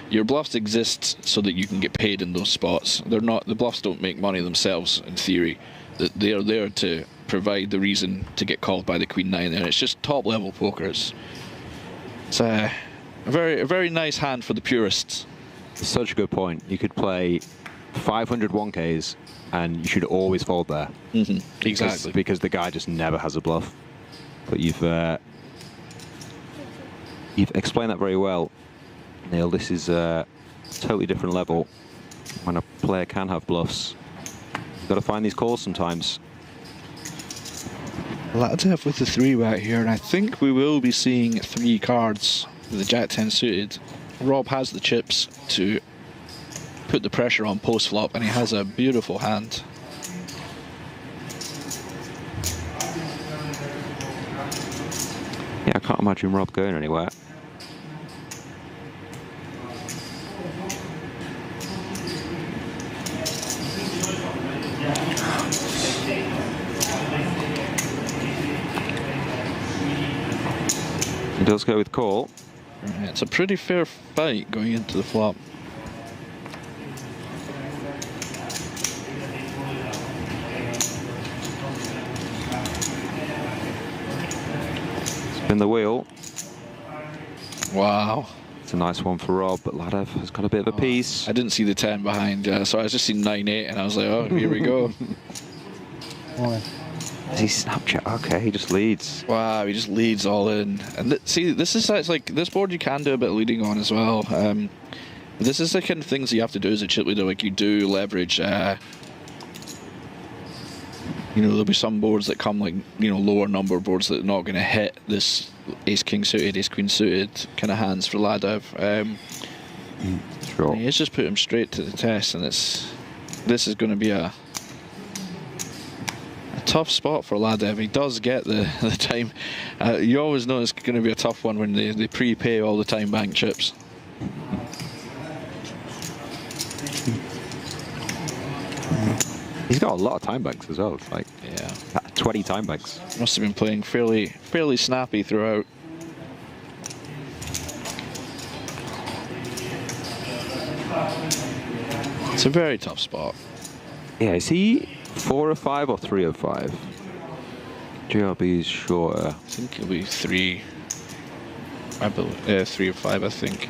Your bluffs exist so that you can get paid in those spots. They're not, the bluffs don't make money themselves in theory. They are there to provide the reason to get called by the Queen 9 there. It's just top level poker. It's a very nice hand for the purists. Such a good point. You could play 500 1Ks and you should always fold there. Exactly. Because the guy just never has a bluff. But you've explained that very well, Neil. This is a totally different level when a player can have bluffs. You've got to find these calls sometimes. Latev with the 3-bet here, and I think we will be seeing 3 cards with the Jack-10 suited. Rob has the chips to put the pressure on post-flop, and he has a beautiful hand. Yeah, I can't imagine Rob going anywhere. He does go with call. It's a pretty fair fight going into the flop. Spin the wheel. Wow. It's a nice one for Rob, but Ladev has got a bit of a piece. I didn't see the 10 behind, so I just seen 9-8, and I was like, oh, here we go. Does he Snapchat? Okay, he just leads. Wow, he just leads all in. And see, this is like this board you can do a bit of leading on as well. This is the kind of things you have to do as a chip leader. Like you do leverage. You know, there'll be some boards that come like, you know, lower number boards that are not going to hit this ace-king suited, ace-queen suited kind of hands for Ladev. Sure. He's just put him straight to the test, and this is going to be a tough spot for Ladev. He does get the time. You always know it's going to be a tough one when they prepay all the time bank chips. He's got a lot of time banks as well. It's like 20 time banks. Must have been playing fairly snappy throughout. It's a very tough spot. Yeah, is he 405 or 305? JRB's shorter. I think he'll be 3. I believe 305. I think.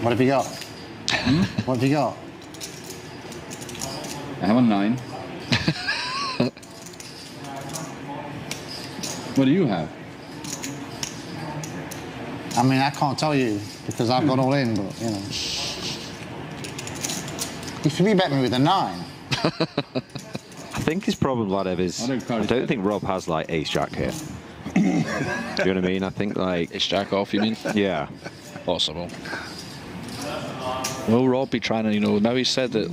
What have you got? What have you got? I have a 9. What do you have? I mean, I can't tell you because I've got all in, but you know. You should be betting me with a 9. I think his problem, Vladev, is I don't think Rob has like ace jack here. Do you know what I mean? I think like ace jack off. You mean? Yeah. Possible. Will Rob be trying to, you know, now he said that,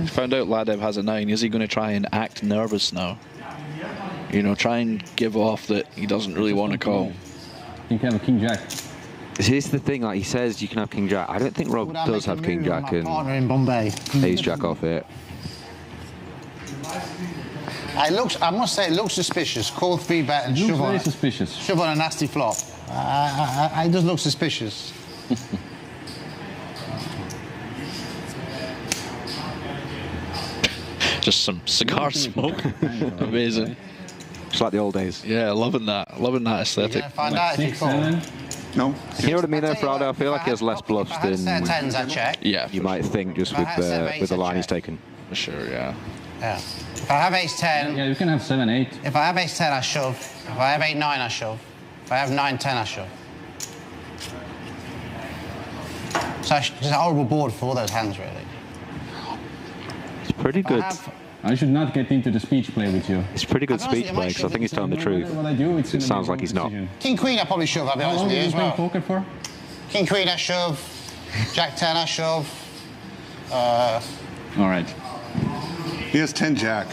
found out Vladev has a 9, is he going to try and act nervous now? You know, try and give off that he doesn't really want to call. You can have a king jack. Here's the thing, like he says you can have king jack. I don't think Rob does have king jack and in Bombay. ace jack off it. It looks, I must say, it looks suspicious. Call 3-bet and shove on. Suspicious. Shove on a nasty flop. It does look suspicious. Just some cigar smoke. Amazing. Just like the old days. Yeah, loving that aesthetic. Find out if you call. No. You know what I mean, though, Frado? I feel like he has less bluffs than tens, I check. Yeah, you might think just with the line he's taken. For sure, yeah. Yeah. If I have ace 10. Yeah, you can have 7, 8. If I have ace 10, I shove. If I have 8, 9, I shove. If I have 9, 10, I shove. So it's a horrible board for all those hands, really. It's pretty good. I should not get into the speech play with you. It's pretty good speech play, because I think he's telling the truth. What I do, it sounds like he's not. King Queen, I probably shove, I'll be honest with you as well. Poker for? King Queen, I shove. Jack 10, I shove. All right. He has 10 jack.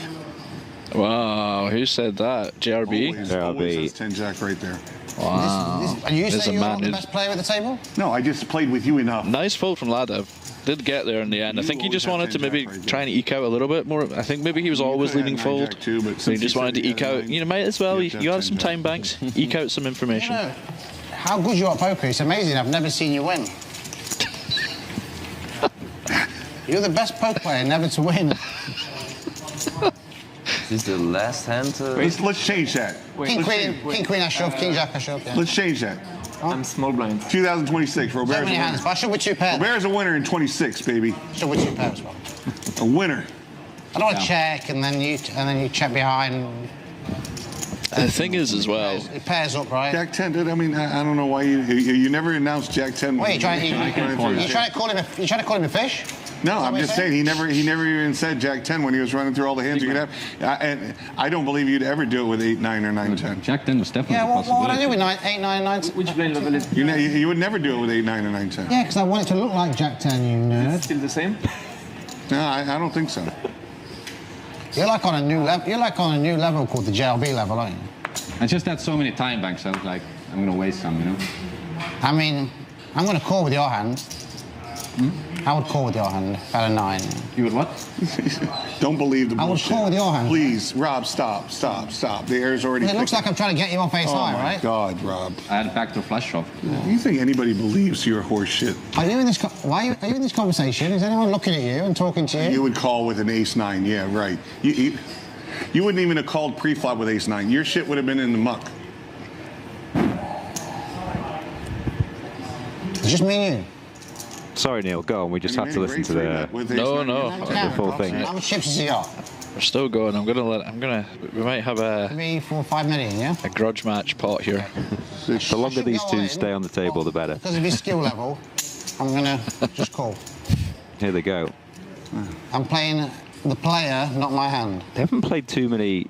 Wow, who said that? JRB? Always has 10 jack right there. Wow. Are you saying you're not the best player at the table? No, I just played with you enough. Nice fold from Vladev. Did get there in the end. I think he just wanted to maybe try and eke out a little bit more. I think maybe he was always leading fold. So he just wanted to eke out. You know, might as well. You have some time banks. Eke out some information. You know, how good you are at poker. It's amazing. I've never seen you win. You're the best poker player never to win. This is the last hand. Let's change that. King Queen, I shove. King Jack, I shove. Yeah. Let's change that. I'm small blind. 2026, Robert's So many hands, but I shove with 2 pairs. Robert's a winner in 26, baby. Shove with 2 pairs as well. A winner. I don't want to check and then you check behind. The thing is, as well, it pairs up, right? Jack 10, dude. I mean, I don't know why you never announced Jack 10. Wait, you trying to call him a fish? No, I'm just saying he never even said Jack 10 when he was running through all the hands you could have. And I don't believe you'd ever do it with 8, 9, or 9, 10. Jack 10 was definitely Yeah, what would I do with 8, 9, 9? Which blade level is? You would never do it with 8, 9, or 9, 10. Yeah, because I want it to look like Jack 10, you nerd. Still the same? No, I don't think so. You're like on a new level. You're like on a new level called the JLB level, aren't you? I just had so many time banks. I was like, I'm gonna waste some, you know. I mean, I'm gonna call with your hand. I would call with your hand if I had a 9. You would what? Don't believe the bullshit. I would call with your hand. Please, Rob, stop. The air's already. It looks like I'm trying to get you off ace high, right? Oh my God, Rob. I had a backdoor flush shove. You think anybody believes your horse shit? Are you in this? Are you in this conversation? Is anyone looking at you and talking to you? You would call with an ace 9, yeah, right. You wouldn't even have called pre-flop with ace 9. Your shit would have been in the muck. It's just me and you. Sorry, Neil, go on. We just have to listen to the full thing. How much chips has he got? we're still going. We might have a 3, 4, 5 million, yeah? A grudge match pot here. The longer these two stay on the table, the better. Because of his skill level, I'm gonna just call. Here they go. I'm playing the player, not my hand. They haven't played too many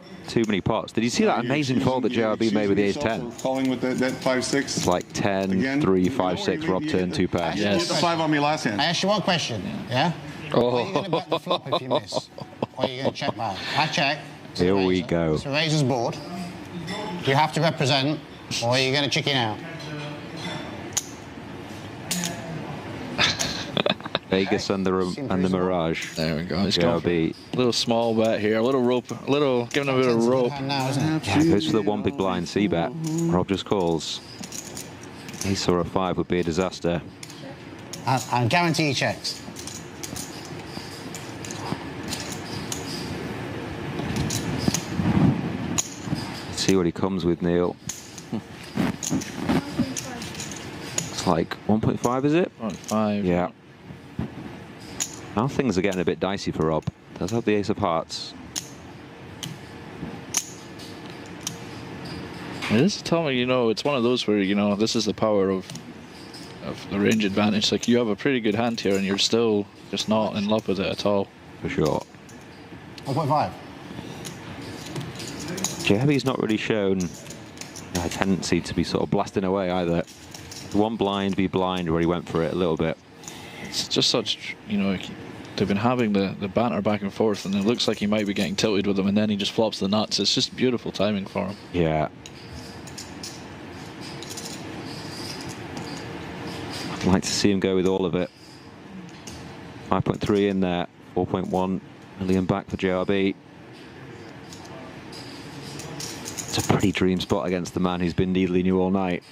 pots. Did you see that amazing fold that JRB made with the ace 10? Calling with that 5-6. It's like 10, 3, 5, 6, Rob turn, 2 pairs. Yes. You hit the 5 on me last hand. I asked you one question, yeah? Oh. Are you going to bet the flop if you miss? Or are you going to check back? I check. Here we go. It's a razor's board. You have to represent, or are you going to chicken out? Vegas and the Mirage. There we go. He's JRB. going for a little small bet here, a little rope, giving him a bit of rope. Yeah, goes for the one big blind C bet. Rob just calls. Ace or a 5 would be a disaster. And guarantee checks. Let's see what he comes with, Neil. It's like 1.5, is it? 1.5. Yeah. Now things are getting a bit dicey for Rob. Does have the Ace of Hearts. This is telling me, you know, it's one of those where, you know, this is the power of the range advantage. Like, you have a pretty good hand here and you're still just not in love with it at all. For sure. 1.5. JRB's not really shown a tendency to be sort of blasting away either. One blind, be blind, where he went for it a little bit. It's just such, you know, they've been having the banter back and forth, and it looks like he might be getting tilted with them, and then he just flops the nuts. It's just beautiful timing for him. Yeah. I'd like to see him go with all of it. 5.3 in there, 4.1 million back for JRB. It's a pretty dream spot against the man who's been needling you all night.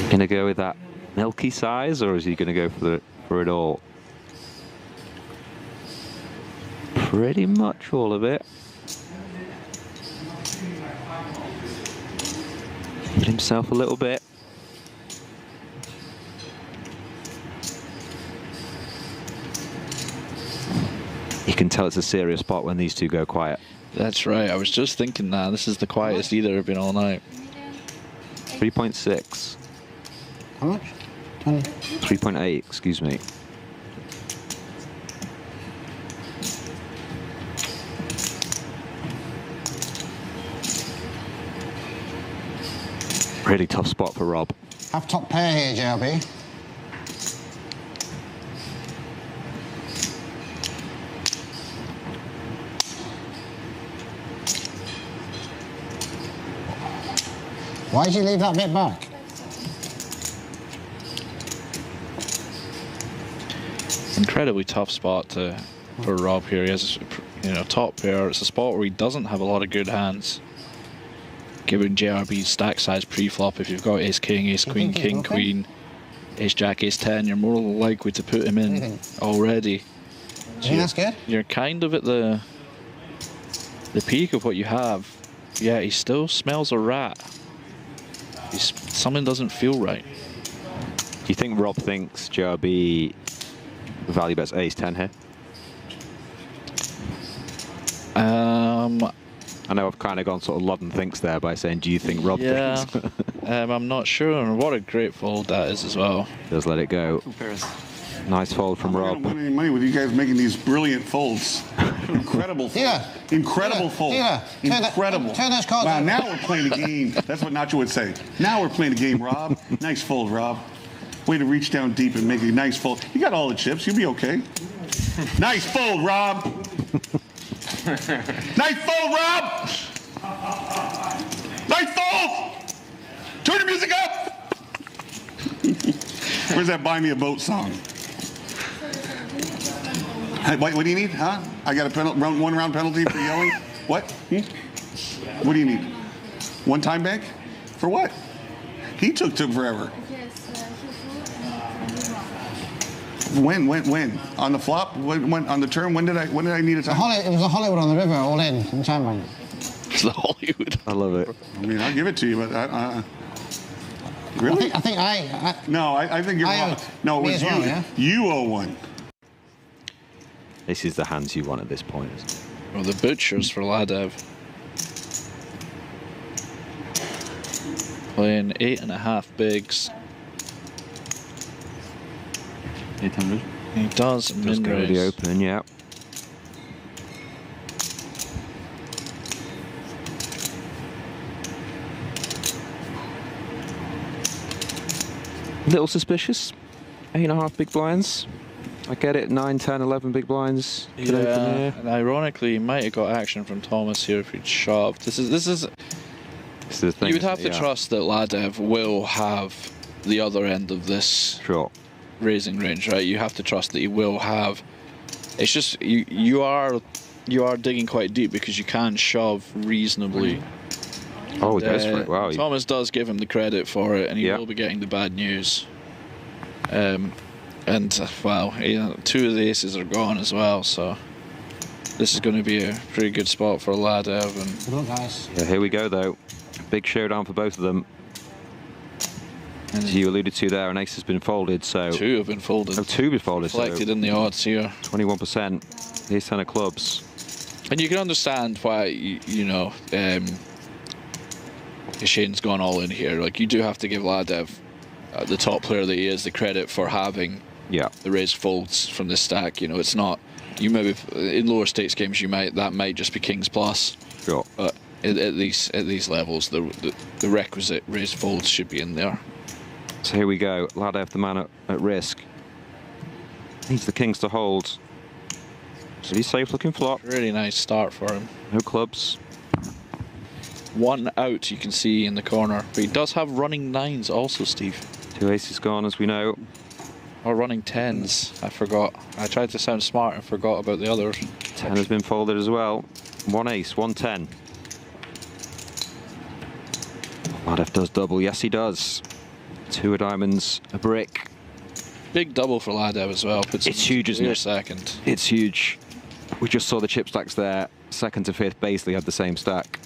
Gonna go with that milky size, or is he gonna go for it all? Pretty much all of it. Give himself a little bit. You can tell it's a serious spot when these two go quiet. That's right. I was just thinking that. This is the quietest either have been all night. 3.6. How much? 20. 3.8, excuse me. Really tough spot for Rob. Have top pair here, JRB. Why did you leave that bit back? Incredibly tough spot for Rob here. He has, you know, top pair. It's a spot where he doesn't have a lot of good hands. Given JRB's stack size pre-flop, if you've got Ace King, Ace Queen, King Queen, Ace Jack, Ace 10, you're more likely to put him in already. Do you think that's good? You're kind of at the peak of what you have. Yeah, he still smells a rat. Something doesn't feel right. Do you think Rob thinks JRB value bets Ace 10 here? I know I've kind of gone sort of Lodden thinks there by saying, do you think Rob thinks? I'm not sure. And what a great fold that is as well. Just let it go. Nice fold from Rob. I don't win any money with you guys making these brilliant folds. Incredible folds. Yeah. Incredible folds. Incredible. Turn those cards wow, over. now we're playing a game. That's what Nacho would say. Now we're playing a game, Rob. Nice fold, Rob. Way to reach down deep and make a nice fold. You got all the chips. You'll be okay. Nice fold, Rob. Nice fold, Rob. Nice fold. Turn the music up. Where's that Buy Me a Boat song? Hey, what do you need, huh? I got a one round penalty for yelling? What? What do you need? One time bank? For what? He took forever. When? On the flop? When? On the turn? When did I need a time? It was a Hollywood on the river, all in time bank. It's the Hollywood. I love it. I mean, I'll give it to you, but really? I think No, I think you're wrong. No, it was you. Well, yeah? You owe one. This is the hands you want at this point, isn't it? Well, the butchers for Ladev. Playing 8.5 bigs. 800. He does min go to the raise. open, yeah. A little suspicious. 8.5 big blinds. I get it, 9, 10, 11 big blinds. Could open Yeah, here. and ironically, he might have got action from Thomas here if he'd shoved. This is the thing, you would have to yeah. trust that Ladev will have the other end of this raising range, right? You have to trust that he will have. It's just you are digging quite deep because you can shove reasonably. Oh, he goes for it. Wow. Thomas does give him the credit for it, and he will be getting the bad news. And well, 2 of the aces are gone as well, so this is going to be a pretty good spot for Ladev. And yeah, here we go though. Big showdown for both of them. As you alluded to there, an ace has been folded, so 2 have been folded. Oh, 2 have been folded. Reflected in the odds here. 21%. Here's 10 of clubs. And you can understand why Shane's gone all in here. Like, you do have to give Ladev, the top player that he is, the credit for having the raised folds from this stack. You know, it's not. You maybe in lower stakes games that might just be kings plus. Sure. But at these levels, the requisite raised folds should be in there. So here we go. Ladev, the man at risk. Needs the kings to hold. So he's safe looking flop. Really nice start for him. No clubs. 1 out you can see in the corner. But he does have running 9s also, Steve. 2 aces gone, as we know. Or running 10s. I forgot. I tried to sound smart and forgot about the others. 10 has been folded as well. 1 ace, 1 10. Ladev does double. Yes, he does. 2 of diamonds, a brick. Big double for Ladev as well. Puts It's huge, isn't it? Second. It's huge. We just saw the chip stacks there. 2nd to 5th basically had the same stack.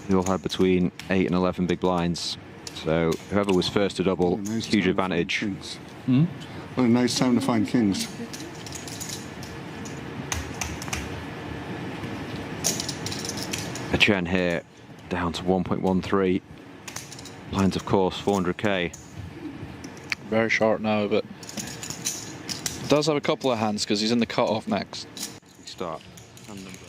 They all had between 8 and 11 big blinds. So whoever was first to double, huge advantage. What a nice time to find kings. A Chen here, down to 1.13. Blinds, of course, 400k. Very short now, but does have a couple of hands because he's in the cut-off next. We start. Hand number.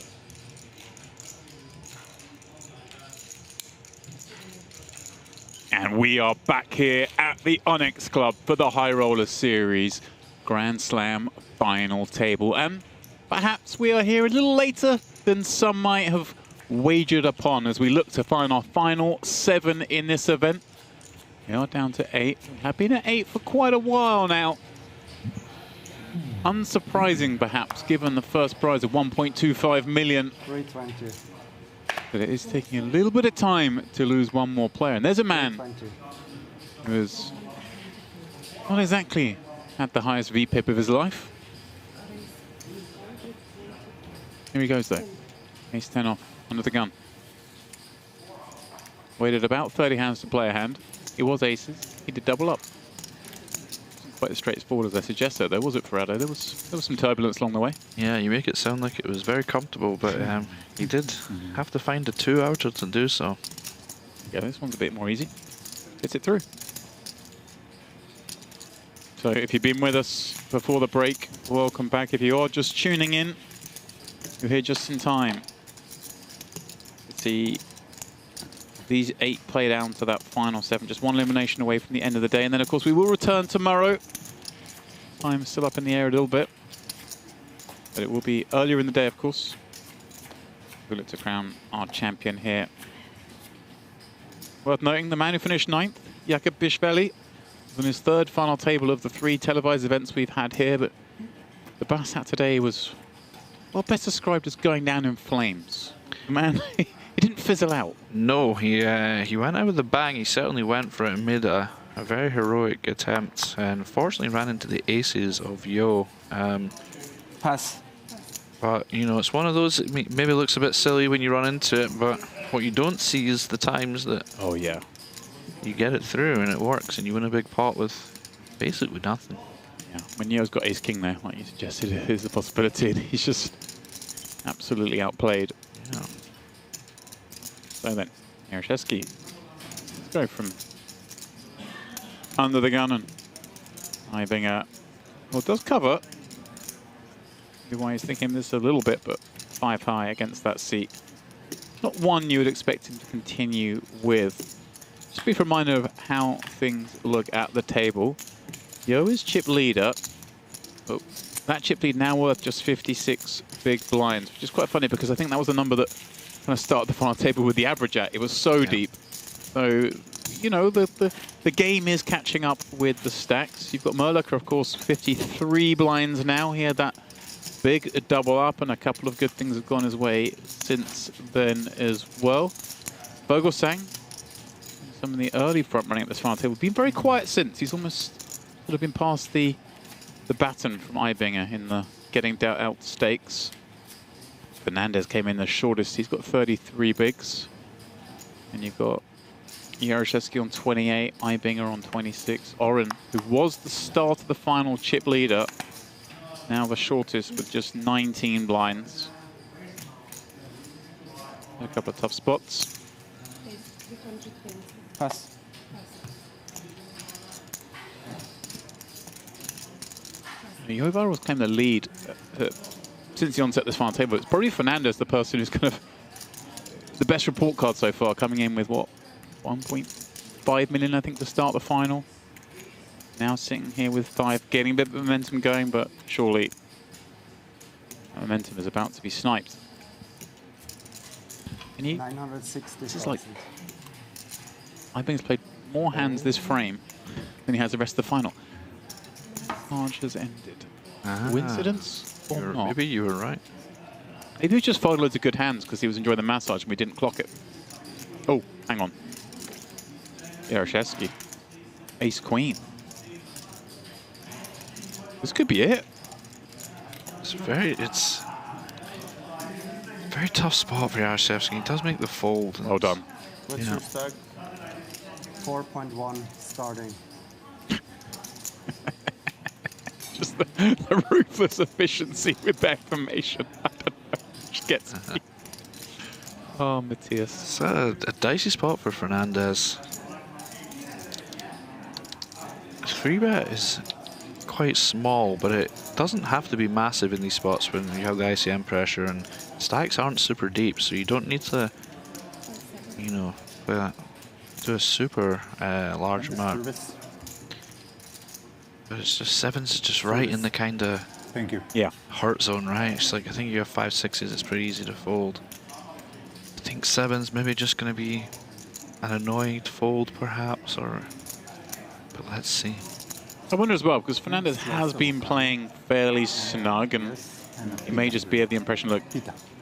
And we are back here at the Onyx Club for the High Roller Series Grand Slam final table. And perhaps we are here a little later than some might have wagered upon as we look to find our final 7 in this event. We are down to 8. We have been at 8 for quite a while now. Unsurprising, perhaps, given the first prize of 1.25 million. 320. But it is taking a little bit of time to lose one more player. And there's a man who has not exactly had the highest VPIP of his life. Here he goes, though. Ace 10 off, under the gun. Waited about 30 hands to play a hand. It was aces. He did double up. Quite as straightforward as I suggested, though, was it, Ferrado? There was some turbulence along the way. Yeah, you make it sound like it was very comfortable, but he did have to find a 2-outer to do so. Yeah, this one's a bit more easy. Gets it through. So if you've been with us before the break, welcome back. If you are just tuning in, you're here just in time to see these 8 play down to that final 7. Just 1 elimination away from the end of the day. And then, of course, we will return tomorrow. Time still up in the air a little bit. But it will be earlier in the day, of course. We'll look to crown our champion here. Worth noting, the man who finished 9th, Jakub Bischweli, was on his 3rd final table of the 3 televised events we've had here. But the Bassat today was, well, best described as going down in flames. The man... He didn't fizzle out. No, he went out with a bang. He certainly went for it and made a very heroic attempt. And unfortunately ran into the aces of Yo. Pass. But, you know, it's one of those that maybe looks a bit silly when you run into it, but what you don't see is the times that you get it through and it works and you win a big pot with basically nothing. Yeah, when Yo's got ace-king there, like you suggested, it is a possibility. And he's just absolutely outplayed. Yeah. So then, Jaroszewski, let's go from under the gun, and Eibinger, well, does cover. Maybe why he's thinking this a little bit, but 5 high against that seat. Not one you would expect him to continue with. Just be a reminder of how things look at the table. Yo is chip leader. Oh, that chip lead now worth just 56 big blinds, which is quite funny because I think that was the number that kind of started the final table with the average at. It was so deep. So, you know, the game is catching up with the stacks. You've got Muehloecker, of course, 53 blinds now. He had that big double up, and a couple of good things have gone his way since then as well. Vogelsang, some of the early front running at this final table, been very quiet since. He's almost sort of been past the baton from Eibinger in the getting dealt out stakes. Fernandez came in the shortest. He's got 33 bigs. And you've got Yaroshevsky on 28, Eibinger on 26. Oren, who was the start of the final chip leader, now the shortest with just 19 blinds. A couple of tough spots. Pass. YohViral has claimed the lead since the onset of this final table. It's probably Fernandez, the person who's kind of the best report card so far, coming in with what, 1.5 million, I think, to start the final. Now sitting here with 5, getting a bit of momentum going, but surely that momentum is about to be sniped. And he, 960. this is like, I think he's played more hands this frame than he has the rest of the final. March has ended. Coincidence or not? Maybe you were right. Maybe he just folded loads of good hands because he was enjoying the massage and we didn't clock it. Oh, hang on. Yaroshevsky. Ace Queen. This could be it. It's very tough spot for Yaroshevsky. He does make the fold. Well done. What's your stack? 4.1 starting. Just the ruthless efficiency with that information. I don't know. Just gets me. Oh, Matthias. It's a dicey spot for Fernandez. 3-bet is quite small, but it doesn't have to be massive in these spots when you have the ICM pressure, and stacks aren't super deep, so you don't need to, you know, do a super large amount. But it's just sevens is just right in the kind of hurt zone, right? It's like I think you have 5 6s, it's pretty easy to fold. I think sevens maybe just going to be an annoying fold, perhaps, or. But let's see. I wonder as well because Fernandez has been playing fairly snug, and he may just be of the impression, look,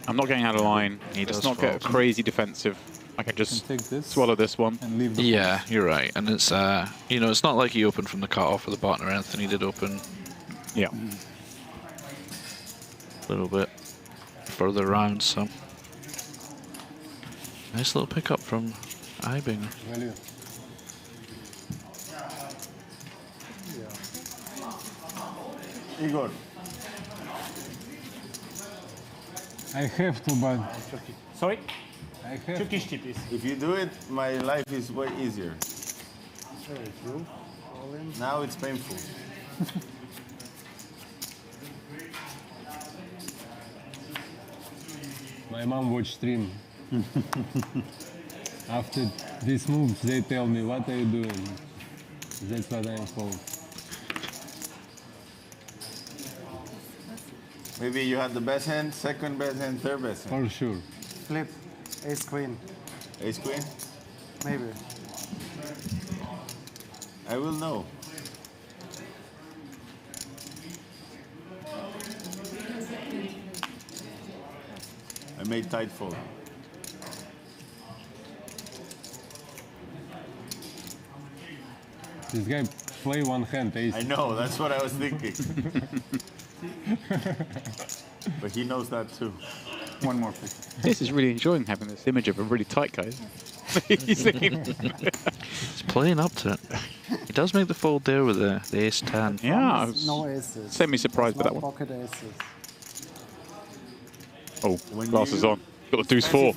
I'm not getting out of line. He does not get crazy defensive. I can just swallow this one. Yeah, you're right. And it's, you know, it's not like he opened from the cutoff of the button or anything. He did open a little bit further around, so. Nice little pickup from Eibinger. Igor. I have to, but... Sorry? I have Turkish chip is. If you do it, my life is way easier. Now it's painful. My mom watch stream. After these moves, they tell me, what are you doing? That's what I'm for. Maybe you had the best hand, second best hand, third best hand. For sure. Flip. Ace Queen. Ace Queen? Maybe. I will know. I made tight fold. This guy play one hand ace. I know, that's what I was thinking. But he knows that too. One more pick. This is really enjoying having this image of a really tight guy. He's playing up to it. He does make the fold there with the ace 10. Yeah, I was no aces. semi-surprised by that one. Pocket aces. Oh, glasses on. Got a deuce 4.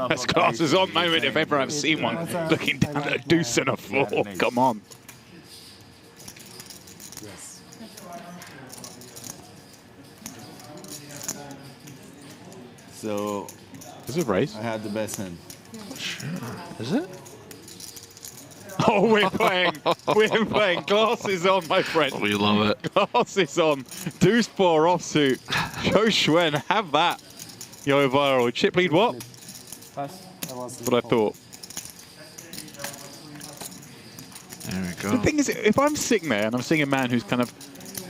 That's glasses on moment if ever I've seen one. Looking down at a deuce and a 4. Come on. Yes. So. Is it race? I had the best hand. Sure. Is it? Oh, we're playing glasses on, my friend. We love it. Glasses on. Deuce 4 offsuit. Zhou Xuan, have that. YohViral. Chip lead what? Pass. That's what I thought. There we go. The thing is, if I'm sitting there and I'm seeing a man who's kind of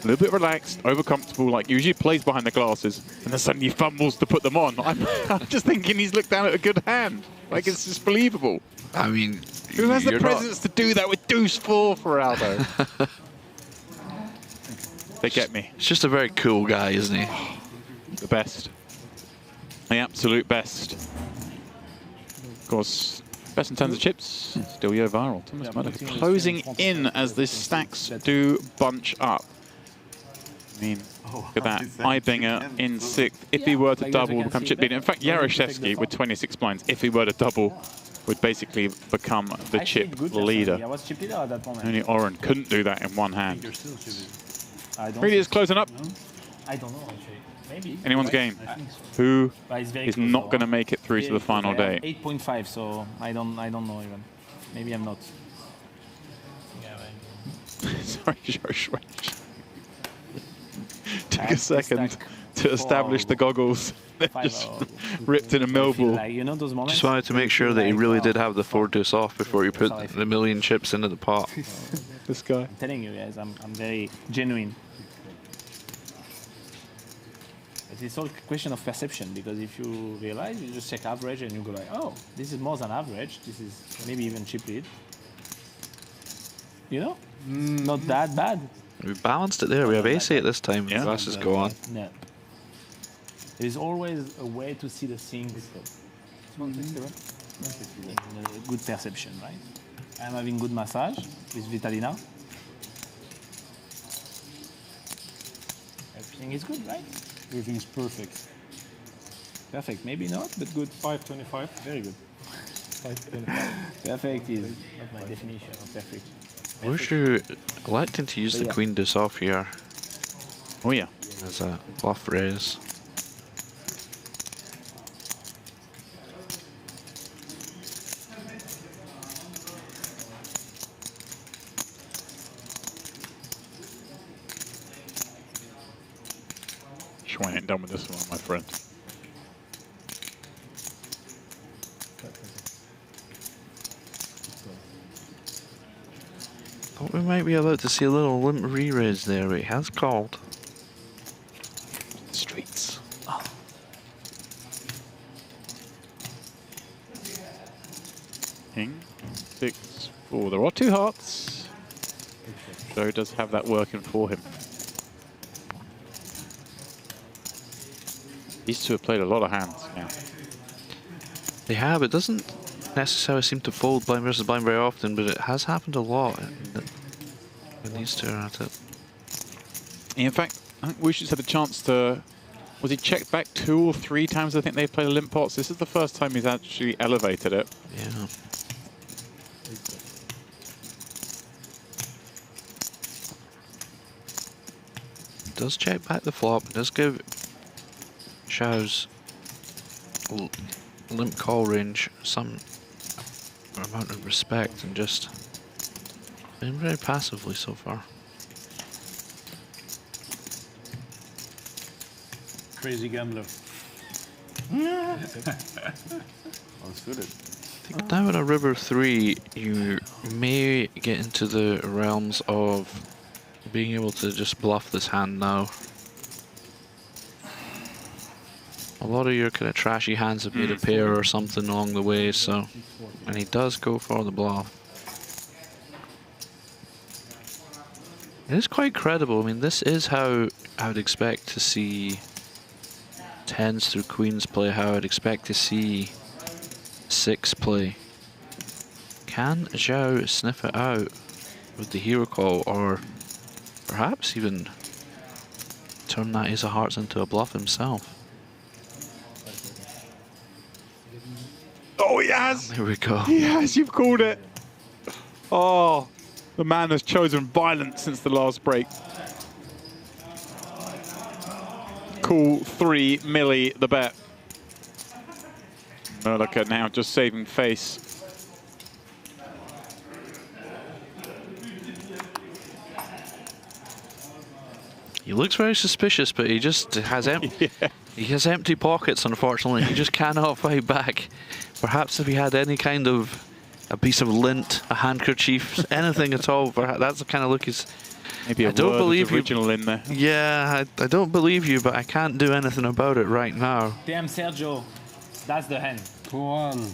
a little bit relaxed, overcomfortable, like usually plays behind the glasses, and then suddenly he fumbles to put them on, I'm just thinking he's looked down at a good hand. Like, it's just believable. I mean, who has the presence to do that with Deuce 4 for Aldo? They get me. It's just a very cool guy, isn't he? The best. The absolute best. Of course, best in terms of chips, still YohViral. Thomas Muehloecker closing in as the stacks do bunch up. I mean, look at that. Eibinger in 6th. If he were to double, become chip leader. In fact, Yaroshevsky with 26 blinds, if he were to double, would basically become the chip leader. I was chip leader at that moment. Only Oren couldn't do that in one hand. Really is closing up. I don't know, actually. Maybe. Anyone's game. Who is not going to make it through to the final day? 8.5, so I don't know even. Maybe I'm not. Sorry, Josh. Took a second to establish the goggles. Just ripped in a millball. Like, you know those moments? Just wanted to make sure that he really did have the 4 deuce off before he put the million chips into the pot. This guy. I'm telling you guys, I'm very genuine. It's all a question of perception, because if you realize, you just check average and you go like, oh, this is more than average. This is maybe even chip lead. You know? Not that bad. We balanced it there. We have ace-8 this time. Yeah. Glasses go on. No. There is always a way to see the things. Good perception, right? I'm having good massage with Vitalina. Everything is good, right? Everything is perfect. Perfect, maybe not, but good. 525. Very good. 525. Perfect is not my definition of perfect. Wish you electing to use the queen deuce off here. Oh yeah. As a bluff raise. Schwein ain't done with this one, my friend. Thought we might be allowed to see a little limp re-raise there, but he has called. Streets. Oh. King, 6, 4. There are 2 hearts. Joe does have that working for him. These two have played a lot of hands now. They have. It doesn't necessarily seem to fold blind versus blind very often, but it has happened a lot when these two are at it. In fact, I think Wush's had a chance to... Was he checked back 2 or 3 times? I think they've played a limp pots. This is the first time he's actually elevated it. Yeah. Does check back the flop. Does give Zhou's limp call range some amount of respect, and just been very passively so far. Crazy gambler. Unsuited. I think now in a river 3, you may get into the realms of being able to just bluff this hand now. A lot of your kind of trashy hands have made a pair or something along the way, so... And he does go for the bluff. It is quite credible. I mean, this is how I would expect to see 10s through queens play, how I'd expect to see 6 play. Can Zhou sniff it out with the hero call, or perhaps even turn that ace of hearts into a bluff himself? Oh, he has! There we go. Yes, you've called it. Oh, the man has chosen violence since the last break. Cool 3 milli the bet. Muehloecker now just saving face. He looks very suspicious, but he just has he has empty pockets, unfortunately. He just cannot fight back. Perhaps if he had any kind of a piece of lint, a handkerchief, anything at all, that's the kind of look he's... Maybe a word original in there. Yeah, I don't believe you, but I can't do anything about it right now. Damn, Sergio. That's the hand. Go on.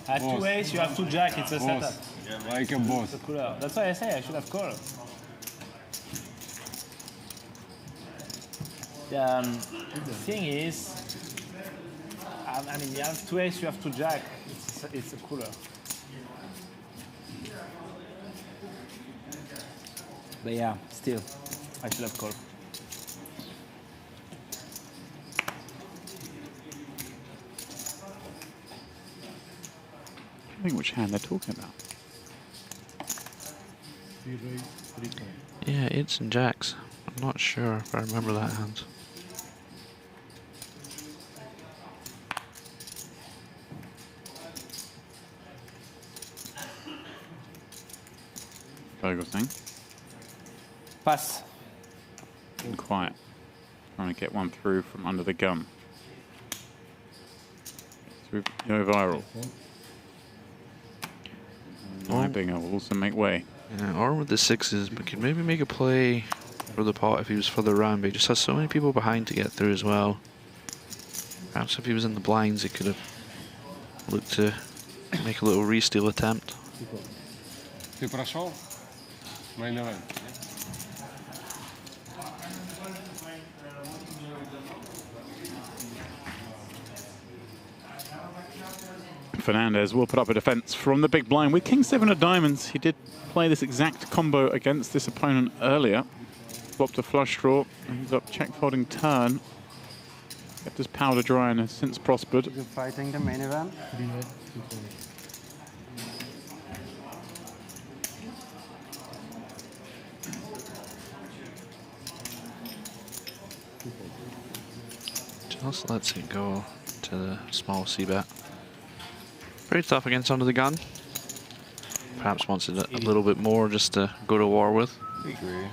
At 2 ace, you have 2 jack, it's a setup. Yeah, like a boss. That's why I say I should have called. The thing is, I mean, you have 2 ace, you have 2 jack. It's a cooler. But yeah, still, I should have called. I think which hand they're talking about. Yeah, eights and jacks. I'm not sure if I remember that hand. Very good thing. Pass. Being quiet. Trying to get one through from under the gun. Through YohViral. Eibinger will also make way. Yeah, or with the sixes, but could maybe make a play for the pot if he was further around, but he just has so many people behind to get through as well. Perhaps if he was in the blinds, he could have looked to make a little re-steal attempt. Ты прошел? Main event. Fernandez will put up a defense from the big blind with King 7 of diamonds. He did play this exact combo against this opponent earlier. Flopped a flush draw, ends up check folding turn. Kept his powder dry and has since prospered. You're fighting the main event? Just lets it go to the small c-bet. Pretty tough against under the gun. Perhaps wants it a little bit more just to go to war with. I agree.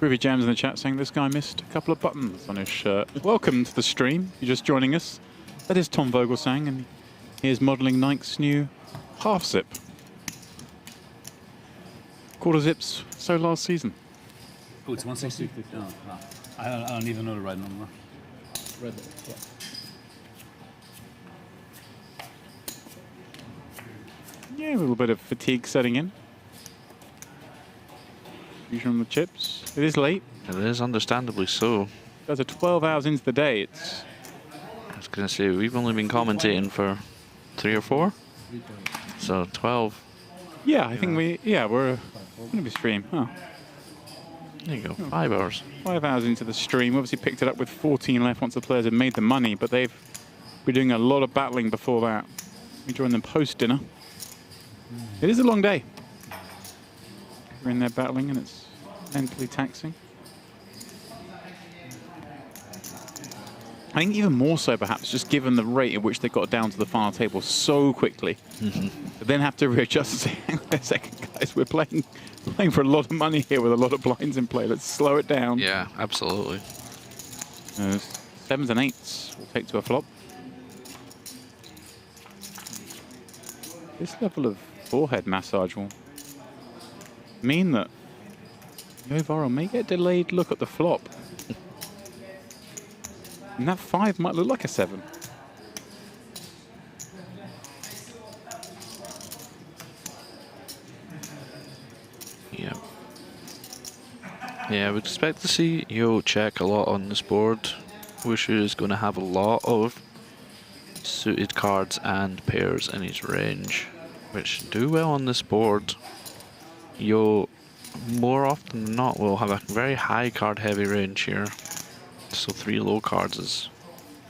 Groovy Jams in the chat saying this guy missed a couple of buttons on his shirt. Welcome to the stream. You're just joining us. That is Tom Vogelsang, and he is modelling Nike's new half zip. Quarter zips so last season. Oh, it's 160. No, no. I don't even know the right number. Red, yeah. Yeah, a little bit of fatigue setting in. Fusion on the chips. It is late. It is understandably so. Guys are 12 hours into the day. It's. I was going to say, we've only been commentating for 3 or 4. So 12. Yeah, I think we're going to be stream. Huh. There you go, 5 hours. 5 hours into the stream. Obviously picked it up with 14 left once the players had made the money, but they've been doing a lot of battling before that. We join them post-dinner. It is a long day. We're in there battling and it's mentally taxing. I think even more so perhaps, just given the rate at which they got down to the final table so quickly. But then have to readjust and say, hang on a second, guys, we're playing for a lot of money here with a lot of blinds in play. Let's slow it down. Yeah, absolutely. 7s and 8s will take to a flop. This level of forehead massage will mean that YohViral may get a delayed look at the flop. And that 5 might look like a 7. Yeah. Yeah, I would expect to see Yo check a lot on this board. Wushu is going to have a lot of suited cards and pairs in his range, which do well on this board. Yo, more often than not, will have a very high card heavy range here. So 3 low cards is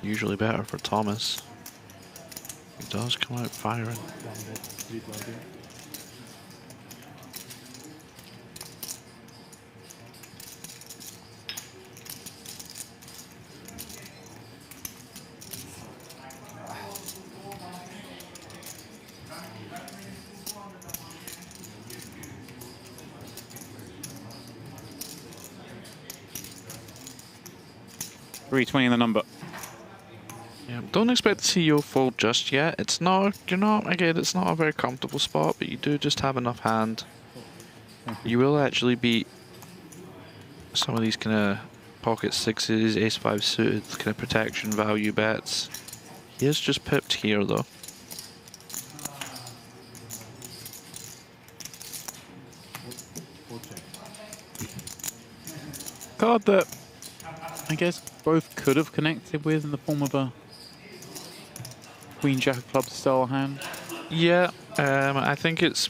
usually better for Thomas. He does come out firing. 320 in the number. Yeah, don't expect to see Yo fold just yet. It's not, again, it's not a very comfortable spot, but you do just have enough hand. You will actually beat some of these kind of pocket sixes, ace-5 suited, kind of protection value bets. He is just pipped here, though. Card that I guess both could have connected with in the form of a Queen Jack of Clubs style hand. Yeah, I think it's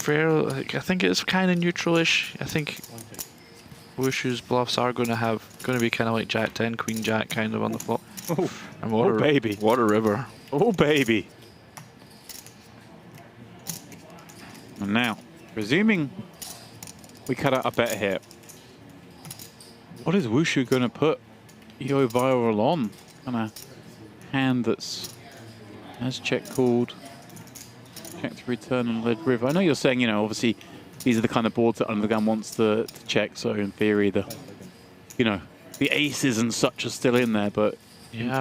fair. I think it's kind of neutral-ish. I think Wushu's bluffs are going to be kind of like Jack 10, Queen Jack kind of on the flop. Oh, and what baby! What a river! Oh baby! And now, presuming we cut out a bet here, what is Wushu going to put YohViral on? Kind of hand that's has check called, check to return and led river. I know you're saying, you know, obviously these are the kind of boards that Under the Gun wants to check. So in theory, the aces and such are still in there, but yeah, I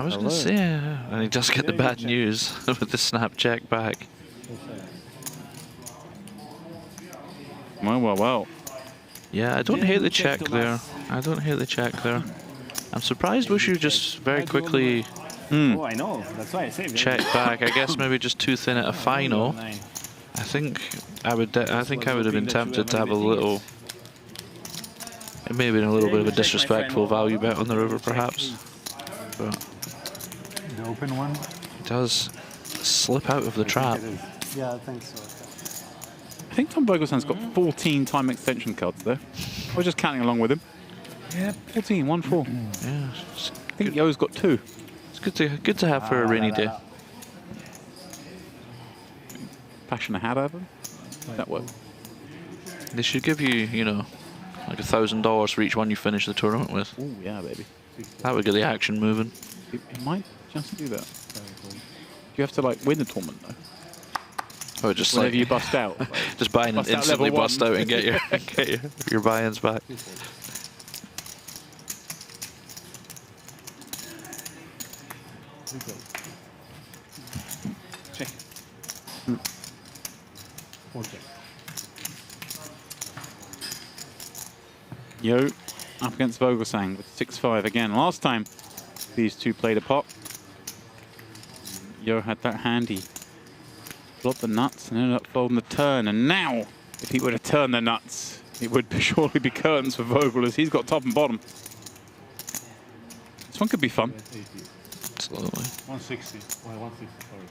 was going to say, and he does get the bad news with the snap check back. Well. Yeah, I don't hate the check there. I don't hate the check there. I'm surprised Wushu just very quickly Oh, I know. That's why I saved it. check back. I guess maybe just too thin at a final. I think I would have been tempted to have a little. It may have been a little bit of a disrespectful value bet on the river, perhaps. But The open one? it does slip out of the trap. Yeah, I think so. I think Tom Vogelson's got 14 time extension cards there. I was just counting along with him. Yeah, 14, 1-4. Yeah, I think Yo's got 2. It's good to have for a rainy day. Fashion a hat out of him. That work. They should give you, like $1,000 for each one you finish the tournament with. Oh yeah, baby. That would get the action moving. It might just do that. You have to like win the tournament though. Oh, just whenever like you bust out. Like, just buy and instantly bust out and get your buy-ins back. Check. Okay. Yo up against Vogelsang with 6-5 again. Last time these two played a pot, Yo had that handy. Flopped the nuts and ended up folding the turn. And now, if he were to turn the nuts, it would surely be curtains for Vogel as he's got top and bottom. This one could be fun. Absolutely. 160. 160, sorry.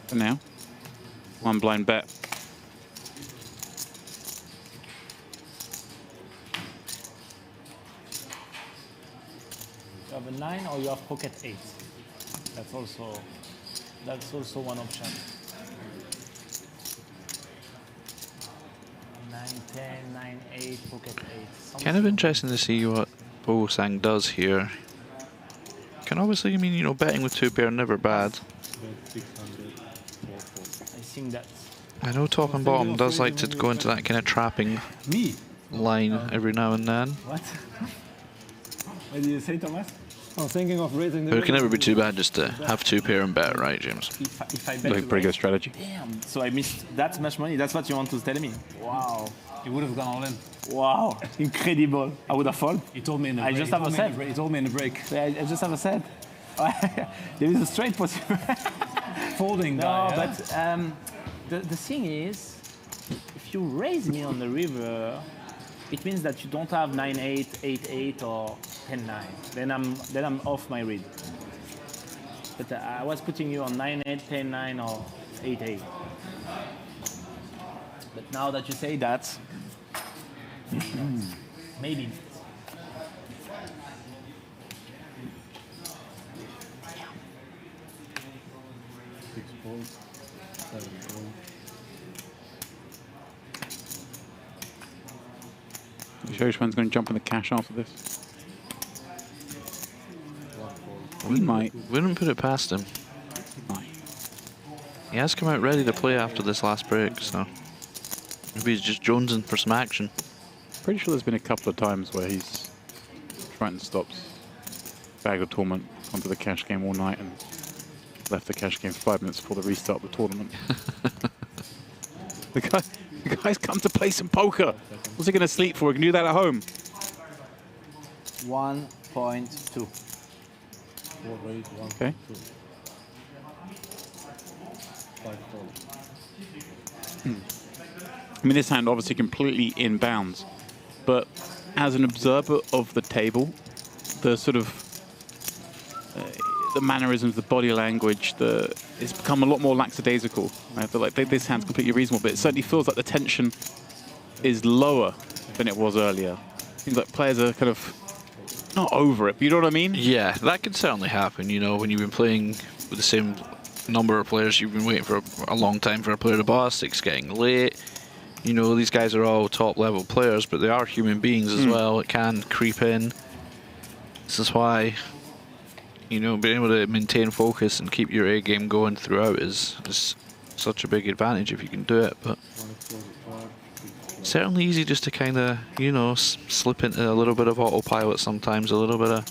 For now, one blind bet. You have a 9 or you have pocket 8. That's also one option. 9, 10, 9, 8, pocket 8. Kind of interesting to see what Vogelsang does here. Can obviously, betting with 2 pair never bad. I think that. I know top and bottom does like to go into that kind of trapping line every now and then. What? What did you say, Thomas? I'm thinking of raising the. But it can never be too bad just to have 2 pair and bet, right, James? If I bet Like pretty good strategy. Damn. So I missed that much money. That's what you want to tell me? Wow. He would have gone all in. Wow. Incredible. I would have folded. He told me in the break. I just have a set. He told me in the break. I just have a set. There is a straight possible. Folding guy. No, but the thing is, if you raise me on the river, it means that you don't have 9-8, 8-8, or 10-9. Then I'm off my read. But I was putting you on 9-8, 10-9, or 8-8. But now that you say that, maybe. Shoshman's going to jump in the cash after this. He might. Wouldn't put it past him. He has come out ready to play after this last break, so maybe he's just jonesing for some action. Pretty sure there's been a couple of times where he's tried to stop Bag of Torment onto the cash game all night and left the cash game 5 minutes before the restart of the tournament. the guy's come to play some poker. What's he going to sleep for? He can do that at home. 1.2. Okay. I mean, this hand obviously completely in bounds, but as an observer of the table, the sort of the mannerisms, the body language, it's become a lot more lackadaisical. I feel like this hand's completely reasonable, but it certainly feels like the tension is lower than it was earlier. Seems like players are kind of not over it, but you know what I mean? Yeah, that can certainly happen. You know, when you've been playing with the same number of players, you've been waiting for a long time for a player to bust, it's getting late. You know, these guys are all top level players, but they are human beings as well. It can creep in. This is why, you know, being able to maintain focus and keep your A game going throughout is such a big advantage if you can do it. But certainly easy just to kind of, you know, slip into a little bit of autopilot sometimes, a little bit of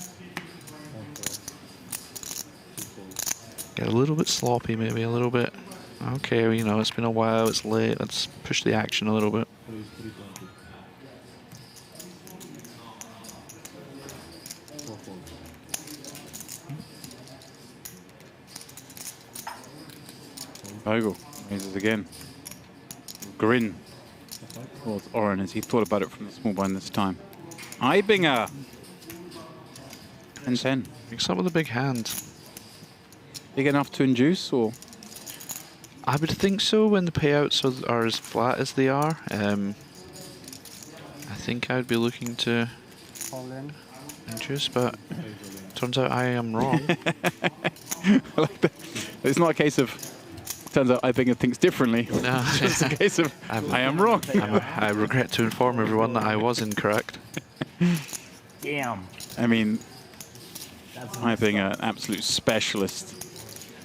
get a little bit sloppy, maybe a little bit. Okay, you know, it's been a while, it's late, let's push the action a little bit. Bogle raises again. Grin towards Oren as he thought about it from the small blind this time. Eibinger! 10-10. Mix up with a big hand. Big enough to induce, or? I would think so when the payouts are as flat as they are. I think I would be looking to induce, but turns out I am wrong. I like that. It's not a case of, turns out Eibinger thinks differently. No. It's just a case of, I am wrong. I regret to inform everyone that I was incorrect. Damn. I mean, Eibinger, an absolute specialist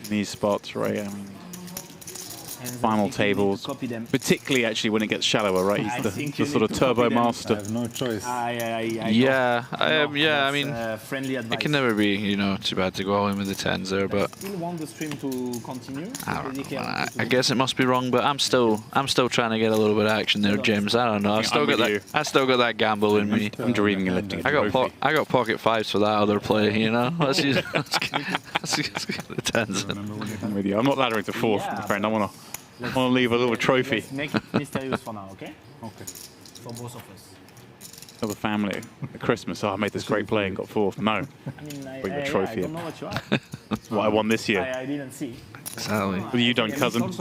in these spots, right? I mean, final tables, particularly actually when it gets shallower, right? He's the sort of turbo master. I have no choice. Yeah, I mean, it can never be, you know, too bad to go all in with the 10s there, but I still want the stream to continue. I guess it must be wrong, but I'm still trying to get a little bit of action there, James. I don't know. I still got that gamble in me. I'm dreaming of lifting. I got pocket 5s for that other play, you know. Let's get the 10s. I'm with you. I'm not laddering to 4th, my friend. I want to leave a little trophy. Let's make it mysterious for now, okay? Okay. For both of us. For the family, at Christmas, I made this great play and got 4th. No. I mean, bring the trophy. I don't know what you are. That's what I won this year. I didn't see. Exactly. What have you done, cousin?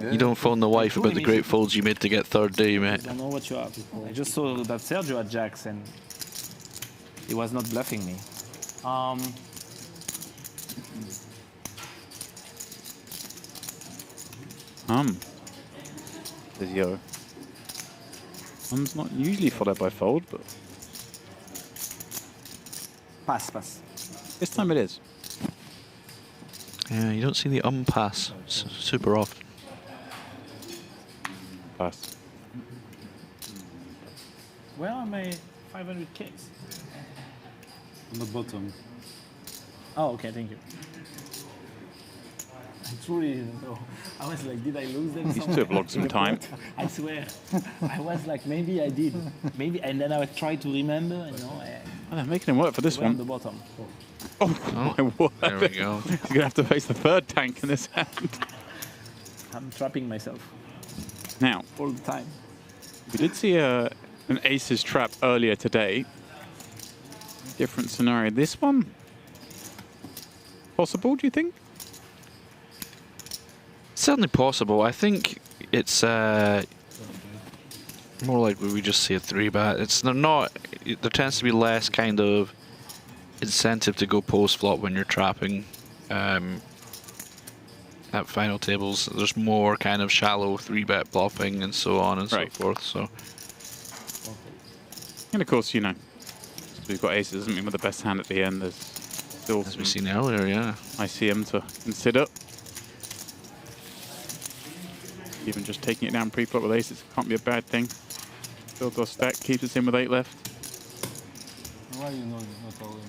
You don't phone the wife about the great folds you made to get 3rd day, mate. I don't know what you are. I just saw that Sergio had jacks and he was not bluffing me. Says Yo. Not usually followed by fold, but pass. This time it is. Yeah, you don't see the pass super often. Pass. Where are my 500 kicks? On the bottom. Oh, okay, thank you. I truly didn't know. I was like, did I lose them? These two have logged some time. I swear. I was like, maybe I did. Maybe, and then I would try to remember, and no, they're making him work for this one. On the bottom. Oh my word. There we go. You're going to have to face the 3rd tank in this hand. I'm trapping myself. Now. All the time. We did see an aces trap earlier today. Different scenario. This one? Possible, do you think? Certainly possible. I think it's more like we just see a 3-bet. It's not. There tends to be less kind of incentive to go post flop when you're trapping at final tables. There's more kind of shallow 3-bet bluffing and so on and so forth. So, and of course, you know, we've got aces. Doesn't mean we're the best hand at the end. There's still, as we've seen earlier, yeah, ICM to consider. Even just taking it down pre-flop with aces can't be a bad thing. Builds our stack, keeps us in with 8 left. Why you not all in?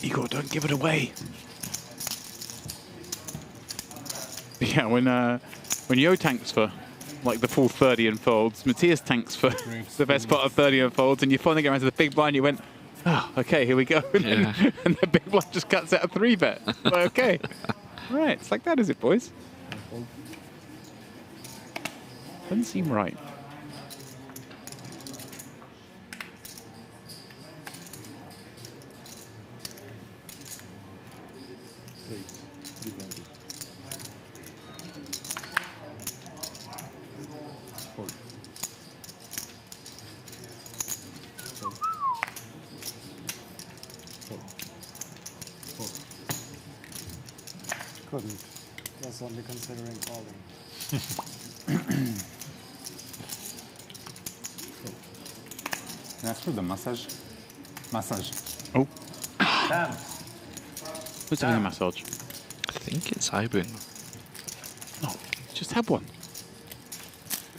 Igor, don't give it away. Yeah, when Yo tanks for like the full 30 and folds, Matthias tanks for the best part of 30 and folds, and you finally get around to the big blind, you went, oh, okay, here we go. And the big blind just cuts out a 3-bet. Like, okay. Right, it's like that, is it, boys? Doesn't seem right. Couldn't. Was only considering calling. That's for the massage. Massage. Oh. Damn. Who's having a massage? I think it's Eibinger. No, just have one.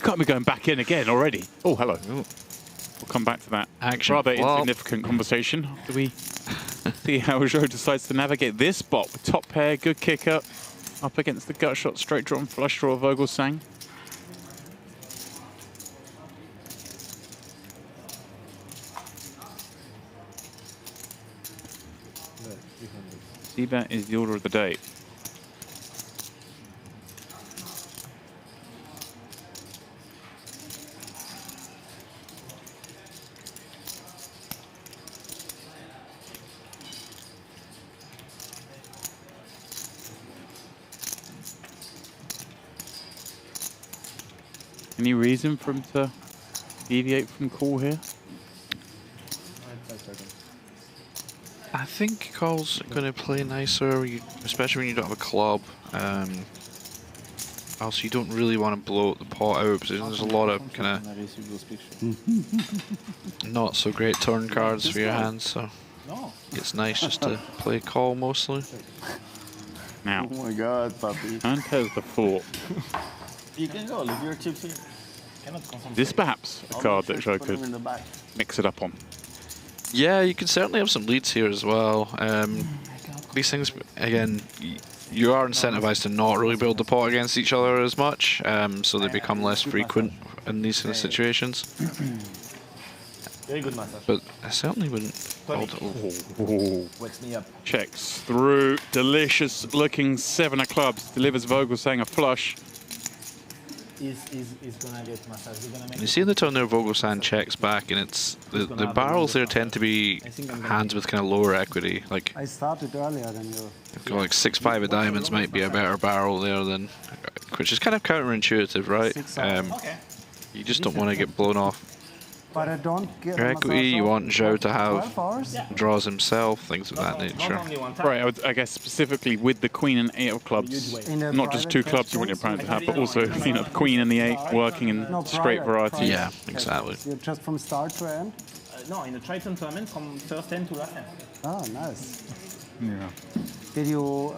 Can't be going back in again already. Oh, hello. Ooh. We'll come back to that rather insignificant conversation after we see how Zhou decides to navigate this spot with top pair, good kick up against the gut shot, straight draw and flush draw of Vogelsang. C-bet is the order of the day. Any reason for him to deviate from call here? I think call's going to play nicer, especially when you don't have a club. Also, you don't really want to blow the pot out because there's a lot of kind of not so great turn cards for your hands. So it's nice just to play call mostly. Now, oh my God, puppy! And has the 4. You can go. Leave your chips here. This perhaps a card that Zhou could mix it up on. Yeah, you could certainly have some leads here as well. These things, again, you are incentivized to not really build the pot against each other as much, so they become less frequent in these kind of situations. Very good massage. But I certainly wouldn't. Wakes me up. Checks through. Delicious looking 7 of clubs. Delivers Vogelsang a flush. He's gonna get massage. You see in the turn there, Vogelsang checks back, and it's the barrels there tend to be hands with kind of lower equity. Like I started earlier than you. Like 6-5 of diamonds might be a better barrel there than, which is kind of counterintuitive, right? You just don't want to get blown off. But I don't get your equity. You want Zhou to have draws himself, things of that nature. Right, I guess specifically with the queen and 8 of clubs, not just 2 clubs you want your opponent to have, but also the queen and the 8 working in straight variety. Yeah, exactly. You're just from start to end? No, in the Triton tournament from first end to last end. Oh, nice. Yeah. Did you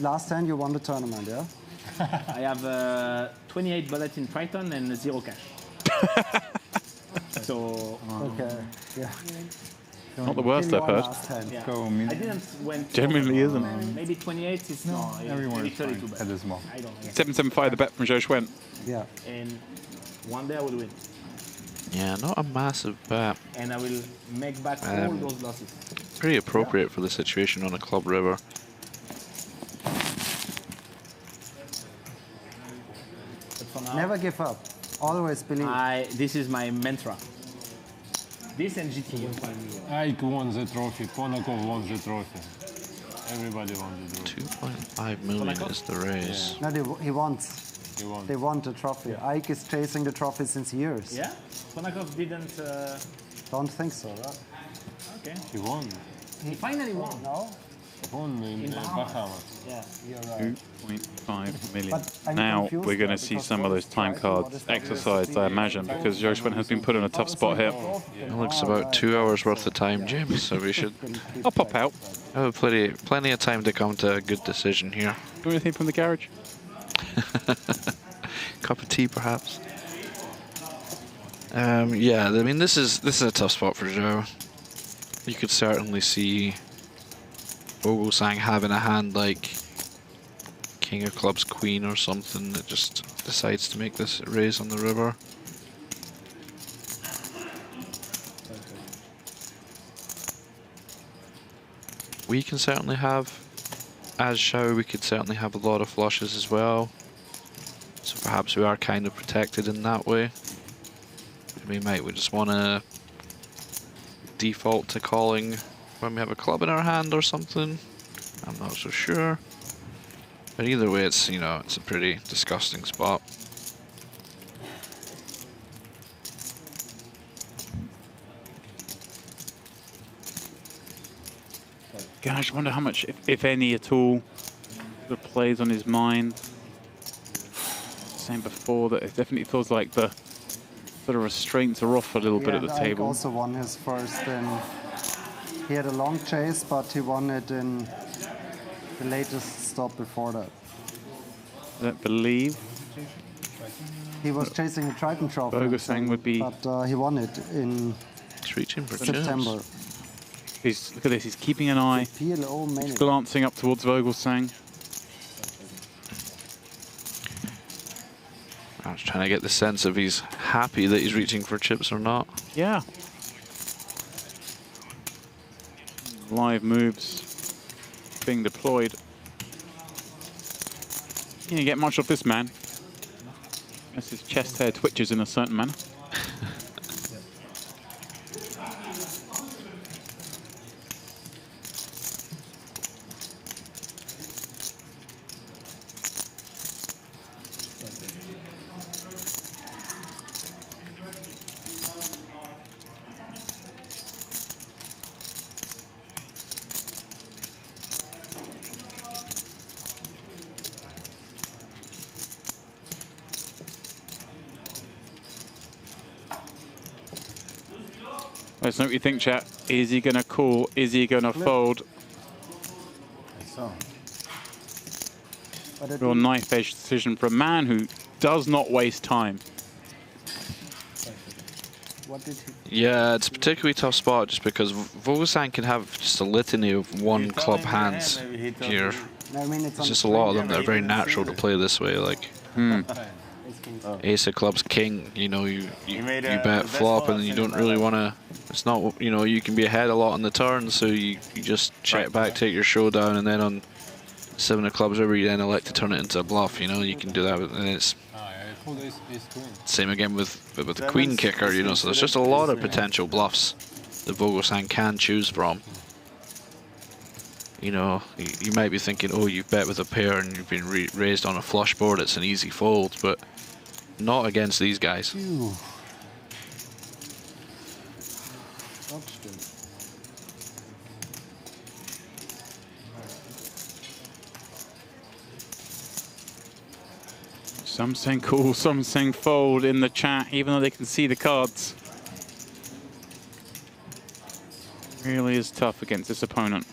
last hand you won the tournament? Yeah. I have 28 bullets in Triton and 0 cash. So okay, yeah. Not the worst I've heard. Yeah. I didn't went. Genuinely isn't. Maybe 28 is no. Everyone maybe 32. at this moment. I don't know. 775 the bet from Zhou Xuan. Yeah. And one day I will win. Yeah, not a massive bet. And I will make back all those losses. Pretty appropriate for the situation on a club river. Never give up. Always believe. This is my mantra. This and GT. Ike won the trophy. Konakov won the trophy. Everybody won the trophy. 2.5 million is the raise. No, he wants. They want the trophy. Yeah. Ike is chasing the trophy since years. Yeah? Konakov didn't... Don't think so, right? Okay. He won. He finally won. No? Won in Bahamas. Yeah, you're right. 2.5 million. Now we're going to see some of those time cards exercised, I imagine, because Zhou Xuan has been put in a tough spot here. It looks about 2 hours worth of time, James, so we should... I'll pop out. Oh, plenty of time to come to a good decision here. Do anything from the garage? Cup of tea, perhaps. Yeah, I mean, this is a tough spot for Zhou. You could certainly see Vogelsang having a hand like King of Clubs, Queen or something that just decides to make this raise on the river. We can certainly have, as Zhou, we could certainly have a lot of flushes as well. So perhaps we are kind of protected in that way. We just want to default to calling when we have a club in our hand or something. I'm not so sure. But either way, it's, you know, it's a pretty disgusting spot. Again, I just wonder how much, if any at all, sort of plays on his mind. Saying before that it definitely feels like the sort of restraints are off a little bit at the table. He also won his first in. He had a long chase, but he won it in the latest stop before that. I don't believe. He was chasing a Triton Trophy. Vogelsang would be. But he won it in September. Look at this, he's keeping an eye. He's glancing up towards Vogelsang. I was trying to get the sense if he's happy that he's reaching for chips or not. Yeah. Live moves being deployed. You didn't get much of this man. As his chest hair twitches in a certain manner. Let's know what you think, chat. Is he going to call? Is he going to fold? Real knife-edge decision for a man who does not waste time. Yeah, it's a particularly tough spot just because Vogelsang can have just a litany of one club hands here. There's just a lot of them that are very natural to play this way. Like Ace of Clubs, King. You know, you bet flop and you don't really want to. It's not, you know, you can be ahead a lot on the turn, so you just check back, take your showdown, and then on 7 of Clubs River, you then elect to turn it into a bluff. You know, you can do that, and it's same again with the Queen kicker. You know, so there's just a lot of potential bluffs that Vogelsang can choose from. You know, you might be thinking, oh, you've bet with a pair and you've been raised on a flush board, it's an easy fold, but not against these guys. Some saying call, some saying fold in the chat, even though they can see the cards. Really is tough against this opponent.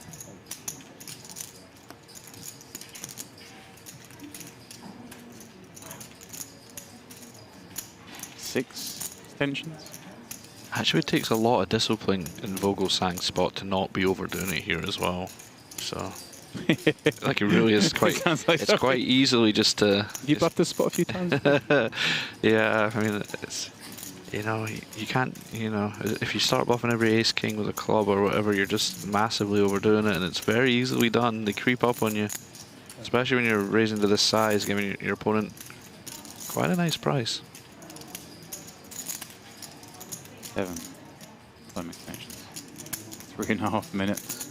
Six extensions. Actually, it takes a lot of discipline in Vogelsang's spot to not be overdoing it here as well. So, like, it really is quite. Like it's quite easily just to. You buffed this spot a few times. Yeah, I mean, it's, you know, you can't, you know, if you start bluffing every ace king with a club or whatever, you're just massively overdoing it, and it's very easily done. They creep up on you, especially when you're raising to this size, giving your opponent quite a nice price. 7 time extensions. 3.5 minutes.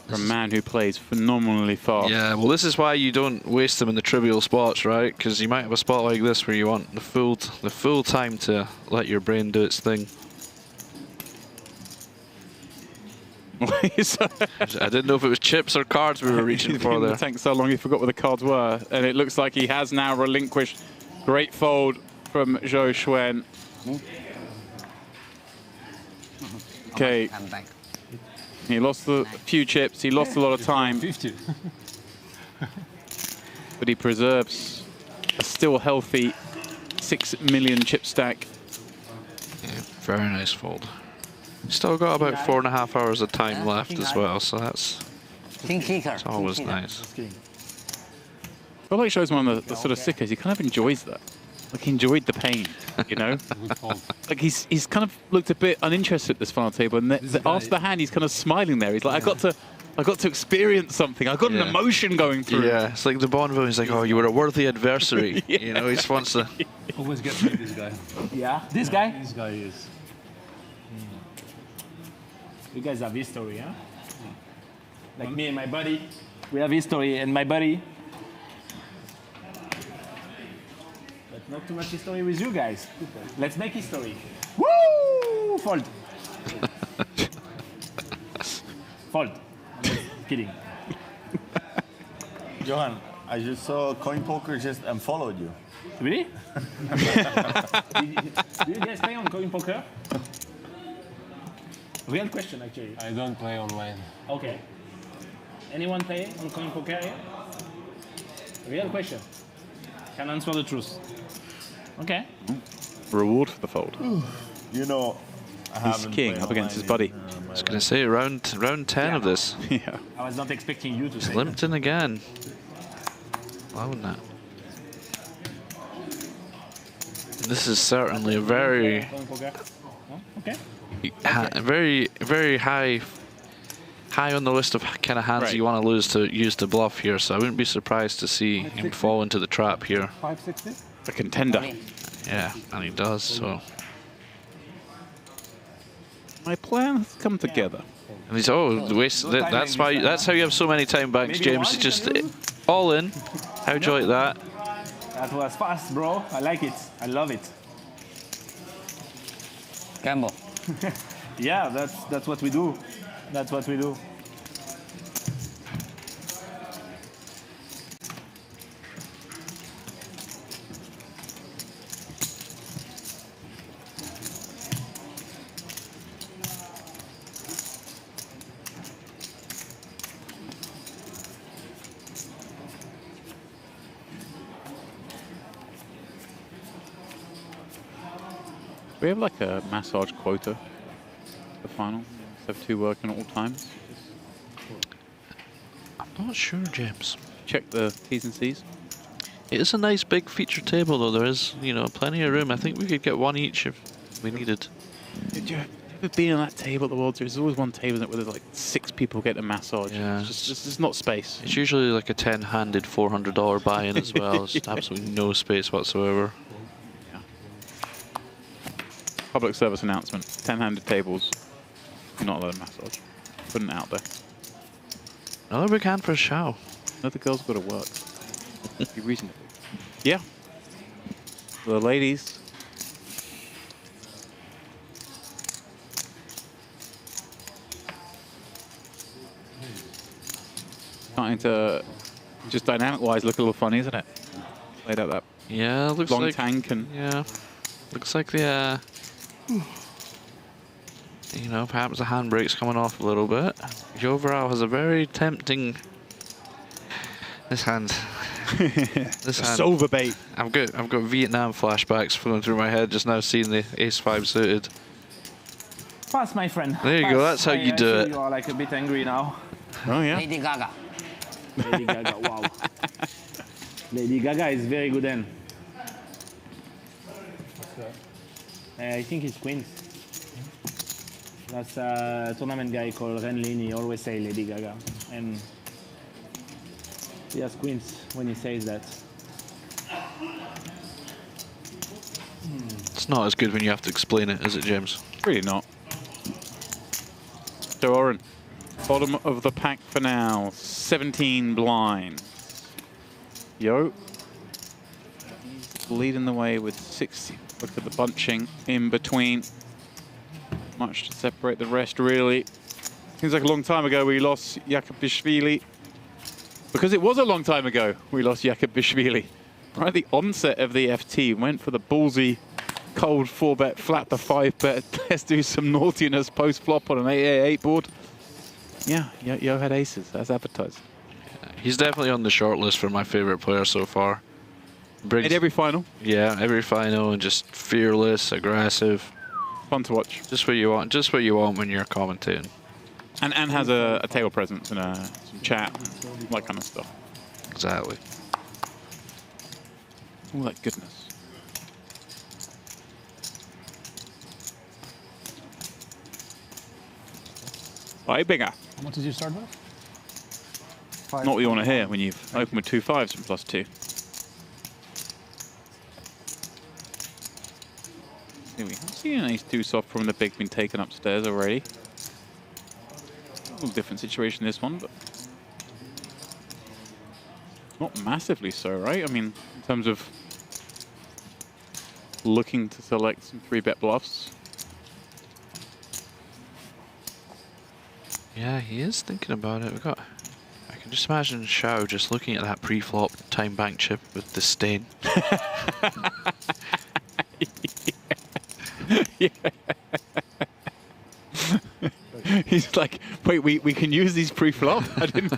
For a man who plays phenomenally fast. Yeah, well, this is why you don't waste them in the trivial spots, right? Because you might have a spot like this where you want the full time to let your brain do its thing. I didn't know if it was chips or cards we were reaching for there. The tank so long he forgot what the cards were, and it looks like he has now relinquished. Great fold from Zhou Xuan. Okay. He lost a few chips, he lost a lot of time. But he preserves a still healthy 6 million chip stack. Yeah, very nice fold. Still got about 4.5 hours of time left as well, so that's always nice. I feel like shows one of the sort of sickers. He kind of enjoys that. Like he enjoyed the pain, you know. Like he's kind of looked a bit uninterested at this final table, and after the hand, he's kind of smiling there. He's like, I got to experience something. I got an emotion going through. Yeah, it's like the Bonneville. He's like, oh, you were a worthy adversary. You know, he just wants to. Always gets me, this guy. Yeah, this guy. This guy is. You guys have history, huh? Like me and my buddy, we have history, and my buddy. But not too much history with you guys. Let's make history. Woo! Fold. Fold. I'm just kidding. Johan, I just saw Coin Poker just unfollowed you. Really? Do you guys play on Coin Poker? Real question, actually. I don't play online. Okay. Anyone play on Coin Poker here? Real question. Can answer the truth. Okay. Reward for the fold. You know, he's king up against his buddy. I was going to say round 10 of this. Yeah. I was not expecting you to say Limpton again. Why wouldn't that? This is certainly a very, very high on the list of kind of hands you want to lose to use the bluff here. So I wouldn't be surprised to see him fall into the trap here. 560. A contender. Yeah, and he does. So my plan has come together. and he's that's how you have so many time banks, James. It's just all in. How'd you like that? That was fast, bro. I like it. I love it. Gamble. Yeah, that's what we do. That's what we do. We have like a massage quota for the final. Have 2 working at all times. I'm not sure, James. Check the T's and C's. It is a nice big feature table, though. There is, you know, plenty of room. I think we could get 1 each if we needed. Did you ever been on that table at the World Series? There's always one table where there's like 6 people getting a massage. Yeah. It's just there's not space. It's usually like a 10-handed $400 buy-in as well. There's absolutely no space whatsoever. Yeah. Public service announcement: 10-handed tables. Not allowed a massage. Putting it out there. Another big hand for a Shao. Another girl's got to work. Be reasonable. Yeah. The ladies. Starting to, just dynamic-wise, look a little funny, isn't it? Laid out that looks long like tank and looks like the. You know, perhaps the handbrake's coming off a little bit. YohViral has a very tempting. This hand. This hand. Silver bait. I've got Vietnam flashbacks flowing through my head just now, seeing the Ace-5 suited. Pass, my friend. There you go. That's how you do it. You are like a bit angry now. Oh yeah. Lady Gaga. Lady Gaga. Wow. Lady Gaga is very good then. I think it's Queens. That's a tournament guy called Ren Lin. He always say Lady Gaga, and he has Queens when he says that. It's not as good when you have to explain it, is it, James? Really not. So Oren, bottom of the pack for now, 17 blinds. Yo, he's leading the way with 60. Look at the bunching in between. Much to separate the rest, really. Seems like a long time ago we lost Yakubishvili. Because it was a long time ago we lost Yakubishvili. Right at the onset of the FT, went for the ballsy cold 4-bet, flat the 5-bet. Let's do some naughtiness post-flop on an 8-8 board. Yeah, Yo had aces, as advertised. Yeah, he's definitely on the short list for my favorite player so far. In every final? Yeah, every final, and just fearless, aggressive. Fun to watch. Just what you want. Just what you want when you're commentating. And has a table presence and some chat, and that kind of stuff. Exactly. All that goodness. Eibinger. How much did you start with? Not what you want to hear when you've opened with 2 5s from +2. Here we have seen an ace-2 soft from the big being taken upstairs already. A little different situation this one, but not massively so, right? I mean, in terms of looking to select some 3-bet bluffs. Yeah, he is thinking about it. I can just imagine Shao just looking at that pre-flop time bank chip with disdain. Yeah. He's like, wait, we can use these pre-flop? I didn't.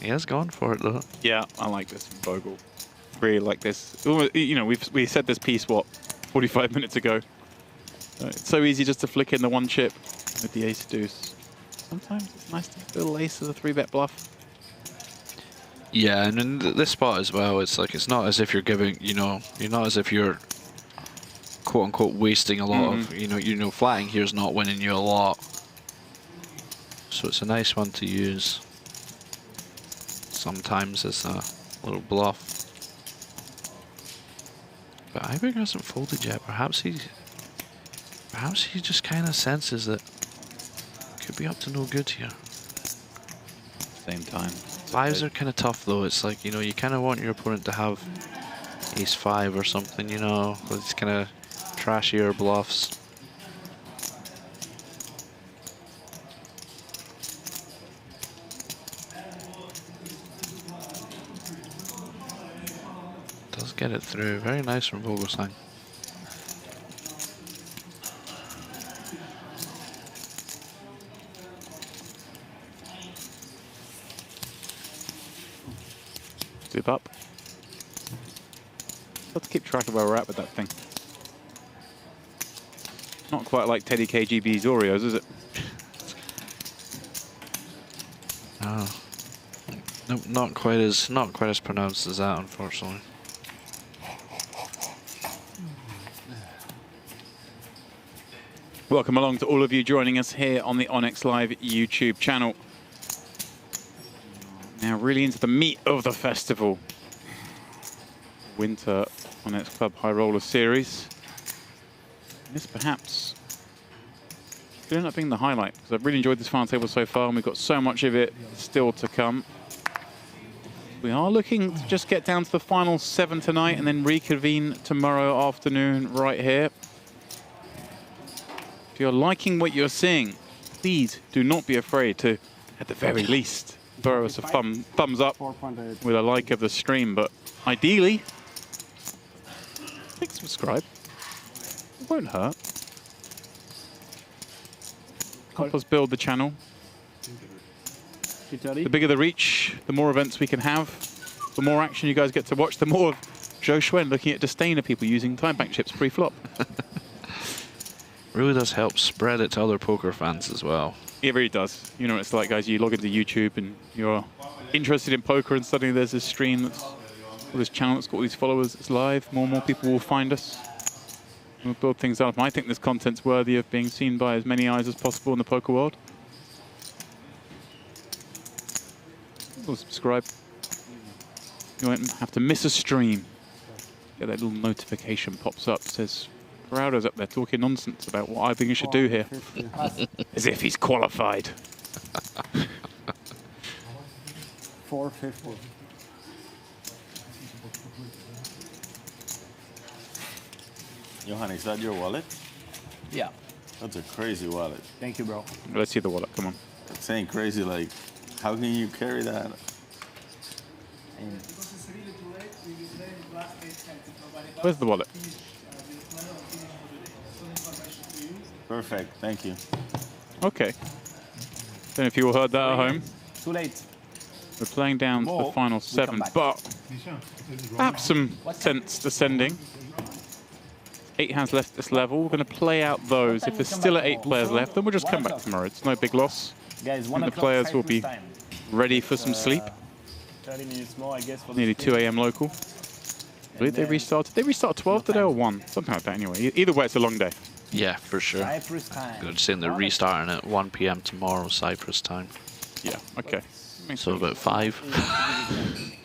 He has gone for it though. Yeah, I like this from Bogle. Really like this. You know, we said this piece, what, 45 minutes ago. It's so easy just to flick in the 1 chip with the ace deuce. Sometimes it's nice to get a little ace of the 3-bet bluff. Yeah, and in this spot as well, it's like it's not as if you're giving, you're not as if you're quote unquote wasting a lot of, flatting here is not winning you a lot. So it's a nice one to use sometimes as a little bluff. But Eibinger hasn't folded yet. Perhaps he just kind of senses that could be up to no good here. Same time. 5s are kind of tough though. It's like, you kind of want your opponent to have ace-5 or something, with these kind of trashier bluffs. Does get it through. Very nice from Vogelsang. Zip up. Let's keep track of where we're at with that thing. Not quite like Teddy KGB's Oreos, is it? Oh. Nope, not quite as pronounced as that, unfortunately. Welcome along to all of you joining us here on the Onyx Live YouTube channel. Now really into the meat of the festival. Winter Onyx Club High Roller Series. This perhaps could end up being the highlight, because I've really enjoyed this final table so far and we've got so much of it still to come. We are looking to just get down to the final 7 tonight and then reconvene tomorrow afternoon right here. If you're liking what you're seeing, please do not be afraid to, at the very least, throw us a thumbs up with a like of the stream, but ideally, click subscribe. It won't hurt. Help us build the channel. The bigger the reach, the more events we can have, the more action you guys get to watch, the more of Joe Schwen looking at disdain of people using time bank chips pre-flop. Really does help spread it to other poker fans as well. It really does. You know what it's like, guys. You log into YouTube and you're interested in poker and suddenly there's this stream that's, or this channel that's got all these followers, it's live. More and more people will find us. We'll build things up. I think this content's worthy of being seen by as many eyes as possible in the poker world. We'll subscribe. You won't have to miss a stream. Get that little notification pops up. It says, Corrado's up there talking nonsense about what Eibinger should do here. As if he's qualified. 450. Johan, is that your wallet? Yeah. That's a crazy wallet. Thank you, bro. Let's see the wallet, come on. It's saying crazy, like, how can you carry that? Where's the wallet? Perfect, thank you. Okay. Don't know if you all heard that at home. Too late. We're playing down to the final 7, but perhaps some sense descending. 8 hands left at this level. We're going to play out those. If there's still 8 players left, then we'll just come back tomorrow. It's no big loss. Guys, I think the players will be ready for some sleep. 30 minutes more, I guess. For Nearly 2 a.m. local. I believe they restarted. They restarted 12 today or 1? Something like that anyway. Either way, it's a long day. Yeah, for sure. Cyprus time. Good saying they're restarting at 1 p.m. tomorrow, Cyprus time. Yeah, okay. So about 5.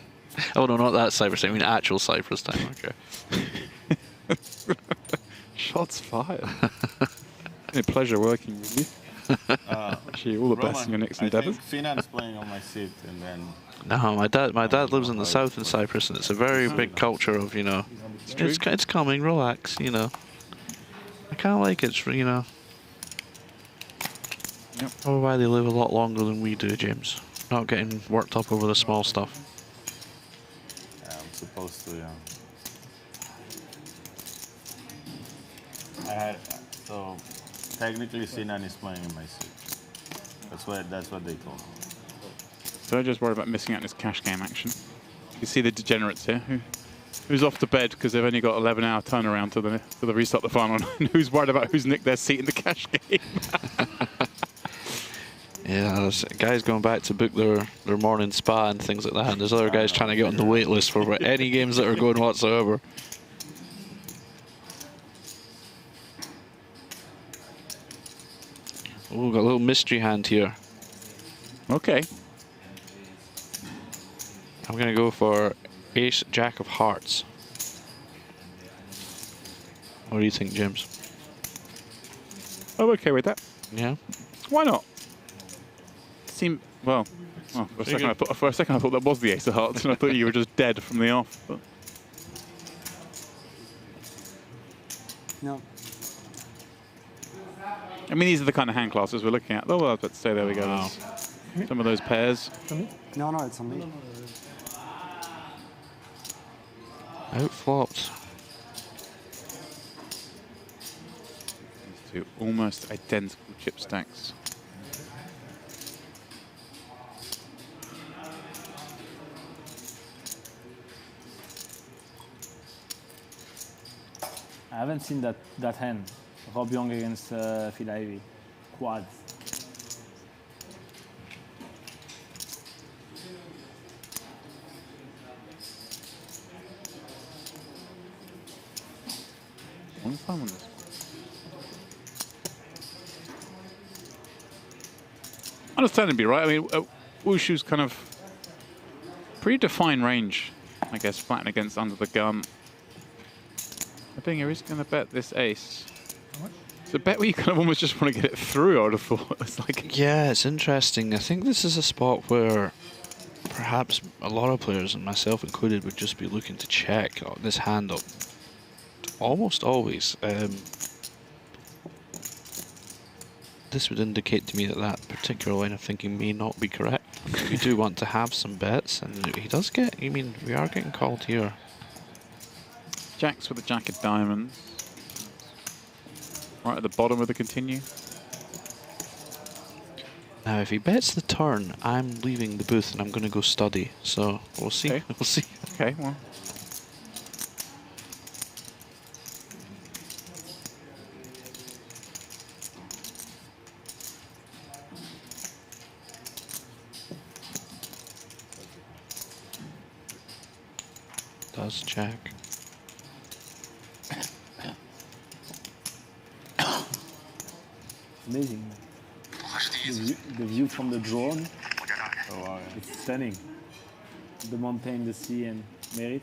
Oh no, not that Cyprus time. I mean actual Cyprus time. Okay. Shots fired. It's a pleasure working with you. Actually, all the best in your next endeavours. Finan's playing on my seat, and then. No, my dad lives in the south in Cyprus, and it's a very big culture of, you know, it's coming, relax, you know. I kind of like it, you know. Yep. Probably why they live a lot longer than we do, James. Not getting worked up over the small stuff. Yeah, I'm supposed to, yeah. So technically Sinan is playing in my seat. That's what they told me. So I just worried about missing out on this cash game action. You see the degenerates here, who's off to bed because they've only got 11-hour turnaround to the restart the final, and who's worried about who's nicked their seat in the cash game. Yeah, there's guys going back to book their morning spa and things like that, and there's other guys trying to get on the wait list for any games that are going whatsoever. Oh, got a little mystery hand here. Okay. I'm going to go for Ace Jack of Hearts. What do you think, James? I'm okay with that. Yeah? Why not? For a second I thought that was the Ace of Hearts, and I thought you were just dead from the off. But. No. I mean, these are the kind of hand classes we're looking at. Oh, well, I was about to say, there we go. Wow. Some of those pairs. No, it's on me. Outflopped. These two almost identical chip stacks. I haven't seen that hand. Rob Young against Phil Ivey. Quads. Long time on this one. Understandably, right? I mean, Wushu's kind of pretty defined range, I guess, flattened against under the gun. Eibinger is going to bet this ace. It's a bet where you kind of almost just want to get it through, I would have thought. It's like, yeah, it's interesting. I think this is a spot where perhaps a lot of players, and myself included, would just be looking to check this hand up. Almost always. This would indicate to me that that particular line of thinking may not be correct. We do want to have some bets, and he does get, I mean, we are getting called here. Jacks with the jack of diamonds. Right at the bottom of the continue. Now, if he bets the turn, I'm leaving the booth and I'm going to go study. So we'll see. Okay. We'll see. Okay, well. Does check. Amazing. The view from the drone. Oh, wow, yeah. It's stunning. The mountain, the sea, and Merit.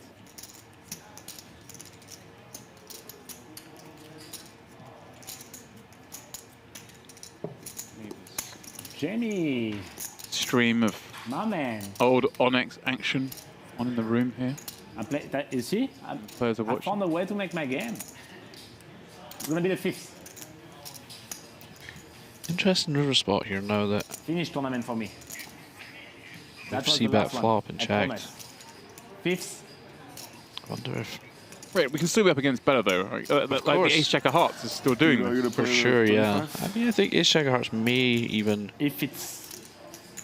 Jenny. Stream of my man. Old Onyx action on in the room here. You see? I found a way to make my game. It's going to be the 5th. Interesting river spot here now that... Finish tournament for me. That was C-bet flop and checked. 5th. Wonder if... Wait, we can still be up against better though. Like the Ace Jack of Hearts is still doing this. For sure, yeah. I mean, I think Ace Jack of Hearts may even... If it's...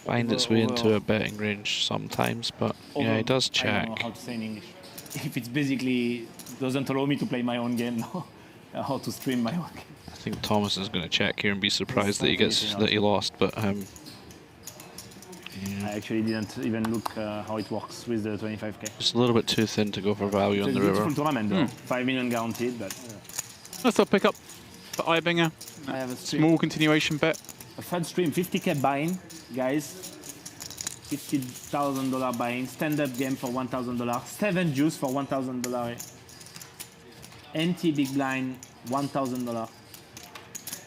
find its way into a betting range sometimes, but yeah, he does I check. don't know how to say in English. If it's basically doesn't allow me to play my own game now, how to stream my own game. I think Thomas is going to check here and be surprised that he lost, but I actually didn't even look how it works with the 25k. just a little bit too thin to go for value on the river. Beautiful tournament though. 5 million guaranteed, but Let's still pick up for Eibinger. I have a stream. Small continuation bet. A fun stream, 50k buy-in, guys. $50,000 buy-in. Stand-up game for $1,000. 7 juice for $1,000. NT big blind, $1,000.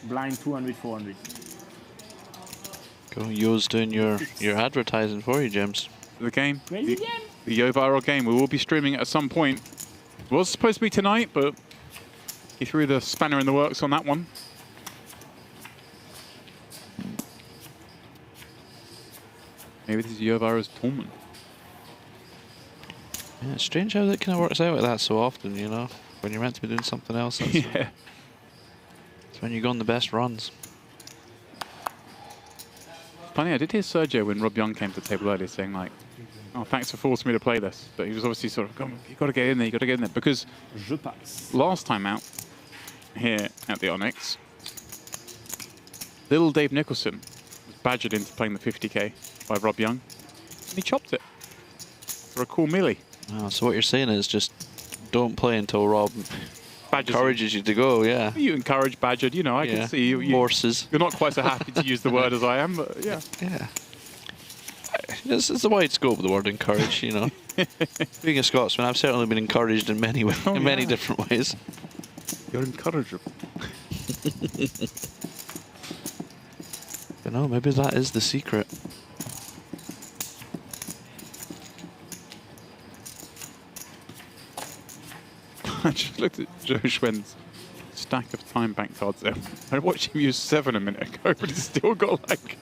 Blind 200, 400. Go, Yo's doing your advertising for you, James. The game. Crazy game. The YohViral game. We will be streaming it at some point. It was supposed to be tonight, but he threw the spanner in the works on that one. Maybe this is YohViral's tournament. Yeah, it's strange how that kind of works out like that so often, you know? When you're meant to be doing something else. Yeah. It's when you go on the best runs. Funny, I did hear Sergio when Rob Young came to the table earlier saying like, oh, thanks for forcing me to play this. But he was obviously sort of, you got to get in there, you got to get in there. Because last time out here at the Onyx, little Dave Nicholson was badgered into playing the 50k by Rob Young, and he chopped it for a cool melee. Oh, so what you're saying is just don't play until Rob encourages you to go, yeah. You encourage badgered, you know, I can see you. Horses. You're not quite so happy to use the word as I am, but yeah. Yeah. It's a wide scope of the word encourage, you know. Being a Scotsman, I've certainly been encouraged in many ways, many different ways. You're incorrigible. You know, maybe that is the secret. I just looked at Joe Schwen's stack of time bank cards there. I watched him use 7 a minute ago, but he's still got like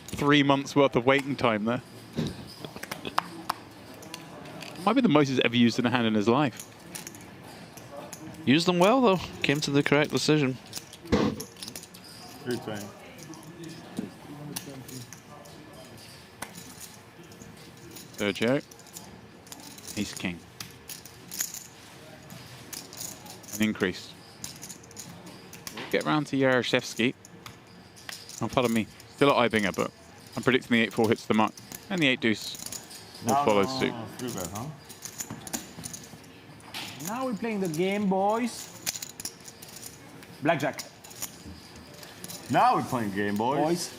3 months worth of waiting time there. Might be the most he's ever used in a hand in his life. Used them well though. Came to the correct decision. 320. Sergio. Ace king. An increase. We'll get round to Yaroshevsky. Oh, pardon me. Still at Eibinger, but I'm predicting the 8-4 hits the mark. And the 8 deuce will follow suit. Now we're playing the game, boys. Blackjack. Now we're playing game, boys.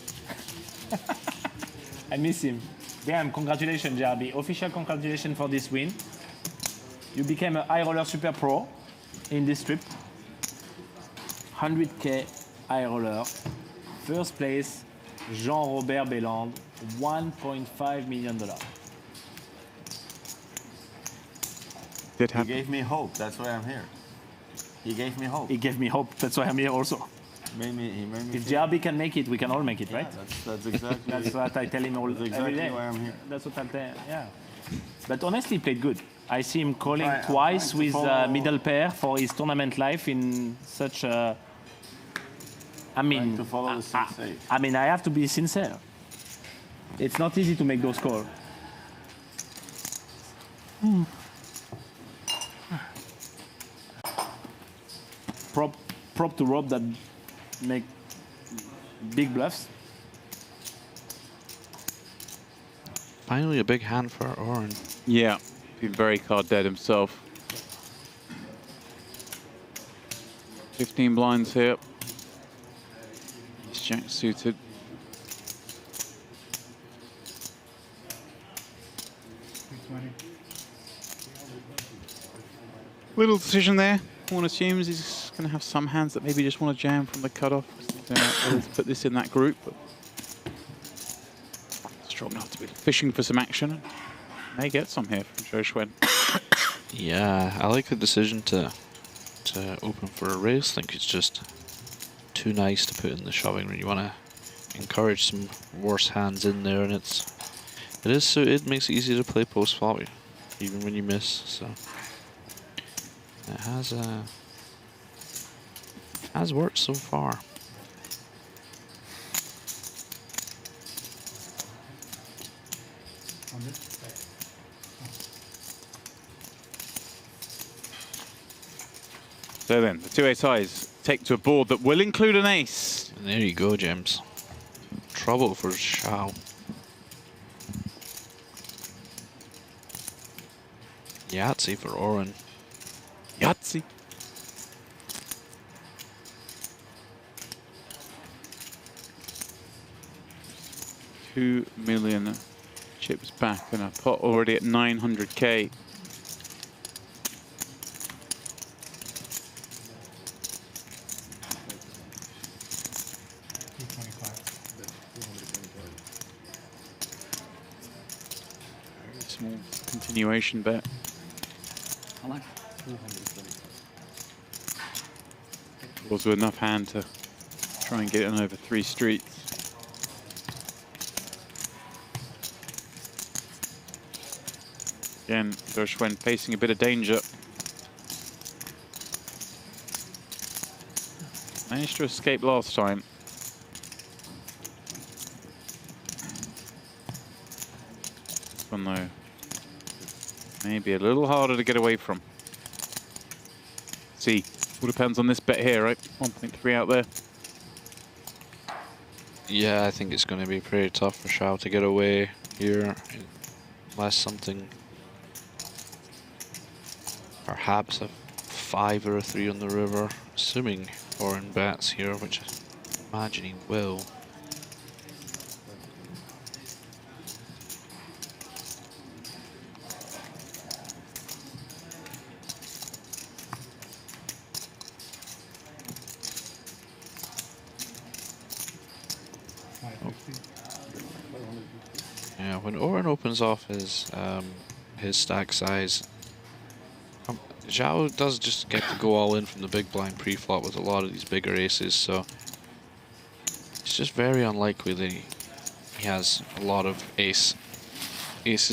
I miss him. Damn, congratulations, JRB. Official congratulations for this win. You became a high roller super pro in this trip. 100k high roller. First place, Jean-Robert Belland, $1.5 million. He gave me hope. That's why I'm here. He gave me hope. He gave me hope. That's why I'm here also. He made me if JRB can make it, we can all make it, right? That's exactly. That's what I tell him all exactly every day. why I'm here. That's what I tell. Yeah. But honestly, he played good. I see him calling twice with middle pair for his tournament life in such a. I mean, to follow the I mean, I have to be sincere. It's not easy to make those calls. Prop to Rob that make big bluffs. Finally, a big hand for Oren. Yeah, been very card dead himself. 15 blinds here. He's jack suited. Little decision there. One assumes he's going to have some hands that maybe just want to jam from the cutoff. Let's put this in that group. But strong enough to be fishing for some action. May get some here from Joe Schwen. Yeah, I like the decision to open for a raise. I think it's just too nice to put in the shoving when you want to encourage some worse hands in there, and it is suited, makes it easy to play post flop even when you miss. So it has worked so far. So then, the two ace highs take to a board that will include an ace. And there you go, James. Trouble for Shao. Yahtzee for Oren. Yahtzee. $2 million chips back and a pot already at 900K. Very small continuation bet. How much? Also enough hand to try and get it on over 3 streets. Again, Gershwin facing a bit of danger. Managed to escape last time. This one though, maybe a little harder to get away from. See, all depends on this bet here, right? 1.3 out there. Yeah, I think it's going to be pretty tough for Shao to get away here, unless something, perhaps a 5 or a 3 on the river, assuming Oren bets here, which I imagine he will. Yeah, when Oren opens off his stack size, Zhao does just get to go all in from the big blind pre-flop with a lot of these bigger aces, so it's just very unlikely that he has a lot of aces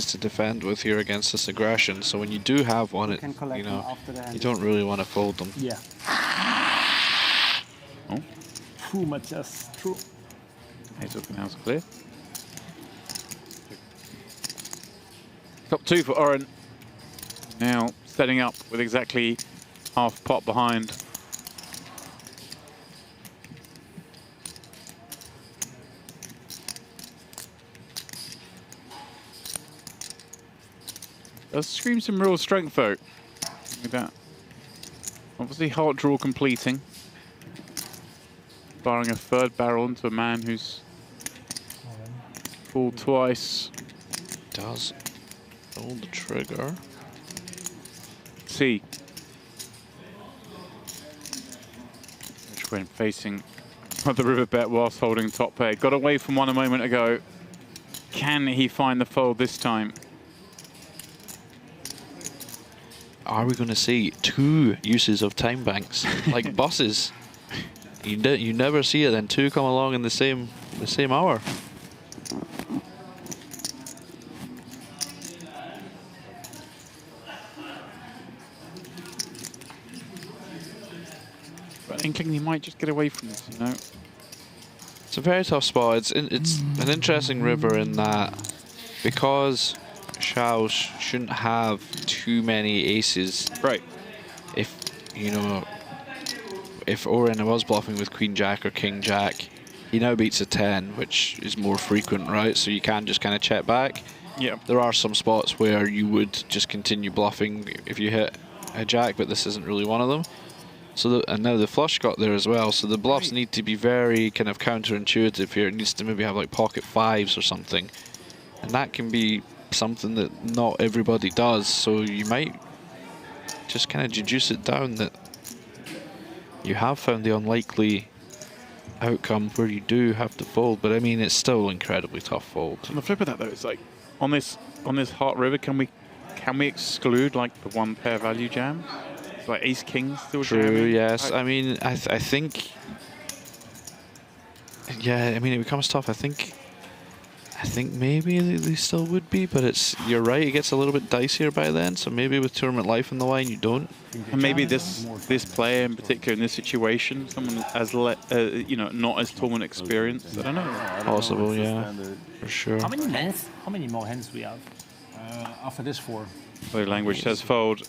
to defend with here against this aggression. So when you do have one, you know, you don't really want to fold them. Yeah. Oh. True, Matthias. True. Ace open house clear. Top 2 for Oren. Now setting up with exactly half pot behind. Does scream some real strength though. With that. Obviously heart draw completing. Firing a third barrel into a man who's pulled twice. Does pull the trigger. See. Which went facing the river bet whilst holding top pair. Got away from one a moment ago. Can he find the fold this time? Are we going to see 2 uses of time banks like buses? You never see it, then 2 come along in the same hour. But inkling he might just get away from this, you know. It's a very tough spot. It's an interesting river in that because Shao shouldn't have too many aces. Right. If, you know, if Oren was bluffing with Queen Jack or King Jack, he now beats a 10, which is more frequent, right? So you can just kind of check back. Yeah. There are some spots where you would just continue bluffing if you hit a Jack, but this isn't really one of them. So and now the flush got there as well, so the bluffs need to be very kind of counterintuitive here. It needs to maybe have like pocket 5s or something, and that can be something that not everybody does. So you might just kind of deduce it down that you have found the unlikely outcome where you do have to fold, but I mean it's still incredibly tough fold. On the flip of that though, it's like on this heart river, can we exclude like the 1 pair value jam? It's like ace king still True, jamming? yes. I mean I think, yeah, I mean it becomes tough. I think I think maybe they still would be, but you're right, it gets a little bit dicier by then, so maybe with tournament life on the line you don't. And maybe this player in particular in this situation, someone as you know, not as tournament experienced. I don't know. Possible, yeah, for sure. How many hands? How many more hands we have? After this 4. Body language says fold.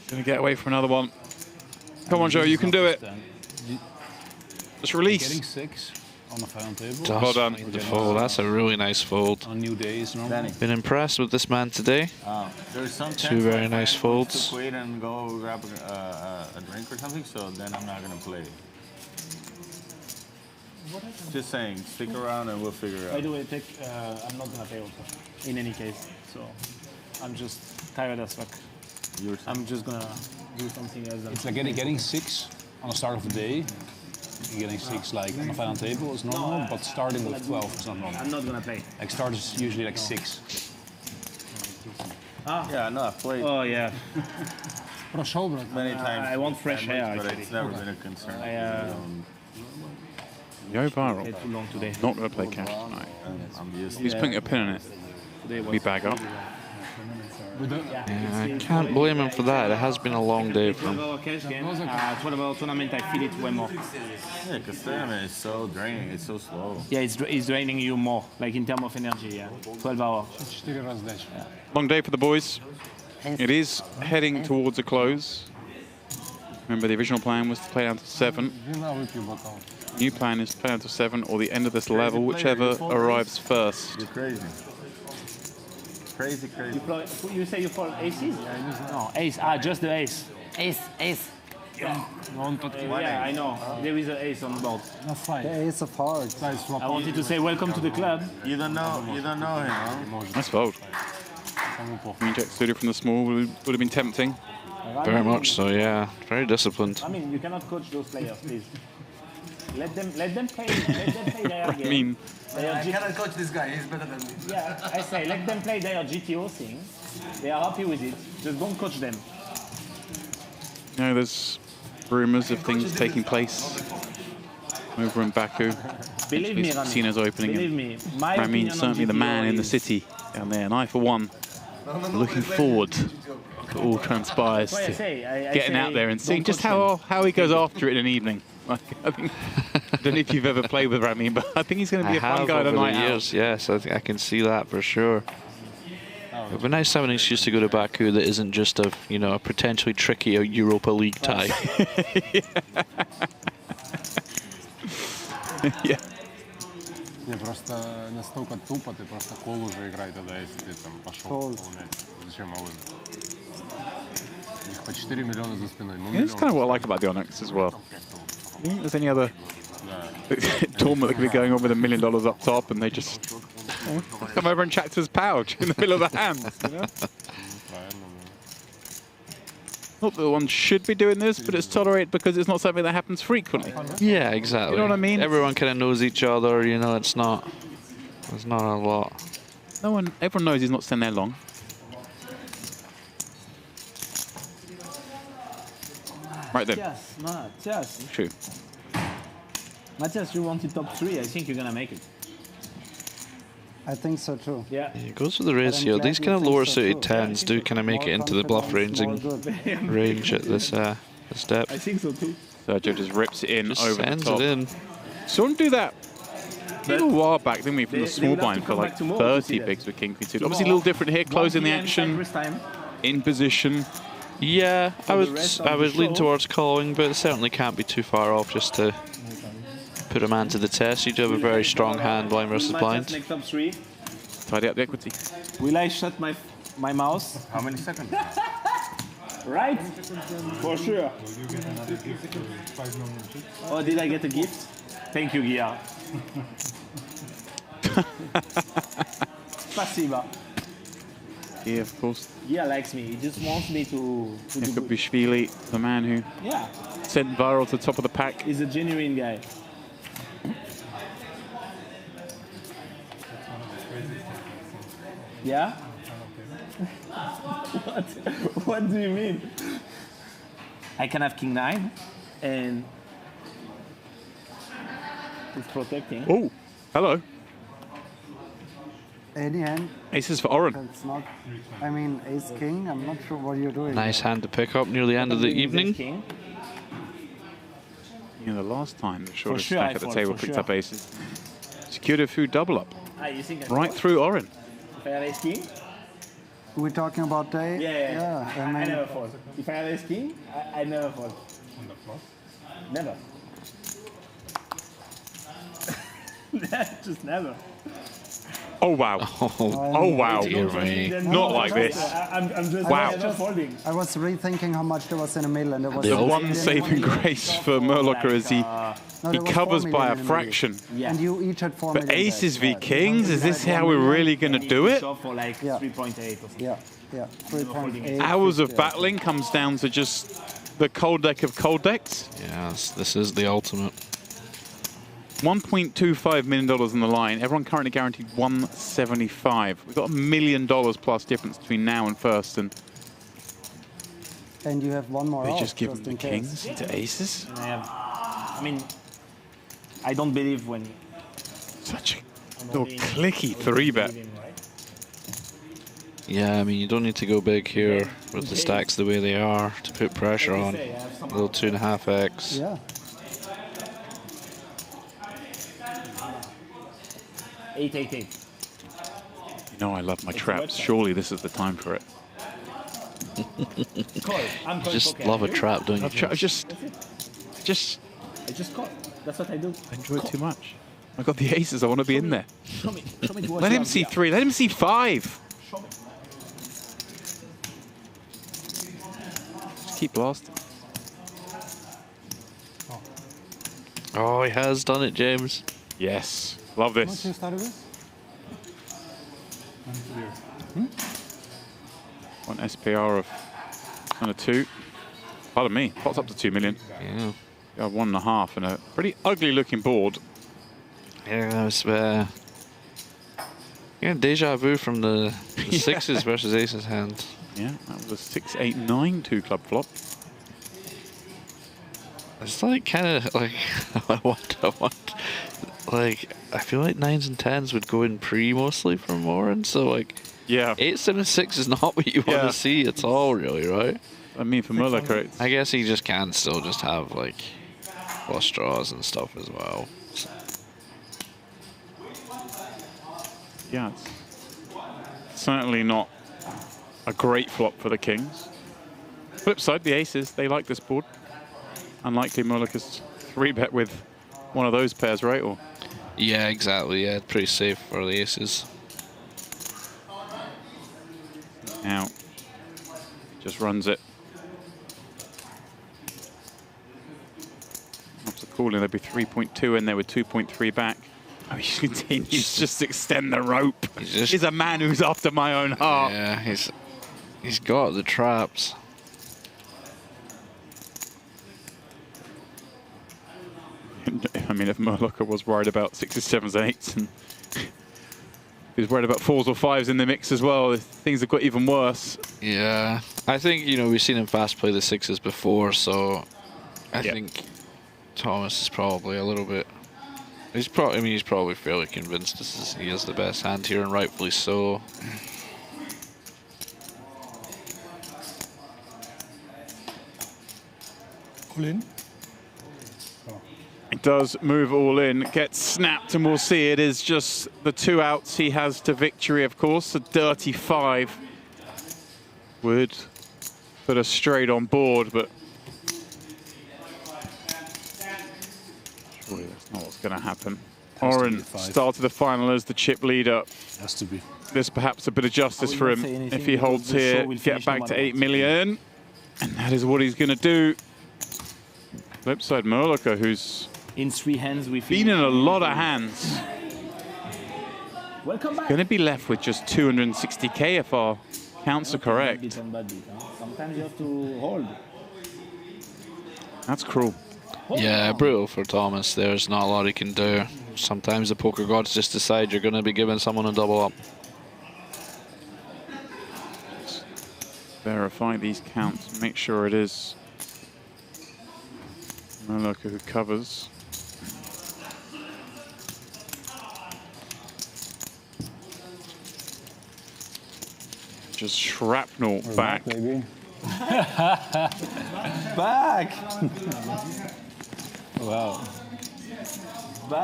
Gonna get away from another one. Come on, Joe, you can do it. Just release. Getting 6 on the final table. Well done. The fold. That's a really nice fold. On new days, normally. Been impressed with this man today. There's some 2 very nice folds. To quit and go grab a drink or something, so then I'm not gonna play. Just saying, stick around and we'll figure it out. By the way, I'm not gonna play also, in any case. So I'm just tired as fuck. I'm just gonna do something else. It's like getting 6 on the start of the day. Getting 6 like on the final table is normal, but starting with 12 is not normal. I'm not gonna play. Like start is usually like 6. Yeah, no, I've played. Oh yeah. Many times. I want fresh air. But it's never been a concern. YohViral. Too long today. Not going to play cash tonight. He's putting a pin in it. We bag up. Yeah, I can't blame him for that. It has been a long day for him. 12-hour tournament, I feel it way more. Yeah, because tournament is so draining. It's so slow. Yeah, it's draining you more, like in terms of energy. Yeah, 12 hours. Yeah. Long day for the boys. It is heading towards a close. Remember, the original plan was to play down to 7. New plan is to play down to 7 or the end of this level, whichever arrives first. You're crazy. Crazy. You say you fall aces? No, ace. Just the ace. Ace. Yeah. Yeah, I know. There is an ace on the board. The ace of hearts. I wanted to say welcome to the club. You don't know him, huh? Nice fold. Reject studio from the small would have been tempting. Very much so, yeah. Very disciplined. I mean, you cannot coach those players, please. Let them play their game. I mean, I cannot coach this guy. He's better than me. Yeah, I say let them play their GTO thing. They are happy with it. Just don't coach them. You know, there's rumors of things taking place over in Baku. Believe me, Rami. Casinos opening. Believe me. My Ramin, certainly the man in the city down there. And I, for one, looking forward to all transpires to getting out there and seeing just how he goes after it in an evening. Like, I don't know if you've ever played with Ramin, but I think he's going to be a fun guy tonight. Yes, I think I can see that for sure. It would be nice to have an excuse to go to Baku that isn't just a potentially tricky Europa League tie. Yeah. Не, просто настолько тупо, ты просто кол уже играй тогда, если ты там пошел выполнять. Зачем Алын? У них по 4 миллиона за спиной. It's kind of what I like about the Onyx as well. I think there's any other tournament that could be going on with $1 million up top and they just come over and chat to his pouch in the middle of the hand. You know? Not that one should be doing this, but it's tolerated because it's not something that happens frequently. Yeah, exactly. You know what I mean? Everyone kind of knows each other, there's not a lot. Everyone knows he's not staying there long. Right then. Matthias. True. Matthias, you wanted top 3. I think you're going to make it. I think so too. Yeah. It goes with the ratio. These kind of lower suited 10s do kind of make it into the bluff range at this step. I think so too. Sergio just rips it in over the top. Sends it in. Someone do that a little while back, didn't we, from the small blind for like 30 bigs with King Queen suited. Obviously a little different here, closing the action, in position. Yeah, I would lean towards calling, but it certainly can't be too far off just to put a man to the test. You do have a very strong hand, blind versus blind. Top 3. Tidy up the equity. Will I shut my mouse? How many seconds? Right? For sure. Oh, did I get a gift? Thank you, Gia. Spasiba. Yeah, of course. Gia likes me. He just wants me to do good. Bishvili, the man who sent viral to the top of the pack. He's a genuine guy. Yeah? What do you mean? I can have King 9 and it's protecting. Oh, hello. Any hand. Aces for Oren. It's not. I mean, ace king. I'm not sure what you're doing. Nice hand to pick up near the end of the evening. You know, the last time the shortest sure, stack at the table picked up aces. Secured a food double up. You think Right through Oren. If I have ace king? We're talking about day. Yeah. I I mean, never fold. If I have ace king, I never fold. On the flop? Never. Just never. Oh wow. Oh wow. Dear me. Not like this. I'm just Wow. never folding. I was rethinking how much there was in the middle, and there was The one saving grace for Muehloecker is he covers by a fraction. And you each had 4 But million. aces v kings, is this how we're really going to do it? For like 3.8 or something. Yeah, 3.8. Hours of battling comes down to just the cold deck of cold decks. Yes, this is the ultimate. $1.25 million on the line. Everyone currently guaranteed 175. We've got $1 million plus difference between now and first, and you have one more. they out, just give them the in case. kings into aces. And I mean, I don't believe when. Such a little clicky 3-bet. Yeah, I mean, you don't need to go big here with the stacks the way they are to put pressure on. A little 2.5x. Yeah. 888. You know I love my traps. Surely this is the time for it. I'm You just love a trap, don't you? I just I just call. That's what I do. enjoy it too much. I got the aces. I want to be in there. Show me what Let you him have see here. 3. Let him see 5. Show me. Just keep blasting. Oh, he has done it, James. Yes. Love How much this. you started with? One SPR of kind of 2. Pardon me. Pots up to 2 million. Yeah. You have 1.5 and a pretty ugly looking board. Yeah, it's deja vu from the sixes versus aces hand. Yeah, that was a 6-8-9 2-club flop. It's like kind of like I feel like 9s and 10s would go in pre mostly from Oren, so like 8, 7, 6 is not what you want to see at all, really, right? I mean, for Muehloecker, I guess he just can still just have like flush draws and stuff as well. So. Yeah, it's certainly not a great flop for the kings. Flip side, the aces, they like this board. Unlikely Muehloecker's 3-bet with one of those pairs, right? Or yeah, exactly. Yeah, pretty safe for the aces. Now, just runs it. After calling, there'd be 3.2 in there with 2.3 back. Oh, he continues just to extend the rope. He's a man who's after my own heart. Yeah, he's got the traps. I mean, if Muehloecker was worried about 6s, 7s, and 8s, and he was worried about 4s or 5s in the mix as well, things have got even worse. Yeah, I think, you know, we've seen him fast play the 6s before, so I think Thomas is probably a little bit. He's probably fairly convinced he has the best hand here, and rightfully so. All in? It does move all in, gets snapped, and we'll see it is just the 2 outs he has to victory, of course. A dirty 5 would put us straight on board, but surely that's not what's going to happen. Oren started the final as the chip leader. Has to be. There's perhaps a bit of justice for him if he holds here, get back to 8 million. And that is what he's going to do. Flip side, Muehloecker, who's in 3 hands with been in a lot of hands. Welcome back. Going to be left with just 260k if our counts are correct. Bad beat, huh? Sometimes you have to hold. That's cruel. Yeah, brutal for Thomas. There's not a lot he can do. Sometimes the poker gods just decide you're going to be giving someone a double up. Verify these counts. Make sure it is Muehloecker who covers. just shrapnel back. Baby. Back! Wow.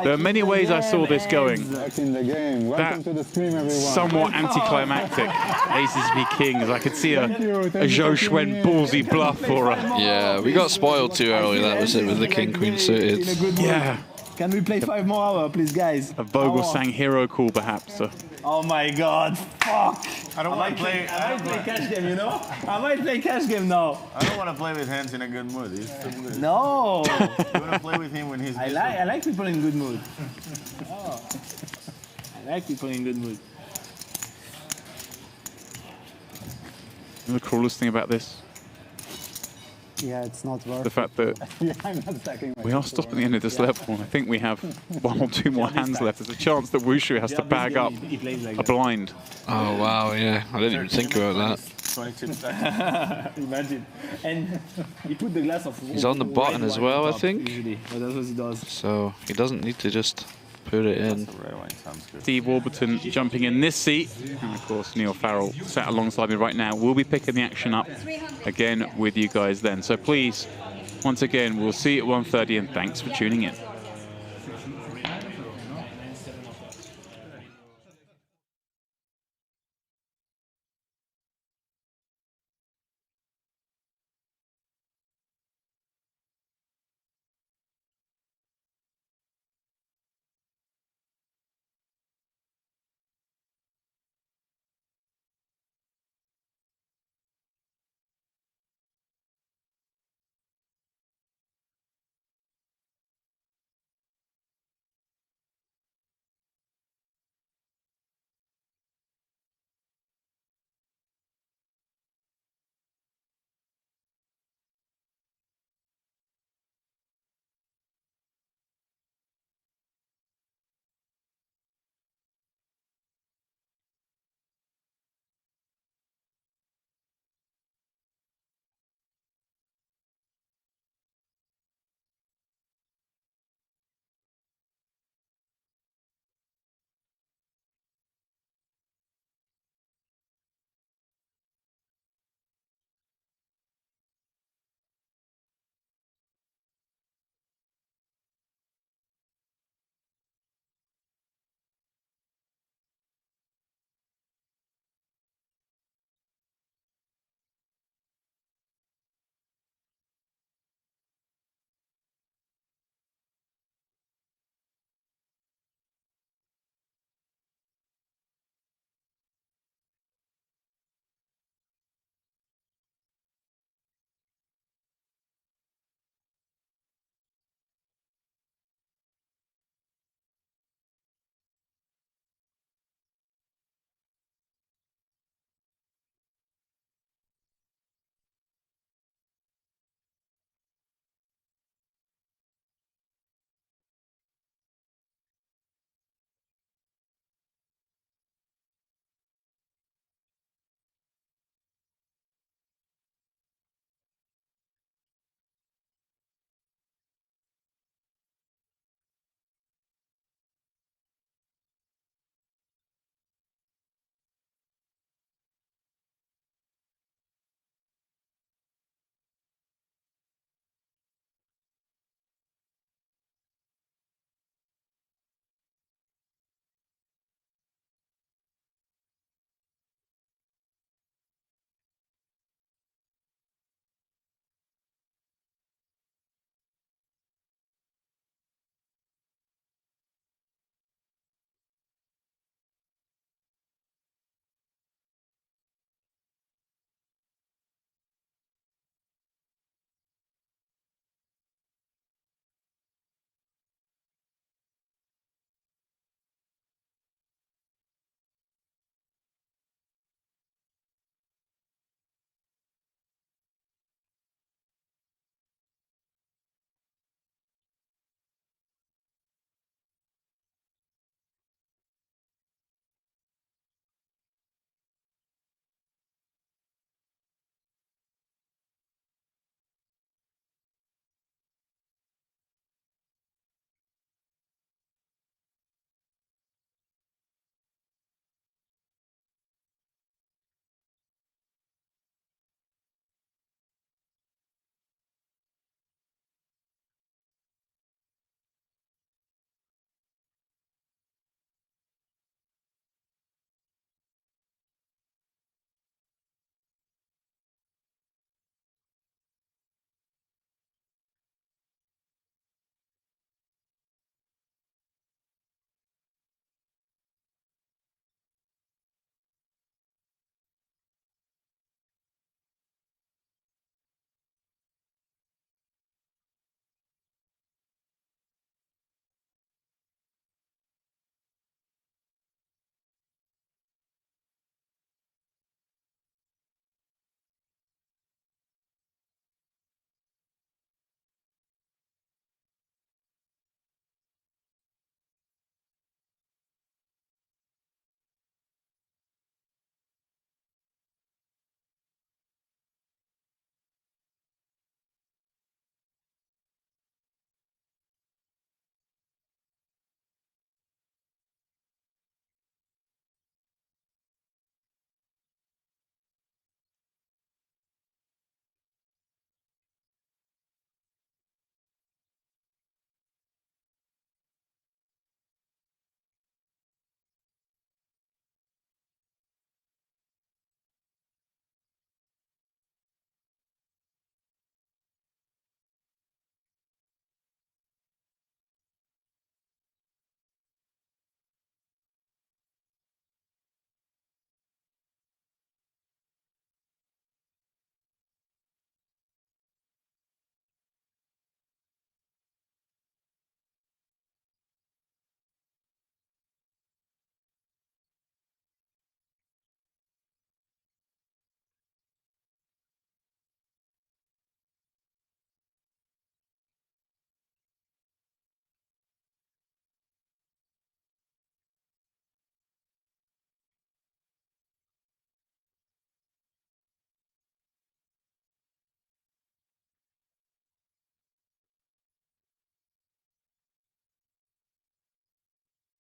There are many ways I saw this going. Back in the game. Welcome to the stream, everyone. Somewhat anticlimactic. Aces v Kings. I could see a Zhou Xuan ballsy bluff or a... Yeah, we got spoiled too early. That was it with the King Queen suited. Yeah. Can we play 5 more hours, please, guys? A Vogelsang hero call, perhaps. Oh my god, fuck! I don't want to play. I might play cash game, you know? I might play cash game now. I don't want to play with Hans in a good mood. He's too good. No! You want to play with him when he's I like people in good mood. Oh. I like people in good mood. The coolest thing about this? Yeah, it's not worth The fact that I'm not stacking we are stopping the end of this level, and I think we have 1 or 2 more hands left. There's a chance that Wushu has to bag up a blind. Oh wow, yeah, I didn't even think about that. 20 chip stack. Imagine. And he put the glass of... He's on the button as well, I think. Usually, but that's what he does. So he doesn't need to just put it in. Steve Warburton jumping in this seat. And of course, Neil Farrell sat alongside me right now. We'll be picking the action up again with you guys then. So please, once again, we'll see you at 1:30 and thanks for tuning in.